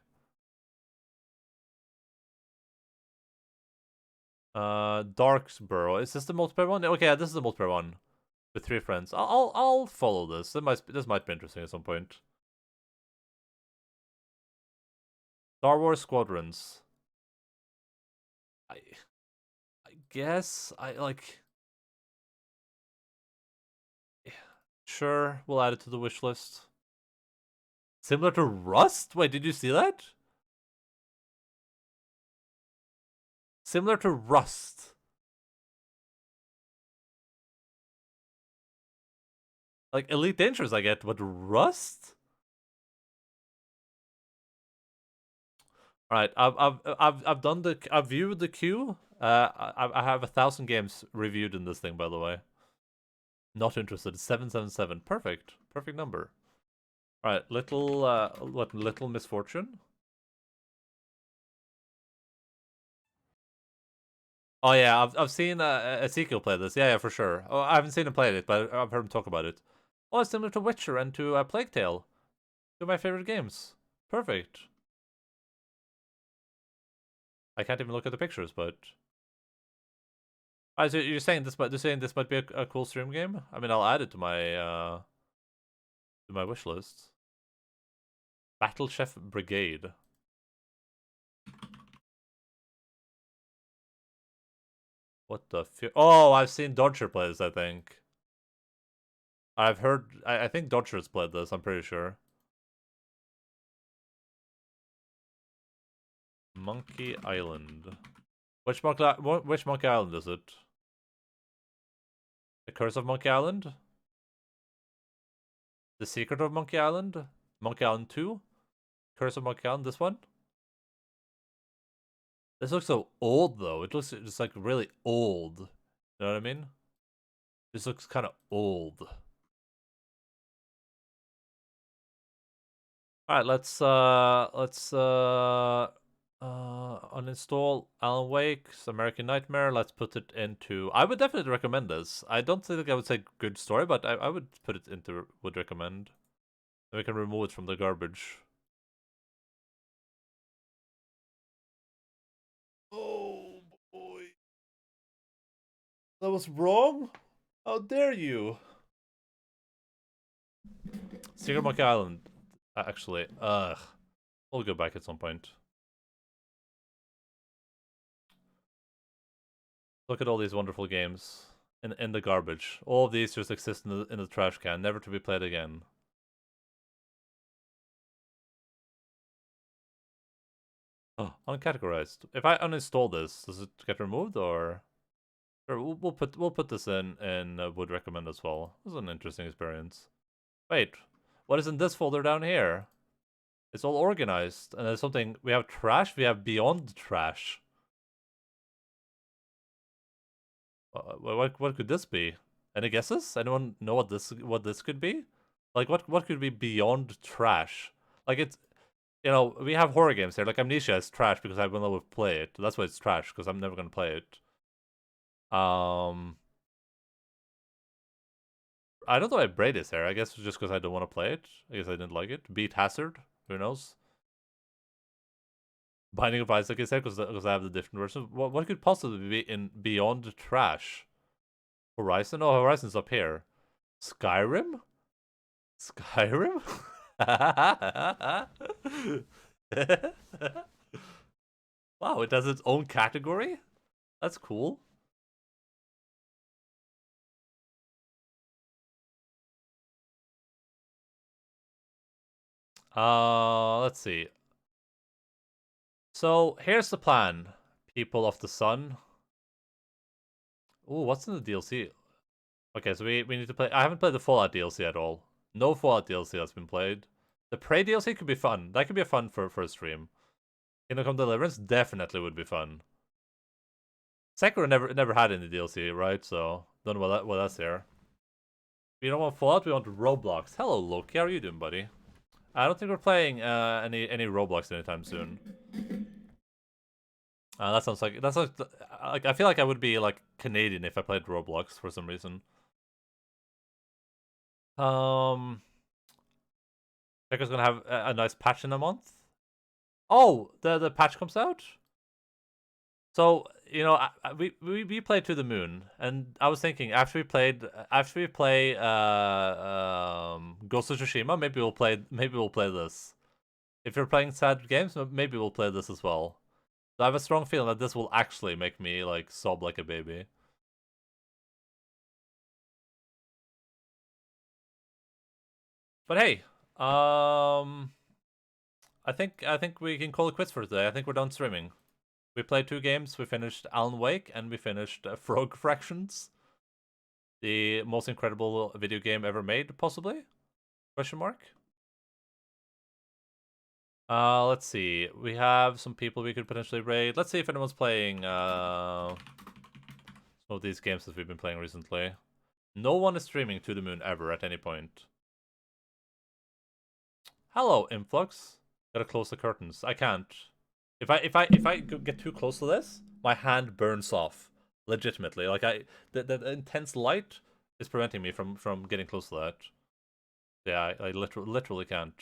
Darksboro. Is this the multiplayer one? Okay, this is the multiplayer one with 3 friends. I'll follow this. This might be interesting at some point. Star Wars Squadrons. I guess I like. Sure, we'll add it to the wish list. Similar to Rust? Wait, did you see that? Similar to Rust. Like Elite Dangerous I get, but Rust? Alright, I've done the I've viewed the queue. I have 1,000 games reviewed in this thing, by the way. Not interested. 777. Perfect. Perfect number. Alright, little misfortune? Oh yeah, I've seen Ezekiel play this. Yeah, for sure. Oh, I haven't seen him play it, but I've heard him talk about it. Oh, it's similar to Witcher and to Plague Tale. Two of my favorite games. Perfect. I can't even look at the pictures, but... So you're saying this might be a cool stream game? I mean, I'll add it to my wish list. Battle Chef Brigade. What the Oh, I've seen Dodger play this, I think. I've heard... I think Dodger's played this, I'm pretty sure. Monkey Island. Which Monkey Island is it? The Curse of Monkey Island? The Secret of Monkey Island? Monkey Island 2? Curse of Monkey Island, this one? This looks so old, though. It looks just like really old. You know what I mean? This looks kind of old. Alright, let's uninstall Alan Wake's American Nightmare. Let's put it into... I would definitely recommend this. I don't think I would say good story, but I would put it into would recommend. And we can remove it from the garbage. Oh boy. That was wrong? How dare you? Secret Monkey Island. Actually, we'll go back at some point. Look at all these wonderful games in the garbage. All of these just exist in the trash can, never to be played again. Oh, uncategorized. If I uninstall this, does it get removed or? Sure, we'll put this in would recommend as well. This is an interesting experience. Wait, what is in this folder down here? It's all organized, and there's something. We have trash. We have beyond trash. What could this be? Any guesses? Anyone know what this could be? Like what could be beyond trash? Like it's, you know, we have horror games here. Like Amnesia is trash because I will never play it. That's why it's trash because I'm never gonna play it. I don't know why Braid is here. I guess it's just because I don't want to play it. I guess I didn't like it. Beat Hazard. Who knows? Binding of Isaac is here because I have the different version. What could possibly be in Beyond Trash? Horizon? Oh, Horizon's up here. Skyrim? Skyrim? Wow, it has its own category? That's cool. Let's see. So, here's the plan, people of the sun. Ooh, what's in the DLC? Okay, so we need to play... I haven't played the Fallout DLC at all. No Fallout DLC has been played. The Prey DLC could be fun. That could be fun for a stream. Kingdom Come Deliverance definitely would be fun. Sekiro never had any DLC, right? So, don't know what that's there. We don't want Fallout, we want Roblox. Hello, Loki. How are you doing, buddy? I don't think we're playing any Roblox anytime soon. That sounds like I feel like I would be like Canadian if I played Roblox for some reason. Checker's gonna have a nice patch in a month. Oh, the patch comes out. So you know, we played To the Moon, and I was thinking after we play Ghost of Tsushima, maybe we'll play this. If you're playing sad games, maybe we'll play this as well. So I have a strong feeling that this will actually make me like sob like a baby. But hey, I think we can call it quits for today. I think we're done streaming. We played 2 games. We finished Alan Wake and we finished Frog Fractions, the most incredible video game ever made, possibly? Question mark. Let's see. We have some people we could potentially raid. Let's see if anyone's playing some of these games that we've been playing recently. No one is streaming To the Moon ever at any point. Hello, Influx. Gotta close the curtains. I can't. If I get too close to this, my hand burns off. Legitimately. Like the intense light is preventing me from getting close to that. Yeah, I literally can't.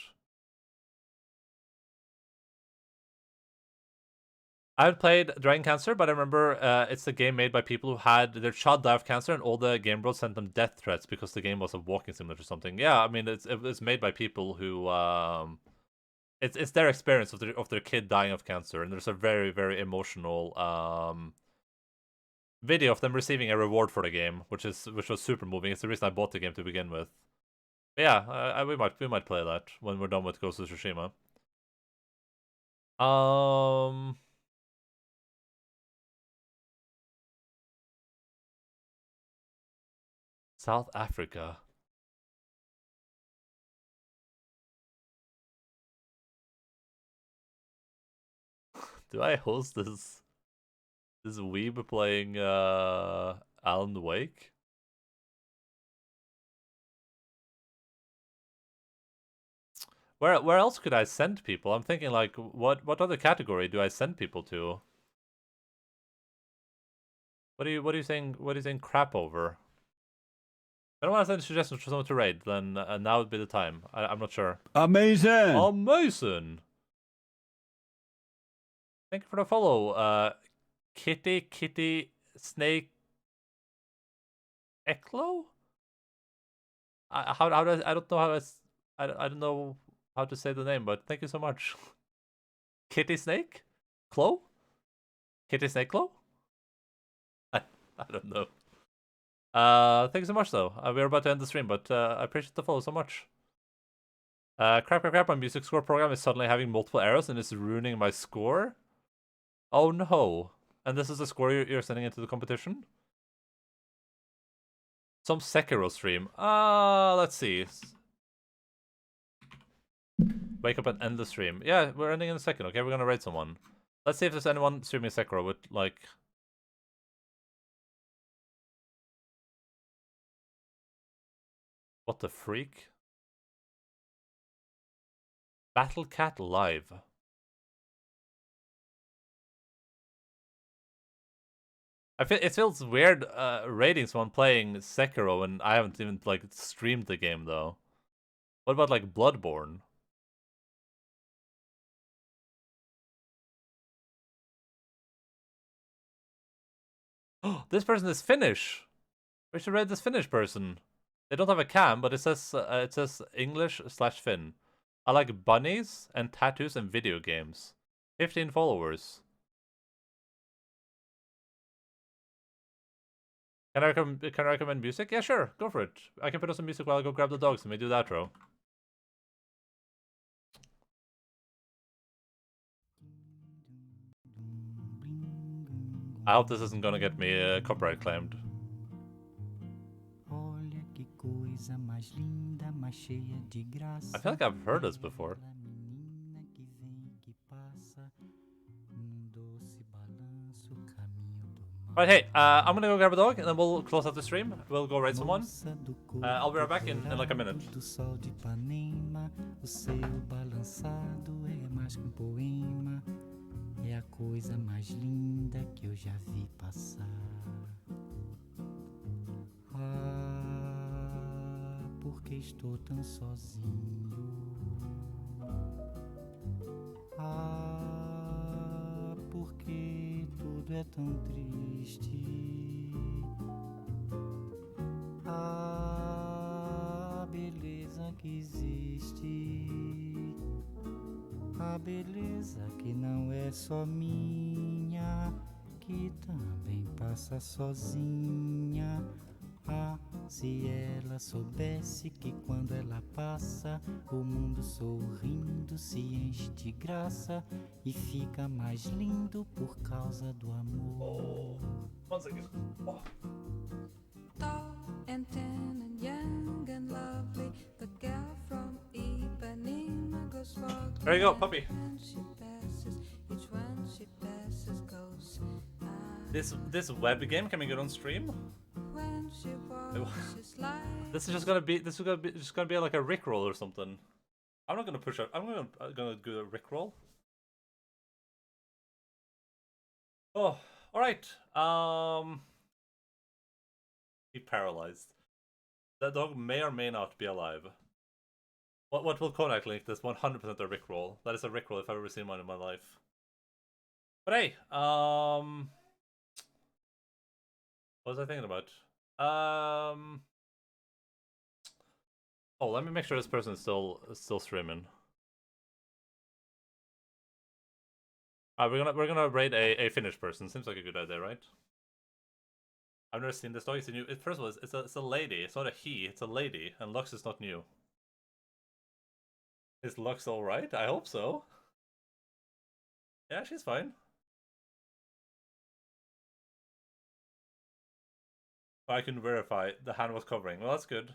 I haven't played Dragon Cancer, but I remember it's a game made by people who had their child die of cancer, and all the game bros sent them death threats because the game was a walking simulator or something. Yeah, I mean it's made by people who it's their experience of their kid dying of cancer, and there's a very very emotional video of them receiving a reward for the game, which was super moving. It's the reason I bought the game to begin with. But yeah, we might play that when we're done with Ghost of Tsushima. South Africa. Do I host this weeb playing Alan Wake? Where else could I send people? I'm thinking like what other category do I send people to? What are you saying crap over? If I don't want to send suggestions for someone to raid, then now would be the time. I'm not sure. Amazing! Amazing! Thank you for the follow, Kitty Snake Eklo? I don't know how I don't know how to say the name, but thank you so much. Kitty Snake? Clo? Kitty Snake Clo? I don't know. Thank you so much though. We're about to end the stream, but I appreciate the follow so much. Crap, my music score program is suddenly having multiple errors and it's ruining my score. Oh no. And this is the score you're sending into the competition? Some Sekiro stream. Let's see. Wake up and end the stream. Yeah, we're ending in a second, okay? We're gonna raid someone. Let's see if there's anyone streaming Sekiro with, like... What the freak? Battle Cat Live. I feel it feels weird ratings when playing Sekiro, and I haven't even like streamed the game though. What about like Bloodborne? This person is Finnish. We should rate this Finnish person. They don't have a cam, but it says English/Finn. I like bunnies and tattoos and video games. 15 followers. Can I recommend music? Yeah, sure. Go for it. I can put on some music while I go grab the dogs and we do the outro. I hope this isn't gonna get me copyright claimed. I feel like I've heard this before. Right, hey, I'm gonna go grab a dog and then we'll close out the stream. We'll go raid someone. I'll be right back in like a minute. Do sol de Ipanema, o seu balançado é mais que poema, é a coisa mais linda que eu já vi passar. Ah, porque estou tão sozinho. Ah, porque tudo é tão triste. A beleza que existe, a beleza que não é só minha, que também passa sozinha. Ah, se ela soubesse que quando ela passa, o mundo sorrindo se enche de graça e fica mais lindo por causa do amor. Once again. Oh. Tall and tan and young and lovely, the girl from Ipanema goes walking. There you go, puppy. And she passes, each one she passes goes. This web game can be good on stream. When she walks, she's like. This is just gonna be like a rickroll or something. I'm not gonna push up. I'm gonna do a rickroll. Oh, all right. Be paralyzed. That dog may or may not be alive. What will Konak link? This 100% a rickroll. That is a rickroll if I've ever seen one in my life. But hey, what was I thinking about? Oh, let me make sure this person is still streaming. We're gonna raid a Finnish person. Seems like a good idea, right? I've never seen this dog. It's a new. First of all, it's a lady. It's not a he. It's a lady, and Lux is not new. Is Lux all right? I hope so. Yeah, she's fine. I can verify the hand was covering. Well, that's good.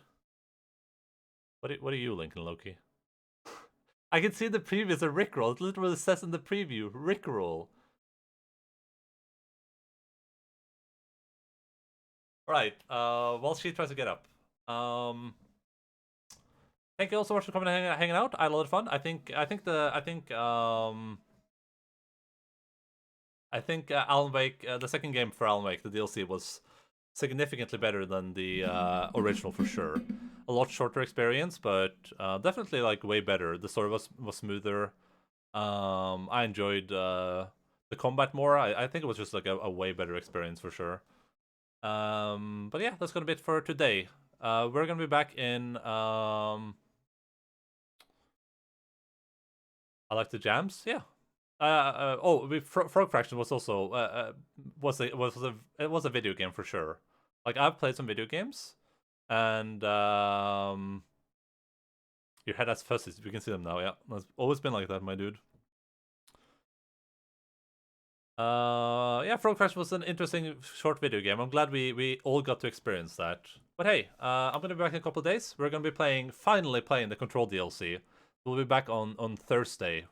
What are you, Lincoln Loki? I can see the preview as a rickroll. It literally says in the preview, rickroll. Alright, while she tries to get up. Thank you all so much for coming and hanging out. I had a lot of fun. I think Alan Wake, the second game for Alan Wake, the DLC, was significantly better than the original for sure. A lot shorter experience, but definitely like way better. The story was smoother. I enjoyed the combat more. I think it was just like a way better experience for sure. But yeah, that's gonna be it for today. We're gonna be back in I like the jams, yeah. Frog Fraction was also was a video game for sure. Like I've played some video games, and your head has fuzzies. We can see them now. Yeah, it's always been like that, my dude. Yeah, Frog Fraction was an interesting short video game. I'm glad we all got to experience that. But hey, I'm gonna be back in a couple of days. We're gonna be finally playing the Control DLC. We'll be back on Thursday,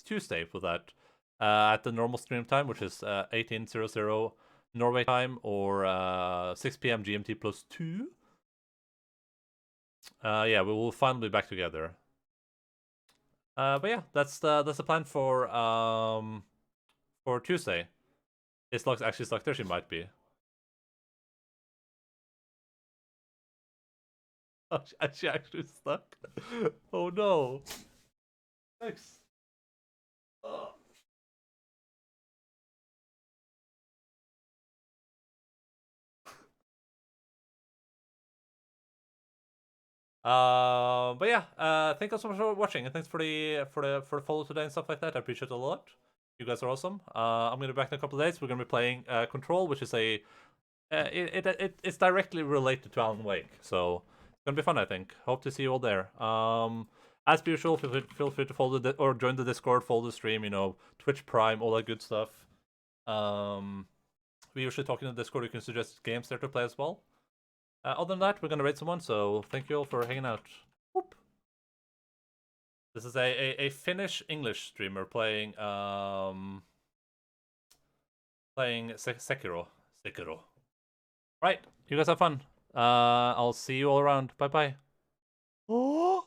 Tuesday for that. At the normal stream time, which is 18:00 Norway time, or 6 p.m. GMT plus 2. Yeah, we will finally be back together. But yeah, that's the plan for Tuesday. It's actually stuck there. She might be. She actually stuck. Oh no. Thanks. Oh. But yeah, thank you so much for watching, and thanks for the follow today and stuff like that. I appreciate it a lot. You guys are awesome. I'm gonna be back in a couple of days. We're gonna be playing Control, which is it's directly related to Alan Wake, so it's gonna be fun. I think. Hope to see you all there. As usual, feel free to follow or join the Discord, follow the stream. Twitch Prime, all that good stuff. We usually talk in the Discord. You can suggest games there to play as well. Other than that, we're gonna rate someone, so thank you all for hanging out. Whoop. This is a Finnish English streamer playing Sekiro. Right, you guys have fun. I'll see you all around. Bye bye. Oh.